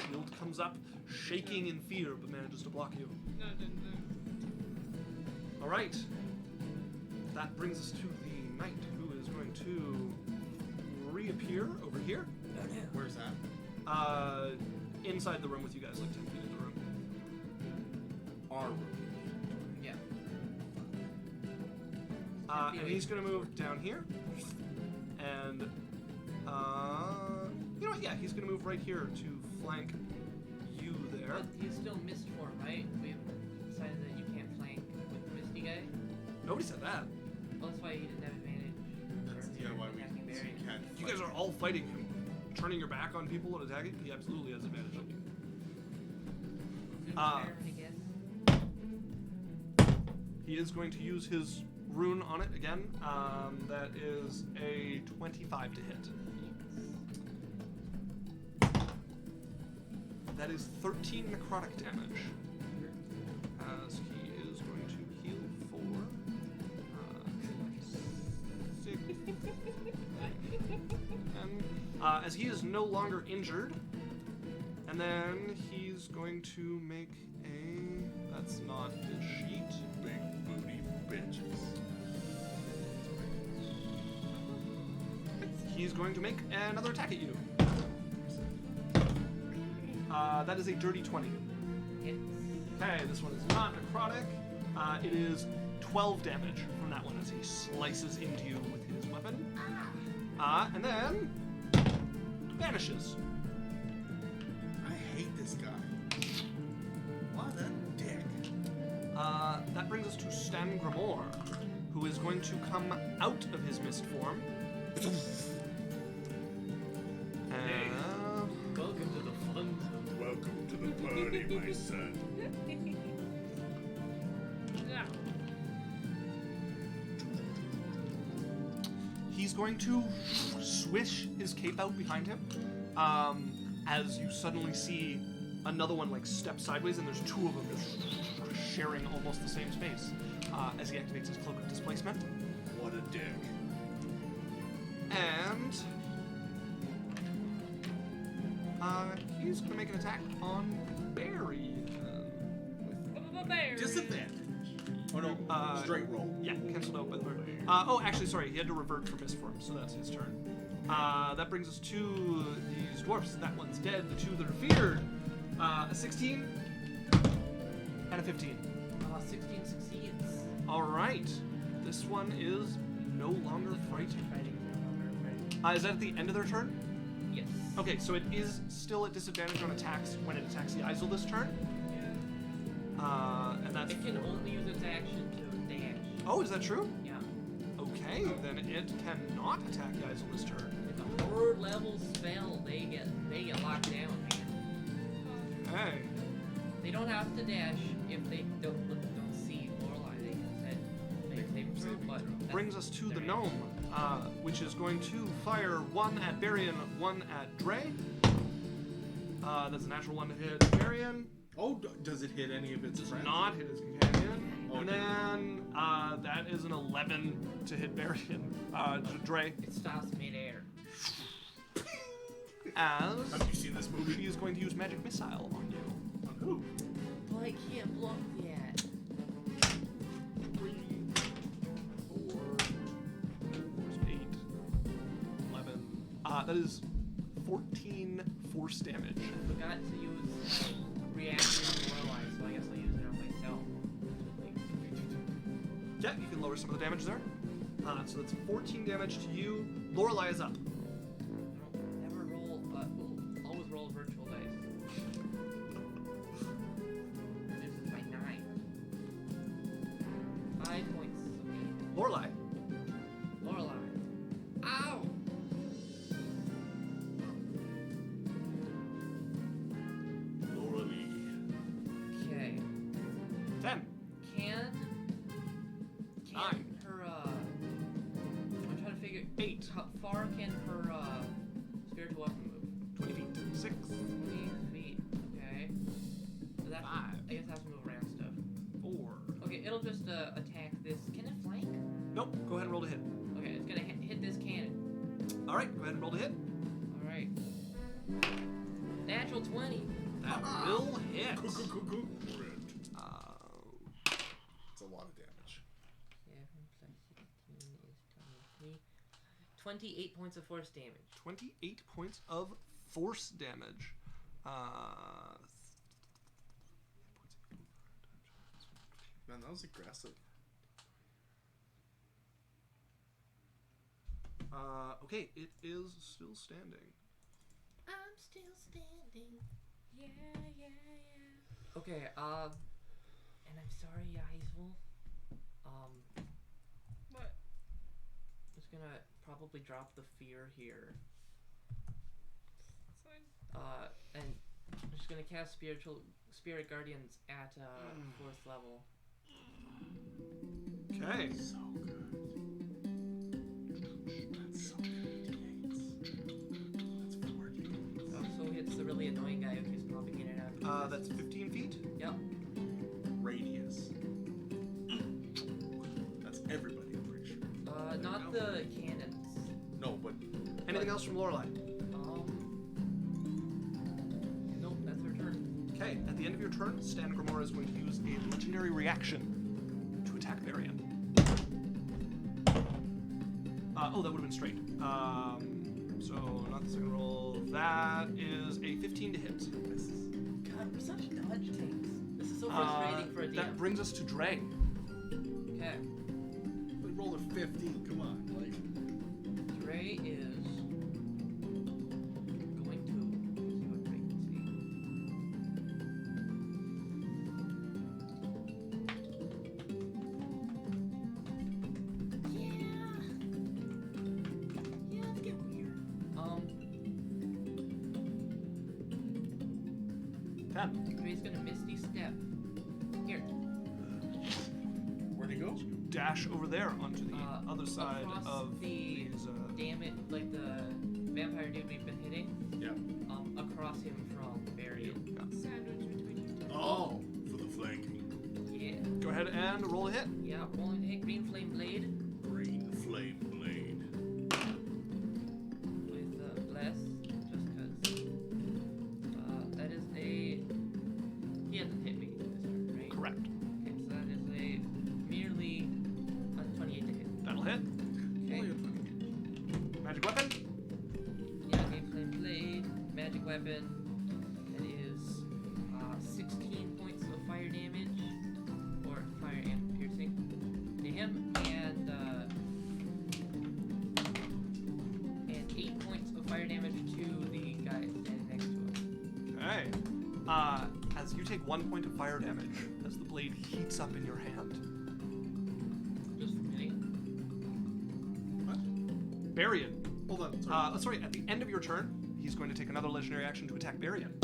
Shield comes up, shaking in fear, but manages to block you. No, it didn't. All right. That brings us to the knight, who is going to reappear over here. Where's that? Inside the room with you guys, like 10 feet in the room. Our room. Yeah. And he's going to move down here. And, you know what? Yeah, he's going to move right here to flank you there. But he's still mist form, right? We've decided that you can't flank with the misty guy. Nobody said that. Well, that's why he didn't have advantage. That's why we attacking Barry. can't. You guys are all fighting him. Turning your back on people and attacking, he absolutely has advantage on you. Good Uh, fair, I guess. He is going to use his rune on it again. That is a 25 to hit. That is 13 necrotic damage. As he is going to heal for 6. And as he is no longer injured, and then he's going to make a. That's not his sheet. Big booty bitches. He's going to make another attack at you. That is a dirty 20. Hits. Okay, this one is not necrotic. It is 12 damage from that one as he slices into you with his weapon. And then vanishes. I hate this guy. What a dick. That brings us to Stangremor, who is going to come out of his mist form. Welcome to the fun zone. Welcome to the party, my son. No. He's going to swish his cape out behind him, as you suddenly see another one like step sideways, and there's 2 of them just sharing almost the same space as he activates his cloak of displacement. What a dick. And he's going to make an attack on Barry. Bear. Disadvantage. Oh no, straight roll. Yeah, canceled out by the bird. Actually, sorry, he had to revert from his form, so that's his turn. That brings us to these dwarfs. That one's dead. The 2 that are feared. A 16 and a 15. 16 succeeds. All right. This one is no longer frightened. Is that at the end of their turn? Yes. Okay, so it is still at disadvantage on attacks when it attacks the Isel this turn. And that's. It can only use its action to dash. Oh, is that true? Yeah. Okay, then it cannot attack the Isel this turn. It's a 3rd level spell. They get locked down, man. Okay. They don't have to dash if they don't see Lorelei. They can make save throw, but that's Brings us to the their gnome, which is going to fire 1 at Barry and 1 at Dre. That's a natural 1 to hit Barry. Oh, does it hit any of its Does friends? not hit his companion. Oh, And it then That is an 11 to hit Varian. Dre. It stops midair. As Have you seen this movie? she is going to use Magic Missile on you. On who? Well, I can't block that. 3, 4, 8, 11. That is 14 force damage. I forgot to use reaction on Lorelei, so I guess I'll use it on myself. Yeah, you can lower some of the damage there. So that's 14 damage to you. Lorelei is up. Never roll, always roll virtual dice. This is my 9. 5 points of damage. Lorelei. Lorelei. Ow! Lorelei. Okay. 10. Can 9. her, I'm trying to figure... 8. How far can her, spiritual weapon move? 20 feet. 6. 20 feet. Okay. So that's, 5. I guess I have to move around stuff. 4. Okay, it'll just, attack this. Can it flank? Nope. Go ahead and roll to hit. Okay, it's gonna hit this cannon. All right. Go ahead and roll to hit. Alright. Natural 20. That will hit. Crit. Uh, It's a lot of damage. 7 plus 16 is 23. 28 points of force damage. 28 points of force damage. Man, that was aggressive. Okay, it is still standing. I'm still standing. Yeah. Okay, and I'm sorry, Eisel. What? I'm just gonna probably drop the fear here. It's fine. And I'm just gonna cast Spirit Guardians at, 4th level. Okay. So good. That's so good. That's 40. Also hits the really annoying guy who keeps popping in and out. That's 15 feet. Yep. Radius. That's everybody, I'm pretty sure. Not the cannons. No, but Anything else from Lorelei? Nope, that's her turn. Okay, at the end of your turn, Stangremor is going to use a legendary reaction to attack Varian. Oh, that would have been straight. So, not the second roll. That is a 15 to hit. God, we're such dodge tanks. This is so frustrating for a DM. That brings us to Dre. Okay. we rolled a 15. Come on, like. Dre is going to see what Dre can Yeah, let's get weird. 10. Dre's gonna Misty Step. Here. Where'd he go? Dash over there onto the other side across of the these. damn it, like the vampire dude we've been hitting. Yeah. Across him from Varian. Sandwich between you. Oh, for the flanking. Yeah. Go ahead and roll a hit. Yeah, rolling to hit Green Flame Blade Green flame blade. with Bless, just cause. That is a. He hasn't hit me this turn, right? Correct. Okay, so that is a merely 28 to hit. That'll hit. Okay. Magic weapon. Yeah, Green Flame Blade, magic weapon. That is 16 points of fire damage, or fire and piercing to him, and 8 points of fire damage to the guy standing next to him. Okay. As you take 1 point of fire damage, as the blade heats up in your hand. Just hitting. What? Varian. Hold on. Sorry. Sorry, at the end of your turn, he's going to take another legendary action to attack Varian.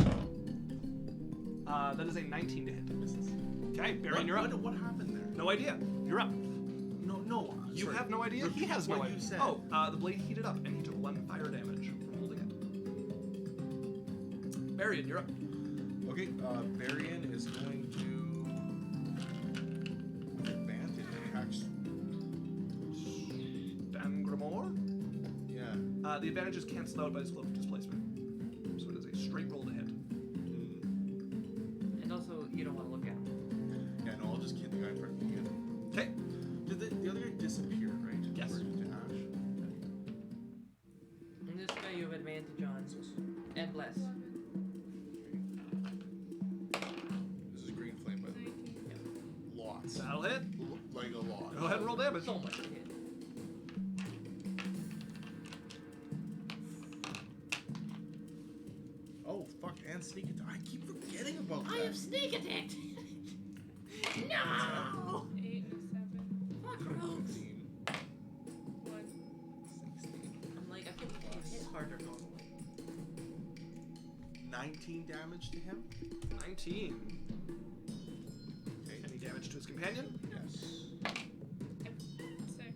That is a 19 to hit. Misses. Okay, Varian, you're up. What happened there? No idea. You're up. No. You sorry. have no idea? He Repeat has no what idea. you said. Oh, the blade heated up, and he took 1 fire damage from holding it. Varian, you're up. Okay, Varian is going to, with advantage, attacks The advantage is cancelled out by his cloak displacement. So it is a straight roll to hit. And also, you don't want to look at him. Yeah, no, I'll just kill the guy in front of me again. Okay. Did the other guy disappear, right? Yes. Or to Ash? And this guy you have advantage on. And less. This is green flame, by the way. Lots. That'll hit. Like a lot. Go ahead and roll damage. So much to hit. Oh, fuck, and sneak attack. I keep forgetting about that. I have sneak attacked. No! 8 and a 7. Fuck gross. 15, 1. 16. I'm like, I can hit harder normally. 19 damage to him? 19. Okay. Any damage to his companion? Yes. 6.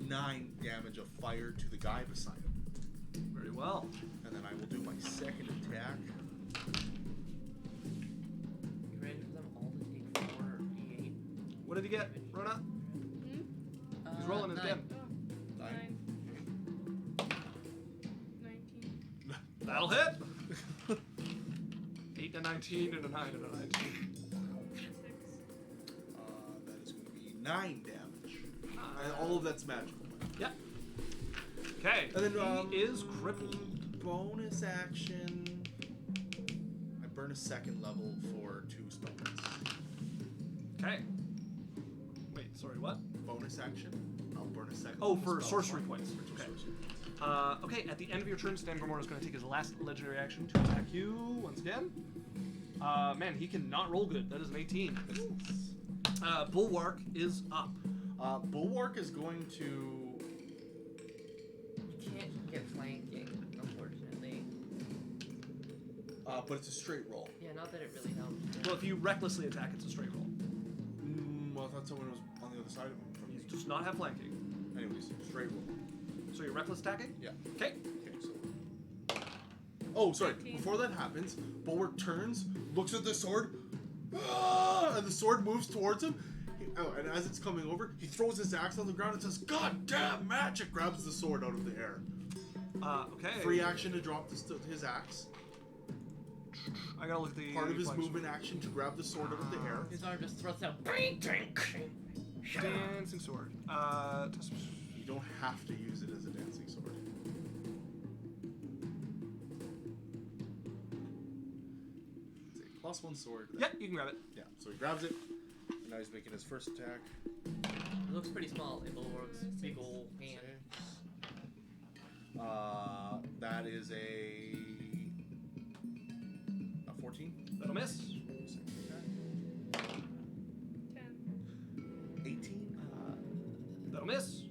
9 damage of fire to the guy beside him. Very well. And then I will do my second attack. You ready for them all to take 4 d8? What did he get, Rona? He's rolling his 9. dim. Oh, 9. 19. That'll hit. 8 and a 19 and a 9 and a 19. 6. That is going to be 9 damage. And all of that's magical. Yep. Okay. And then he is crippled. Bonus action. I burn a second level for 2 spell points. Okay. Wait, sorry, what? Bonus action. I'll burn a second. Oh, level for spell sorcery point. points. For Okay. sorcery points. Okay, at the end of your turn, Stangremor is going to take his last legendary action to attack you once again. Man, he cannot roll good. That is an 18. Bulwark is up. Bulwark is going to. You can't get flanking, unfortunately. But it's a straight roll. Yeah, not that it really helps. Well, if you recklessly attack, it's a straight roll. Well, I thought someone was on the other side of him from He me. does not have flanking. Anyways, straight roll. So you're reckless attacking? Yeah. Okay. Okay, so. Oh, sorry. 19. Before that happens, Bulwark turns, looks at the sword, and the sword moves towards him. And as it's coming over, he throws his axe on the ground and says, "God damn magic!" Grabs the sword out of the air. Okay. Free action to drop his axe. I gotta look at the Part of his flanks. movement action to grab the sword out of the air. His arm just thrusts out. Dancing sword. You don't have to use it as a dancing sword. It's a +1 sword. Yeah, you can grab it. Yeah, so he grabs it, and now he's making his first attack. It looks pretty small. It Bulwark's big ol' hand. That is a 14. That'll miss. Second attack. 10. 18. That'll miss.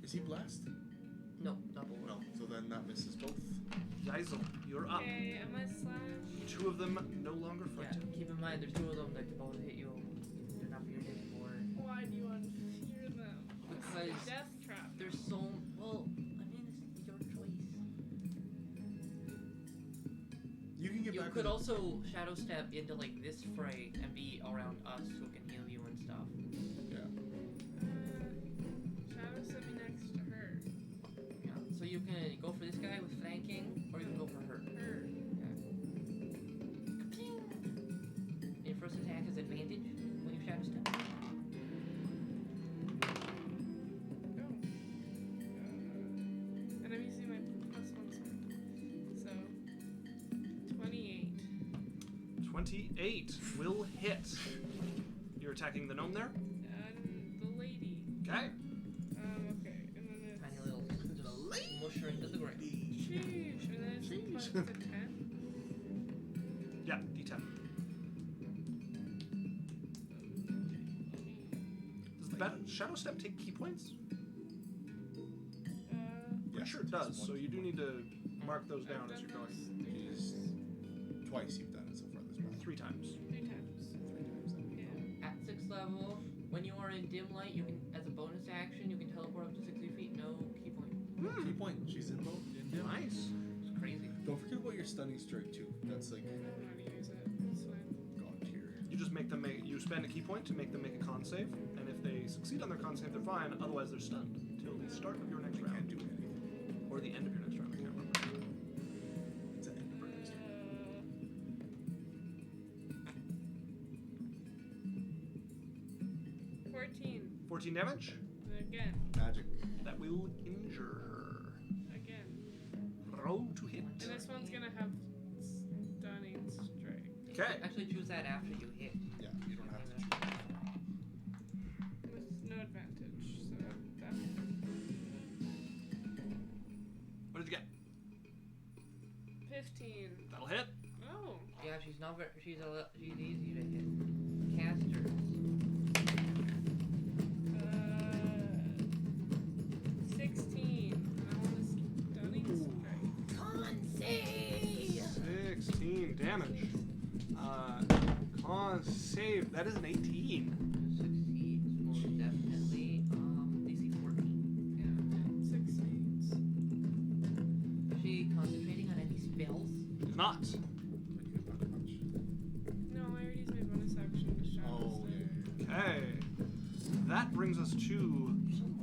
Is he blessed? No, not Bulwark. No. So then that misses both. Yaisel, you're up. Okay, am I slash? 2 of them no longer Yeah, frightened. keep in mind there's 2 of them that can both hit you. They're not feared anymore. Why do you unfear them? Because Death trap. There's so well. I mean, it's your choice. You can get You back. could to the- also shadow step into like this fray and be around us who can heal you and stuff. Yeah. Shadow set me next to her. Yeah. So you can go for this guy with flanking, or you can go for her. Her. Your first attack is advantage when you shadow step. Oh. And I'm using my +1 sword. So 28. 28 will hit. You're attacking the gnome there? And the lady. Okay. Okay. And then it's Tiny little mush her into the ground. sheesh. And then it's Sheesh. plus a 10. Yeah, D10. Does the shadow step take key points? Pretty sure it does, so you do need to mark those down as you're going. Jeez. Twice you've done it so far this month. 3 times. 3 times. 3 times then. Yeah. At 6th level, when you are in dim light, you can, as a bonus action, you can teleport up to 60 feet. No key point. Key point. She's in both. Nice. It's crazy. Don't forget about your stunning strike too. That's like I don't know how to use it. It's fine. god tier. You just make them you spend a key point to make them make a con save, and if they succeed on their con save, they're fine. Otherwise, they're stunned. until the start of your next I round. can't do anything. Or the end of your next round, I can't remember. It's an end of our next turn. 14. 14 damage. Again. Magic. That will injure her. Again. Roll to hit. And this one's gonna have stunning strike. Okay. Actually, choose that after you hit. Yeah, you don't have to choose. With no advantage. So that's What did you get? 15. That'll hit. Oh. Yeah, she's not very. She's easy to hit. Casters. 16. And I want a stunning strike. Con save! 16 damage. Con save. That is an 18. Succeeds most definitely. DC 14. Yeah, it succeeds. Is she concentrating on any spells? Not. No, I already used my bonus action to shout. Oh, Okay. That brings us to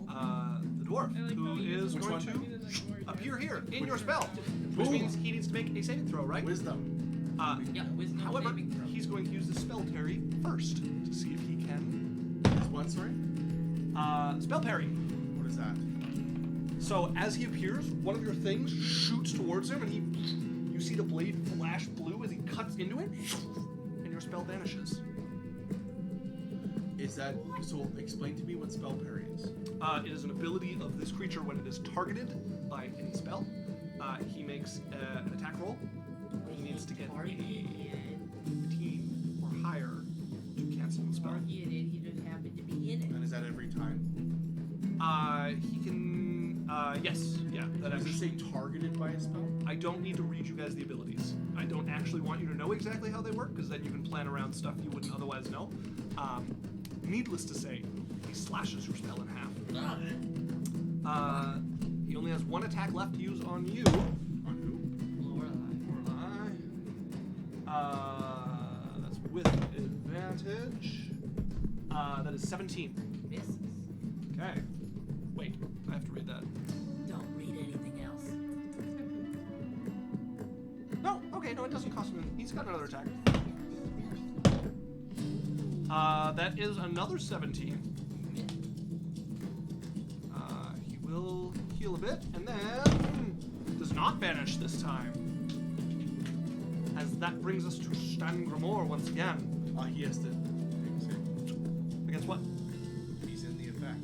the dwarf, I like who how he is uses going one to button and, like, more appear damage. here in your spell, which means he needs to make a saving throw, right? Wisdom. Yeah, wisdom However, saving throw. he's going to use the spell parry first to see if he can. Is what, sorry? Spell parry. What is that? So as he appears, one of your things shoots towards him, and you see the blade flash blue as he cuts into it, and your spell vanishes. Is that so? Explain to me what spell parry is. It is an ability of this creature when it is targeted by any spell. He makes an attack roll. He needs to get a 15 or higher to cancel the spell. Targeted, he just happened to be in it. And is that every time? He can. Yes, yeah. That Does it actually. say targeted by a spell? I don't need to read you guys the abilities. I don't actually want you to know exactly how they work, because then you can plan around stuff you wouldn't otherwise know. Needless to say, he slashes your spell in half. He only has one attack left to use on you. On who? Lorelei. That's with advantage. That is 17. Misses. Okay. Wait, I have to read that. Don't read anything else. No, okay, no, it doesn't cost him. He's got another attack. That is another 17. He will heal a bit, and then does not vanish this time. As that brings us to Stangremor once again. He has to make a save. Against what? He's in the effect.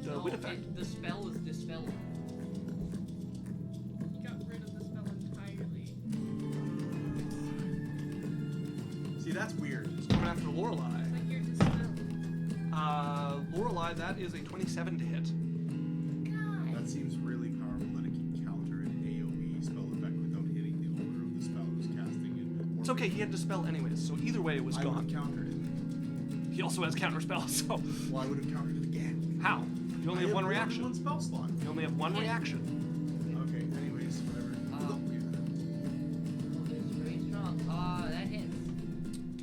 The No, wit effect. The spell is dispelled. You got rid of the spell entirely. See, that's weird. He's going after Lorelei. It's like you're dispelled. Lorelei, that is a 27 to hit. That seems really powerful that it can counter an AoE spell effect without hitting the owner of the spell who's casting it. It's okay, he had to spell anyways, so either way it was I would gone. have countered it. He also has counter spells, so Well, I would have countered it again. how? You only have one One reaction. spell slot. You only have one reaction. Okay, anyways, whatever. It's very strong. That hits.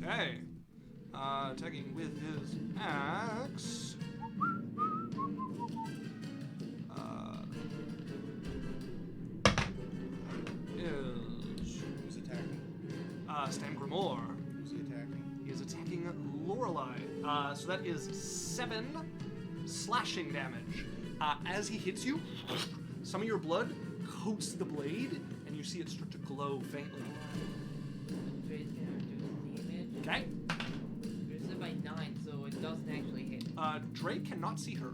Okay. Attacking with his axe. Is Who's attacking? Stangremor. Who's he attacking? He is attacking Lorelei. So that is 7 slashing damage. As he hits you, some of your blood coats the blade, and you see it start to glow faintly. Dre's gonna reduce the image. Okay. Reduce it by 9, so it doesn't actually hit. Drake cannot see her.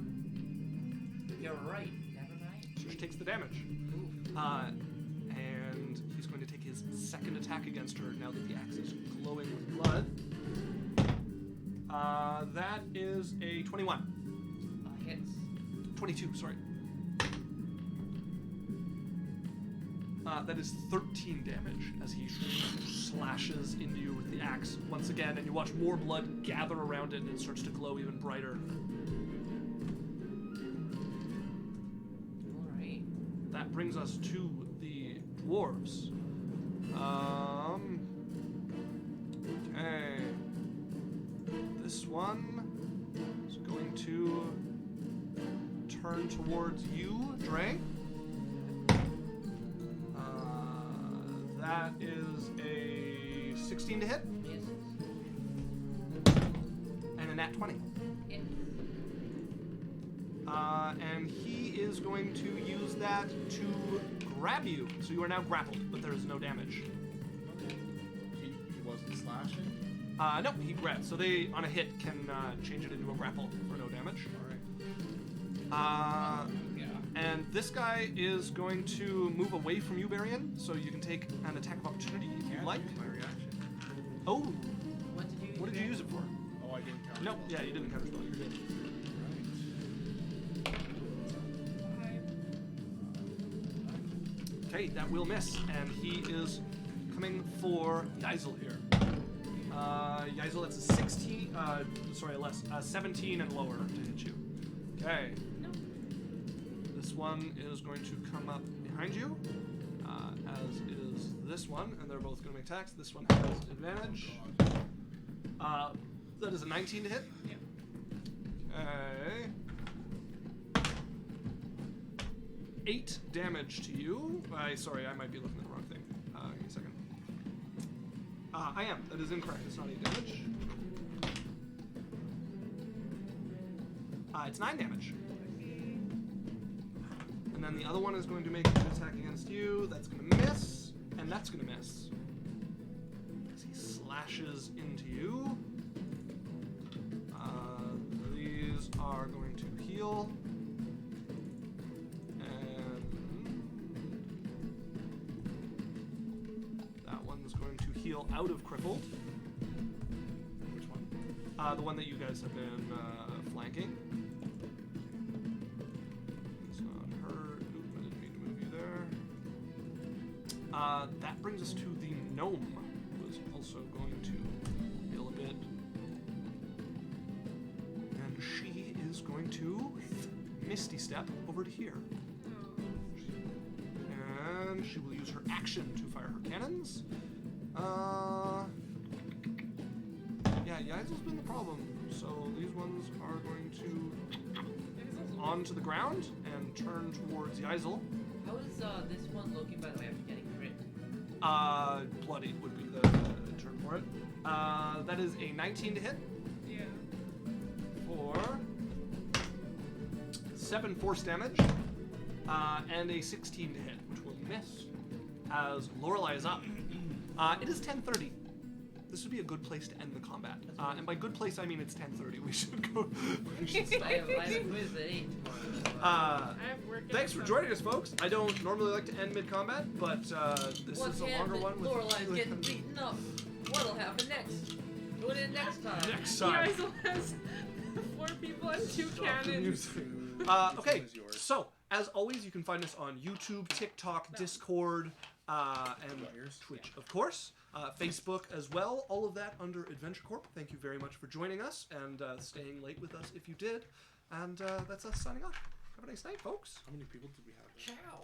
You're right. Never mind. So she takes the damage. Ooh. And he's going to take his second attack against her now that the axe is glowing with blood. That is a 21. Hits. 22, sorry. That is 13 damage as he slashes into you with the axe once again, and you watch more blood gather around it, and it starts to glow even brighter. Alright. That brings us to the dwarves. Okay. This one is going to turn towards you, Dre. That is a 16 to hit Misses. and a nat 20. Hits. And he is going to use that to grab you. So you are now grappled, but there is no damage. Okay. He wasn't slashing? No, he grabs. So they, on a hit, can change it into a grapple for no damage. Alright. Yeah. And this guy is going to move away from you, Barian, so you can take an attack of opportunity if you like. My reaction. Oh, What did you use? what did you use it for? Oh, I didn't count. No, yeah, you didn't counter spell. You're good. Okay, that will miss, and he is coming for Yeisel here. Yeisel, that's a 16, sorry, less, 17 and lower to hit you. Okay. This one is going to come up behind you, as is this one, and they're both going to make attacks. This one has advantage. That is a 19 to hit. Yeah. Okay. 8 damage to you. Sorry, I might be looking at the wrong thing. Give me a second. I am. That is incorrect. It's not 8 damage. It's 9 damage. And then the other one is going to make an attack against you. That's going to miss. And that's going to miss. As he slashes into you. These are going to heal. Heal out of crippled. Which one? The one that you guys have been flanking. It's not her. Oop, I didn't mean to move you there. That brings us to the gnome, who is also going to heal a bit. And she is going to Misty Step over to here. And she will use her action to fire her cannons. Yeah, Yaisel's been the problem. So these ones are going to onto the ground and turn towards Yaisel. How is this one looking, by the way, after getting crit? Bloody would be the term for it. That is a 19 to hit Yeah. for 7 force damage, and a 16 to hit, which will miss. As Lorelei is up. It is 10:30. This would be a good place to end the combat. And by good place, I mean it's 10:30. We should go. We should stop. I have a quiz at 8 tomorrow. I have work. Thanks for joining us, folks. I don't normally like to end mid-combat, but this is a longer one. With Lorelei's getting beaten up. What'll happen next? Tune in next time. Next time. Yaisel has 4 people and 2 cannons. Okay, This is yours. so as always, you can find us on YouTube, TikTok, Discord, and Yours? Twitch, of course. Facebook as well. All of that under Adventure Corp. Thank you very much for joining us and staying late with us if you did. And that's us signing off. Have a nice night, folks. How many people did we have? Ciao.